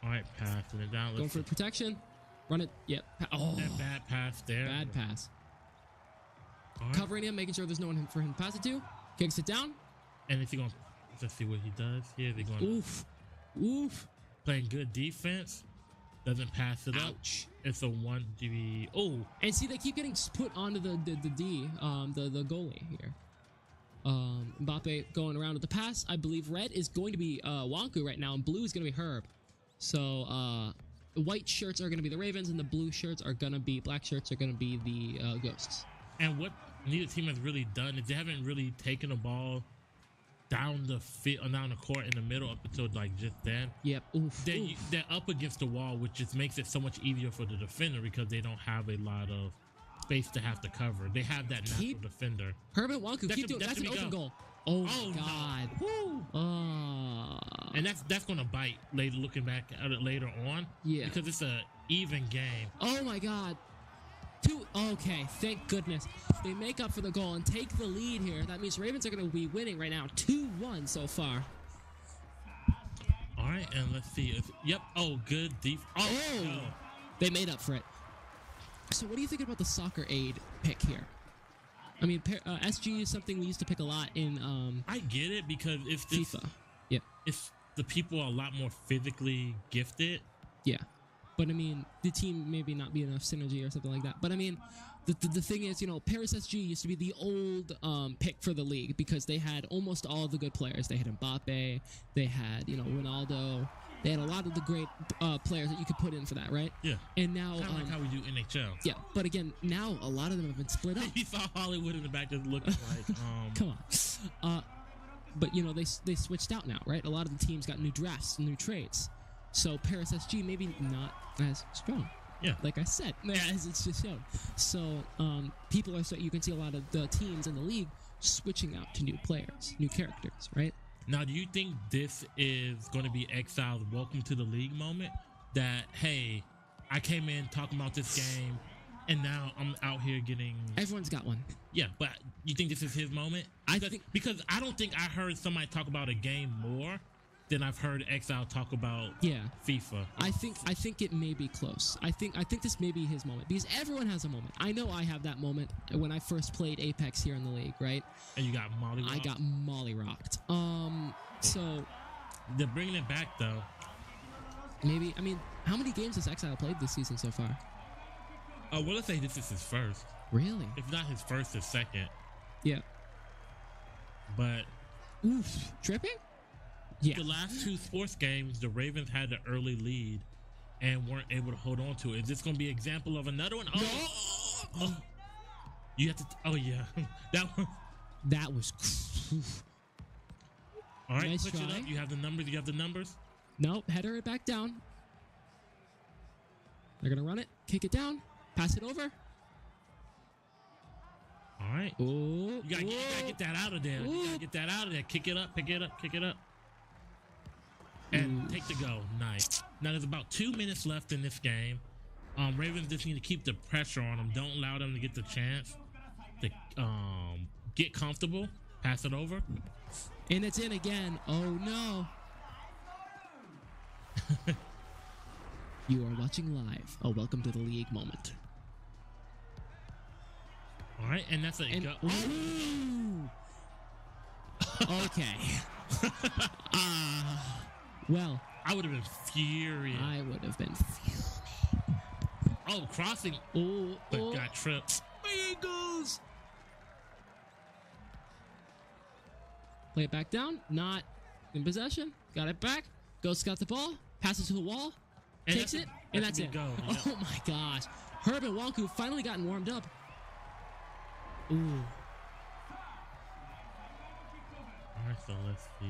All right, passing it down. Going for protection. Run it. Yep. Oh, that bad pass there. Bad pass. Right. Covering him, making sure there's no one for him to pass it to. Kicks it down. And if you're going, let's see what he does here. They're going. Oof. Playing good defense. Doesn't pass it up. It's a 1-3. Oh. And see, they keep getting put onto the goalie here. Mbappe going around with the pass. I believe red is going to be Wanku right now, and blue is going to be Herb. So the white shirts are going to be the Ravens, and the blue shirts are going to be, black shirts are going to be the Ghosts. And what neither team has really done is they haven't really taken the ball down the court in the middle up until like just then. Yep. They're up against the wall, which just makes it so much easier for the defender because they don't have a lot of space to have to cover. They have that natural defender. Herb and Wanku, keep doing it. That's an open goal. Oh God. No. And that's gonna bite later. Looking back at it later on, because it's a even game. Oh my God. Okay, thank goodness. They make up for the goal and take the lead here. That means Ravens are going to be winning right now. 2-1 so far. All right, and let's see. Yep. Oh, good deep. Oh, no. They made up for it. So what do you think about the soccer aid pick here? I mean, SG is something we used to pick a lot in I get it because it's just, FIFA. Yeah. If the people are a lot more physically gifted. Yeah. But I mean, the team maybe not be enough synergy or something like that. But I mean, the thing is, Paris SG used to be the old pick for the league because they had almost all the good players. They had Mbappe, they had Ronaldo, they had a lot of the great players that you could put in for that, right? Yeah. And now, kind of like how we do NHL. Yeah, but again, now a lot of them have been split up. You saw Hollywood in the back just looking like, come on. But they switched out now, right? A lot of the teams got new drafts, new trades. So Paris SG maybe not as strong. Yeah. Like I said, as it's just shown. So people are you can see a lot of the teams in the league switching out to new players, new characters, right? Now, do you think this is going to be Exile's welcome to the league moment? That, hey, I came in talking about this game, and now I'm out here getting... Everyone's got one. Yeah, but you think this is his moment? Because I don't think I heard somebody talk about a game more than I've heard Exile talk about FIFA. I think it may be close. I think this may be his moment because everyone has a moment. I know I have that moment when I first played Apex here in the league, right? And you got mollyrocked. I got mollyrocked. So they're bringing it back though. Maybe. I mean, how many games has Exile played this season so far? Well, let's say this is his first. Really? If not his first, his second. Yeah. But tripping? Yeah. The last two sports games, the Ravens had the early lead and weren't able to hold on to it. Is this going to be an example of another one? Oh, you have to. Oh yeah, that one. That was. All right, nice push try. it up. You have the numbers. Nope. Header it back down. They're gonna run it, kick it down, pass it over. All right. Ooh, you gotta get that out of there. Ooh. You gotta get that out of there. Kick it up, pick it up, kick it up. And take the go. Nice. Now there's about 2 minutes left in this game. Ravens just need to keep the pressure on them. Don't allow them to get the chance to get comfortable. Pass it over. And it's in again. Oh no. You are watching live a welcome to the league moment. All right, and that's a go. Okay. Well, I would have been furious. I would have been furious. Oh, crossing. But got tripped. Eagles. Play it back down. Not in possession. Got it back. Ghost got the ball. Passes to the wall. And takes it. And that's it. Go. Oh my gosh. Herb and Wanku finally gotten warmed up. Ooh. All right, so let's see.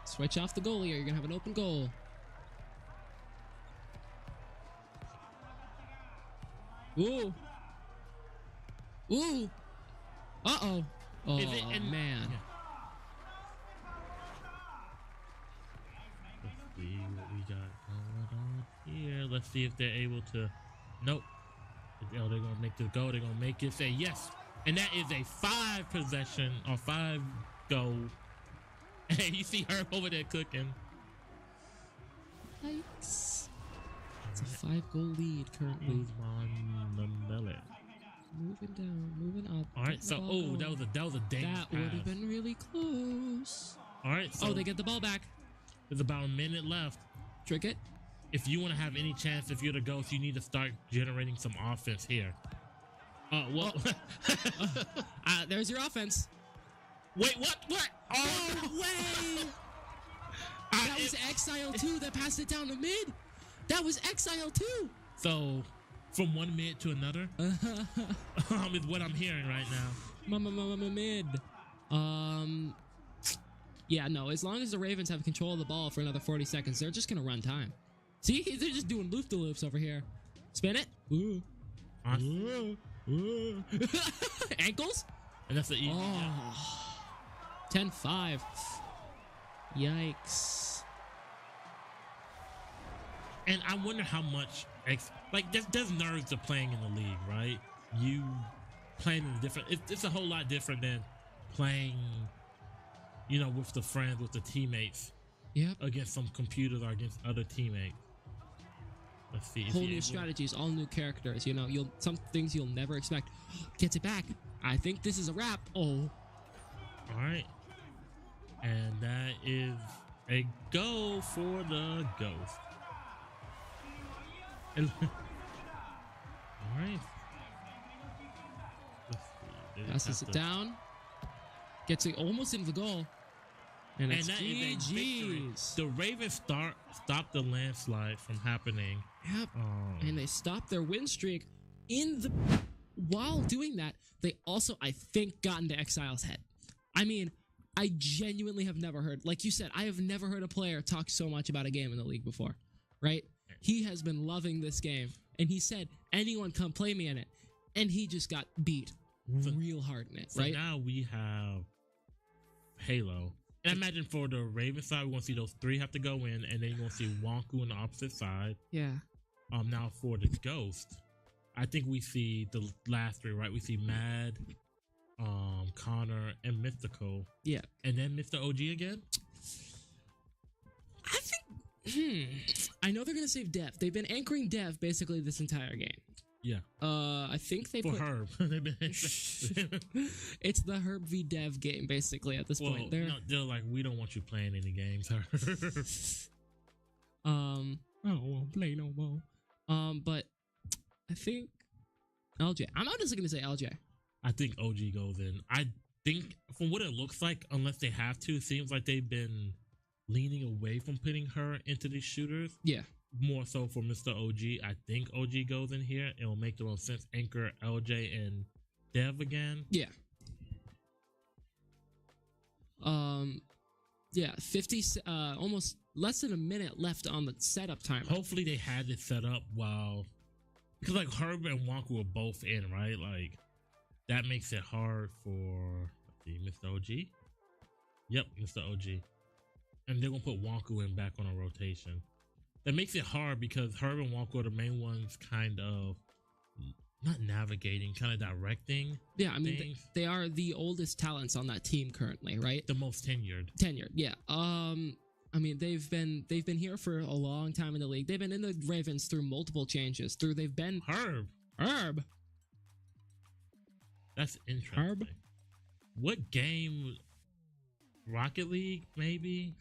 Switch off the goalie or you're going to have an open goal. Ooh. Ooh. Uh-oh. Oh, Is it- and- man. yeah. Let's see what we got going on here. Let's see if they're able to. Nope. Oh, they're gonna make this go. They're gonna make it say yes, and that is a 5 possession or 5 go. Hey, you see her over there cooking. Yikes. It's a 5-goal lead currently. Moving Moving moving up. All right, getting so the ball that was a dangerous That would have pass. been really close. All right, so Oh, they get the ball back. there's about a minute left. Trick it. If you want to have any chance, if you're the ghost, you need to start generating some offense here. Well, There's your offense. wait, what? Oh, No way! That was Exile 2 that passed it down to mid. That was Exile 2. so from one mid to another is what I'm hearing right now. Mid. Yeah, no, as long as the Ravens have control of the ball for another 40 seconds, they're just going to run time. See, they're just doing loop-de-loops over here. Spin it. Ooh. Ankles? And that's the easy. Oh. 10-5. Yikes. And I wonder how much there's nerves to playing in the league, right? You playing in different. It's a whole lot different than playing, with the friends, with the teammates. Yep. Against some computers or against other teammates. Let's see. Whole new strategies, all new characters. Some things you'll never expect. Gets it back. I think this is a wrap. Oh. All right. And that is a go for the ghost. All right. Passes it down. Gets it almost into the goal. And it's that is a victory. GG's. The Ravens stopped the landslide from happening. Yep. And they stopped their win streak while doing that, they also, I think, got into Exile's head. I mean, I genuinely have never heard, like you said, I have never heard a player talk so much about a game in the league before, right? He has been loving this game, and he said, anyone come play me in it. And he just got beat real hard in it, So right? now we have Halo. And I imagine for the Ravens side, we're going to see those 3 have to go in, and then you're going to see Wonku on the opposite side. Yeah. Now for the Ghost, I think we see the last 3, right? We see Mad, Connor, and Mystical. Yeah. And then Mr. OG again? I think, I know they're going to save Dev. They've been anchoring Dev basically this entire game. Yeah. I think they For put Herb. They've been it's the Herb v Dev game basically at this point. They're like, we don't want you playing any games, Herb. I won't play no more. But I think LJ. I'm honestly gonna say LJ. I think OG goes in. I think from what it looks like, unless they have to, it seems like they've been leaning away from putting her into these shooters. Yeah. More so for Mr. OG. I think OG goes in here. It will make the most sense. Anchor, LJ, and Dev again. Yeah. Yeah, 50, almost less than a minute left on the setup time. Hopefully they had it set up while, because like Herb and Wonku were both in, right? Like that makes it hard for, let's see, Mr. OG. Yep, Mr. OG. And they're gonna put Wonku in back on a rotation. That makes it hard because Herb and Wonku are the main ones kind of not navigating, kind of directing. Yeah, I mean, things. they are the oldest talents on that team currently, right? The most tenured. Yeah. I mean, they've been here for a long time in the league. They've been in the Ravens through multiple changes. They've been Herb. That's interesting. Herb. What game? Rocket League, maybe?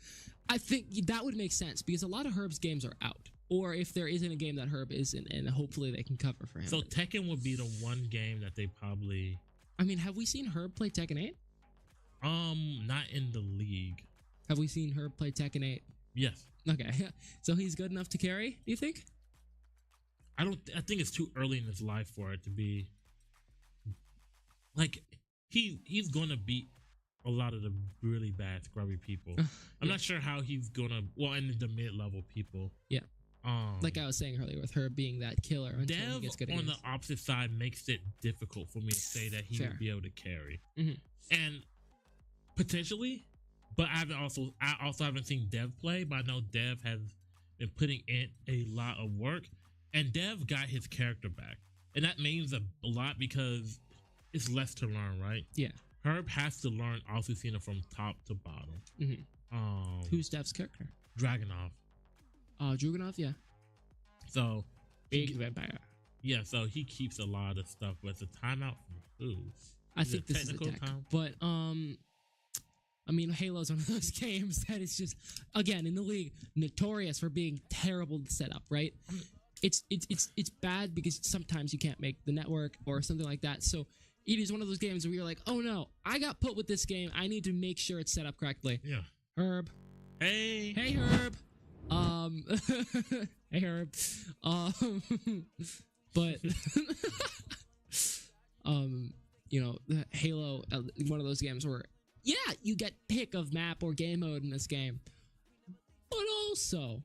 I think that would make sense because a lot of Herb's games are out. Or if there isn't a game that Herb isn't, and hopefully they can cover for him. So Tekken would be the one game that they probably. I mean, have we seen Herb play Tekken 8? Not in the league. Have we seen Herb play Tekken 8? Yes. Okay, so he's good enough to carry, do you think? I think it's too early in his life for it to be. Like, he's gonna beat a lot of the really bad scrubby people. I'm not sure how he's gonna, and the mid-level people. Yeah. Like I was saying earlier, with her being that killer until he Dev gets good on against. the opposite side makes it difficult for me to say that he Fair. would be able to carry, Mhm. and potentially, but I also haven't seen Dev play, but I know Dev has been putting in a lot of work, and Dev got his character back, and that means a lot because it's less to learn, right? Yeah. Herb has to learn Azucena from top to bottom. Mhm. Who's Dev's character? Dragunov. Dragunov, yeah. So Big vampire. yeah, so he keeps a lot of stuff, but the timeout from who? I Is think it this is a technical deck. time? But I mean, Halo's one of those games that is just, again, in the league, notorious for being terrible to set up, right? It's bad because sometimes you can't make the network or something like that. So it is one of those games where you're like, oh no, I got put with this game. I need to make sure it's set up correctly. Yeah. Herb. Hey. Hey, Herb. Hey, Herb. But you know, Halo, one of those games where, yeah, you get pick of map or game mode in this game, but also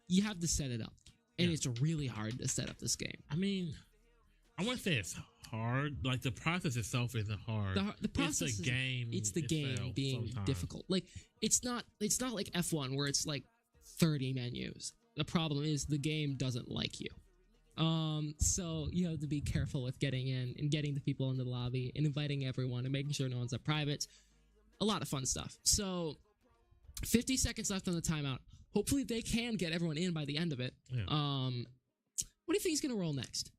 you have to set it up, and it's really hard to set up this game. I mean, I want to say it's hard. Like the process itself isn't hard. The process it's the is- game. It's the game itself being sometimes. difficult. Like it's not like F1 where it's like 30 menus. The problem is the game doesn't like you. So you have to be careful with getting in and getting the people into the lobby and inviting everyone and making sure no one's at private. A lot of fun stuff. So 50 seconds left on the timeout. Hopefully they can get everyone in by the end of it. Yeah. What do you think he's gonna roll next?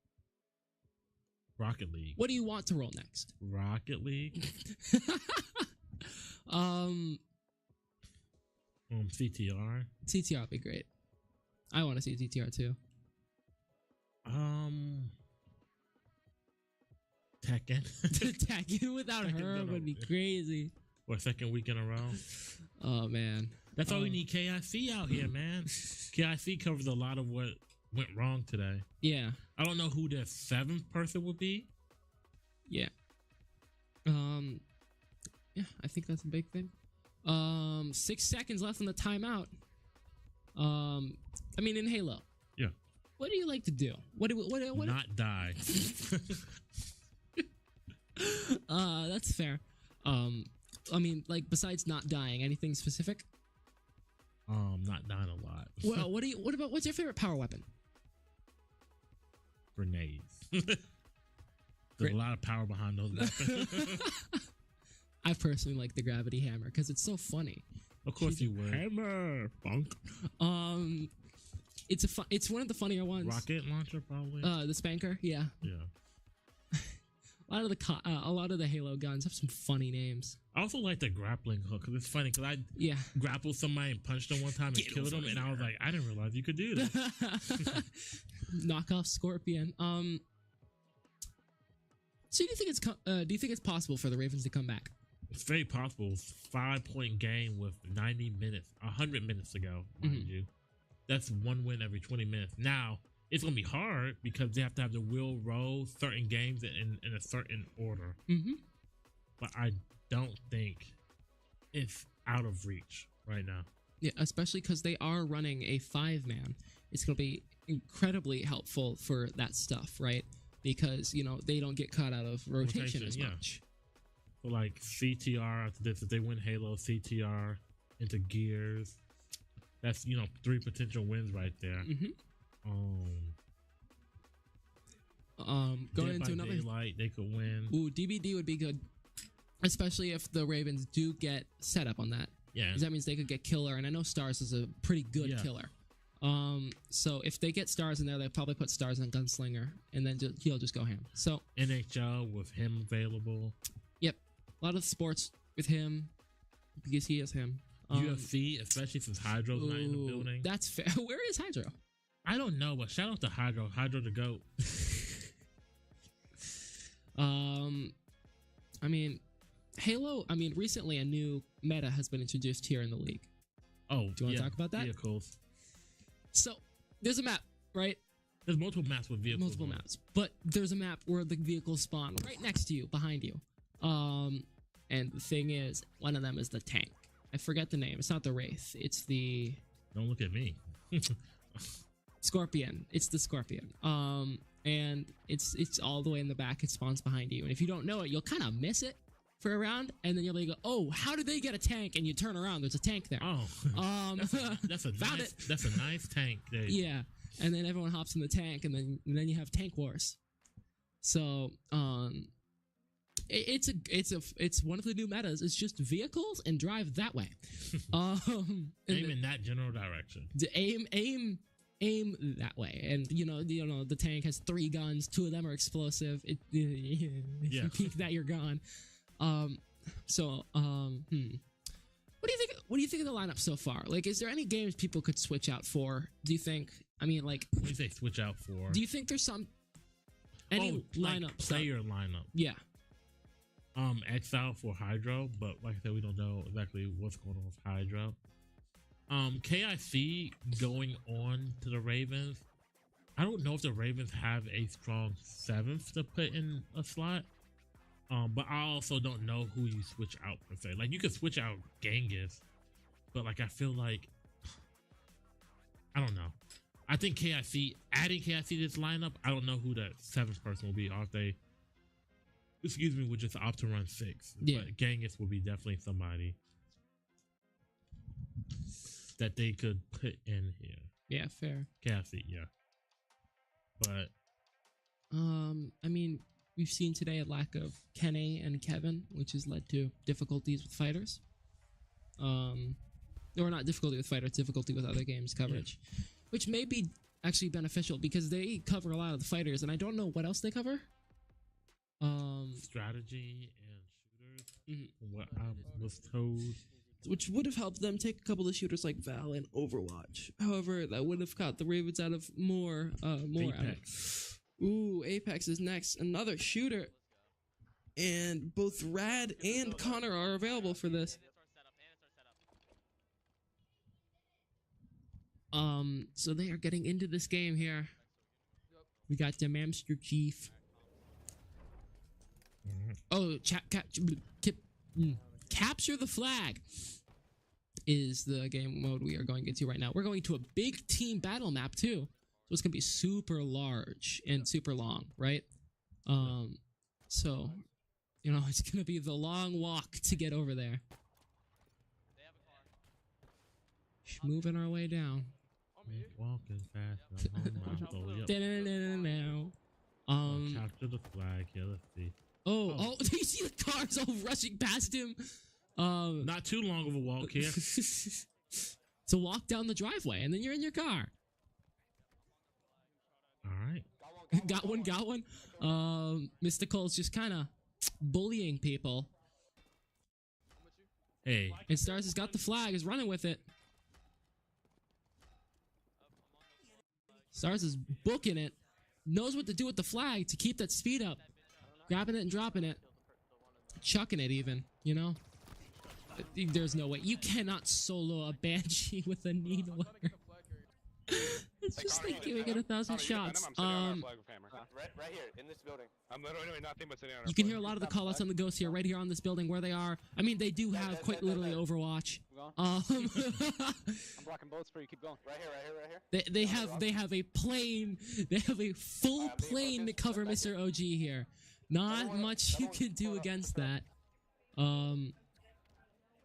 Rocket League. What do you want to roll next? Rocket League. CTR. CTR would be great. I want to see CTR too. Tekken. Tekken without Tekken her don't would be know. crazy. Or second week in a row. Oh man, That's why we need KIC out here, man. KIC covers a lot of what went wrong today. Yeah, I don't know who the seventh person would be. yeah. Yeah, I think that's a big thing. 6 seconds left on the timeout. I mean, in Halo, Yeah. what do you like to do? What? Not die. That's fair. I mean, like besides not dying, anything specific? Not dying a lot. Well, what's your favorite power weapon? Grenades. There's a lot of power behind those weapons. I personally like the gravity hammer because it's so funny. Of course you would. Hammer, bunk. It's one of the funnier ones. Rocket launcher, probably. The spanker, yeah. Yeah. A lot of the Halo guns have some funny names. I also like the grappling hook because it's funny because I grappled somebody and punched them one time and killed them, and I was like, I didn't realize you could do that. Knockoff Scorpion. So do you think it's possible for the Ravens to come back? It's very possible. 5-point game with 90 minutes, 100 minutes to go, mind you. That's one win every 20 minutes. Now, it's going to be hard because they have to have the wheel roll certain games in a certain order. Mm-hmm. But I don't think it's out of reach right now. Yeah, especially because they are running a 5-man. It's going to be incredibly helpful for that stuff, right? Because, you know, they don't get caught out of rotation as much. So like CTR after this, if they win Halo, CTR into Gears, that's, you know, 3 potential wins right there. Mm-hmm. Going Dead into by another Daylight, they could win. Ooh, DBD would be good, especially if the Ravens do get set up on that. Yeah, 'Cause that means they could get Killer, and I know Stars is a pretty good killer. So if they get Stars in there, they'll probably put Stars on Gunslinger, and then he'll just go ham. So NHL with him available. Yep, a lot of sports with him because he is him. UFC, especially since Hydro's not in the building. That's fair. Where is Hydro? I don't know, but shout out to Hydro. Hydro the GOAT. I mean, Halo. I mean, recently a new meta has been introduced here in the league. Oh, do you want to talk about that? Vehicles. So there's a map, right? There's multiple maps with vehicles. Multiple maps, but there's a map where the vehicles spawn right next to you, behind you. And the thing is, one of them is the tank. I forget the name. It's not the Wraith. It's the. Don't look at me. Scorpion. It's the Scorpion. And it's all the way in the back. It spawns behind you. And if you don't know it, you'll kind of miss it for a round, and then you'll be go, oh, how did they get a tank? And you turn around, there's a tank there. Oh, that's a found nice, it. That's a nice tank. There. Yeah, and then everyone hops in the tank, and then you have tank wars. So it's one of the new metas. It's just vehicles and drive that way. Aim in that general direction. Aim that way, and you know the tank has 3 guns. 2 of them are explosive. If you peek that, you're gone. What do you think? What do you think of the lineup so far? Like, is there any games people could switch out for? Do you think? I mean, like, what do you say switch out for? Do you think there's any lineup player lineup? Yeah. Exile for Hydro, but like I said, we don't know exactly what's going on with Hydro. KIC going on to the Ravens. I don't know if the Ravens have a strong 7th to put in a slot. But I also don't know who you switch out per se. Like, you could switch out Genghis, but like I feel like I don't know. I think adding KIC to this lineup, I don't know who that 7th person will be. Or if they, would just opt to run 6. Yeah. But Genghis will be definitely somebody that they could put in here. Yeah, fair. KIC, yeah. But I mean, we've seen today a lack of Kenny and Kevin, which has led to difficulties with fighters. Or not difficulty with fighters, difficulty with other games coverage, which may be actually beneficial because they cover a lot of the fighters, and I don't know what else they cover. Strategy and shooters, what I was told. Which would have helped them take a couple of shooters like Val and Overwatch. However, that would have caught the Ravens out of more Apex. Ooh, Apex is next. Another shooter. And both Rad and Connor are available for this. So they are getting into this game here. We got the Master Chief. Oh, capture the flag is the game mode we are going into right now. We're going to a big team battle map too, so it's gonna be super large and super long, right? So you know it's gonna be the long walk to get over there. Moving our way down. Walking fast. Capture the flag. Yeah, let's see. Oh! Do you see the cars all rushing past him? Not too long of a walk here. So walk down the driveway, and then you're in your car. All right. Got one. Mystikal's just kind of bullying people. Hey. And Stars has got the flag, is running with it. Stars is booking it. Knows what to do with the flag to keep that speed up. Grabbing it and dropping it. Chucking it even, you know? There's no way. You cannot solo a Banshee with a needler. It's just like giving it 1,000 shots. Right here, in this building. I'm literally doing nothing but sitting on You can hear a lot of the call-outs on the Ghost here, right here on this building where they are. I mean, they do have quite literally Overwatch. I'm blocking boats for you. Keep going. Right here. They have a plane. They have a full plane to cover Mr. OG here. Not much you can do against that.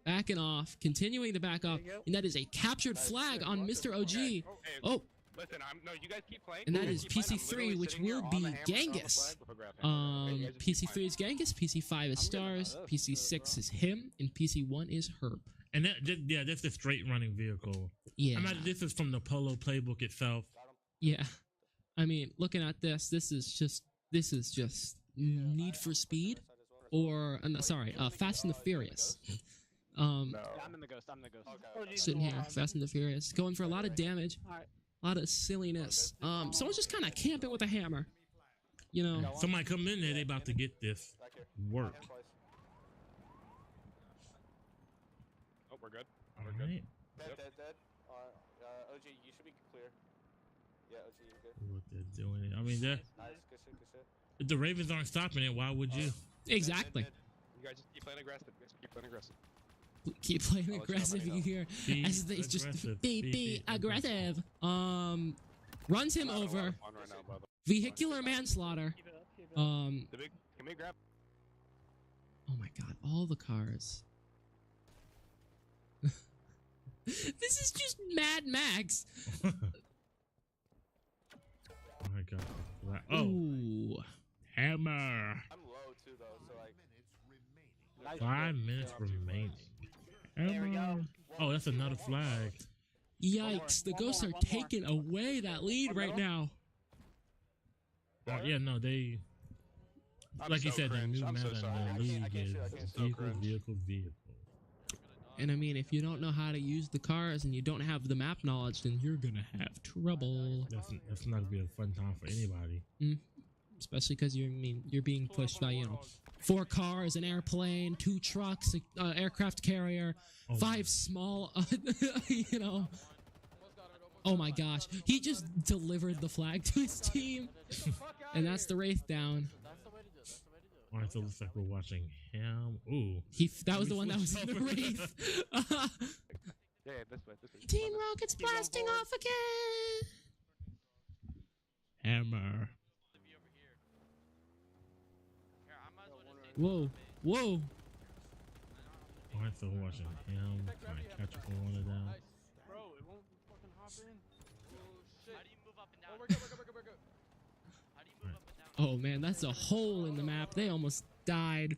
Backing off, continuing to back off, and that is a captured flag on Mr. OG. Oh. Listen, you guys keep playing. And that is PC3, which will be Genghis. PC3 is Genghis, PC5 is Stars, PC6 is him, and PC1 is Herb. And that's the straight running vehicle. Yeah. This is from the Polo playbook itself. Yeah. I mean, looking at this is just Need for Speed, or Fast and the Furious. I'm in the Ghost. Sitting here, Fast and the Furious, going for a lot of damage. A lot of silliness. Someone's just kind of camping with a hammer. You know. Somebody come in there, they about to get this work. Oh, we're good. We're good. Dead. OG, you should be clear. Yeah, OG, you're good. What they're doing. I mean, nice, good shit. If the Ravens aren't stopping it, why would you? Exactly. You guys just keep playing aggressive. Keep playing aggressive here. As they just be aggressive. runs him over. Fun right now, brother. Vehicular manslaughter. Keep it up, keep it up. The big, can we grab? Oh my god, all the cars. This is just Mad Max. Oh my god. Oh, Ooh. hammer. I'm low too though, so like. 5 minutes remaining. There we go. Hammer. Oh, that's another flag. Yikes, the Ghosts are taking away that lead right now. Yeah, no, they. I'm Like you so said, the cringe. new I'm meta so in sorry. the I league can't is shoot, I can't shoot. vehicle. And I mean, if you don't know how to use the cars and you don't have the map knowledge, then you're gonna have trouble. That's not gonna be a fun time for anybody. Especially because you're being pushed by 4 cars, an airplane, 2 trucks, aircraft carrier, Oh 5 small, Oh my gosh, he just delivered the flag to his team, and that's the Wraith down. All right, so it looks like we're watching him. Ooh, That was the one that was in the Wraith. Yeah, this way. Team Rocket's blasting off again. hammer. Whoa, whoa. All right, so we're watching him trying to catch up on one of them. Bro, it won't fucking hop in. Oh shit. How do you move up and down? Oh, we're good. How do you move up and down? Oh man, that's a hole in the map. They almost died.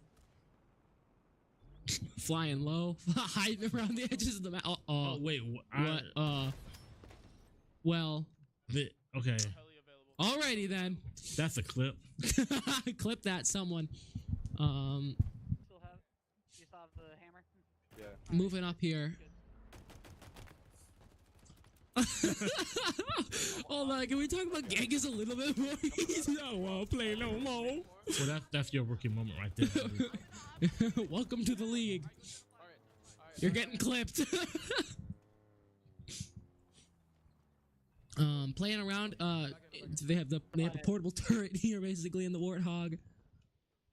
Flying low, hiding around the edges of the map. Oh wait, What? Well. Okay, Alrighty then. that's a clip. Clip that, someone. Still have. You still have the hammer? Yeah. Moving up here. Hold on, can we talk about Genghis a little bit more? He's not want to play no more. Well, that's your rookie moment right there. Welcome to the league. You're getting clipped. Playing around. They have a portable turret here, basically, in the Warthog.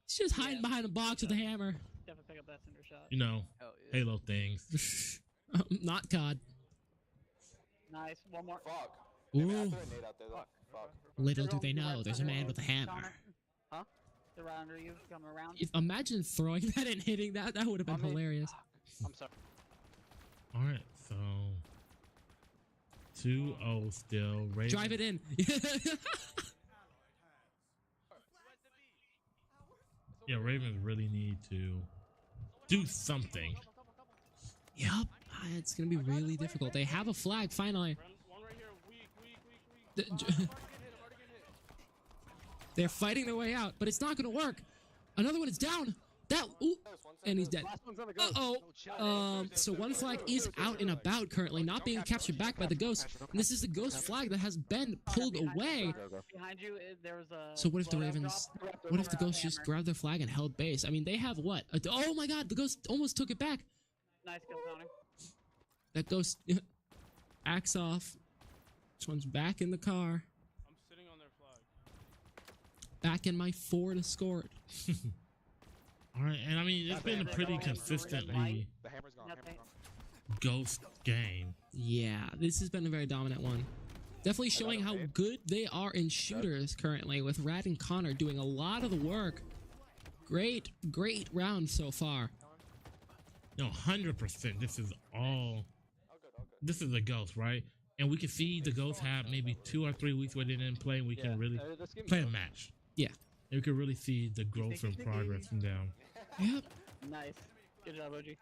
It's just hiding behind a box with a hammer. Definitely pick up that cinder shot. You know, Halo things. Not COD. Nice. One more. Fuck. Ooh. Maybe I threw a nade out there though. Fuck. Little do they know, there's a man with a hammer. Huh? They're right under you, coming around. Imagine throwing that and hitting that. That would have been hilarious. I'm sorry. All right, so 2-0 still. Ravens. Drive it in. Yeah, Ravens really need to do something. Yep. It's going to be really difficult. They have a flag, finally. One right here, weak. They're fighting their way out, but it's not going to work. Another one is down. Ooh, and he's dead. Uh-oh. So one flag is out and about currently, not being captured back by the Ghost. And this is the Ghost flag that has been pulled away. Behind you, there's a. So what if the Ravens, what if the Ghost just grabbed their flag and held base? I mean, they have what? Oh my god, the Ghost almost took it back. Nice kill, Tony. That Ghost axe off. This one's back in the car. I'm sitting on their flag. Back in my Ford Escort. All right, and I mean, it's been a pretty consistently The hammer's gone. Nothing. Ghost game. Yeah, this has been a very dominant one. Definitely showing how good they are in shooters currently, with Rad and Connor doing a lot of the work. Great round so far. No, 100%. This is all. This is a Ghost, right? And we can see the Ghost have maybe 2 or 3 weeks where they didn't play, and we can really play a match. Yeah. And we can really see the growth and progress from them. Yep. Nice. Good job, OG.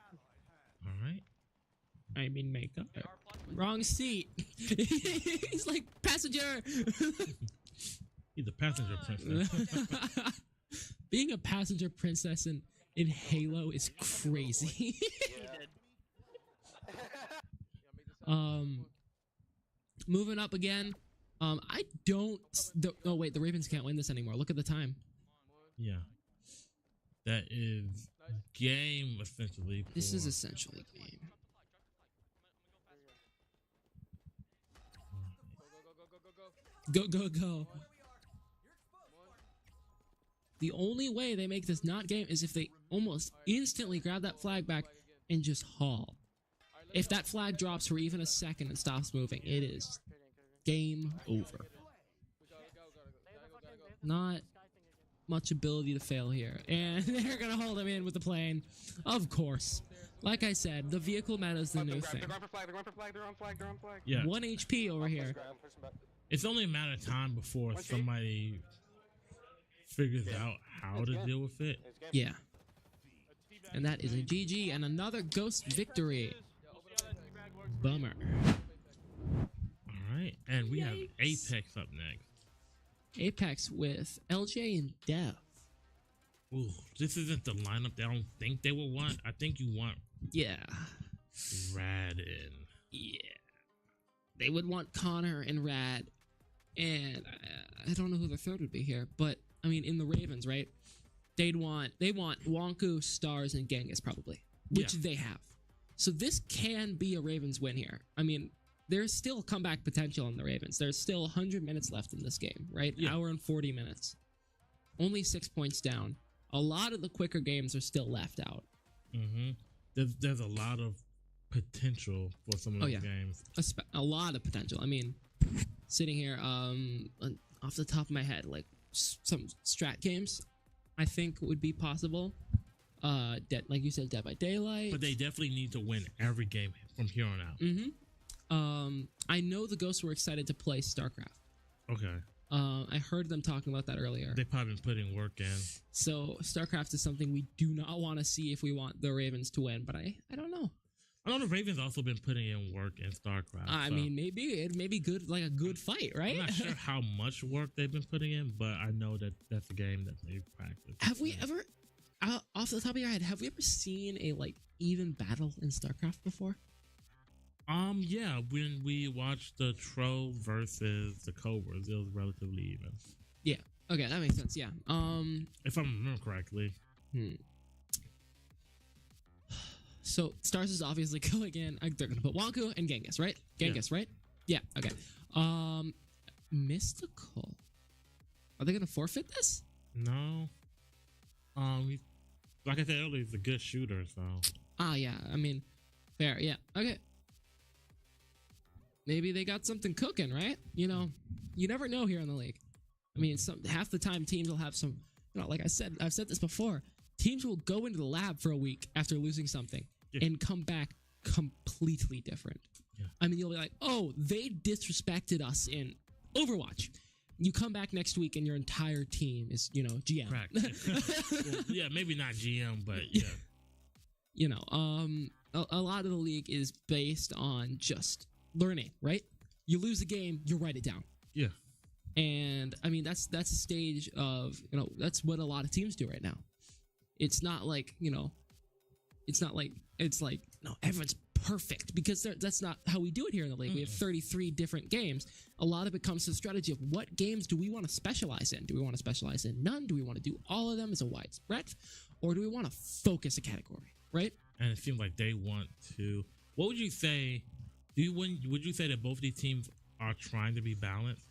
All right. I mean, makeup. Wrong seat. He's like, passenger. He's a passenger princess. Being a passenger princess in Halo is crazy. He did. Moving up again. I don't. Oh wait, the Ravens can't win this anymore. Look at the time. Yeah. That is game essentially. This is essentially game. Go. The only way they make this not game is if they almost instantly grab that flag back and just haul. If that flag drops for even a second and stops moving, it is game over. Not much ability to fail here. And they're going to hold him in with the plane. Of course. Like I said, the vehicle meta is the new thing. They're going for flag. They're going for flag. They're on flag. They're on flag. Yeah. 1 HP over here. It's only a matter of time before somebody figures out how to deal with it. Yeah. And that is a GG and another Ghost victory. Bummer. All right. And we have Apex up next. Apex with LJ and Dev. Ooh, this isn't the lineup that I don't think they will want. I think you want Yeah. Rad in. Yeah. They would want Connor and Rad. And I don't know who the third would be here. But, I mean, in the Ravens, right? They want Wonku, Stars, and Genghis probably. Which they have. So this can be a Ravens win here. I mean, there's still comeback potential in the Ravens. There's still 100 minutes left in this game, right? Hour and 40 minutes. Only 6 points down. A lot of the quicker games are still left out. Mm-hmm. There's a lot of potential for some of those games. A lot of potential. I mean, sitting here, off the top of my head, like some strat games, I think would be possible. Like you said, Dead by Daylight. But they definitely need to win every game from here on out. Mm-hmm. I know the Ghosts were excited to play StarCraft. Okay. I heard them talking about that earlier. They've probably been putting work in. So StarCraft is something we do not want to see if we want the Ravens to win, but I don't know. I know the Ravens also been putting in work in StarCraft. I mean, maybe it may be good, like a good fight, right? I'm not sure how much work they've been putting in, but I know that that's a game that they've practiced. Have we ever, off the top of your head, have we ever seen a like even battle in StarCraft before? Yeah, when we watched the Troll versus the Cobras, it was relatively even. Yeah. Okay, that makes sense. Yeah. If I remember correctly. So Stars is obviously going in. They're gonna put Wonku and Genghis, right? Genghis, right? Yeah. Okay. Mystical. Are they gonna forfeit this? No. Like I said earlier, he's a good shooter, so. Yeah. I mean, fair. Yeah. Okay. Maybe they got something cooking, right? You know, you never know here in the league. I mean, half the time teams will have some, like I said, I've said this before. Teams will go into the lab for a week after losing something and come back completely different. Yeah. I mean, you'll be like, oh, they disrespected us in Overwatch. You come back next week and your entire team is, GM. Well, yeah, maybe not GM, but yeah. A lot of the league is based on just learning, right? You lose a game, you write it down. Yeah. And I mean, that's a stage of, that's what a lot of teams do right now. It's not like, everyone's perfect, because that's not how we do it here in the league. We have 33 different games. A lot of it comes to the strategy of what games do we want to specialize in? Do we want to specialize in none? Do we want to do all of them as a wide breadth? Or do we want to focus a category, right? And it seems like they want to. What would you say? Would you say that both these teams are trying to be balanced?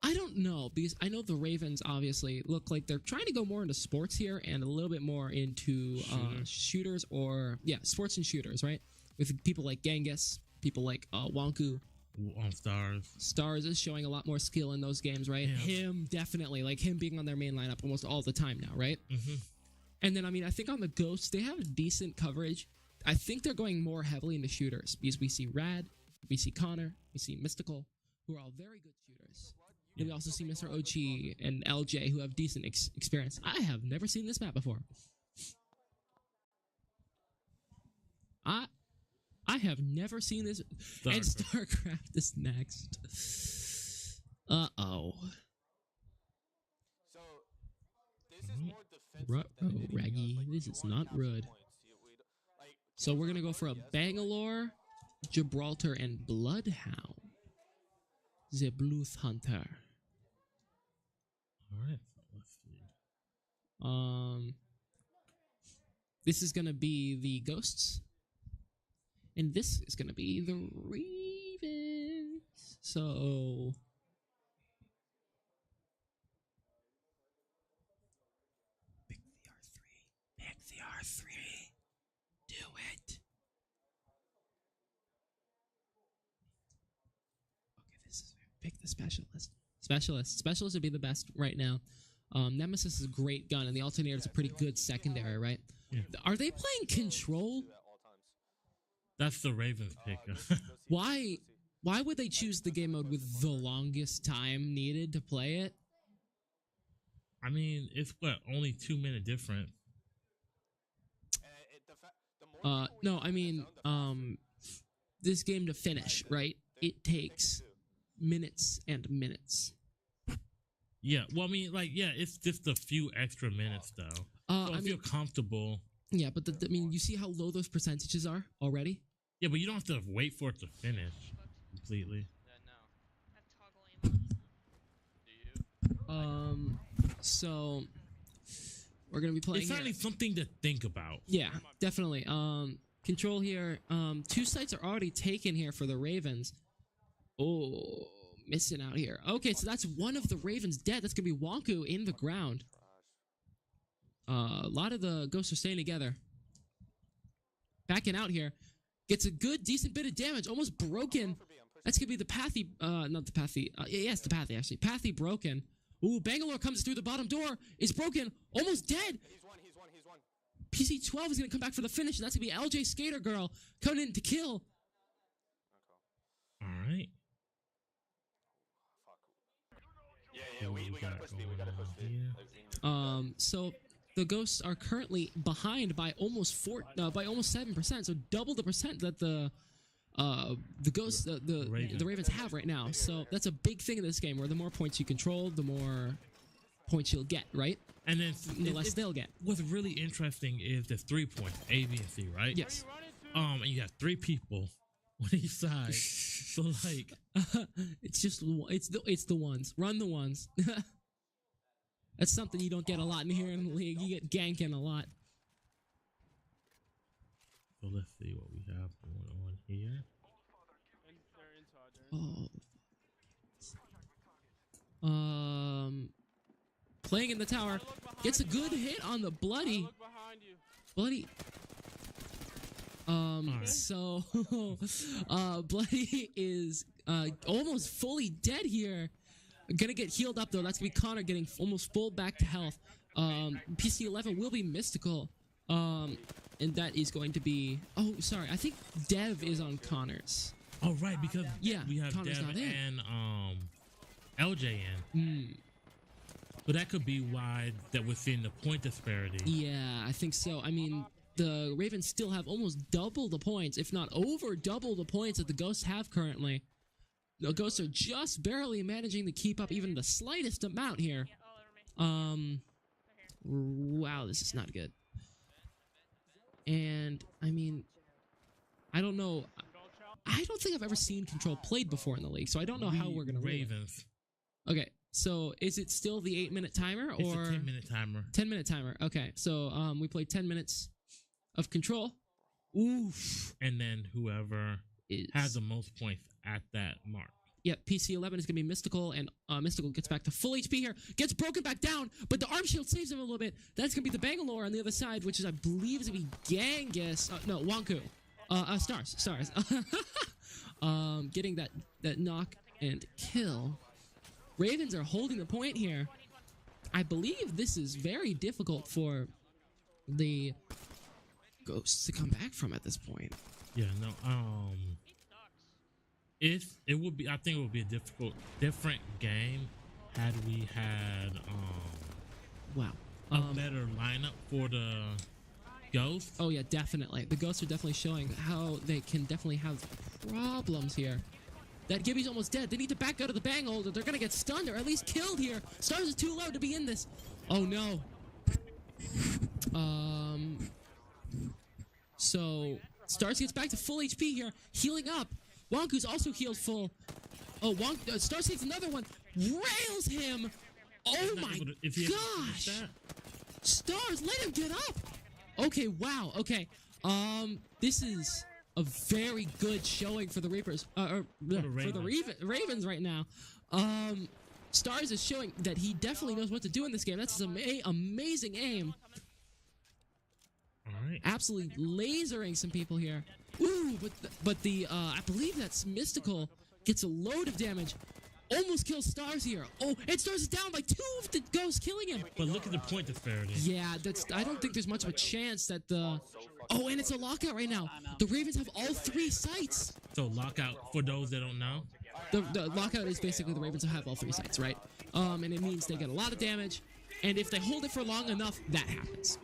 I don't know, because I know the Ravens obviously look like they're trying to go more into sports here and a little bit more into shooters, or sports and shooters, right? With people like Genghis, people like Wonku. On Stars. Stars is showing a lot more skill in those games, right? Yeah. Him, definitely. Like him being on their main lineup almost all the time now, right? Mm-hmm. And then, I mean, I think on the Ghosts, they have decent coverage. I think they're going more heavily into shooters, because we see Rad, we see Connor, we see Mystical, who are all very good shooters. And we also see Mr. OG and LJ, who have decent experience. I have never seen this map before. I have never seen this. And StarCraft is next. Uh-oh. So, this is more defensive than anything Raggy. else. Like, This you is wanna not have Rud. points. So we're going to go for a Bangalore, Gibraltar, and Bloodhound. The Bluth Hunter. All right. Let's see. This is going to be the Ghosts. And this is going to be the Ravens. So pick the R3. Pick the R3. Do it. Okay, this is very pick the specialist. Specialist would be the best right now. Nemesis is a great gun, and the alternator is a pretty good secondary, right? Yeah. Are they playing Control? That's the Ravens pick. Why would they choose the game mode with the longest time needed to play it? I mean, it's what, only 2-minute difference. No, I mean, this game to finish, right? It takes minutes and minutes. Yeah, well, I mean, like, yeah, it's just a few extra minutes, though. So I if you're mean, comfortable. yeah, but I mean, you see how low those percentages are already? Yeah, but you don't have to wait for it to finish completely. So we're gonna be playing. It's certainly something to think about. Yeah, definitely. Control here. 2 sites are already taken here for the Ravens. Oh, missing out here. Okay, so that's one of the Ravens dead. That's gonna be Wonku in the ground. A lot of the ghosts are staying together. Backing out here. Gets a good, decent bit of damage. Almost broken. That's gonna be the Pathy. Not the Pathy. Yes, the Pathy, actually. Pathy broken. Ooh, Bangalore comes through the bottom door. Is broken. Almost dead. He's one. PC-12 is gonna come back for the finish, and that's gonna be LJ Skater Girl coming in to kill. All right. Yeah, we gotta push B. We gotta push B. So the ghosts are currently behind by almost 7%, so double the percent that the ghosts the Ravens have right now. So that's a big thing in this game, where the more points you control, the more points you'll get, right? And then The less they'll get. What's really interesting is the 3 points, A, B, and C, right? Yes. And you got 3 people on each side. So like, it's the ones. Run the ones. That's something you don't get a lot in here in the league. You get ganking a lot. so let's see what we have going on here. Playing in the tower, gets a good hit on the bloody. So Bloody is almost fully dead here. Gonna get healed up though. That's gonna be Connor getting almost full back to health. PC-11 will be Mystical. And that is going to be. Oh, sorry. I think Dev is on Connor's. Oh, right, because Yeah, we have Connor's Dev not in. and LJ in. So that could be why that we're seeing the point disparity. Yeah, I think so. I mean, the Ravens still have almost double the points, if not over double the points that the Ghosts have currently. The Ghosts are just barely managing to keep up even the slightest amount here. Wow, this is not good. And, I mean, I don't know. I don't think I've ever seen Control played before in the league, so I don't know how we're going to rule it. Ravens. Okay, so is it still the 8-minute timer? Or It's a 10-minute timer. 10-minute timer. Okay, so we played 10 minutes of Control. Oof. And then whoever has the most points at that mark. Yep, PC-11 is going to be Mystical, and Mystical gets back to full HP here. Gets broken back down, but the arm shield saves him a little bit. That's going to be the Bangalore on the other side, which is, I believe, is going to be Genghis. No, Wonku. Stars. Getting that knock and kill. Ravens are holding the point here. I believe this is very difficult for the Ghosts to come back from at this point. Yeah, no, it would be, I think it would be a different game had we had a better lineup for the Ghosts. Oh yeah, definitely. The Ghosts are definitely showing how they can definitely have problems here. That Gibby's almost dead. They need to back out of the bang holder. They're gonna get stunned or at least killed here. Stars is too low to be in this. Oh no. So Stars gets back to full HP here, healing up. Wonku's also healed full. Oh, Stars takes another one, rails him. Oh my gosh! Stars, let him get up. Okay, wow. Okay, this is a very good showing for the Reapers, for the Ravens right now. Stars is showing that he definitely knows what to do in this game. That's his amazing aim. All right. Absolutely lasering some people here. Ooh, but the I believe that's Mystical gets a load of damage. almost kills Stars here. Oh, and Stars is down by 2 of the ghosts killing him. But look at the point disparity. Yeah, I don't think there's much of a chance that the... Oh, and it's a lockout right now. The Ravens have all 3 sites. So lockout, for those that don't know. The lockout is basically the Ravens have all 3 sites, right? And it means they get a lot of damage. And if they hold it for long enough, that happens.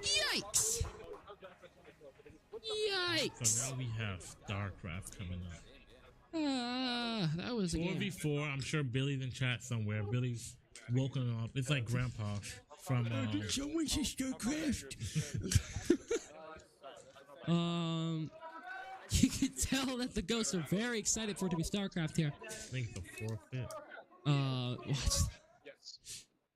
Yikes. Yikes. So now we have StarCraft coming up. That was a game. 4v4, I'm sure Billy's in chat somewhere. Billy's woken up. It's like Grandpa from... Someone says StarCraft. You can tell that the ghosts are very excited for it to be StarCraft here. I think the forfeit. What?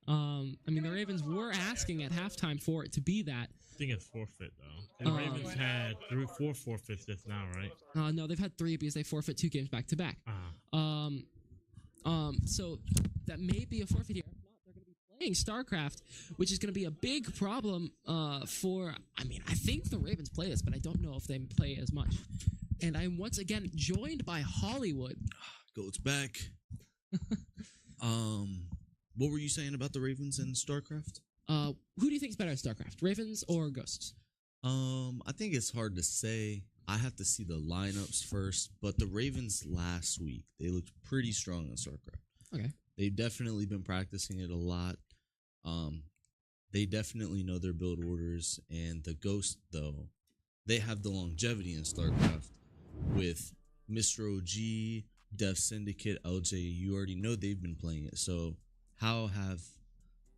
I mean, the Ravens were asking at halftime for it to be that. I think it's forfeit, though. The Ravens had 4 forfeits just now, right? No, they've had 3 because they forfeit 2 games back to back. So that may be a forfeit here. If not, they're going to be playing StarCraft, which is going to be a big problem for... I mean, I think the Ravens play this, but I don't know if they play as much. And I'm once again joined by Hollywood. Goats back. What were you saying about the Ravens and StarCraft? Who do you think is better at StarCraft, Ravens or Ghosts? I think it's hard to say. I have to see the lineups first, but the Ravens last week, they looked pretty strong on StarCraft. Okay. They've definitely been practicing it a lot. They definitely know their build orders, and the Ghost, though, they have the longevity in StarCraft with Mr. OG, Death Syndicate, LJ. You already know they've been playing it, so how have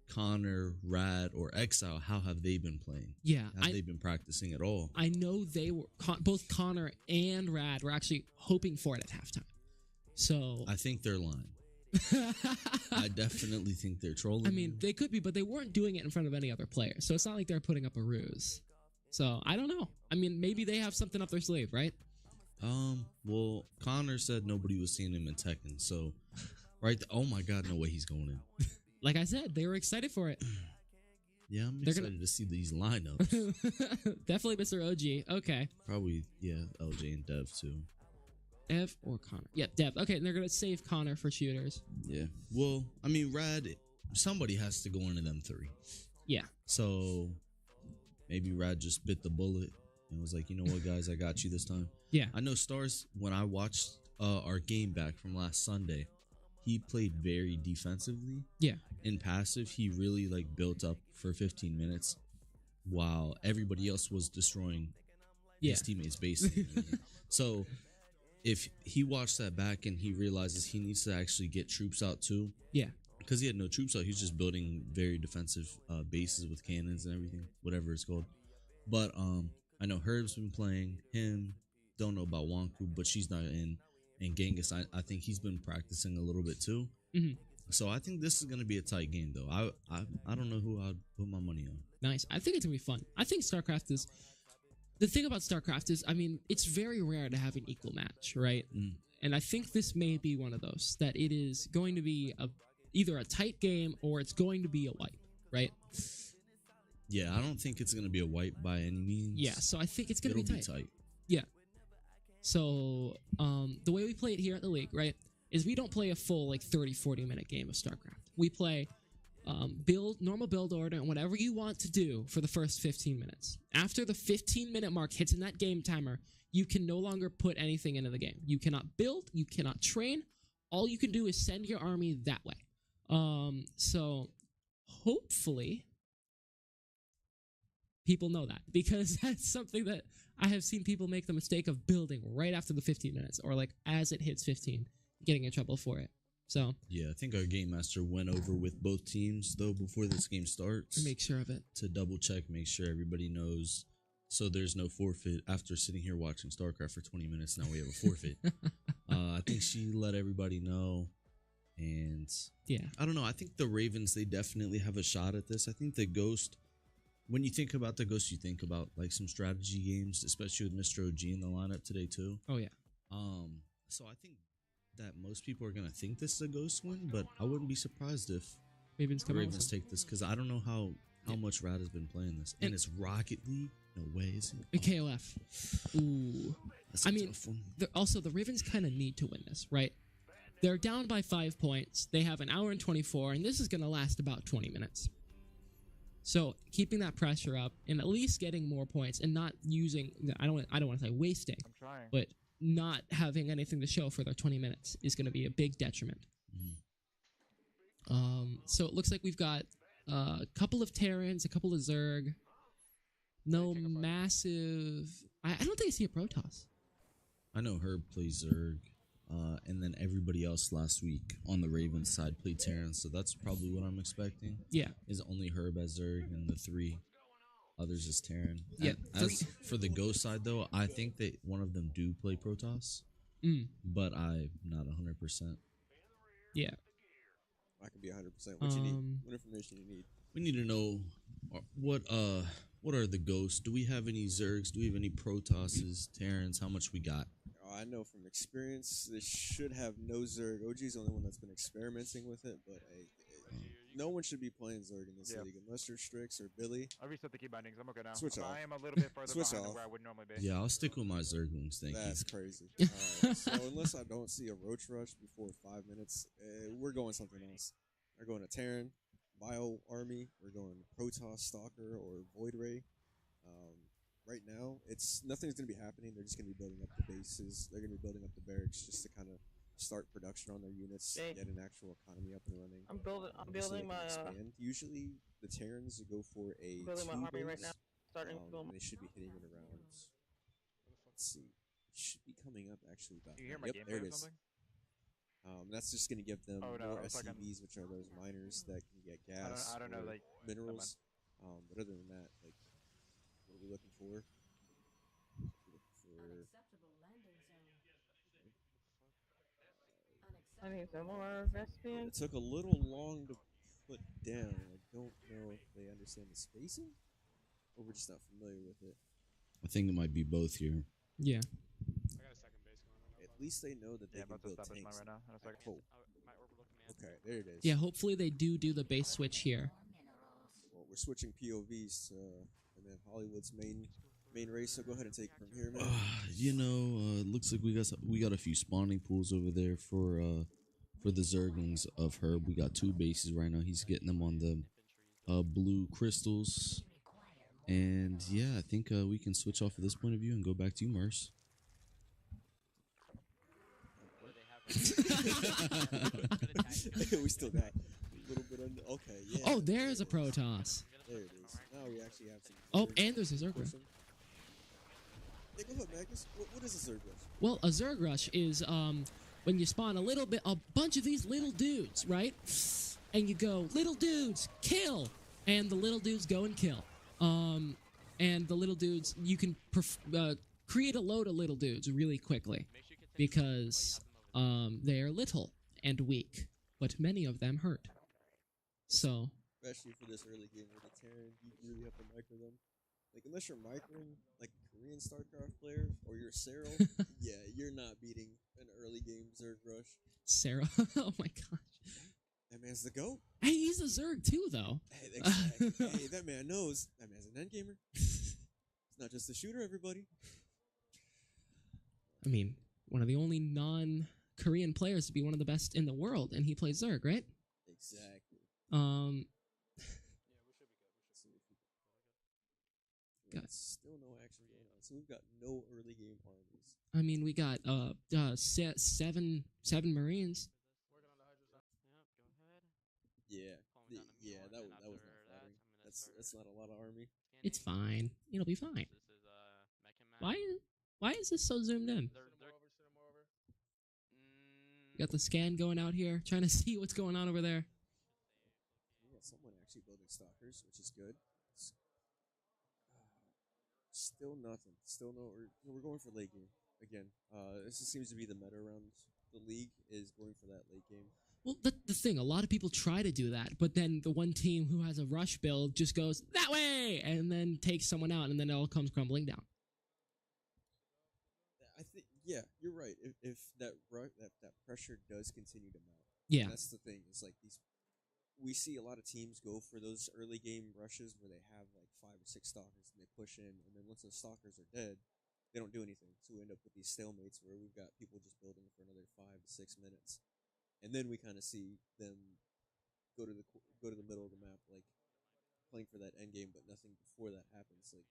Connor, Rad, or Exile, how have they been playing? Yeah. Have they been practicing at all? I know they were, both Connor and Rad were actually hoping for it at halftime. So I think they're lying. I definitely think they're trolling. I mean, they could be, but they weren't doing it in front of any other player. So it's not like they're putting up a ruse. So I don't know. I mean, maybe they have something up their sleeve, right? Well, Connor said nobody was seeing him in Tekken, so oh my god, no way he's going in. Like I said, they were excited for it. Yeah, I'm excited to see these lineups. Definitely Mr. OG. Okay. Probably, yeah, LJ and Dev too. Dev or Connor? Yeah, Dev. Okay, and they're gonna save Connor for shooters. Yeah. Well, I mean, Rad, somebody has to go into them 3. Yeah. So maybe Rad just bit the bullet and was like, you know what, guys, I got you this time. Yeah. I know Stars, when I watched our game back from last Sunday, he played very defensively. Yeah. In passive, he really built up for 15 minutes while everybody else was destroying his teammates basically. So if he watched that back and he realizes he needs to actually get troops out too. Yeah. Because he had no troops out. He's just building very defensive bases with cannons and everything, whatever it's called. But I know Herb's been playing him. Don't know about Wanku, but she's not in. And Genghis, I think he's been practicing a little bit too. Mm-hmm. So I think this is going to be a tight game, though. I don't know who I'd put my money on. Nice. I think it's going to be fun. I think StarCraft is... The thing about StarCraft is, I mean, it's very rare to have an equal match, right? And I think this may be one of those, that it is going to be either a tight game or it's going to be a wipe, right? Yeah, I don't think it's going to be a wipe by any means. Yeah, so I think it's going to be tight. Yeah. So, the way we play it here at the league, right, is we don't play a full 30-40 minute game of StarCraft. We play normal build order and whatever you want to do for the first 15 minutes. After the 15-minute mark hits in that game timer, you can no longer put anything into the game. You cannot build, you cannot train. All you can do is send your army that way. So hopefully people know that, because that's something that I have seen people make the mistake of building right after the 15 minutes or as it hits 15, getting in trouble for it. So yeah, I think our game master went over with both teams though before this game starts. Make sure of it. To double check, make sure everybody knows, so there's no forfeit. After sitting here watching StarCraft for 20 minutes, now we have a forfeit. I think she let everybody know, and yeah, I don't know. I think the Ravens, they definitely have a shot at this. I think the Ghost, when you think about the Ghost, you think about some strategy games, especially with Mr. OG in the lineup today too. Oh yeah. So I think that most people are gonna think this is a Ghost win, but I wouldn't be surprised if Ravens take this, because I don't know how much Rad has been playing this, and it's Rocket League. No way, is it? KOF. Ooh. That's I a mean, tough one. also the Ravens kind of need to win this, right? They're down by 5 points. They have an hour and 24, and this is going to last about 20 minutes. So keeping that pressure up and at least getting more points and not using, I don't want to say wasting, I'm trying. but not having anything to show for their 20 minutes is going to be a big detriment. So it looks like we've got a couple of Terrans, a couple of Zerg. No massive. I don't think I see a Protoss. I know Herb plays Zerg, and then everybody else last week on the Ravens side played Terran, so that's probably what I'm expecting. Yeah. Is only Herb as Zerg and the 3 others as Terran. Yeah. As for the Ghost side, though, I think that one of them do play Protoss, but I'm not 100%. Yeah. I can be 100%. What you need? What information you need? We need to know what are the Ghosts? Do we have any Zergs? Do we have any Protosses, Terrans? How much we got? I know from experience, they should have no Zerg. OG is the only one that's been experimenting with it, but no one should be playing Zerg in this league unless you're Strix or Billy. I reset the key bindings. I'm okay now. Switch off. I am a little bit further Switch behind off. where I would normally be. Yeah, I'll stick with my Zerglings. Thank That's you. crazy. Alright, so unless I don't see a Roach Rush before 5 minutes, we're going something else. We're going to Terran, Bio Army. We're going Protoss Stalker or Void Ray. Right now, nothing's going to be happening. They're just going to be building up the bases. They're going to be building up the barracks just to kind of start production on their units, get an actual economy up and running. I'm building my expand. Usually, the Terrans go for a building my 2 army right base, now. Starting to build. and they should be hitting it around. Let's see. It should be coming up actually about. Do you hear my Yep, there gameplay it or is. something? That's just going to give them Oh, no, more it's like SCVs, which are those miners that can get gas. I don't know, or like, minerals. But other than that, like, what are we looking for? I need some more Vespian. It took a little long to put down. I don't know if they understand the spacing, or we're just not familiar with it. I think it might be both here. Yeah. I got a second base going on. At least they know that they Yeah, can I'm about to build establish mine tanks. right now. In a second. Oh. My orbital command. Okay, there it is. Yeah, hopefully they do the base switch here. Well, we're switching POVs, and then Hollywood's main race. So go ahead and take it from here, man. Looks like we got a few spawning pools over there for the Zerglings of Herb. We got 2 bases right now. He's getting them on the blue crystals. And yeah, I think we can switch off at this point of view and go back to you, Merce. We still got a little bit under. Okay, yeah. Oh, there's a Protoss. There it is. Now we actually have some. Oh, and there's a Zerg Rush. Yeah, go ahead, Magnus. What is a Zerg Rush? Well, a Zerg Rush is when you spawn a bunch of these little dudes, right? And you go, little dudes, kill! And the little dudes go and kill. And the little dudes, you can create a load of little dudes really quickly because they are little and weak, but many of them hurt. So, especially for this early game with the Terran, you really have to micro them. Like, unless you're microing, like, a Korean StarCraft player, or you're Cyril, yeah, you're not beating an early game Zerg Rush. Sarah, oh my gosh. That man's the GOAT. Hey, he's a Zerg too, though. Hey, exactly. Hey, that man knows. That man's an endgamer. He's not just a shooter, everybody. I mean, one of the only non-Korean players to be one of the best in the world, and he plays Zerg, right? Exactly. Got still no action going on, so we've got no early game armies. I mean, we got seven Marines. Yeah, that was not flattering. That's not a lot of army. It's fine. It'll be fine. Why is this so zoomed in? Got the scan going out here, trying to see what's going on over there. We got someone actually building stalkers, which is good. Still nothing. Still no. We're going for late game again. This just seems to be the meta around the league is going for that late game. Well, the thing, a lot of people try to do that, but then the one team who has a rush build just goes that way and then takes someone out, and then it all comes crumbling down. I think, yeah, you're right. If that pressure does continue to mount, yeah, that's the thing. It's like we see a lot of teams go for those early game rushes where they have like 5 or 6 stalkers and they push in, and then once those stalkers are dead, they don't do anything. So we end up with these stalemates where we've got people just building for another 5 to 6 minutes, and then we kind of see them go to the middle of the map, like playing for that end game, but nothing before that happens. Like,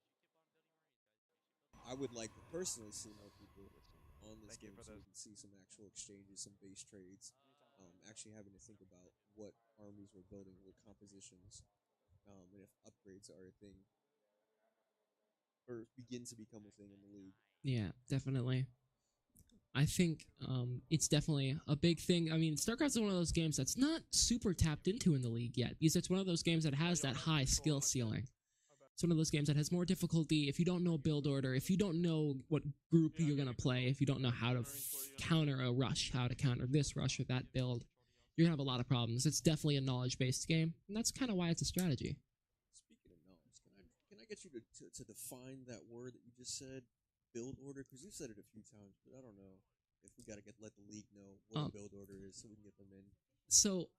I would like to personally see more people on this game so we can see some actual exchanges, some base trades, actually having to think about what armies we're building, what compositions, and if upgrades are a thing, or begin to become a thing in the league. Yeah, definitely. I think it's definitely a big thing. I mean, StarCraft is one of those games that's not super tapped into in the league yet, because it's one of those games that has that high skill ceiling. It's one of those games that has more difficulty if you don't know build order, if you don't know what group you're going to play, if you don't know how to counter a rush, how to counter this rush or that build, you're going to have a lot of problems. It's definitely a knowledge-based game, and that's kind of why it's a strategy. Speaking of knowledge, can I get you to define that word that you just said, build order? Because you've said it a few times, but I don't know if we got to let the league know what a build order is so we can get them in. So,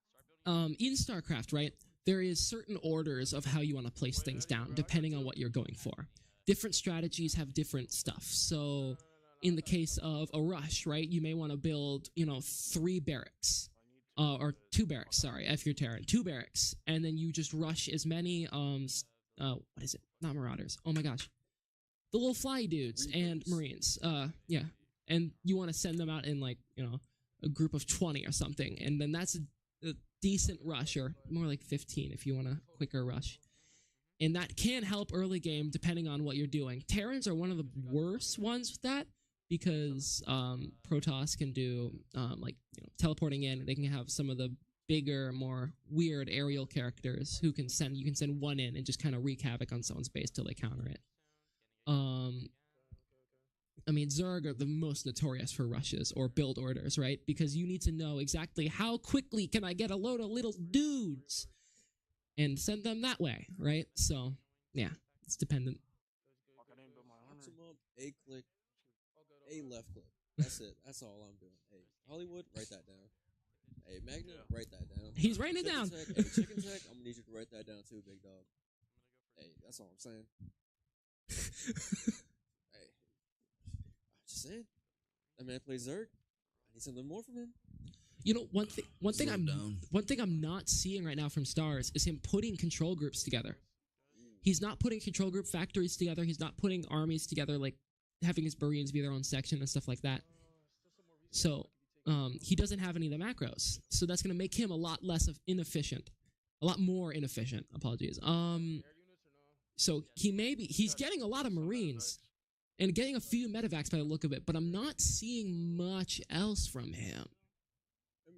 in StarCraft, right, there is certain orders of how you want to place things down, depending on what you're going for. Different strategies have different stuff. So, in the case of a rush, right, you may want to build, 3 barracks. Or 2 barracks, sorry, if you're Terran. 2 barracks, and then you just rush as many, what is it? Not Marauders. Oh my gosh. The little fly dudes and Marines. Yeah. And you want to send them out in, like, a group of 20 or something, and then that's a decent rush, or more like 15 if you want a quicker rush. And that can help early game depending on what you're doing. Terrans are one of the worst ones with that, because Protoss can do teleporting in. They can have some of the bigger, more weird aerial characters who you can send one in and just kind of wreak havoc on someone's base till they counter it. I mean, Zerg are the most notorious for rushes or build orders, right? Because you need to know exactly how quickly can I get a load of little dudes and send them that way, right? So, yeah, it's dependent. Optimum, A click, A left click. That's it. That's all I'm doing. Hey, Hollywood, write that down. Hey, Magna, write that down. He's writing it down. Hey, Chicken Tech, I'm gonna need you to write that down too, big dog. Hey, that's all I'm saying. Hey, I'm just saying. That man plays Zerg. I need something more from him. One thing I'm not seeing right now from Stars is him putting control groups together. He's not putting control group factories together. He's not putting armies together, like having his Marines be their own section and stuff like that. So he doesn't have any of the macros. So that's going to make him a lot more inefficient. Apologies. So he's getting a lot of Marines and getting a few medevacs by the look of it, but I'm not seeing much else from him.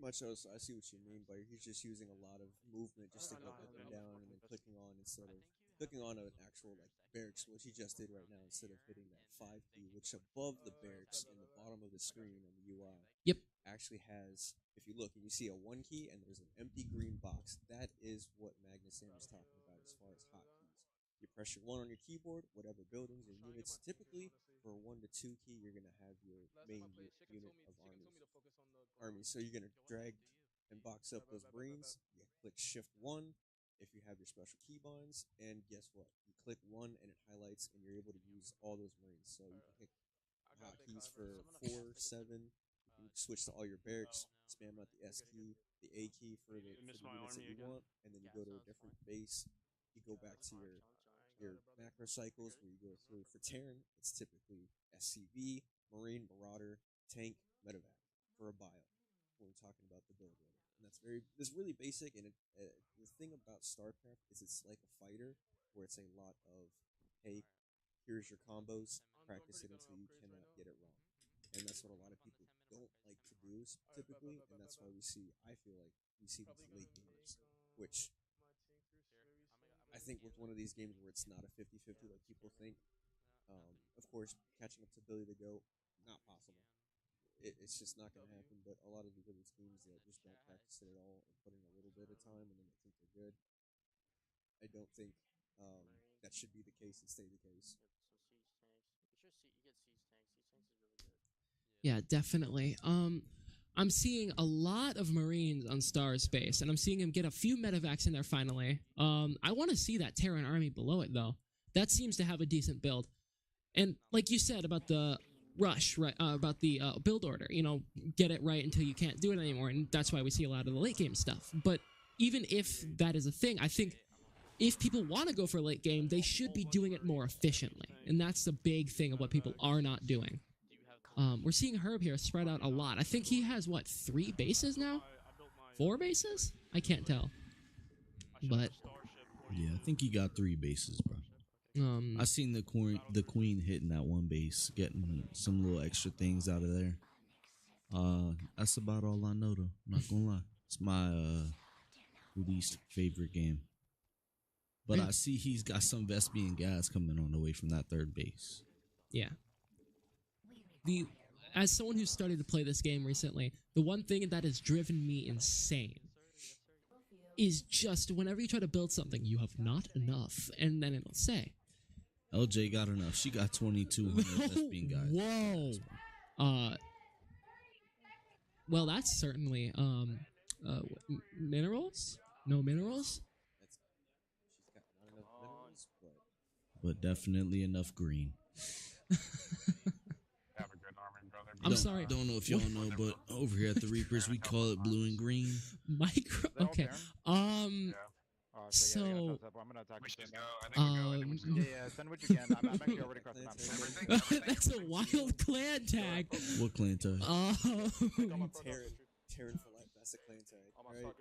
Much else, I see what you mean, but he's just using a lot of movement just to go up and down and then clicking on instead of clicking on an actual barracks, which he just did right now, instead of hitting that 5 key, which above the barracks in the bottom of the screen on the UI actually has, if you look and you see a 1 key and there's an empty green box, that is what Magnus Sam is talking about as far as hotkeys. You press your 1 on your keyboard, whatever buildings or units, typically for a 1 to 2 key, you're going to have your main unit of armies. So you're going to drag and box up those Marines. You click Shift 1 if you have your special keybinds, and guess what? You click 1 and it highlights, and you're able to use all those Marines. So you can pick hotkeys for 4, 7. You can switch to all your barracks, spam out the S key, the A key for the units that you want, and then you go to a different base. You go back to your macro cycles where you go through. For Terran, it's typically SCV, Marine, Marauder, Tank, Medevac for a bio when we're talking about the build order. And it's really basic, and the thing about StarCraft is it's like a fighter where it's a lot of, hey, here's your combos, practice it until you cannot get it wrong. And that's what a lot of people don't like to do typically, and that's why I feel like we see these late games, which I think with one of these games where it's not a 50-50 like people think, of course, catching up to Billy the Goat, not possible. It's just not going to happen, but a lot of the other teams that just don't practice it at all and put in a little bit of time and then they think they're good, I don't think that should be the case and stay the case. Yeah, definitely. I'm seeing a lot of Marines on Star Space, and I'm seeing him get a few medevacs in there finally. I want to see that Terran army below it, though. That seems to have a decent build. And like you said about the rush, right? About the build order, get it right until you can't do it anymore, and that's why we see a lot of the late game stuff. But even if that is a thing, I think if people want to go for late game, they should be doing it more efficiently, and that's the big thing of what people are not doing. We're seeing Herb here spread out a lot. I think he has, what, 3 bases now? 4 bases? I can't tell. But yeah, I think he got 3 bases, bro. I seen the queen hitting that 1 base, getting some little extra things out of there. That's about all I know, though. I'm not gonna lie. It's my least favorite game. But I see he's got some Vespian gas coming on the way from that 3rd base. yeah. As someone who started to play this game recently, the one thing that has driven me insane is just whenever you try to build something, you have not enough, and then it'll say, LJ got enough. She got 2,200 Vespian guys. Whoa. Well, that's certainly minerals? No minerals? She's got not enough minerals, But definitely enough green. Have a good army, brother. I'm sorry. Don't know if y'all know, but over here at the Reapers, we call it blue and green. Micro. Okay. So. I'm gonna attack. We should go. I think we go. I think we should go. Yeah, send what you can. I'm actually already across the map. That's a wild clan tag. What clan tag? Terran for life. That's a clan tag. Right?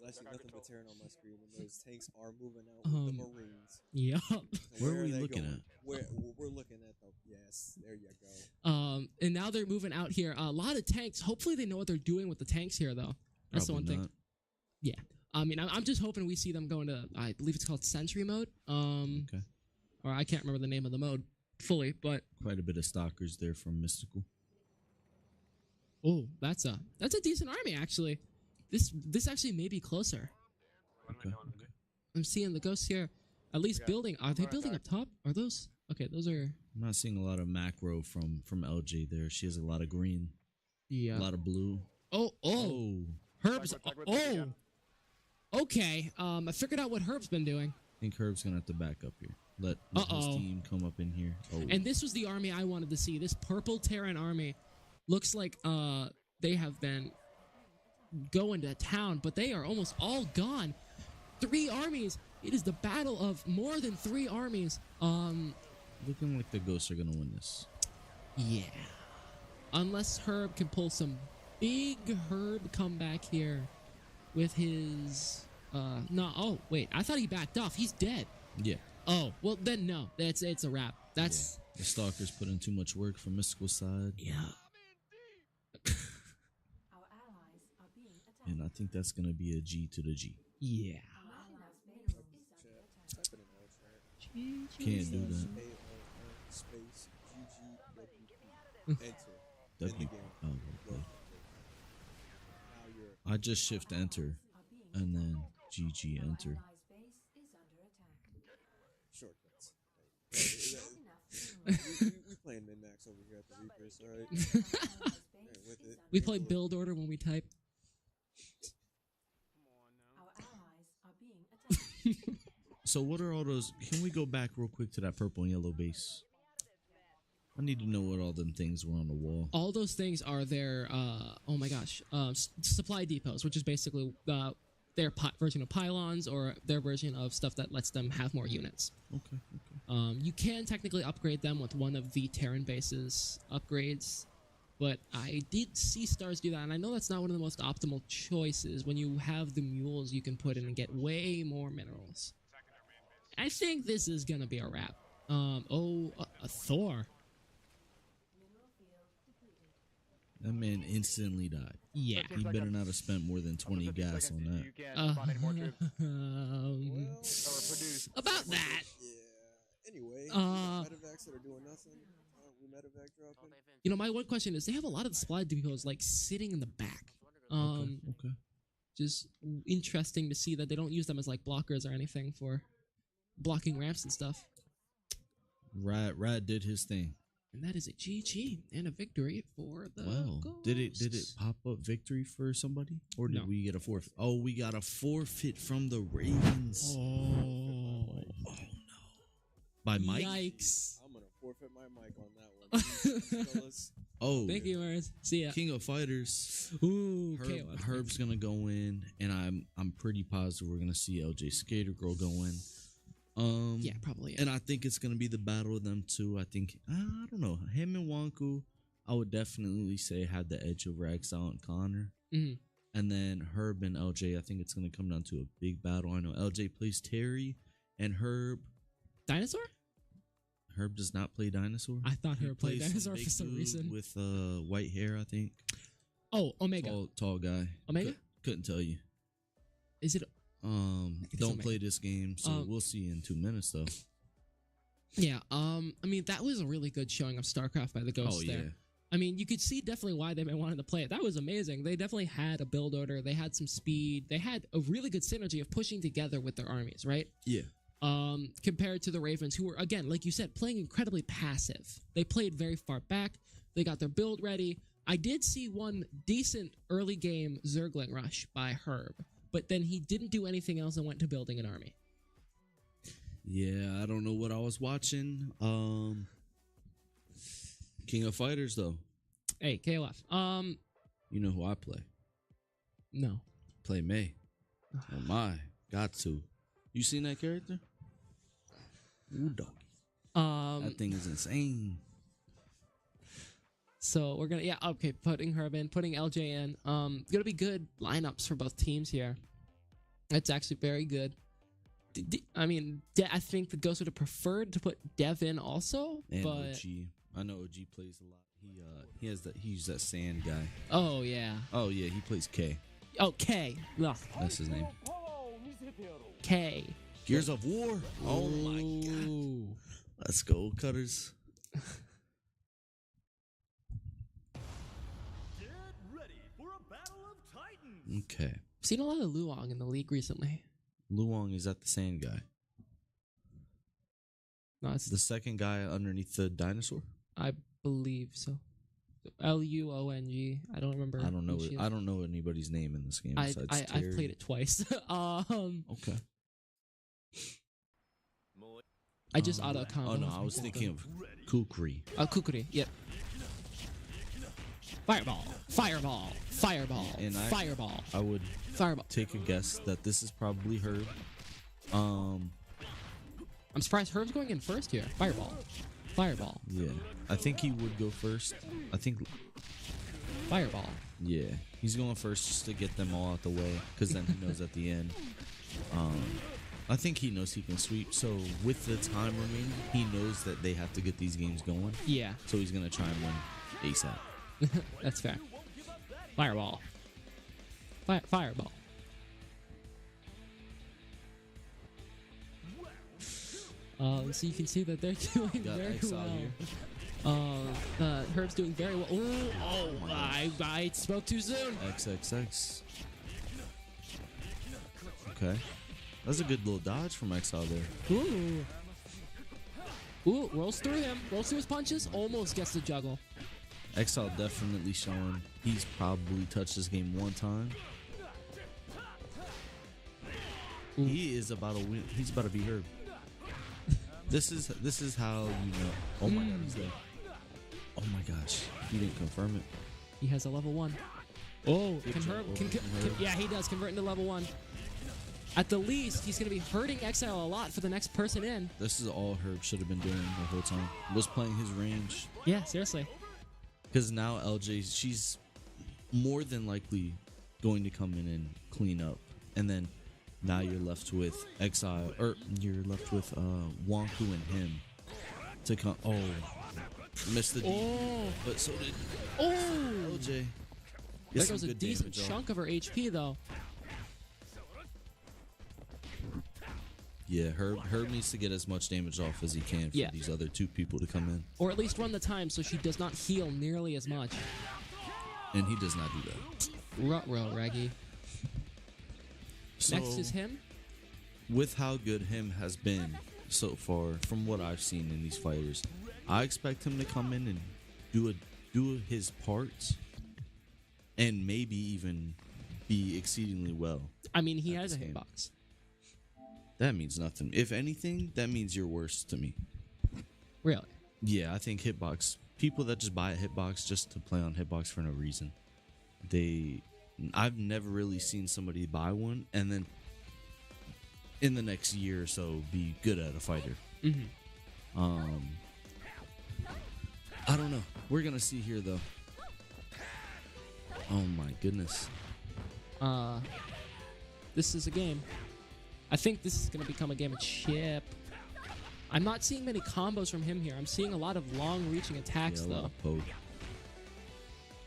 There's actually nothing but Terran on my screen, and those tanks are moving out with the Marines. Yep. Where are we looking at? We're looking at the yes. There you go. And now they're moving out here. A lot of tanks. Hopefully, they know what they're doing with the tanks here, though. That's the one thing. Yeah. I mean, I'm just hoping we see them go into, I believe it's called Sentry mode. Okay. Or I can't remember the name of the mode fully, but Quite a bit of stalkers there from Mystical. oh, that's a decent army actually. This actually may be closer. Okay. I'm seeing the ghosts here, at least building. Are they building up top? Are those? Okay, those are. I'm not seeing a lot of macro from LJ there. She has a lot of green, Yeah. a lot of blue. Oh. Herb's. Oh. Okay. I figured out what Herb's been doing. I think Herb's gonna have to back up here. Let his team come up in here. Oh. And this was the army I wanted to see. This purple Terran army looks like they have been going to town, but they are almost all gone. 3 armies. It is the battle of more than 3 armies. Looking like the ghosts are gonna win this. Yeah. Unless Herb can pull some big Herb comeback here with his no, oh wait, I thought he backed off. He's dead. Yeah. Oh, well then no. It's a wrap. That's the stalkers put in too much work from Mystical side. Yeah. And I think that's gonna be a G to the G. Yeah. Can't do that. Space enter. W. Oh, okay. I just shift enter, and then GG enter. Shortcuts. We playing min-max over here at the Reapers, alright? With it. We play build order when we type. So what are all those? Can we go back real quick to that purple and yellow base? I need to know what all them things were on the wall. All those things are their oh my gosh, supply depots, which is basically their version of pylons or their version of stuff that lets them have more units. Okay. You can technically upgrade them with one of the Terran bases upgrades, but I did see Stars do that, and I know that's not one of the most optimal choices. When you have the mules, you can put in and get way more minerals. I think this is gonna be a wrap. A Thor. That man instantly died. Yeah. He better not have spent more than 20 gas on that. You can't spawn any more troops. About that. Yeah. Anyway, medevacs that are doing nothing. We medevac dropping. You know, my one question is, they have a lot of the supply depots like sitting in the back. Okay. Just interesting to see that they don't use them as like blockers or anything for blocking ramps and stuff. Rad did his thing. And that is a GG and a victory for the Ghosts. Did it pop up victory for somebody? Or did we get a forfeit? Oh, we got a forfeit from the Ravens. Oh no. By Mike? Yikes. I'm gonna forfeit my my mic on that one. Please, fellas. Oh, Thank you, Mars. See ya. King of Fighters. Ooh, Herb's gonna go in, and I'm pretty positive we're gonna see LJ Skater Girl go in. Yeah, probably. Yeah. And I think it's gonna be the battle of them two. I think I don't know, him and Wanku. I would definitely say had the edge over Exile and Connor. Mhm. And then Herb and LJ. I think it's gonna come down to a big battle. I know LJ plays Terry, and Herb. Dinosaur? Herb does not play Dinosaur. I thought He Herb played plays Dinosaur big for some dude reason. with white hair. I think. Oh, Omega. Tall guy. Omega? Couldn't tell you. Is it? Don't Omega. play this game, so we'll see you in 2 minutes though. Yeah. I mean, that was a really good showing of StarCraft by the Ghosts there. Yeah. I mean, you could see definitely why they've been wanting to play it. That was amazing. They definitely had a build order. They had some speed. They had a really good synergy of pushing together with their armies, right? Yeah. Compared to the Ravens, who were, again, like you said, playing incredibly passive. They played very far back. They got their build ready. I did see one decent early game Zergling rush by Herb, but then he didn't do anything else and went to building an army. Yeah, I don't know what I was watching. King of Fighters though. Hey, KOF. You know who I play? No. Play May. Oh my, got to. You seen that character? Ooh, doggy. That thing is insane. So we're gonna, putting Herb in, putting LJ in. Gonna be good lineups for both teams here. It's actually very good. I mean, I think the Ghost would have preferred to put Dev in also, And but OG. I know OG plays a lot. He's that sand guy. oh yeah, he plays K. oh K, ugh. That's his name. K. Gears of War. Oh my god. Let's go, Cutters. Get ready for a battle of titans. Okay. I've seen a lot of Luong in the league recently. Luong is that the sand guy? No, it's The second guy underneath the dinosaur? I believe so. Luong. I don't remember. I don't know. who she is. I don't know anybody's name in this game I've besides Terry. played it twice. Okay. I just auto combo. Oh no, I was thinking of Kukri. Kukuri. Yep. Fireball. Fireball. Fireball. And Fireball. I would Fireball. take a guess that this is probably Herb. I'm surprised Herb's going in first here. Fireball. Fireball. Yeah, I think he would go first. I think. Fireball. Yeah, he's going first just to get them all out the way, because then he knows at the end. I think he knows he can sweep. So with the time remaining, he knows that they have to get these games going. Yeah. So he's gonna try and win ASAP. That's fair. Fireball. Fireball. So you can see that they're doing Got very X out well. here. Herb's doing very well. Oh, I spoke too soon. XXX. Okay. That's a good little dodge from Exile there. Ooh, rolls through him. Rolls through his punches. Almost gets the juggle. Exile definitely showing he's probably touched this game one time. Ooh. He is about to win. He's about to be Herb. This is how you know. Oh my god, he's dead. Oh my gosh, he didn't confirm it. He has a level 1. Oh, Good can job, Herb? Herb. Yeah, he does convert into level 1. At the least, he's going to be hurting Exile a lot for the next person in. This is all Herb should have been doing the whole time. Was playing his range. Yeah, seriously. Because now LJ, she's more than likely going to come in and clean up, and then now you're left with Exile, or you're left with Wanku and him to come. Oh, missed the D. But so did LJ. There goes a decent chunk of her HP though. Yeah, Herb needs to get as much damage off as he can for these other two people to come in. Or at least run the time so she does not heal nearly as much. And he does not do that. Ruh-roh, Raggy. So, Next is him. With how good him has been so far, from what I've seen in these fighters, I expect him to come in and do his parts, and maybe even be exceedingly well. I mean, he has a hitbox. That means nothing. If anything, that means you're worse to me. Really? Yeah, I think Hitbox, people that just buy a Hitbox just to play on Hitbox for no reason. I've never really seen somebody buy one and then in the next year or so be good at a fighter. I don't know. We're gonna see here though. Oh my goodness. This is a game. I think this is gonna become a game of chip. I'm not seeing many combos from him here. I'm seeing a lot of long-reaching attacks, Yeah, a lot though. of poke.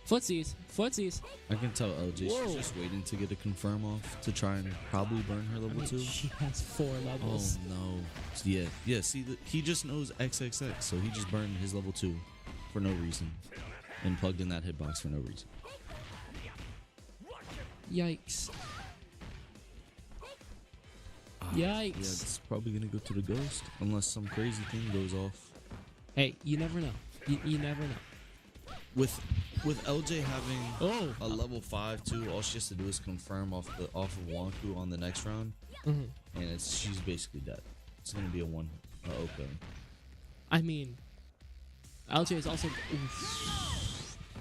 Footsies. Footsies. I can tell LJ Whoa. she's just waiting to get a confirm off to try and probably burn her level 2. She has 4 levels. Oh no. Yeah. See, he just knows XXX, so he just burned his level 2 for no reason and plugged in that hitbox for no reason. Yikes. Yikes. Yeah, it's probably gonna go to the ghost unless some crazy thing goes off. Hey, you never know. You never know. With LJ having a level 5 too, all she has to do is confirm off of Wonku on the next round, and she's basically dead. It's gonna be a one. Okay. I mean, LJ is also.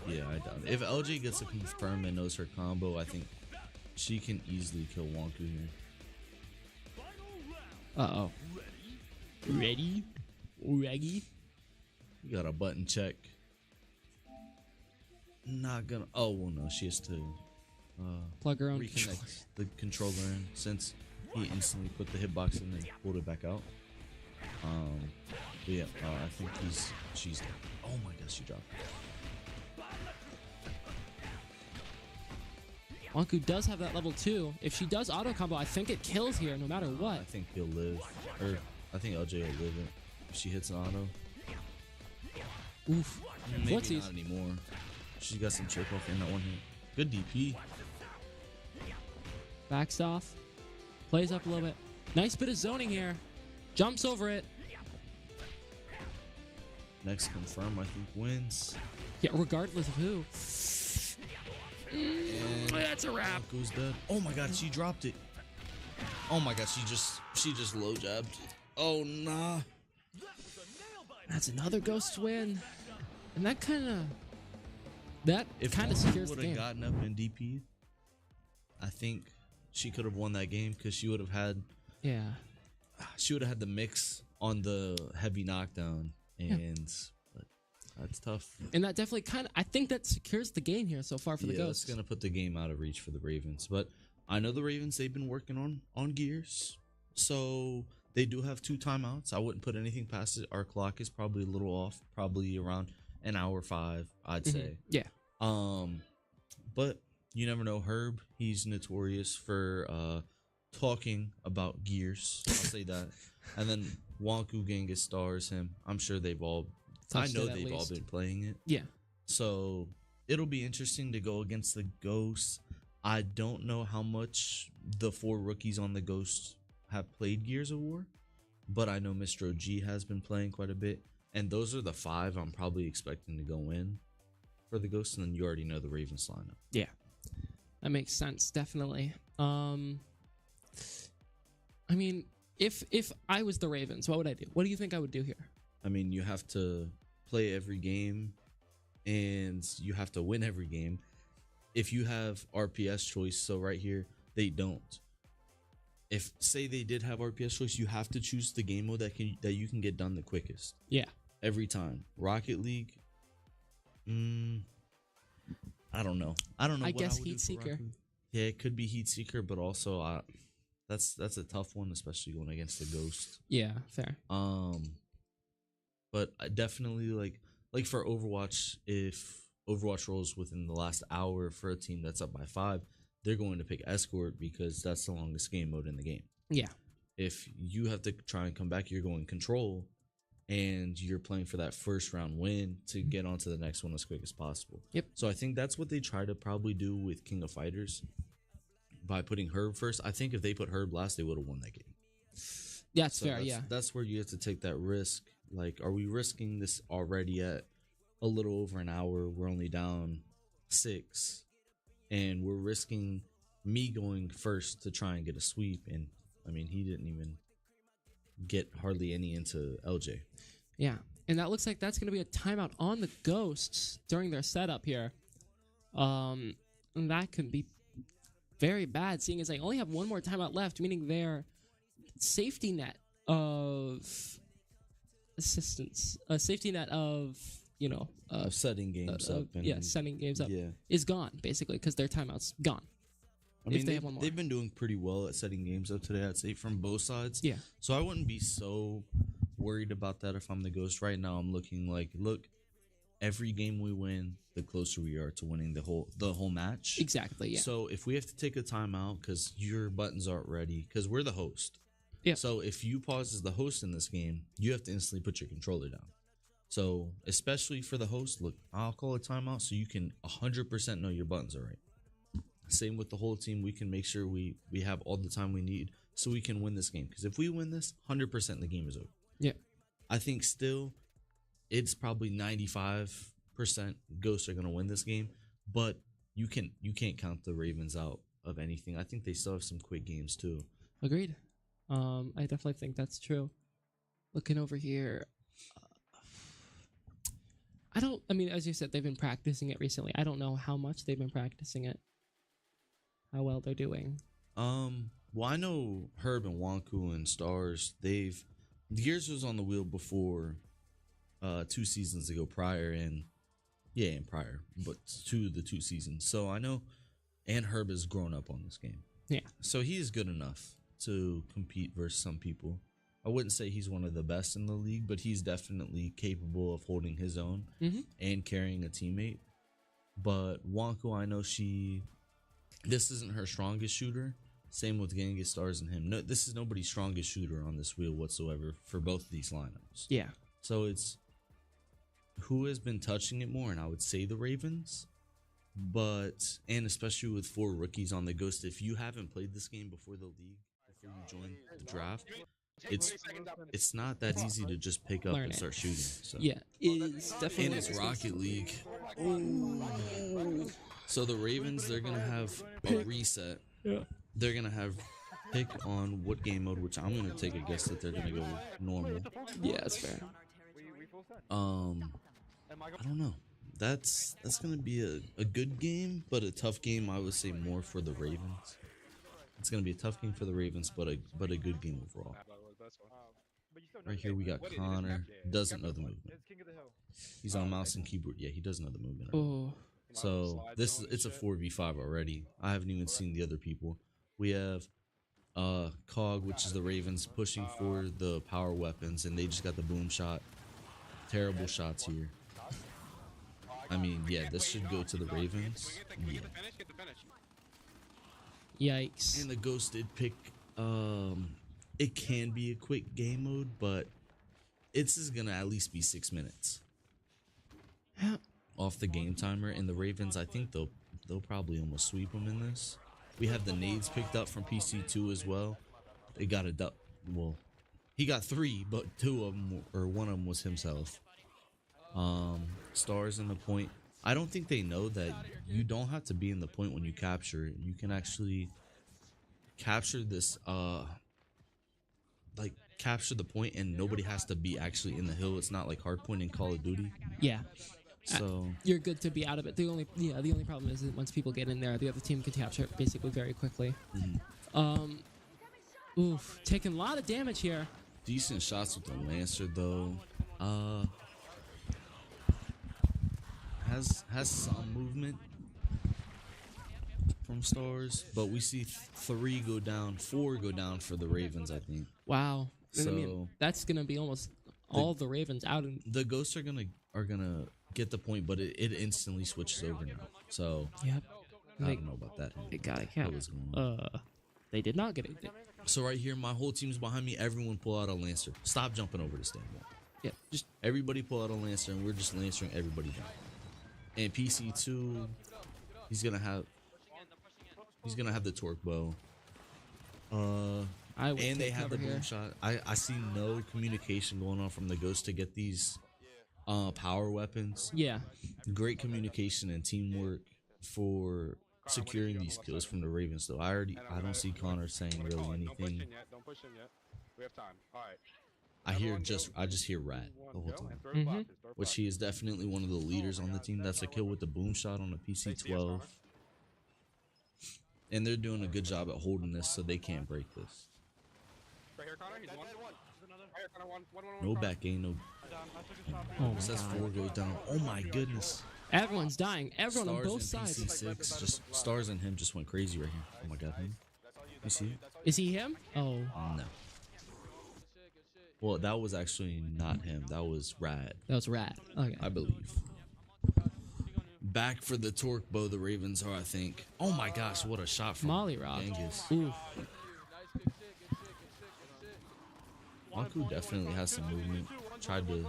Yeah, I doubt it. If LJ gets a confirm and knows her combo, I think she can easily kill Wonku here. Uh-oh. Ready? Reggie? You got a button check. Not gonna. Oh, well, no. She has to plug her own reconnect the controller in since he instantly put the hitbox in and pulled it back out. But yeah, I think she's dead. Oh my god, she dropped it. Wonku does have that level 2. If she does auto combo, I think it kills here no matter what. I think he'll live. Or I think LJ will live it. If she hits an auto. Oof. Maybe Footsies. not anymore. She's got some chip off in that one hit. Good DP. Backs off. Plays up a little bit. Nice bit of zoning here. Jumps over it. Next confirm, I think, wins. Yeah, regardless of who. And that's a wrap. Who's dead? Oh my god, she dropped it. Oh my god, she just low jabbed. Oh nah. That's another ghost win. And that kind of If secures the would have game. gotten up in DP, I think she could have won that game because she would have had the mix on the heavy knockdown, and but that's tough. And that definitely I think that secures the game here so far for the Ghosts. It's gonna put the game out of reach for the Ravens, but I know the Ravens, they've been working on gears, so they do have 2 timeouts. I wouldn't put anything past it. Our clock is probably a little off, probably around an hour 5, I'd say. Yeah. But you never know. Herb, he's notorious for talking about gears. I'll say that. And then Wonku Genghis stars him. I'm sure they've all Touched I know it at they've all least. been playing it. Yeah. So it'll be interesting to go against the Ghosts. I don't know how much the 4 rookies on the Ghosts have played Gears of War, but I know Mr. OG has been playing quite a bit. And those are the 5 I'm probably expecting to go in for the Ghosts, and then you already know the Ravens lineup. Yeah. That makes sense, definitely. I mean, if I was the Ravens, what would I do? What do you think I would do here? I mean, you have to play every game, and you have to win every game. If you have RPS choice, so right here, they don't. If, say they did have RPS choice, you have to choose the game mode that you can get done the quickest. Yeah. Every time. Rocket League, I don't know. I guess would do Heat for Seeker. Rocket League. Yeah, it could be Heat Seeker, but also that's a tough one, especially going against the Ghost. Yeah, fair. But I definitely like for Overwatch, if Overwatch rolls within the last hour for a team that's up by 5, they're going to pick Escort because that's the longest game mode in the game. Yeah. If you have to try and come back, you're going Control, and you're playing for that first round win to get onto the next one as quick as possible. Yep. So I think that's what they try to probably do with King of Fighters by putting Herb first. I think if they put Herb last, they would have won that game. Yeah, it's fair. That's where you have to take that risk. Like, are we risking this already at a little over an hour? We're only down 6, and we're risking me going first to try and get a sweep. And I mean, he didn't even get hardly any into LJ. Yeah. And that looks like that's going to be a timeout on the Ghosts during their setup here. And that could be very bad, seeing as they only have one more timeout left, meaning their safety net of assistance, a safety net of, you know, setting games up. And, setting games up yeah. is gone, basically, because their timeout's gone. I mean, they have one more. they've been doing pretty well at setting games up today, I'd say, from both sides. Yeah. So I wouldn't be so worried about that if I'm the Ghost. Right now, I'm looking like, look, every game we win, the closer we are to winning the whole match. Exactly, yeah. So if we have to take a timeout because your buttons aren't ready, because we're the host. Yeah. So if you pause as the host in this game, you have to instantly put your controller down. So especially for the host, look, I'll call a timeout so you can 100% know your buttons are right. Same with the whole team. We can make sure we have all the time we need so we can win this game. Because if we win this, 100% the game is over. Yeah. I think still it's probably 95% Ghosts are going to win this game. But you can't count the Ravens out of anything. I think they still have some quick games too. Agreed. I definitely think that's true. Looking over here, I mean, as you said, they've been practicing it recently. I don't know how much they've been practicing it, how well they're doing. Well, I know Herb and Wanku and Stars, Gears was on the wheel before 2 seasons ago prior, but to the 2 seasons. So I know, and Herb has grown up on this game. Yeah. So he is good enough to compete versus some people. I wouldn't say he's one of the best in the league, but he's definitely capable of holding his own and carrying a teammate. But Wanku, I know this isn't her strongest shooter. Same with Genghis Stars and him. No, this is nobody's strongest shooter on this wheel whatsoever for both of these lineups. Yeah. So it's who has been touching it more, and I would say the Ravens. And especially with 4 rookies on the Ghost, if you haven't played this game before the league, before you join the draft, it's not that easy to just pick up and start shooting. So. Yeah, it's definitely. And it's Rocket League. Ooh. So the Ravens, they're gonna have a reset. Yeah. They're gonna have pick on what game mode, which I'm gonna take a guess that they're gonna go normal. Yeah, that's fair. I don't know. That's gonna be a good game, but a tough game. I would say more for the Ravens. It's gonna be a tough game for the Ravens, but a good game overall. Right here we got Connor. Doesn't know the movement. He's on mouse and keyboard. Yeah, he doesn't know the movement. Oh. So it's a 4v5 already. I haven't even seen the other people. We have Cog, which is the Ravens, pushing for the power weapons, and they just got the boom shot. Terrible shots here. I mean, yeah, this should go to the Ravens. Yeah. Yikes. And the Ghost did pick, it can be a quick game mode, but it's just gonna at least be 6 minutes off the game timer. And the Ravens, I think they'll probably almost sweep them in this. We have the nades picked up from PC2 as well. They got he got 3, but 2 of them, or 1 of them was himself. Stars in the point. I don't think they know that you don't have to be in the point when you capture it. You can actually capture this, capture the point, and nobody has to be actually in the hill. It's not like hardpoint in Call of Duty. Yeah. So you're good to be out of it. The only problem is that once people get in there, the other team can capture it basically very quickly. Oof, taking a lot of damage here. Decent shots with the Lancer though. Has some movement from Stars, but we see 3 go down, 4 go down for the Ravens, I think. Wow. So I mean, that's gonna be almost all the Ravens out. The Ghosts are gonna get the point, but it instantly switches over now. So yep. I don't know about that. It got it. They did not get it. So right here, my whole team's behind me. Everyone pull out a Lancer. Stop jumping over the stand wall. Yeah, just everybody pull out a Lancer, and we're just lancering everybody down. And PC2, he's gonna have the torque bow. And they have the boom shot. I see no communication going on from the Ghost to get these power weapons. Yeah. Great communication and teamwork for securing these kills from the Ravens, though. I don't see Connor saying really anything. Don't push him yet. We have time. All right. I just hear Rat the whole time. Which he is definitely one of the leaders on the team. That's a kill with the boom shot on the PC-12. And they're doing a good job at holding this so they can't break this. Right here, Connor. He's one. Right here, Connor. One. No back, ain't no. Oh, That's 4 goes down. Oh my goodness. Everyone's dying. Everyone on Stars both and sides. PC6, just Stars and him just went crazy right here. Oh my god, him. You see it? Is he him? Oh. No. Well, that was actually not him. That was Rad. That was Rat. Okay. I believe. Back for the torque bow, the Ravens are, I think. Oh my gosh, what a shot from Molly Rock. Genghis. Ooh. Maku definitely has some movement. Tried to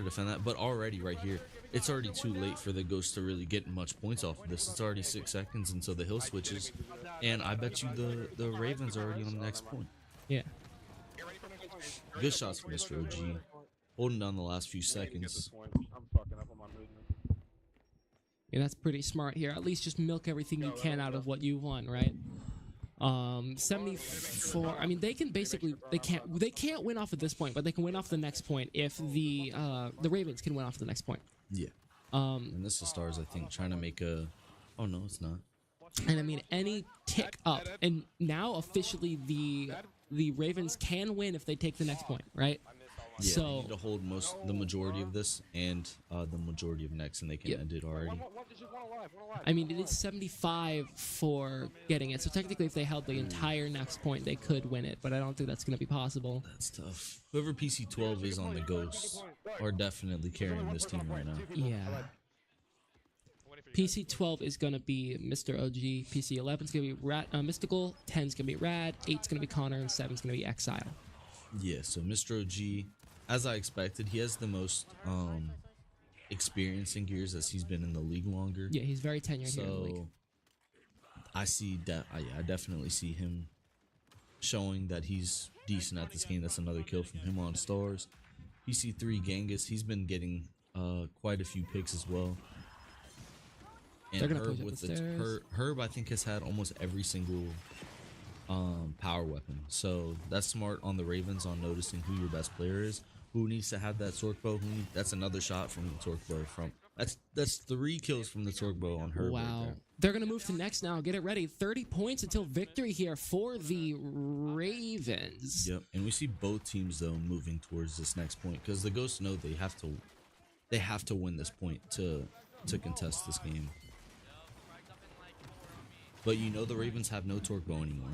defend that, but already right here, it's already too late for the Ghost to really get much points off of this. It's already 6 seconds until the hill switches, and I bet you the Ravens are already on the next point. Yeah. Good shots from Mr. OG, holding down the last few seconds. I'm fucking up on my movement. Yeah, that's pretty smart here. At least just milk everything you can out of what you won, right? 74. I mean, they can basically they can't win off at this point, but they can win off the next point if the Ravens can win off the next point. Yeah. And this is Stars, I think, trying to make a. Oh no, it's not. And I mean, any tick up, and now officially the Ravens can win if they take the next point, right? Yeah, so they need to hold the majority of this and the majority of next, and they can end it already. I mean, it is 75 for getting it. So technically, if they held the entire next point, they could win it. But I don't think that's going to be possible. That's tough. Whoever PC-12 is on the Ghosts are definitely carrying this team right now. Yeah. PC-12 is going to be Mr. OG. PC-11 is going to be Mystical. 10 is going to be Rad. 8 is going to be Connor. And 7 is going to be Exile. Yeah, so Mr. OG, as I expected, he has the most experience in Gears as he's been in the league longer. Yeah, he's very tenured here in the league. I see that. I definitely see him showing that he's decent at this game. That's another kill from him on Stars. PC3 Genghis, he's been getting quite a few picks as well. And Herb with Herb, I think, has had almost every single power weapon. So that's smart on the Ravens on noticing who your best player is. Who needs to have that torque bow? That's another shot from the torque bow. That's 3 kills from the torque bow on Herb. Wow. Right there. They're gonna move to next now. Get it ready. 30 points until victory here for the Ravens. Yep. And we see both teams though moving towards this next point because the Ghosts know they have to win this point to contest this game. But you know the Ravens have no torque bow anymore.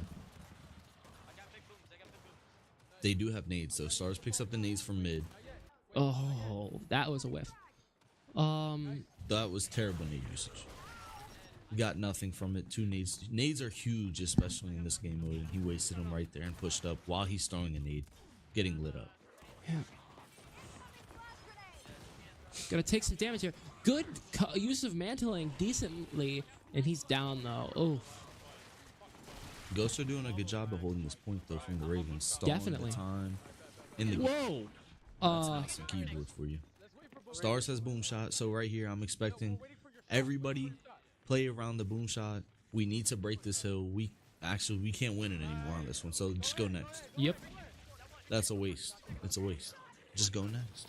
They do have nades though. Stars picks up the nades from mid. Oh, that was a whiff. That was terrible nade usage. Got nothing from it. 2 nades. Nades are huge, especially in this game mode. He wasted them right there and pushed up while he's throwing a nade, getting lit up. Yeah. Gonna take some damage here. Good use of mantling decently, and he's down though. Oh. Ghosts are doing a good job of holding this point though from the Ravens. Stalling Definitely. The time. In the Whoa. That's an awesome keyboard for you. Stars has boom shot, so right here I'm expecting everybody play around the boom shot. We need to break this hill. We can't win it anymore on this one, so just go next. Yep. That's a waste. It's a waste. Just go next.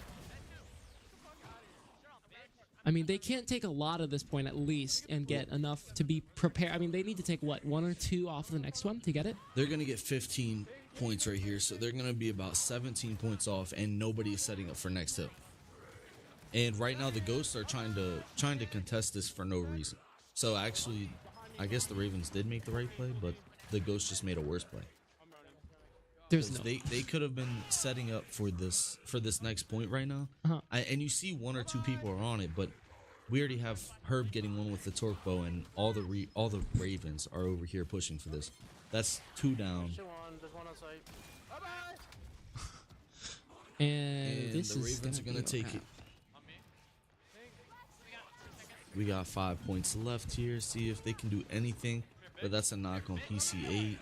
I mean, they can't take a lot of this point at least and get enough to be prepared. I mean, they need to take, what, 1 or 2 off the next one to get it? They're going to get 15 points right here, so they're going to be about 17 points off, and nobody is setting up for next hill. And right now, the Ghosts are trying to contest this for no reason. So actually, I guess the Ravens did make the right play, but the Ghosts just made a worse play. They could have been setting up for this next point right now. And you see 1 or 2 people are on it, but we already have Herb getting one with the torque bow, and all the Ravens are over here pushing for this. That's 2 down. And this the Ravens are gonna take it. We got 5 points left here. See if they can do anything, but that's a knock on PC8.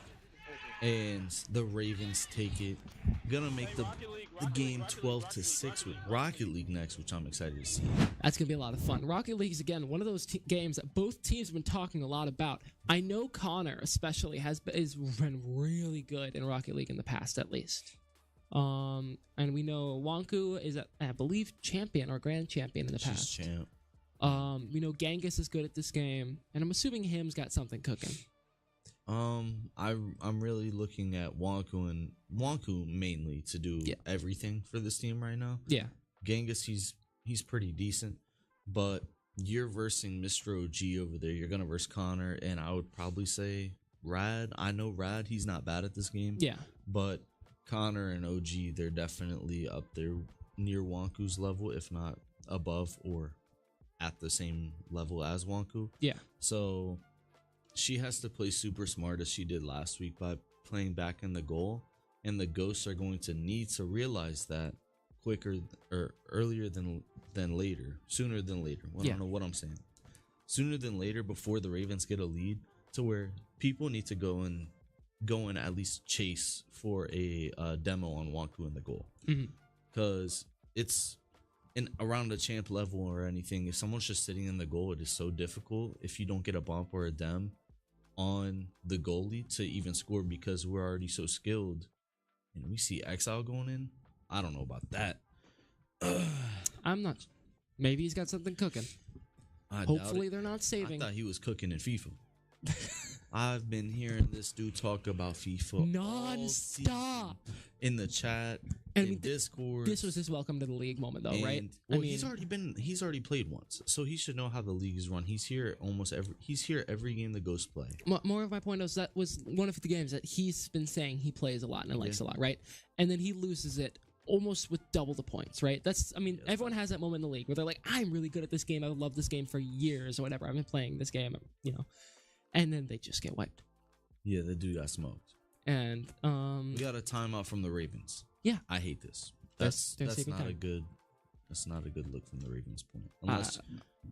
And the Ravens take it. Gonna make the game 12-6 with Rocket League next, which I'm excited to see. That's gonna be a lot of fun. Rocket League is again one of those games that both teams have been talking a lot about. I know Connor especially has been really good in Rocket League in the past, at least. And we know Wonku is, I believe, champion or grand champion in the She's past. champ. We know Genghis is good at this game, and I'm assuming him's got something cooking. I'm really looking at Wonku mainly to do everything for this team right now. Yeah. Genghis, he's pretty decent, but you're versing Mr. OG over there. You're gonna verse Connor, and I would probably say Rad. I know Rad, he's not bad at this game. Yeah. But Connor and OG, they're definitely up there near Wonku's level, if not above or at the same level as Wonku. Yeah. So she has to play super smart as she did last week by playing back in the goal, and the ghosts are going to need to realize that quicker or earlier than later, sooner than later. Well, I don't know what I'm saying. Sooner than later, before the Ravens get a lead, to where people need to go and at least chase for a demo on Wonku in the goal, because it's around the champ level or anything. If someone's just sitting in the goal, it is so difficult if you don't get a bump or a dem on the goalie to even score, because we're already so skilled. And we see Exile going in. I don't know about that. I'm not. Maybe he's got something cooking. Hopefully they're not saving. I thought he was cooking in FIFA. I've been hearing this dude talk about FIFA non-stop in the chat, and in Discord. This was his welcome to the league moment, though, right? Well, he's already played once, so he should know how the league is run. He's here every game the Ghosts play. More of my point is that was one of the games that he's been saying he plays a lot and likes a lot, right? And then he loses it almost with double the points, right? Everyone has that moment in the league where they're like, I'm really good at this game. I've loved this game for years or whatever. I've been playing this game, and then they just get wiped. Yeah, the dude got smoked. And we got a timeout from the Ravens. Yeah, I hate this. They're That's not time. a good. That's not a good look from the Ravens' point. Unless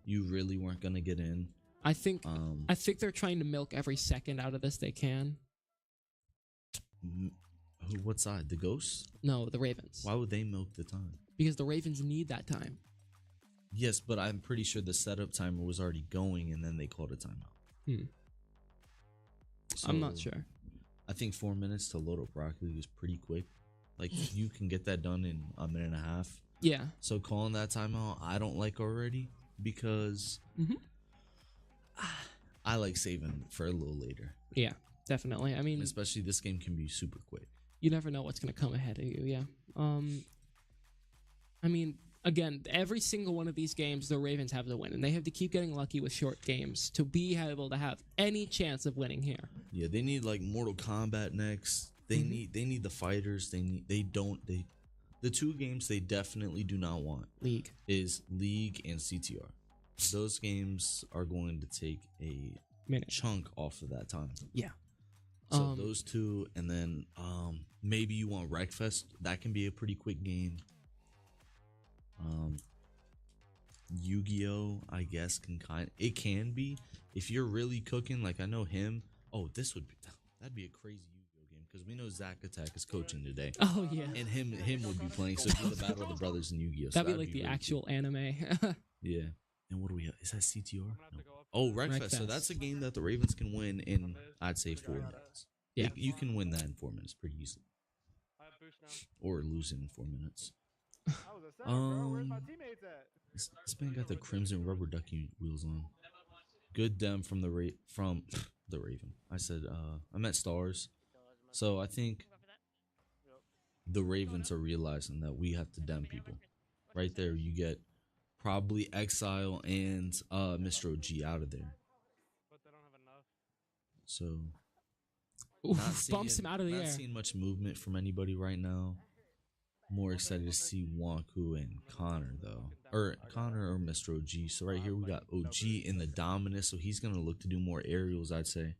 you really weren't gonna get in. I think they're trying to milk every second out of this they can. What side? The Ghosts? No, the Ravens. Why would they milk the time? Because the Ravens need that time. Yes, but I'm pretty sure the setup timer was already going, and then they called a timeout. So I'm not sure. I think 4 minutes to load up Rocket League is pretty quick. Like, you can get that done in a minute and a half. Yeah. So calling that timeout, I don't like already, because I like saving for a little later. Yeah, definitely. I mean, especially this game can be super quick. You never know what's going to come ahead of you. Yeah. I mean, again, every single one of these games, the Ravens have to win, and they have to keep getting lucky with short games to be able to have any chance of winning here. Yeah, they need like Mortal Kombat next. They need the fighters. The two games they definitely do not want League and CTR. Those games are going to take a chunk off of that time. Yeah. So those two, and then maybe you want Wreckfest. That can be a pretty quick game. Yu-Gi-Oh, I guess it can be if you're really cooking. Like, I know him. Oh, that'd be a crazy Yu-Gi-Oh game, because we know Zach Attack is coaching today. Oh yeah, and him would be playing. So it'd be the Battle of the Brothers in Yu-Gi-Oh. That'd be like the actual anime. Yeah. And what do we have? Is that CTR? No. Oh, Wreckfest. So that's a game that the Ravens can win in, I'd say, 4 minutes. Yeah, you can win that in 4 minutes pretty easily, or lose it in 4 minutes. This man got the crimson rubber ducky wheels on. Good dem from the Raven. I meant Stars. So I think the Ravens are realizing that we have to dem people. Right there, you get probably Exile and Mr. OG out of there. So bumps him out of the air. Not seeing much movement from anybody right now. More excited to see Wonku and Connor though, or Connor or Mr. OG. So right here we got OG in the Dominus, so he's gonna look to do more aerials, I'd say.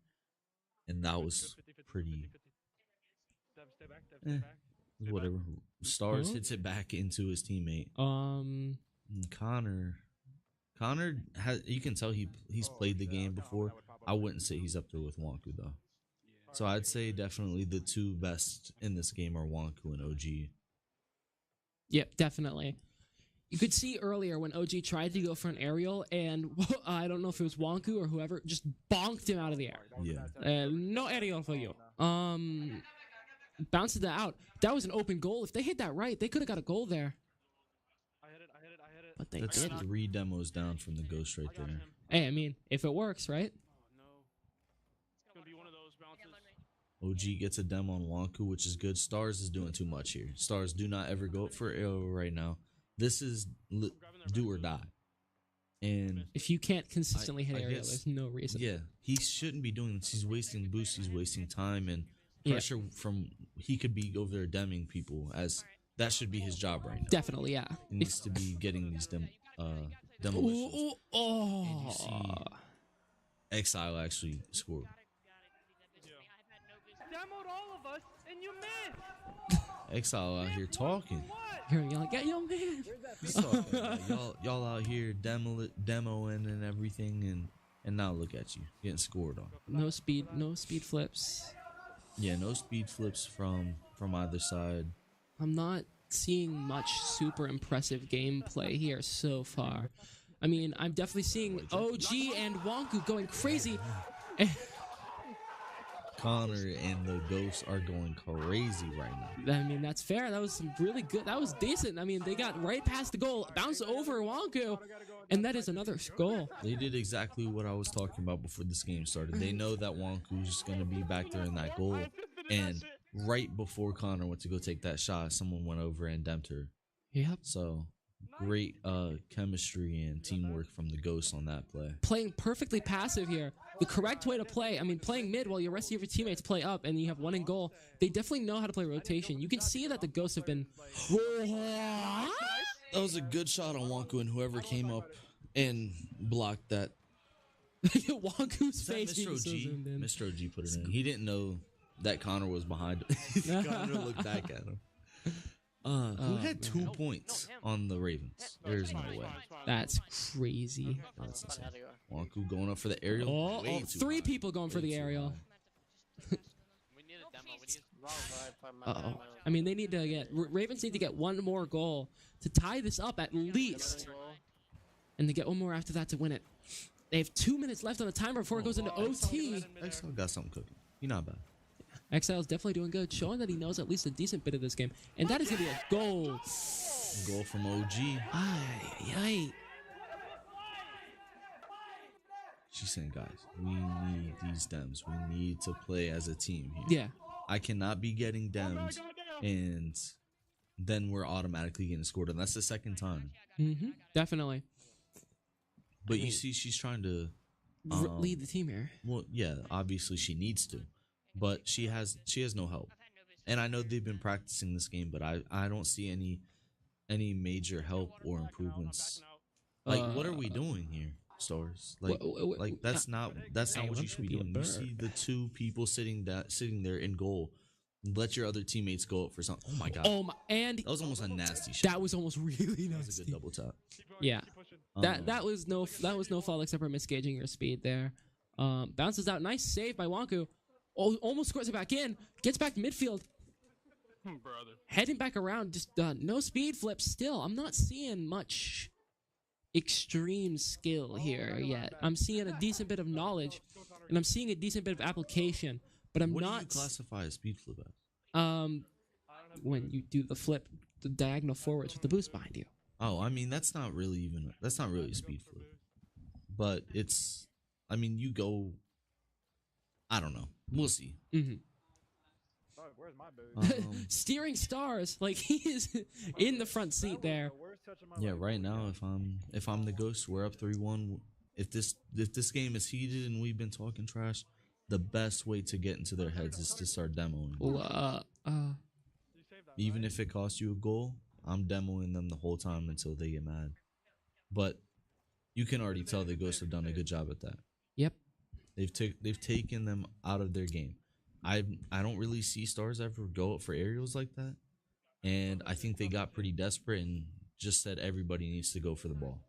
And that was pretty. Whatever. Stars hits it back into his teammate. Connor has. You can tell he's played the game before. I wouldn't say he's up there with Wonku though. So I'd say definitely the two best in this game are Wonku and OG. Yep, definitely. You could see earlier when OG tried to go for an aerial, and I don't know if it was Wonku or whoever, just bonked him out of the air. Yeah. No aerial for you. bounces that out. That was an open goal. If they hit that right, they could have got a goal there. I hit it. But they That's didn't. 3 demos down from the Ghost right there. Hey, I mean, if it works, right? It's gonna be one of those bounces. OG gets a demo on Wonku, which is good. Stars is doing too much here. Stars, do not ever go for arrow right now. This is do or die. And If you can't consistently hit I area, guess- there's no reason. yeah, he shouldn't be doing this. He's wasting boosts. He's wasting time and Yeah. pressure from. He could be over there demming people, as that should be his job right now. Definitely, yeah. He needs to be getting these demolitions. Ooh, And you oh. see Exile actually scored. Demoed all of us, and you missed. Exile out here talking. You're like, yeah, yo, man. He's talking. Like, y'all out here demoing and everything, and now look at you getting scored on. No speed flips. Yeah, no speed flips from either side. I'm not seeing much super impressive gameplay here so far. I mean, I'm definitely seeing OG and Wonku going crazy. Connor and the Ghosts are going crazy right now. I mean, that's fair. That was some really good. That was decent. I mean, they got right past the goal, bounced over Wonku, and that is another goal. They did exactly what I was talking about before this game started. They know that Wonku's going to be back there in that goal. And right before Connor went to go take that shot, someone went over and demped her. Yep. So great chemistry and teamwork from the Ghosts on that play. Playing perfectly passive here. The correct way to play. I mean, playing mid while your rest of your teammates play up and you have one in goal. They definitely know how to play rotation. You can see that the Ghosts have been... That was a good shot on Wonku, and whoever came up and blocked that. Wonku's Is that face being Mr. so OG? zoomed in. Mr. OG put it in. He didn't know that Connor was behind him. Connor looked back at him. Who had 2 points on the Ravens? There's no way. That's crazy. That's insane. Wonku going up for the aerial. Oh, Way too 3 high. people going for Way the too aerial. high. We need a demo. We need Uh-oh. I mean, they need to get... Ravens need to get one more goal to tie this up at least. And to get one more after that to win it. They have 2 minutes left on the timer before it goes into OT. Exile got something cooking. He's not bad. Exile's definitely doing good, showing that he knows at least a decent bit of this game. And that is going to be a goal. Goal from OG. Ay. She's saying, guys, we need these dems. We need to play as a team here. Yeah. I cannot be getting dems and then we're automatically getting scored. And that's the second time. Definitely. But you see, she's trying to lead the team here. Well, yeah, obviously she needs to, but she has no help. And I know they've been practicing this game, but I don't see any major help or improvements. Like, what are we doing here, Stars? Like that's not what you should be doing. You see the 2 people sitting there in goal. Let your other teammates go up for something. Oh my god! Oh my! And that was almost a nasty shot. That was almost really nasty. That was a good double tap. Yeah, that was no fault except for misgauging your speed there. Bounces out, nice save by Wonku. Oh, almost scores it back in. Gets back to midfield. Brother. Heading back around, just no speed flip. Still, I'm not seeing much extreme skill here yet. I'm seeing a decent bit of knowledge, and I'm seeing a decent bit of application. But I'm what not. What do you classify a speed flip as? When you do the flip, the diagonal forwards with the boost behind you. Oh, I mean that's not really a speed flip, but it's. I mean, you go. I don't know. We'll see. Where's my boost? Steering Stars, like he is in the front seat there. Yeah, right now if I'm the Ghost, we're up 3-1. If this game is heated and we've been talking trash, the best way to get into their heads is to start demoing. Even if it costs you a goal, I'm demoing them the whole time until they get mad. But you can already tell the Ghosts have done a good job at that. Yep. They've taken them out of their game. I don't really see Stars ever go up for aerials like that. And I think they got pretty desperate and just said everybody needs to go for the ball.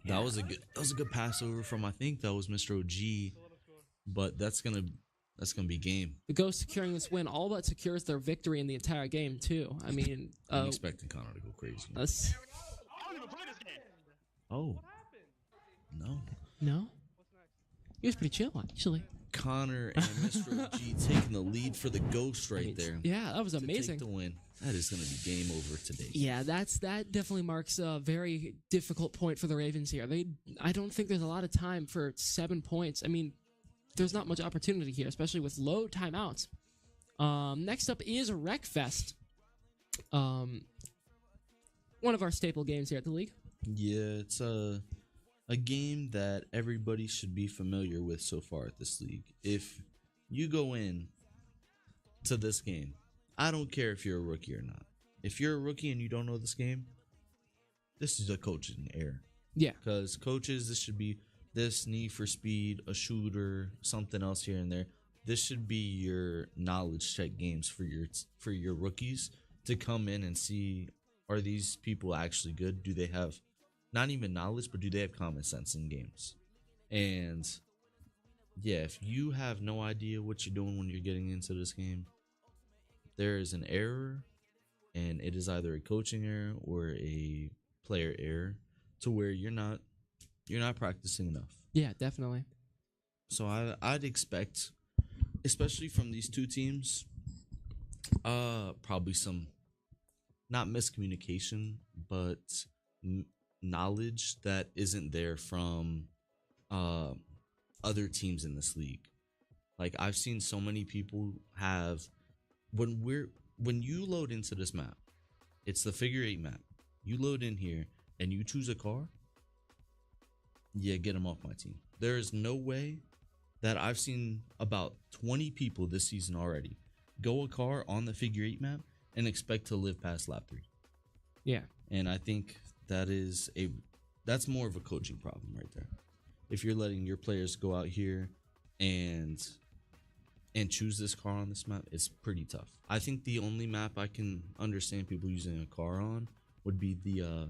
That was a good pass over from, I think that was Mr. OG, but that's gonna be game. The Ghost securing this win all but secures their victory in the entire game too. I mean, I'm expecting Connor to go crazy. Oh, no. He was pretty chill actually. Connor and Mr. OG taking the lead for the Ghost right there. Yeah, that was to amazing. Take the win. That is going to be game over today. Yeah, that definitely marks a very difficult point for the Ravens here. I don't think there's a lot of time for 7 points. I mean, there's not much opportunity here, especially with low timeouts. Next up is Wreckfest. One of our staple games here at the league. Yeah, it's a game that everybody should be familiar with so far at this league. If you go in to this game, I don't care if you're a rookie or not. If you're a rookie and you don't know this game, this is a coaching error. Yeah. Because coaches, this should be this need for speed, a shooter, something else here and there. This should be your knowledge check games for your rookies to come in and see, are these people actually good? Do they have not even knowledge, but do they have common sense in games? And yeah, if you have no idea what you're doing when you're getting into this game, there is an error, and it is either a coaching error or a player error to where you're not practicing enough. Yeah, definitely. So I'd expect, especially from these two teams, probably some not miscommunication, but knowledge that isn't there from other teams in this league. Like, I've seen so many people have, when you load into this map, it's the figure 8 map. You load in here and you choose a car, yeah, get them off my team. There is no way that I've seen about 20 people this season already go a car on the figure 8 map and expect to live past lap 3. Yeah. And I think that's more of a coaching problem right there. If you're letting your players go out here and choose this car on this map, it's pretty tough. I think the only map I can understand people using a car on would be the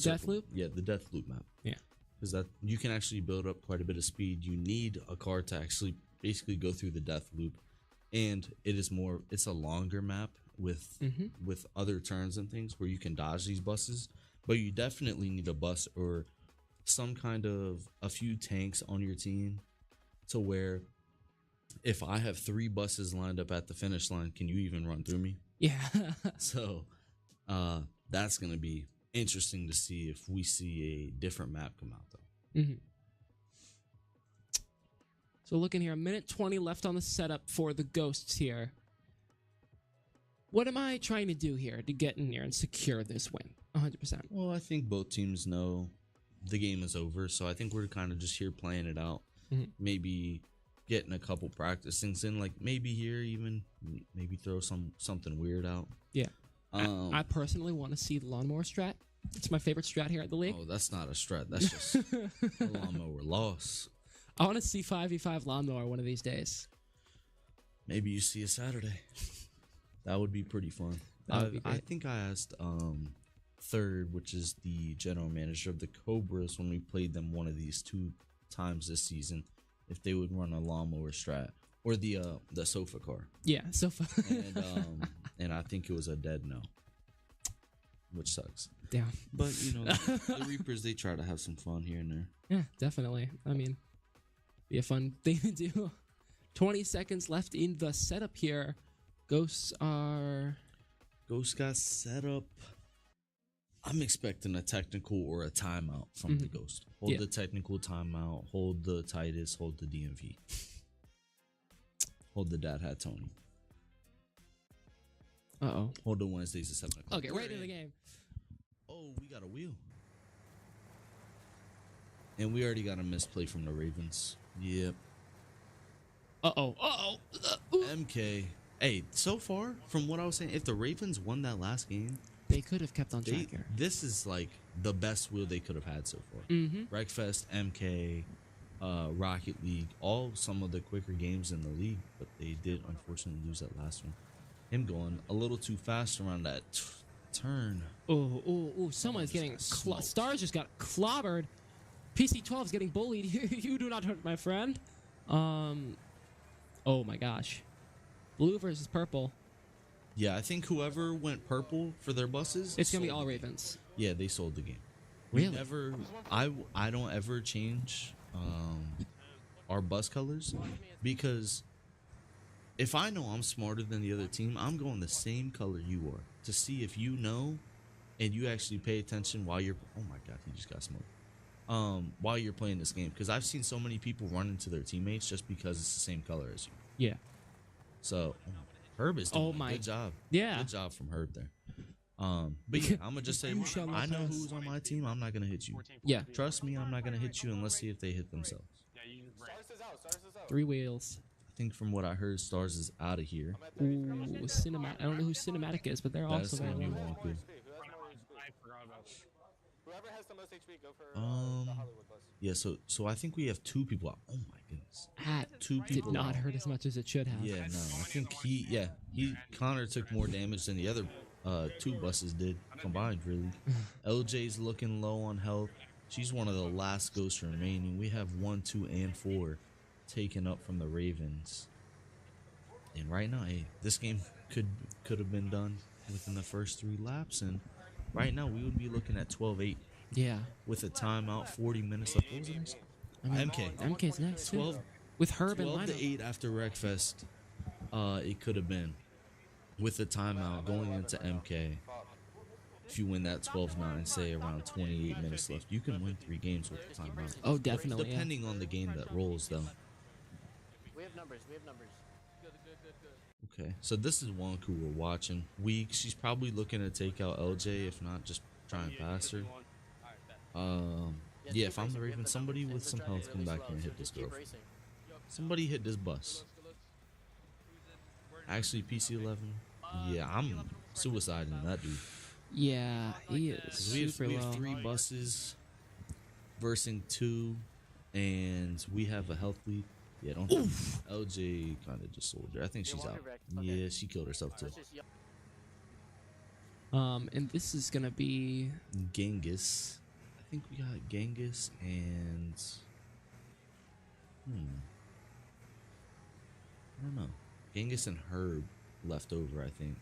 Death Loop? Yeah, the Death Loop map. Yeah. Because that you can actually build up quite a bit of speed. You need a car to actually basically go through the Death Loop. And it's a longer map with other turns and things where you can dodge these buses. But you definitely need a bus or some kind of a few tanks on your team to where if I have 3 buses lined up at the finish line, can you even run through me? Yeah. So that's going to be interesting to see if we see a different map come out, though. So looking here, 1:20 left on the setup for the Ghosts here. What am I trying to do here to get in here and secure this win? 100%. Well, I think both teams know the game is over, so I think we're kind of just here playing it out. Maybe getting a couple practice things in, like maybe here even maybe throw something weird out. Yeah. I personally want to see the lawnmower strat. It's my favorite strat here at the league. Oh, that's not a strat. That's just a lawnmower loss. I want to see 5v5 lawnmower one of these days. Maybe you see a Saturday. That would be pretty fun. I think I asked Third, which is the general manager of the Cobras, when we played them one of these 2 times this season, if they would run a lawnmower strat or the sofa car. Yeah, sofa. and I think it was a dead no, which sucks. Yeah. But you know, the Reapers, they try to have some fun here and there. Yeah, definitely. I mean, be a fun thing to do. 20 seconds left in the setup here. Ghosts got set up. I'm expecting a technical or a timeout from the Ghost. Hold the technical timeout. Hold the Titus. Hold the DMV. Hold the Dad Hat Tony. Uh-oh. Hold the Wednesdays at 7 o'clock. Okay, right in the game. Oh, we got a wheel. And we already got a misplay from the Ravens. Yep. Uh-oh. MK. Hey, so far, from what I was saying, if the Ravens won that last game, they could have kept on track here. This is like the best wheel they could have had so far. Wreckfest, MK, Rocket League, all some of the quicker games in the league, but they did unfortunately lose that last one. Him going a little too fast around that turn. Oh, someone's getting Stars just got clobbered. PC12 is getting bullied. You do not hurt my friend. Oh my gosh. Blue versus purple. Yeah, I think whoever went purple for their buses, it's gonna be all Ravens. Yeah, they sold the game. Really? I don't ever change our bus colors, because if I know I'm smarter than the other team, I'm going the same color you are to see if you know and you actually pay attention while you're. Oh my God, he just got smoked. While you're playing this game, because I've seen so many people run into their teammates just because it's the same color as you. Yeah. So Herb is doing a good job. Yeah. Good job from Herb there. But yeah, I'm gonna just say I know who's on my team. I'm not gonna hit you. Yeah. Trust me, I'm not gonna hit you, and let's see if they hit themselves. Three wheels. I think from what I heard, Stars is out of here. Ooh, cinematic. I don't know who cinematic is, but they're That's also gonna be there. Wonku. Whoever has the most HP, go for the Hollywood bus. Yeah, so I think we have two people out. Oh my goodness. That Two did people not out. hurt as much as it should have. Yeah, no. I think Connor took more damage than the other two buses did combined, really. LJ's looking low on health. She's one of the last ghosts remaining. We have 1, 2, and 4 taken up from the Ravens. And right now, hey, this game could have been done within the first 3 laps, and right now we would be looking at 12-8. Yeah. With a timeout, 40 minutes left. What was the next? MK's next too. 12 with Herb and 12 to lineup. 8 after Wreckfest. It could have been with the timeout going into MK. If you win that 12-9, say around 28 minutes left, you can win 3 games with the timeout. Oh, definitely. Depending on the game that rolls, though. We have numbers. Okay, so this is Wonku we're watching. She's probably looking to take out LJ, if not just try and pass her. Yeah, if I'm the Raven, somebody with some health come back here and hit this girl. Somebody hit this bus. Actually, PC11. Yeah, I'm suiciding that dude. Yeah, he is. We Super have low. 3 buses versing 2, and we have a health lead. Yeah, don't. LJ kind of just sold her. I think she's out. Yeah, she killed herself too. And this is gonna be Genghis. I think we got Genghis and I don't know. Genghis and Herb left over, I think.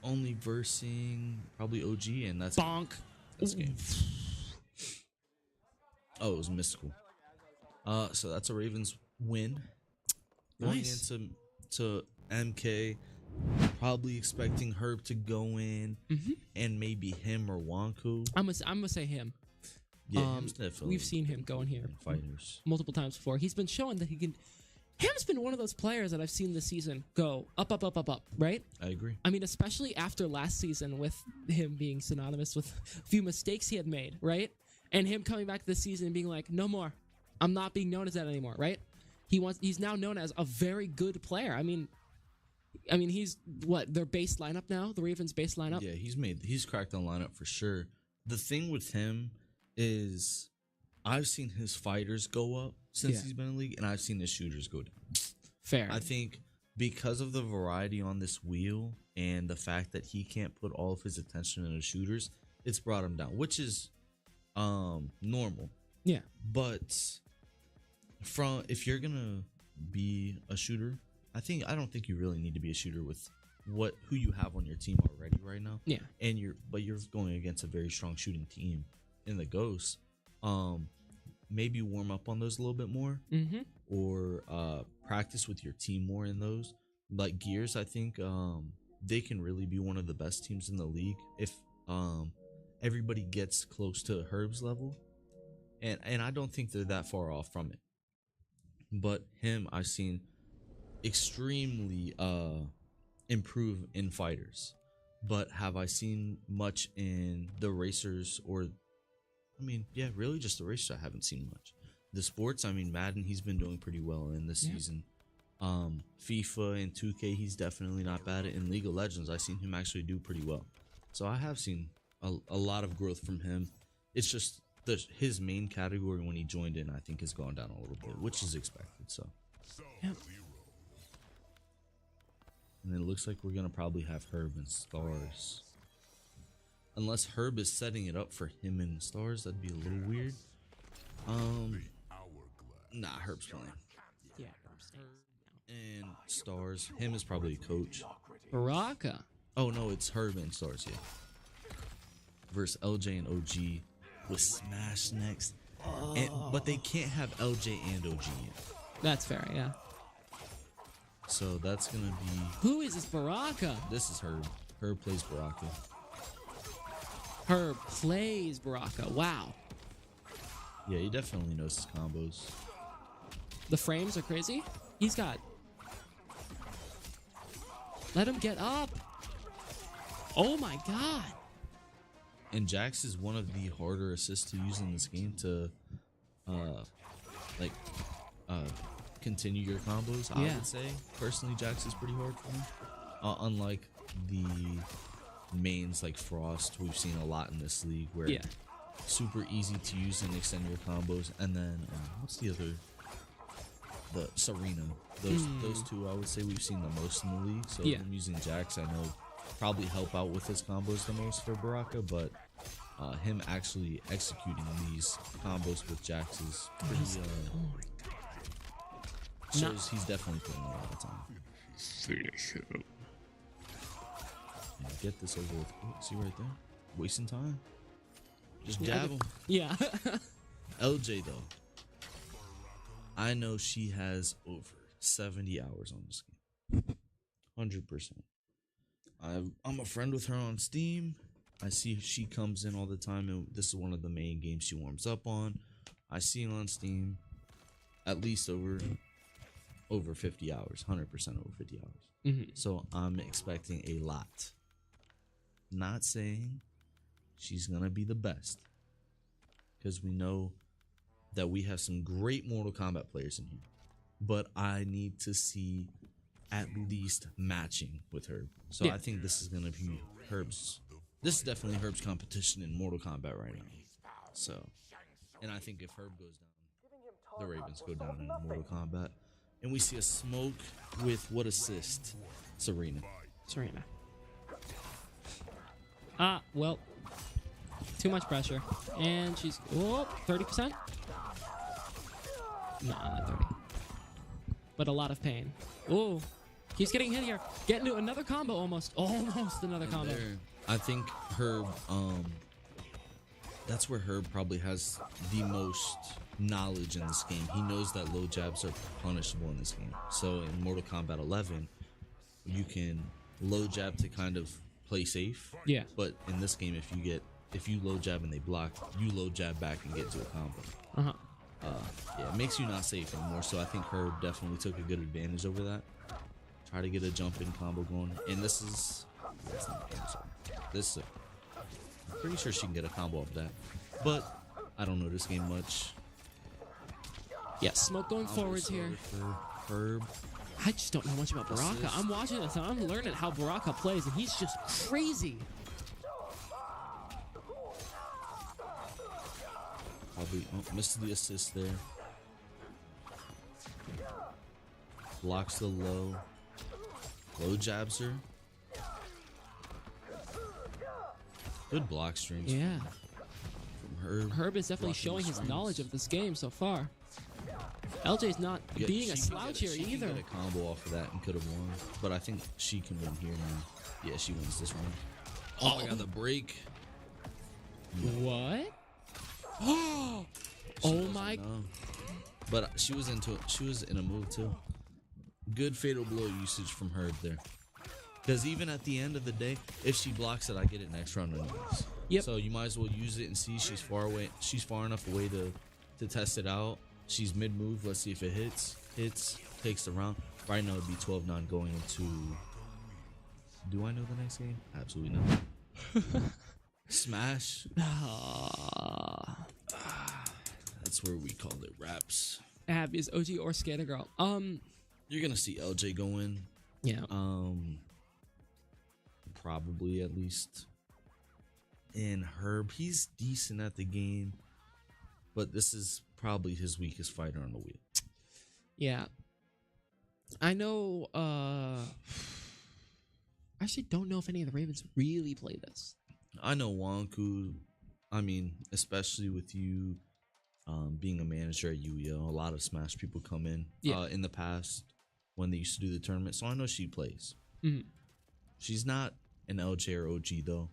Only versing probably OG, and that's bonk. That's game. Oh, it was mystical. So that's a Ravens win. Going Nice. into MK, probably expecting Herb to go in, and maybe him or Wonku. I'm gonna say him. Yeah, him's definitely. We've seen him go in here Fighters. multiple times before. He's been showing that he can. Him's been one of those players that I've seen this season go up, right? I agree. I mean, especially after last season with him being synonymous with a few mistakes he had made, right? And him coming back this season and being like, no more. I'm not being known as that anymore, right? He's now known as a very good player. I mean he's what, their base lineup now? The Ravens base lineup? Yeah, he's cracked the lineup for sure. The thing with him is I've seen his fighters go up since he's been in the league, and I've seen his shooters go down. Fair. I think because of the variety on this wheel and the fact that he can't put all of his attention into shooters, it's brought him down, which is normal. Yeah. But if you're gonna be a shooter, I don't think you really need to be a shooter with who you have on your team already right now. Yeah. And you're going against a very strong shooting team in the Ghosts. Maybe warm up on those a little bit more, or practice with your team more in those. Like Gears, I think they can really be one of the best teams in the league if everybody gets close to Herb's level, and I don't think they're that far off from it. But him, I've seen extremely improve in fighters, but have I seen much in the racers or? I mean, yeah, really just the racers I haven't seen much. The sports, I mean, Madden, he's been doing pretty well in this season. FIFA and 2K, he's definitely not bad at. In League of Legends, I've seen him actually do pretty well. So I have seen a lot of growth from him. It's just his main category when he joined in, I think, has gone down a little bit, which is expected. So, Yep. And it looks like we're going to probably have Herb and Stars. Unless Herb is setting it up for him and Stars, that'd be a little weird. Nah, Herb's playing. Yeah. And Stars, him is probably a coach. Baraka. Oh no, it's Herb and Stars, yeah. Versus LJ and OG with Smash next. But they can't have LJ and OG in. That's fair, yeah. So that's gonna be. Who is this Baraka? This is Herb. Herb plays Baraka. Herb plays Baraka. Wow. Yeah, he definitely knows his combos. The frames are crazy. He's got. Let him get up. Oh my god. And Jax is one of the harder assists to use in this game to, continue your combos. I would say personally, Jax is pretty hard for me. Unlike the mains like Frost, we've seen a lot in this league where super easy to use and extend your combos. And then what's the other? The Serena. Those two I would say we've seen the most in the league. So I'm using Jax. I know probably help out with his combos the most for Baraka, but him actually executing these combos with Jax is pretty. Shows he's definitely putting a lot of time. Yeah, get this over with. Oh, see right there, wasting time. Just jab him. Yeah. LJ though, I know she has over 70 hours on this game. 100%. I'm a friend with her on Steam. I see she comes in all the time, and this is one of the main games she warms up on. I see her on Steam at least over 50 hours, 100% over 50 hours. So I'm expecting a lot. Not saying she's gonna be the best, because we know that we have some great Mortal Kombat players in here, but I need to see at least matching with Herb. So I think this is gonna be Herb's. This is definitely Herb's competition in Mortal Kombat right now. So, and I think if Herb goes down, the Ravens go down in Mortal Kombat, and we see a smoke with what assist? Serena. Well, too much pressure, and she's 30%. No, not 30. But a lot of pain. Oh, he's getting hit here. Get into another combo almost another combo. I think Herb, that's where Herb probably has the most knowledge in this game. He knows that low jabs are punishable in this game. So in Mortal Kombat 11, you can low jab to kind of play safe. Yeah. But in this game, if you low jab and they block, you low jab back and get to a combo. Yeah, it makes you not safe anymore. So I think Herb definitely took a good advantage over that. Try to get a jump in combo going, and this is. I'm pretty sure she can get a combo off that, but I don't know this game much. Yeah, smoke going forwards here. Herb. I just don't know much about Baraka. I'm watching this and I'm learning how Baraka plays, and he's just crazy. Probably missed the assist there. Blocks the low. Low jabs her. Good block strings. Yeah. From Herb. Herb is definitely showing his knowledge of this game so far. LJ's not being a slouch here either. She could get a combo off of that and could have won, but I think she can win here now. Yeah, she wins this round. Oh my god, the break. What? Oh my. But she was in a move too. Good fatal blow usage from Herb there. Because even at the end of the day, if she blocks it, I get it next round anyways. Yep. So you might as well use it and see. She's far away. She's far enough away to test it out. She's mid move. Let's see if it hits. Hits. Takes the round. Right now it'd be 12-9 going into. Do I know the next game? Absolutely not. Smash. That's where we call it raps. Abby is OG or Skater Girl. You're gonna see LJ go in. Yeah. Probably at least. And Herb, he's decent at the game, but this is probably his weakest fighter on the wheel. Yeah. I know. I actually don't know if any of the Ravens really play this. I know Wanku. I mean, especially with you being a manager at UEL, a lot of Smash people come in in the past when they used to do the tournament. So I know she plays. She's not an LJ or OG though,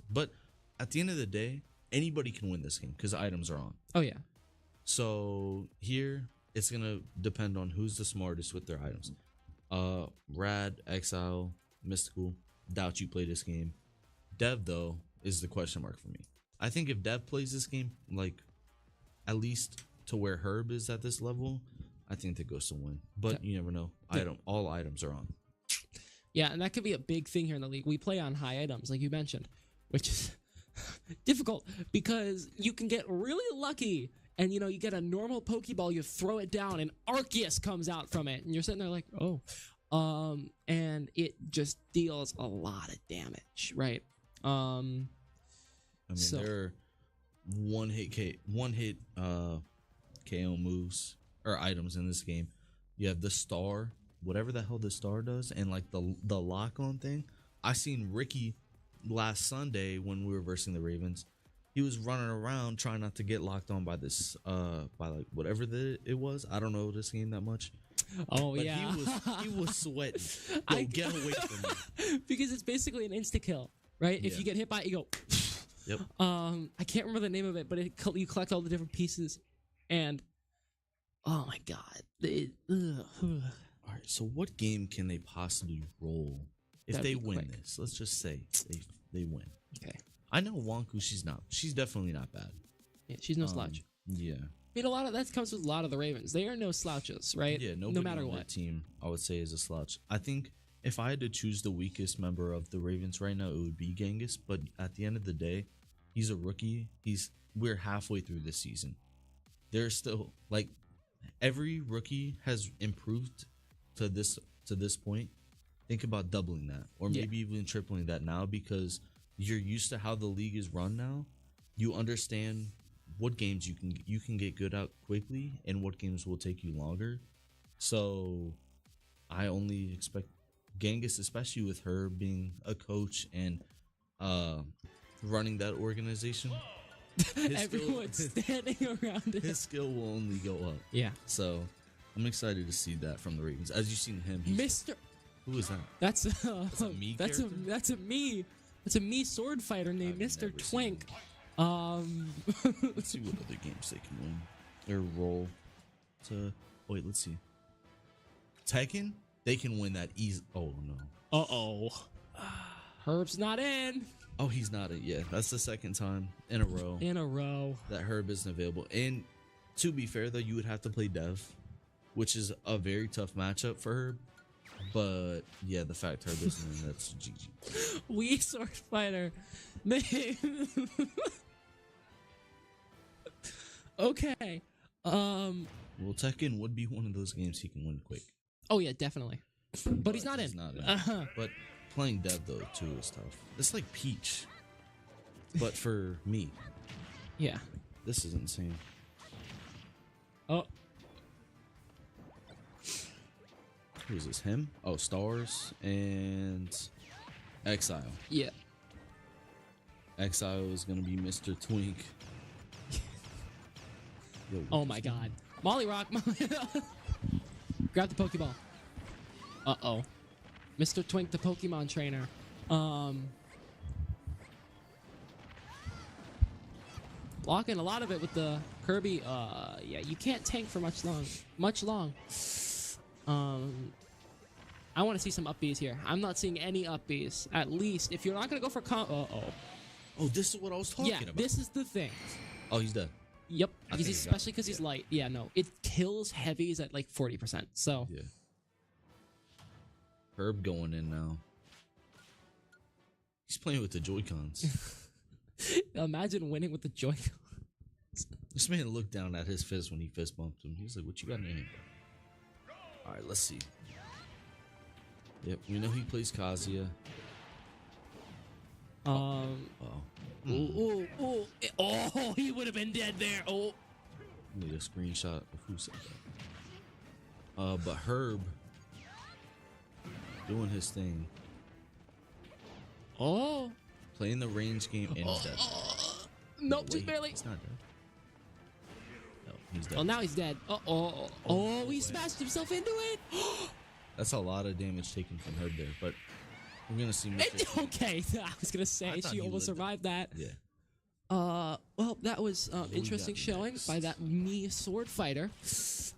but at the end of the day, anybody can win this game because items are on. Oh yeah. So here it's gonna depend on who's the smartest with their items. Rad, Exile, Mystical. Doubt you play this game. Dev though is the question mark for me. I think if Dev plays this game, like at least to where Herb is at this level, I think the Ghost will win. But you never know. All items are on. Yeah, and that could be a big thing here in the league. We play on high items, like you mentioned, which is difficult because you can get really lucky and, you know, you get a normal Pokeball, you throw it down, and Arceus comes out from it, and you're sitting there like, oh. And it just deals a lot of damage, right? I mean, there are one hit KO moves or items in this game. You have the star, whatever the hell the star does, and like the lock on thing. I seen Ricky last Sunday when we were versing the Ravens. He was running around trying not to get locked on by this by like whatever it was. I don't know this game that much. Oh but yeah, he was sweating. Yo, get away from me. Because it's basically an insta kill, right? If you get hit by it, you go. Yep. I can't remember the name of it, but you collect all the different pieces, and oh my god. All right, so what game can they possibly roll if That'd they be win quick. this? Let's just say they win. Okay. I know Wonku. She's definitely not bad. Yeah, she's no slouch. Yeah. I mean, a lot of that comes with a lot of the Ravens. They are no slouches, right? Yeah. No matter on what. that team, I would say, is a slouch. I think if I had to choose the weakest member of the Ravens right now, it would be Genghis. But at the end of the day, he's a rookie. We're halfway through this season. There's still like every rookie has improved to this point. Think about doubling that, or maybe even tripling that now, because you're used to how the league is run now. You understand what games you can get good at quickly and what games will take you longer. So I only expect Genghis, especially with her being a coach and running that organization. Everyone's standing around it. His skill will only go up. Yeah. So I'm excited to see that from the Ravens. As you've seen him, Mr. Who is that? That's a me that's character? a me. That's a me sword fighter named I've Mr. never seen Twink. Let's see what other games they can win. Their roll to let's see. Tekken, they can win that easy. Oh no. Herb's not in. Oh, he's not it. Yeah, that's the second time in a row that Herb isn't available. And to be fair, though, you would have to play Dev, which is a very tough matchup for Herb. But yeah, the fact Herb isn't in, that's GG. Wii sword fighter. Okay. Well, Tekken would be one of those games he can win quick. Oh yeah, definitely. But he's not in. But playing Dev though too is tough. It's like Peach, but for me. Yeah. This is insane. Oh. Who is this? Him? Oh, Stars and Exile. Yeah. Exile is gonna be Mr. Twink. Yo, Oh my god. Molly Rock. Grab the Pokeball. Uh-oh. Mr. Twink, the Pokemon trainer. Blocking a lot of it with the Kirby. Yeah, you can't tank for much long. I want to see some up Bs here. I'm not seeing any up Bs. At least, if you're not going to go for Oh, this is what I was talking about. This is the thing. Oh, he's dead. Yep, I think especially because he's light. Yeah, no, it kills heavies at like 40%. So yeah, Herb going in now. He's playing with the Joy-Cons. imagine winning with the Joy-Cons. This man looked down at his fist when he fist bumped him. He was like, "What you got in your hand?" All right, let's see. Yep, we know he plays Kazuya. Oh, he would have been dead there. Oh, Need a screenshot of who said that. But Herb doing his thing. Oh, Playing the range game and he's dead. nope, Wait, just barely. He's not dead. No, he's dead. Well, now he's dead. He smashed himself into it. That's a lot of damage taken from Herb there, but we're gonna see. Okay, I was gonna say I thought she he almost lived survived that. Yeah. Well, that was interesting got showing next? by that me sword fighter.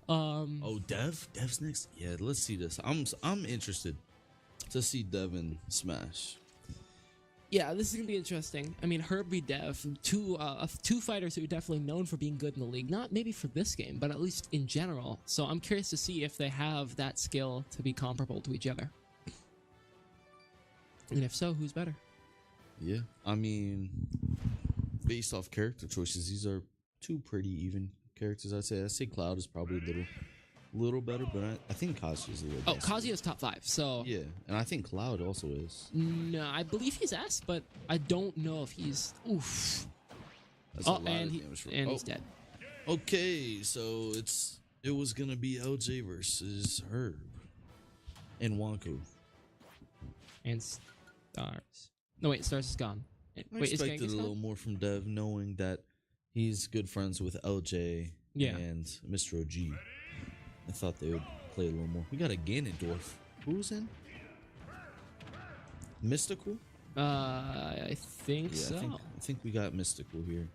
Oh, Dev's next. Yeah, let's see this. I'm interested to see Devin smash. Yeah, this is gonna be interesting. I mean, Herb v Dev, two fighters who are definitely known for being good in the league. Not maybe for this game, but at least in general. So I'm curious to see if they have that skill to be comparable to each other. And if so, who's better? Yeah, I mean, based off character choices, these are two pretty even characters. I'd say Cloud is probably a little better, but I think Kazuya is a little. Oh, Kazuya's top 5. So yeah, and I think Cloud also is. no, I believe he's S, but I don't know if he's. Oof. That's a lot and of he, damage and he's dead. Okay, so it was gonna be LJ versus Herb and Wanku. And Stars. No, wait, Stars is gone. I Wait, is expected Genghis a little gone? more from Dev, knowing that he's good friends with LJ and Mr. OG. I thought they would play a little more. We got a Ganondorf. Who's in? Mystical? I think so. I think we got Mystical here.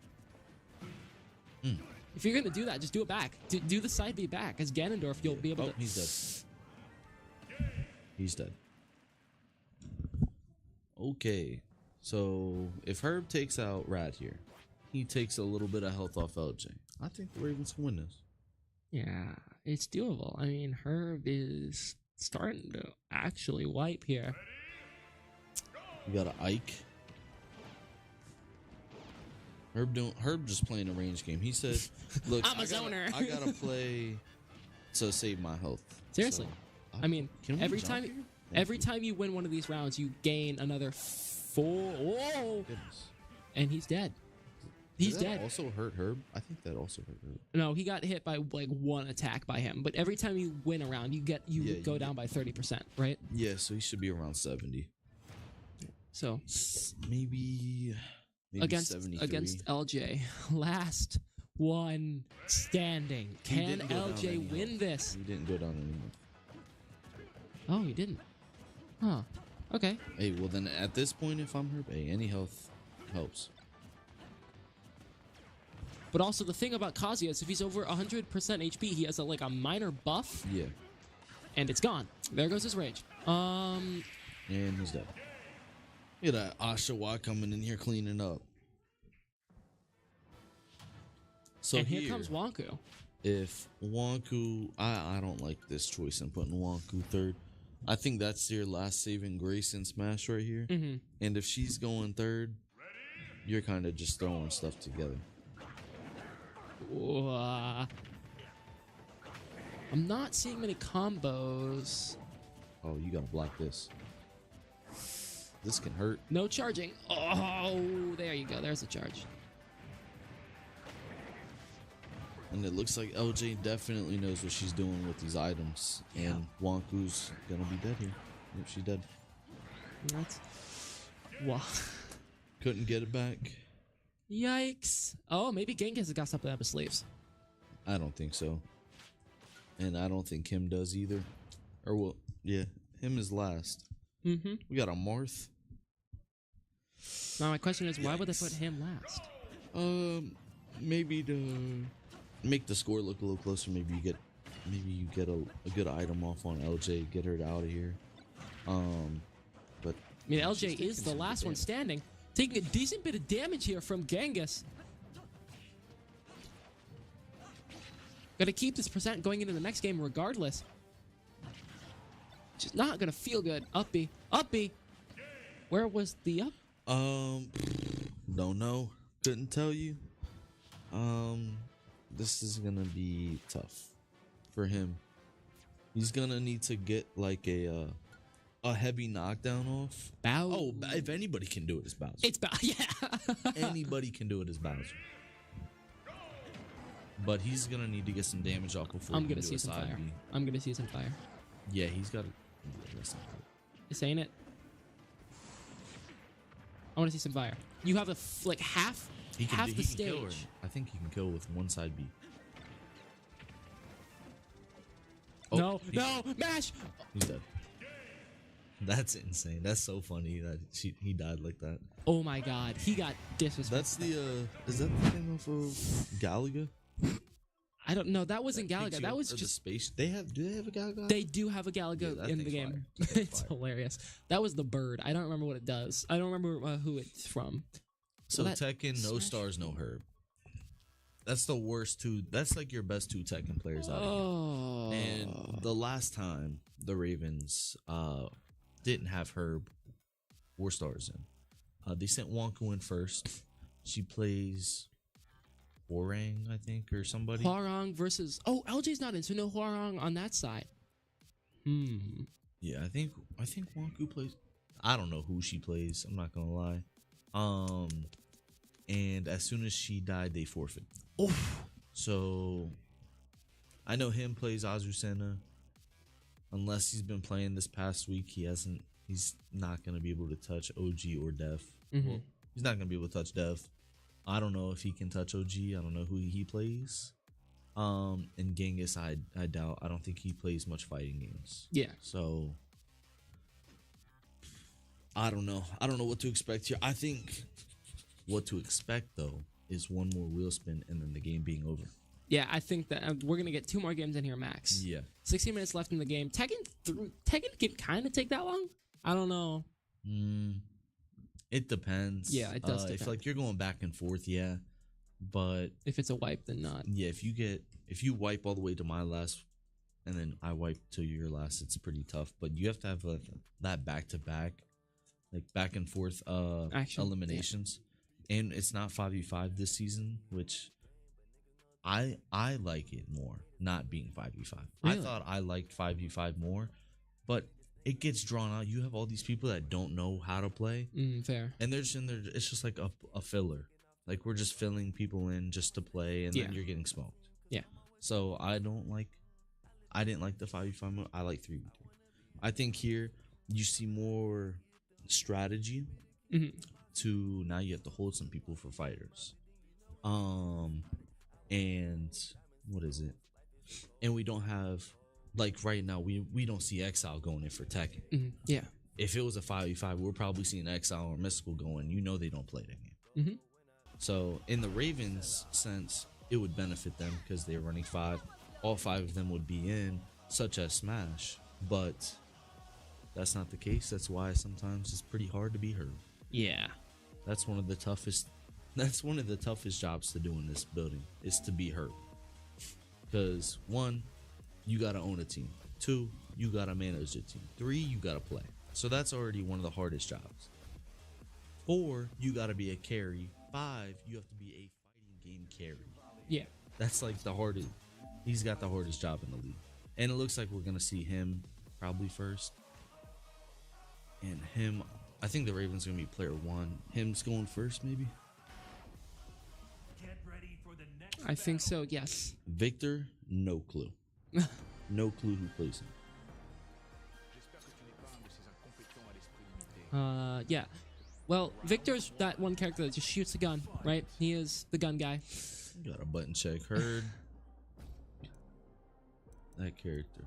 If you're gonna do that, just do it back. Do the side B back. As Ganondorf, you'll be able to. He's dead. He's dead. Okay, so if Herb takes out Rad here, he takes a little bit of health off LJ. I think the Ravens can win this. Yeah, it's doable. I mean, Herb is starting to actually wipe here. We got an Ike. Herb just playing a range game. He said, "Look, I'm a zoner. I gotta play to save my health." Seriously, So, I mean, can we every jump time, here? every time you win one of these rounds, you gain another 4. Whoa! Goodness. And he's dead. Did He's that dead. Also hurt Herb. I think that also hurt Herb. No, he got hit by like one attack by him. But every time you win a round, you go down by 30%, right? Yeah, so he should be around 70. So maybe against 73. LJ, last one standing. He Can didn't go down LJ any win health. this? He didn't go down anymore. Oh, he didn't. Huh. Okay. Hey, well then at this point, if I'm Herb, hey, any health helps. But also the thing about Kazuya is if he's over 100% HP, he has a minor buff, Yeah, and it's gone. There goes his rage. and he's dead. Look at that Oshawa coming in here cleaning up. So and here comes Wanku. If Wanku, I don't like this choice in putting Wanku third. I think that's your last saving grace in Smash right here. Mm-hmm. And if she's going third, you're kind of just throwing stuff together. I'm not seeing many combos. Oh, you gotta block this. This can hurt. No charging. Oh, there you go. There's a charge. And it looks like LJ definitely knows what she's doing with these items. Yeah. And Wanku's gonna be dead here. Yep, she's dead. That's... Wow. Couldn't get it back. Yikes. Oh, maybe Genghis has got something up his sleeves. I don't think so. And I don't think him does either. Or well, yeah, him is last. Mm-hmm. We got a Marth. Now my question is, why would they put him last? Maybe to make the score look a little closer. Maybe you get a good item off on LJ, get her out of here. But I mean, LJ is the last one standing, taking a decent bit of damage here from Genghis. Gotta keep this percent going into the next game regardless. Just not gonna feel good. Up B. Up B. Where was the up? Don't know. Couldn't tell you. This is gonna be tough for him. He's gonna need to get like a heavy knockdown off. Bowser. Oh, if anybody can do it, it's Bowser. It's Bowser. Yeah. Anybody can do it as Bowser. But he's gonna need to get some damage off before I'm he can gonna do see a some side fire. B. I'm gonna see some fire. Yeah, he's got to. That's not good. This ain't it. I want to see some fire. You have half He can, half he the can kill her. stage. I think he can kill with one side B. Oh, No, no, mash. He's dead. That's insane. That's so funny that he died like that. Oh my god, he got disrespected. That's the is that the thing off of Galaga? I don't know. That wasn't Galaga. That was the just space. Do they have a Galaga? They do have a Galaga Yeah, in the game. It's hilarious. That was the bird. I don't remember what it does. I don't remember who it's from. So that Tekken, no stars, no Herb. That's the worst two. That's like your best two Tekken players out of here. And the last time the Ravens didn't have Herb or stars in, they sent Wonku in first. She plays Hwoarang, I think, or somebody. Hwoarang versus LJ's not in, so no Hwoarang on that side. Yeah, I think Wonku plays. I don't know who she plays. I'm not gonna lie. And as soon as she died, they forfeit. So I know him plays Azucena. Unless he's been playing this past week, he's not gonna be able to touch OG or Dev. Well, he's not gonna be able to touch Dev. I don't know if he can touch OG. I don't know who he plays. And Genghis, I doubt. I don't think he plays much fighting games. Yeah. So I don't know. I don't know what to expect here. I think what to expect though is one more wheel spin and then the game being over. Yeah, I think that we're gonna get 2 more games in here max. Yeah. 16 minutes left in the game. Tekken can kind of take that long. I don't know. It depends. Yeah, it does If depend. like you're going back and forth, yeah. But if it's a wipe, then not. Yeah, if you wipe all the way to my last, and then I wipe to your last, it's pretty tough. But you have to have that back to back, like back and forth eliminations, and it's not 5v5 this season, which I like it more not being 5v5. Really? I thought I liked 5v5 more, but it gets drawn out. You have all these people that don't know how to play. Fair. And they're just in there. It's just like a filler. Like we're just filling people in just to play, and then you're getting smoked. Yeah. So I didn't like the 5v5 mode. I like 3v3. I think here you see more strategy. To now you have to hold some people for fighters. And what is it? And we don't have, like right now, we don't see Exile going in for Tekken. Yeah. If it was a 5v5, we're probably seeing Exile or Mystical going. You know they don't play that game. So in the Ravens sense, it would benefit them because they're running 5. All 5 of them would be in, such as Smash. But that's not the case. That's why sometimes it's pretty hard to be heard. Yeah. That's one of the toughest. That's one of the toughest jobs to do in this building is to be hurt. Because 1, you gotta own a team. 2, you gotta manage a team. 3, you gotta play. So that's already one of the hardest jobs. 4, you gotta be a carry. 5, you have to be a fighting game carry. Yeah. That's like the hardest. He's got the hardest job in the league. And it looks like we're gonna see him probably first. And him, I think the Ravens are gonna be player 1. Him's going first, maybe. I think so. Yes. Victor, no clue. No clue who plays him. Yeah. Well, Victor's that one character that just shoots a gun, right? He is the gun guy. Got a button check. Heard that character.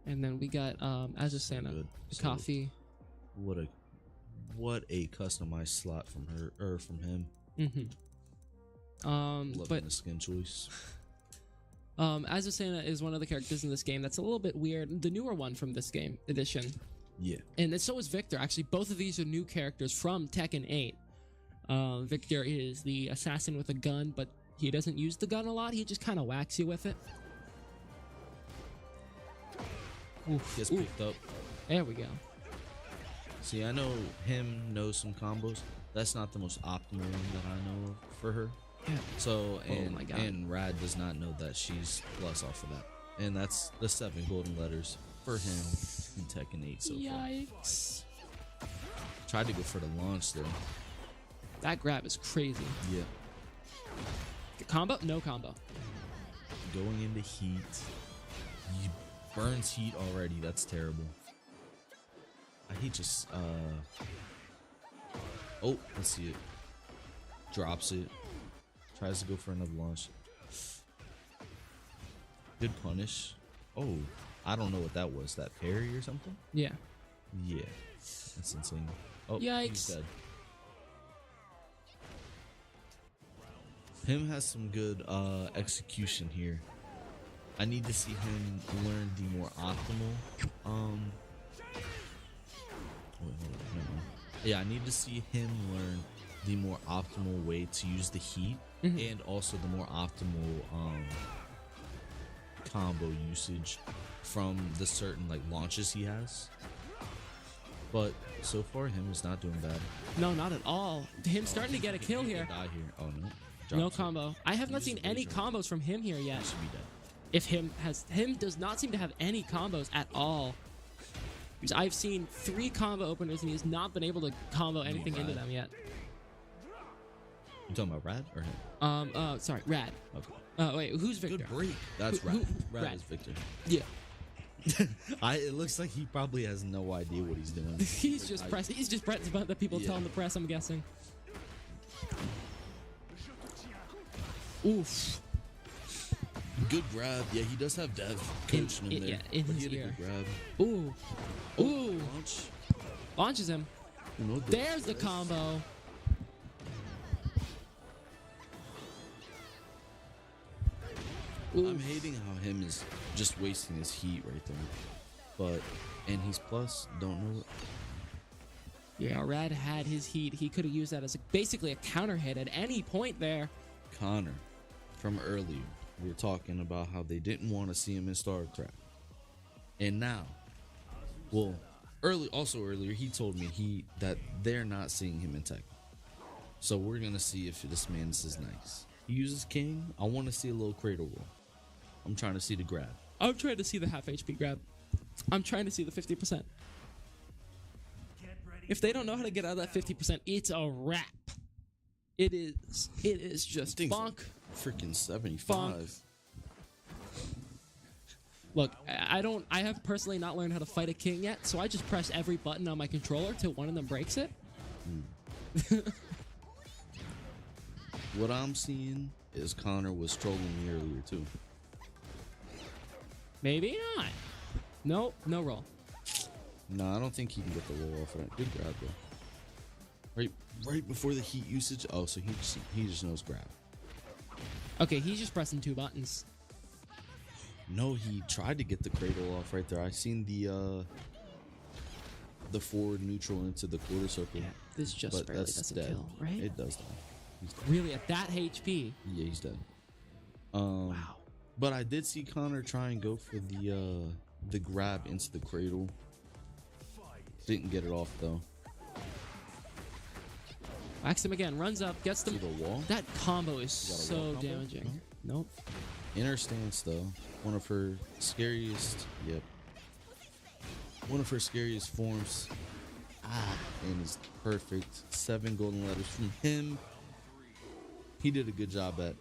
And then we got Azucena, So, Coffee. What a customized slot from her or from him. Loving But the skin choice. Azucena is one of the characters in this game that's a little bit weird. The newer one from this game edition. Yeah. And so is Victor. Actually, both of these are new characters from Tekken 8. Victor is the assassin with a gun, but he doesn't use the gun a lot. He just kind of whacks you with it. Gets picked up. There we go. See, I know him knows some combos. That's not the most optimal one that I know of for her. Yeah. So, and, my God. and Rad does not know that she's plus off of that. And that's the 7 golden letters for him in Tekken 8 so far. Yikes. Tried to go for the launch there. That grab is crazy. Yeah. Combo? No combo. Going into heat. He burns heat already. That's terrible. He just, oh, let's see it. Drops it. Tries to go for another launch. Good punish. Oh, I don't know what that was. That parry or something? Yeah. Yeah, that's insane. Oh, Yikes. he's dead. Him has some good execution here. I need to see him learn the more optimal. Wait, hold on, never mind. Yeah, I need to see him learn the more optimal way to use the heat, and also the more optimal combo usage from the certain like launches he has. But so far, him is not doing bad. No, not at all. Him starting to get a kill here. Die here. Oh no. No combo. I have not seen any combos from him here yet. Should be dead. If him does not seem to have any combos at all. Because I've seen 3 combo openers and he's not been able to combo anything into them yet. You talking about Rad or him? Sorry, Rad. Okay. Wait, who's Victor? Good break. That's Rad. Rad is Victor. Yeah. It looks like he probably has no idea what he's doing. He's just pressing. He's just pressing about the people tell him to press. I'm guessing. Oof. Good grab. Yeah, he does have Dev coaching him there. Yeah, in But his he had a ear. good grab. Ooh. Ooh. Launch. Launches him. No, There's the combo. I'm hating how him is just wasting his heat right there. And he's plus, don't know. Yeah, Rad had his heat. He could have used that as basically a counter hit at any point there. Connor, from earlier, we were talking about how they didn't want to see him in StarCraft. And now, well, earlier he told me that they're not seeing him in Tekken. So we're gonna see if this man is nice. He uses King. I want to see a little cradle roll. I'm trying to see the grab. I'm trying to see the half HP grab. I'm trying to see the 50%. If they don't know how to get out of that 50%, it's a wrap. It is. It is just bonk. Freaking 75. Look, I have personally not learned how to fight a king yet, so I just press every button on my controller till one of them breaks it. What I'm seeing is Connor was trolling me earlier too. Maybe not. Nope, no roll. No, I don't think he can get the roll off of that. Good grab though. Right before the heat usage. Oh, so he just knows grab. Okay, he's just pressing 2 buttons. No, he tried to get the cradle off right there. I seen the forward neutral into the quarter circle. Yeah, this just barely doesn't kill, right? It does die. Really, at that HP? Yeah, he's dead. Wow. But I did see Connor try and go for the grab into the cradle. Didn't get it off though. Whacks him again, runs up, gets them. The wall. That combo is so damaging. No? Nope. Inner stance though, one of her scariest. Yep. One of her scariest forms. And is perfect. 7 golden letters from him. He did a good job at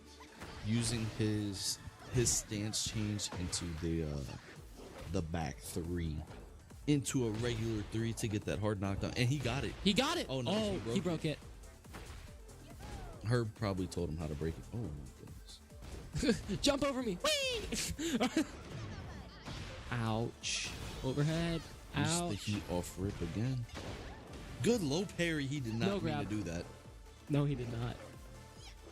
using his stance change into the back 3 into a regular 3 to get that hard knockdown, and he got it. He got it. Oh no, he broke it. Herb probably told him how to break it. Oh my goodness. Jump over me. Whee! Ouch. Overhead. Use Ouch. the heat off rip again. Good low parry. He did not mean to do that. No, he did not.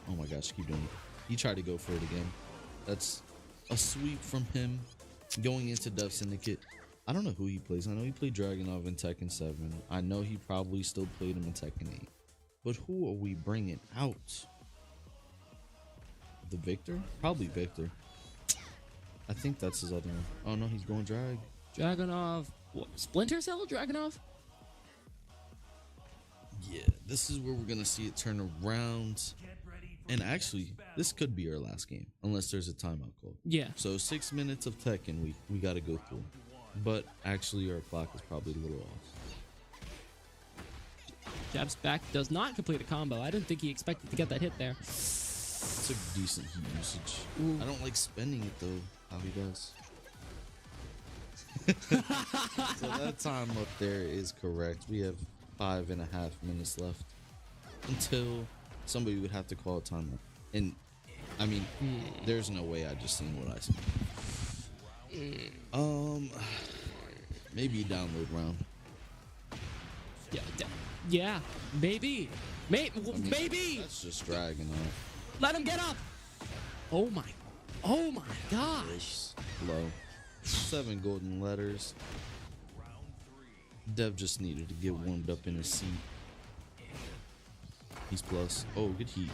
Oh my gosh, keep doing it. He tried to go for it again. That's a sweep from him going into Dove Syndicate. I don't know who he plays. I know he played Dragunov in Tekken 7. I know he probably still played him in Tekken 8. But who are we bringing out? The Victor? Probably Victor. I think that's his other one. Oh no, he's going Drag. Dragunov. What? Splinter Cell Dragunov? Yeah, this is where we're going to see it turn around. And actually, this could be our last game, unless there's a timeout call. Yeah. So 6 minutes of Tekken we got to go through. But actually, our clock is probably a little off. Jabs back, does not complete a combo. I didn't think he expected to get that hit there. It's a decent heat usage. Ooh. I don't like spending it though, how he does. So that time up there is correct. We have 5.5 minutes left until somebody would have to call a timeout. And I mean, there's no way I just seen what I seen. Maybe a download round. Yeah, maybe. Maybe. That's just dragging out. Let him get up. Oh my gosh. Low. 7 golden letters. Dev just needed to get warmed up in his seat. He's plus. Oh, good heat.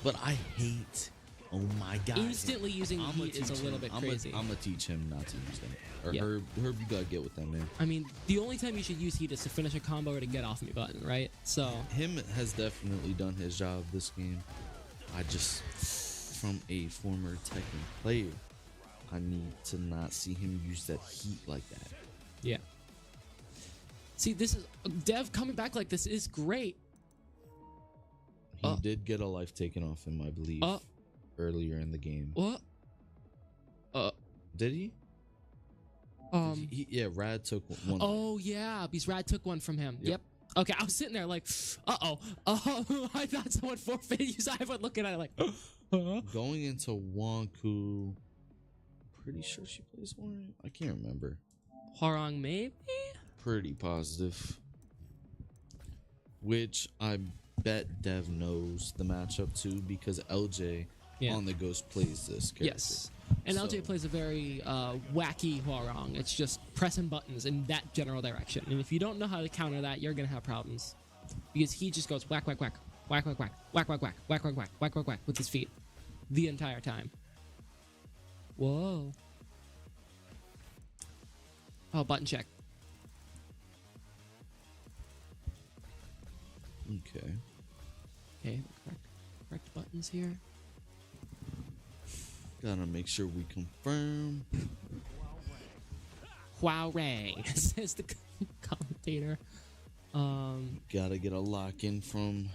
But I hate. Oh my god. Instantly using heat is a little bit crazy. I'm gonna teach him not to use that. Or Yeah. Herb, you gotta get with that, man. I mean, the only time you should use heat is to finish a combo or to get off me button, right? So Him has definitely done his job this game. I just, from a former Tekken player, I need to not see him use that heat like that. yeah. See, this is Dev coming back like this is great. He did get a life taken off him, I believe, earlier in the game. What? Did he? Yeah, Rad took one. Oh yeah, because Rad took one from him. Yep. Okay, I was sitting there like, oh, I thought someone forfeited. I was looking at it like, Going into Wonku, pretty sure she plays Hwarang. I can't remember. Hwarang maybe. Pretty positive. Which I bet Dev knows the matchup too, because LJ on the Ghost plays this character. Yes. And LJ plays a very wacky Hwarang. It's just pressing buttons in that general direction. And if you don't know how to counter that, you're gonna have problems. Because he just goes whack, whack, whack, whack, whack, whack, whack, whack, whack, whack, whack, whack, whack, whack, whack with his feet the entire time. Whoa. Oh, button check. Okay. Okay, correct buttons here. Gotta make sure we confirm. Hwarang, says the commentator. Gotta get a lock in from.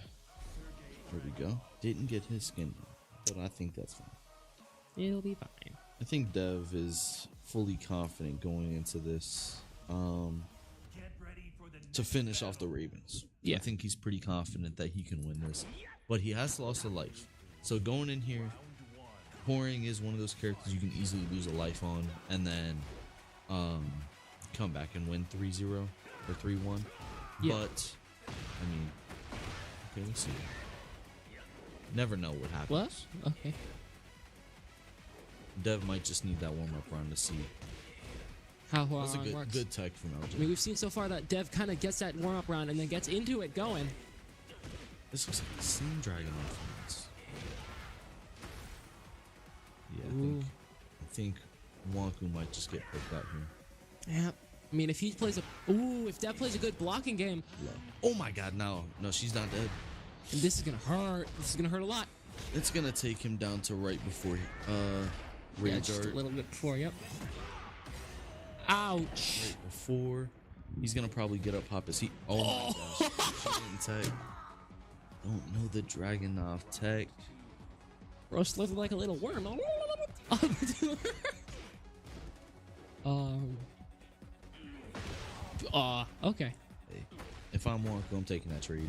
There we go. Didn't get his skin, but I think that's fine. It'll be fine. I think Dev is fully confident going into this to finish off the Ravens. Yeah. I think he's pretty confident that he can win this, but he has lost a life. So going in here, Hwarang is one of those characters you can easily lose a life on and then come back and win 3-0 or 3-1. Yeah. But I mean, okay, we'll see. Never know what happens. What? Okay. Dev might just need that warm-up round to see. How That's a Hwarang works. good tech from LJ. I mean, we've seen so far that Dev kind of gets that warm-up round and then gets into it going. This looks like the same Dragon offense. Yeah, I think Wonku might just get picked out here. Yeah. I mean, if he plays if Dev plays a good blocking game. Oh my god, no, she's not dead. And this is gonna hurt. This is gonna hurt a lot. It's gonna take him down to right before Rage Yeah, just a little bit before, yep. Ouch. Right before. He's gonna probably get up, hop his heat. Oh my gosh. She didn't tech. Don't know the Dragunov tech. Bro slithered like a little worm. Okay. Hey, if I'm Wonku, I'm taking that trade.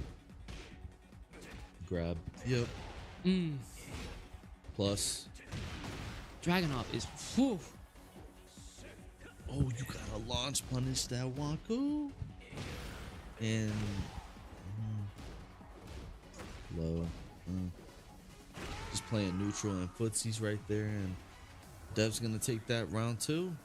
Grab. Yep. Plus. Dragunov is. Whew. Oh, you gotta launch punish that Wonku. And low. Just playing neutral and footsies right there, and Dev's gonna take that round 2.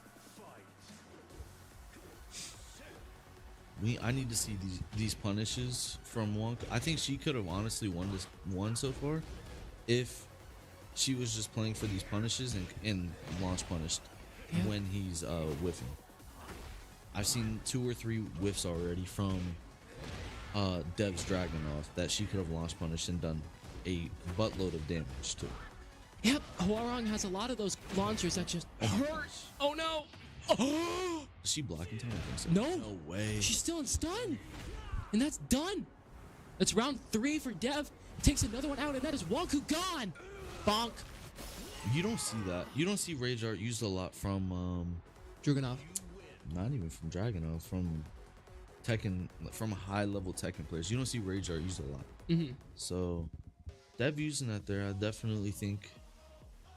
I need to see these punishes from Wonku. I think she could have honestly won this one so far if she was just playing for these punishes and launch punished when he's whiffing. I've seen 2 or 3 whiffs already from Dev's Dragunov that she could have launch punished and done a buttload of damage to. Yep, Hwarang has a lot of those launchers that just hurt. Oh no! Oh! Is she blocking time? I think so. No. No way. She's still in stun. And that's done. That's round 3 for Dev. Takes another one out, and that is Wonku gone. Bonk. You don't see that. You don't see Rage Art used a lot from Dragunov. Not even from Dragunov, from Tekken, from high level Tekken players. You don't see Rage Art used a lot. So Dev using that there, I definitely think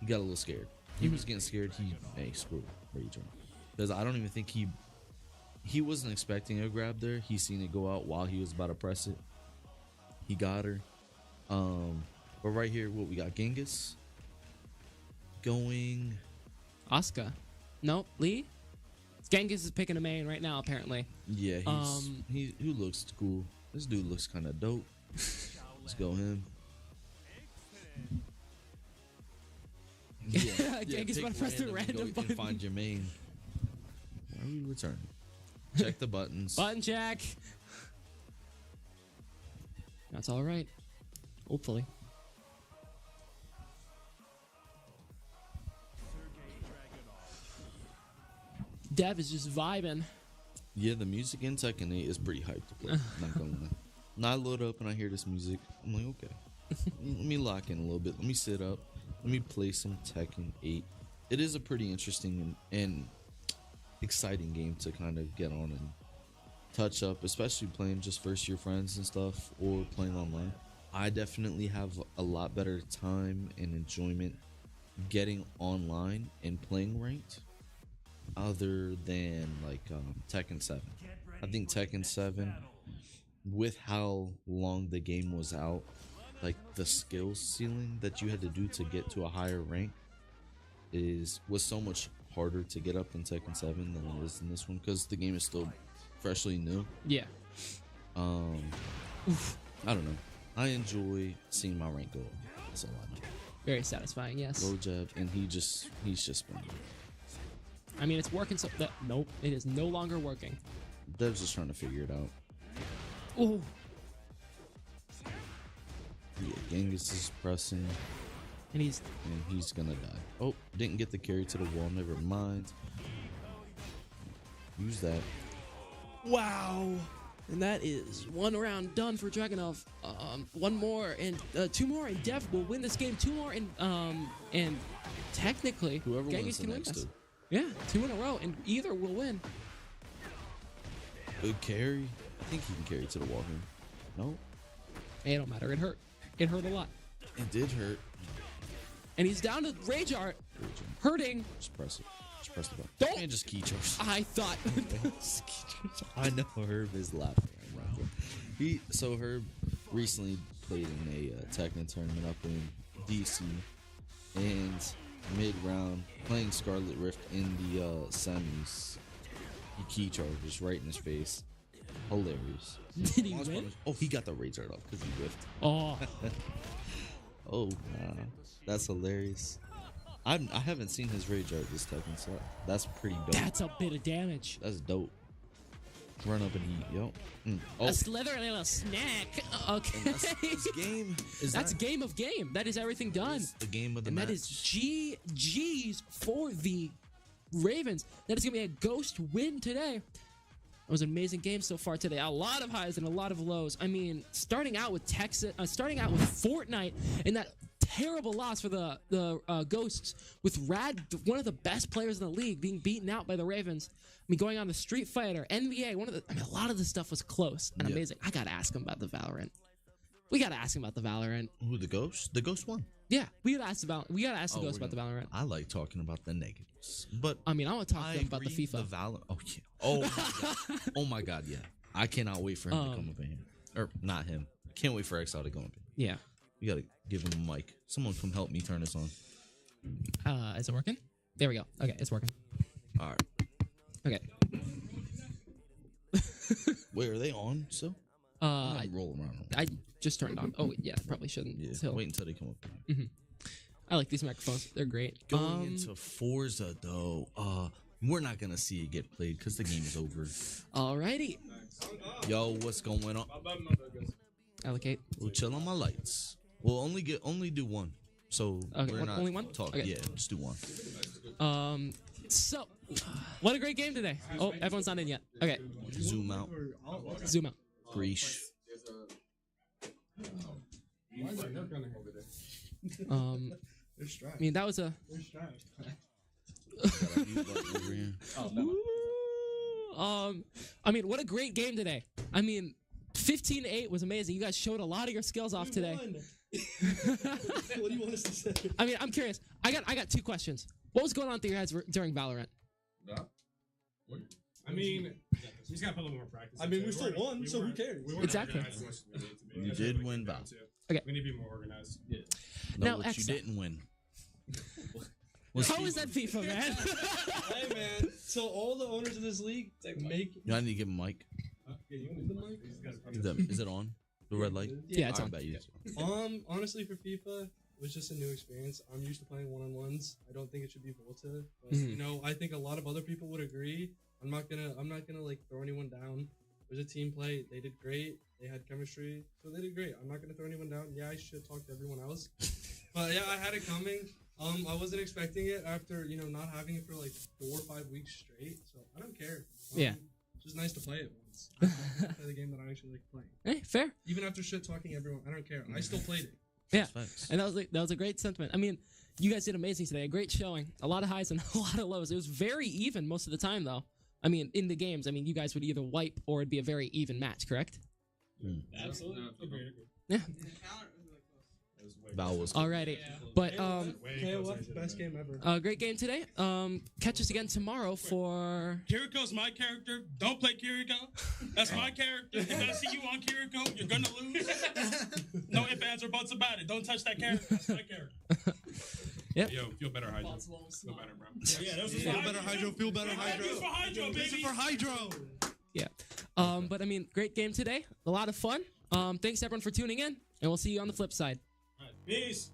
he got a little scared. He was getting scared. He screwed Rage Art, because I don't even think he he wasn't expecting a grab there. He seen it go out while he was about to press it. He got her. But right here, what we got? Genghis going. Asuka. Nope. Lee? Genghis is picking a main right now, apparently. Yeah, he looks cool. This dude looks kind of dope. Let's go him. Yeah, Genghis about to press the random button. And find your main. Why are we returning? Check the buttons. Button check. That's all right. Hopefully. Dev is just vibing. Yeah, the music in Tekken 8 is pretty hyped to play. Not gonna lie. When I load up and I hear this music, I'm like, okay. Let me lock in a little bit. Let me sit up. Let me play some Tekken 8. It is a pretty interesting and exciting game to kind of get on and touch up, especially playing just first year friends and stuff or playing online. I definitely have a lot better time and enjoyment getting online and playing ranked other than like Tekken 7. I think Tekken 7, with how long the game was out, like the skill ceiling that you had to do to get to a higher rank was so much harder to get up in Tekken 7 than it is in this one, because the game is still freshly new. Yeah. I don't know. I enjoy seeing my rank go up. That's all I know. Very satisfying, yes. Rojab, and he's just been. I mean, it's working so that nope, it is no longer working. Dev's just trying to figure it out. Oh. Yeah, Genghis is pressing. And he's gonna die. Oh, didn't get the carry to the wall. Never mind. Use that. Wow. And that is one round done for Dragunov. One more and 2 more, and Dev will win this game. 2 more, and technically, whoever Genghis wins the can win next this. 2. Yeah, 2 in a row, and either will win. Good carry. I think he can carry to the wall here. No, It don't matter. It hurt. It hurt a lot. it did hurt. And he's down to Rage Art. Hurting. Just press it. Just press the button. Don't. And just key charge. I thought. I know Herb is laughing right now. So Herb recently played in a Tekken tournament up in DC, and mid-round playing Scarlet Rift in the semis, he key charges right in his face. Hilarious. Did he win? Oh, he got the Rage Art off because he whiffed. Oh. Oh, nah. That's hilarious. I haven't seen his Rage Art this Tekken, so that's pretty dope. That's a bit of damage. That's dope. Run up and eat, yo. Oh. A slither and a snack. Okay. This game is that's game of game. That is everything done. The game of the and match. that is GG's for the Ravens. That is gonna be a ghost win today. It was an amazing game so far today. A lot of highs and a lot of lows. I mean, starting out with Fortnite and that terrible loss for the Ghosts, with Rad, one of the best players in the league, being beaten out by the Ravens. I mean, going on to Street Fighter, NBA, a lot of this stuff was close and amazing. I gotta ask him about the Valorant. We gotta ask him about the Valorant. Who, the Ghost? The Ghost won. Yeah, we gotta ask the Ghost about the Valorant. I like talking about the negatives, but I mean, I want to talk to them about the FIFA. The Valorant. Oh yeah. Oh my god. Oh my god. Yeah. I cannot wait for him to come up in here. Or not him. I can't wait for Exile to come up in. Yeah. We gotta give him a mic. Someone come help me turn this on. Is it working? There we go. Okay, it's working. All right. Okay. Wait, are they on still? I roll around. I just turned on. Oh yeah, probably shouldn't. Yeah. Still. Wait until they come up. I like these microphones. They're great. Going into Forza though, we're not gonna see it get played because the game is over. Alrighty. Yo, what's going on? Allocate. We'll chill on my lights. We'll only do one. So Okay, we're not only one? talking. Okay. Yeah, just do one. So, what a great game today. Oh, everyone's not in yet. Okay. Zoom out. Zoom out. Greesh. I mean, that was a. I mean, what a great game today. I mean, 15-8 was amazing. You guys showed a lot of your skills off today. What do you want us to say? I mean, I'm curious. I got 2 questions. What was going on through your heads during Valorant? I mean, we just gotta put a little more practice. I mean, we still won, so who cares? We weren't Exactly. organized as much as we need to be. You That's did what we win, came down Val. to. Okay. We need to be more organized. Yeah. No, Now, what you Exa. didn't win. How is that FIFA, man? Hey man, so all the owners of this league make. I need to give him a mic. Yeah, you want the mic? Is it on? The red light? Yeah, it's I on. bet you. Honestly, for FIFA, it was just a new experience. I'm used to playing one-on-ones. I don't think it should be Volta, but Mhm. you know, I think a lot of other people would agree. I'm not gonna like throw anyone down. It was a team play. They did great. They had chemistry, so they did great. I'm not gonna throw anyone down. Yeah, I should talk to everyone else, but yeah, I had it coming. I wasn't expecting it after not having it for like 4 or 5 weeks straight. So I don't care. Yeah. It's just nice to play it once. I play the game that I actually like playing. Hey, fair. Even after shit talking everyone, I don't care. I still played it. Yeah, and that was a great sentiment. I mean, you guys did amazing today. A great showing. A lot of highs and a lot of lows. It was very even most of the time, though. I mean, in the games, you guys would either wipe or it'd be a very even match, correct? Absolutely. Agreed. Yeah. Val was. Alrighty, but KOF, best game ever. great game today. Catch us again tomorrow for. Kiriko's my character. Don't play Kiriko. That's my character. If I see you on Kiriko, you're gonna lose. No ifs, ands, or buts about it. Don't touch that character. That's my character. Yep. Yo, feel better, Hydro. Feel better, bro. Yeah, that was Feel better, Hydro. Feel better, Hydro. This is for Hydro, baby. This is for Hydro. Yeah. But I mean, great game today. A lot of fun. Thanks everyone for tuning in, and we'll see you on the flip side. Peace.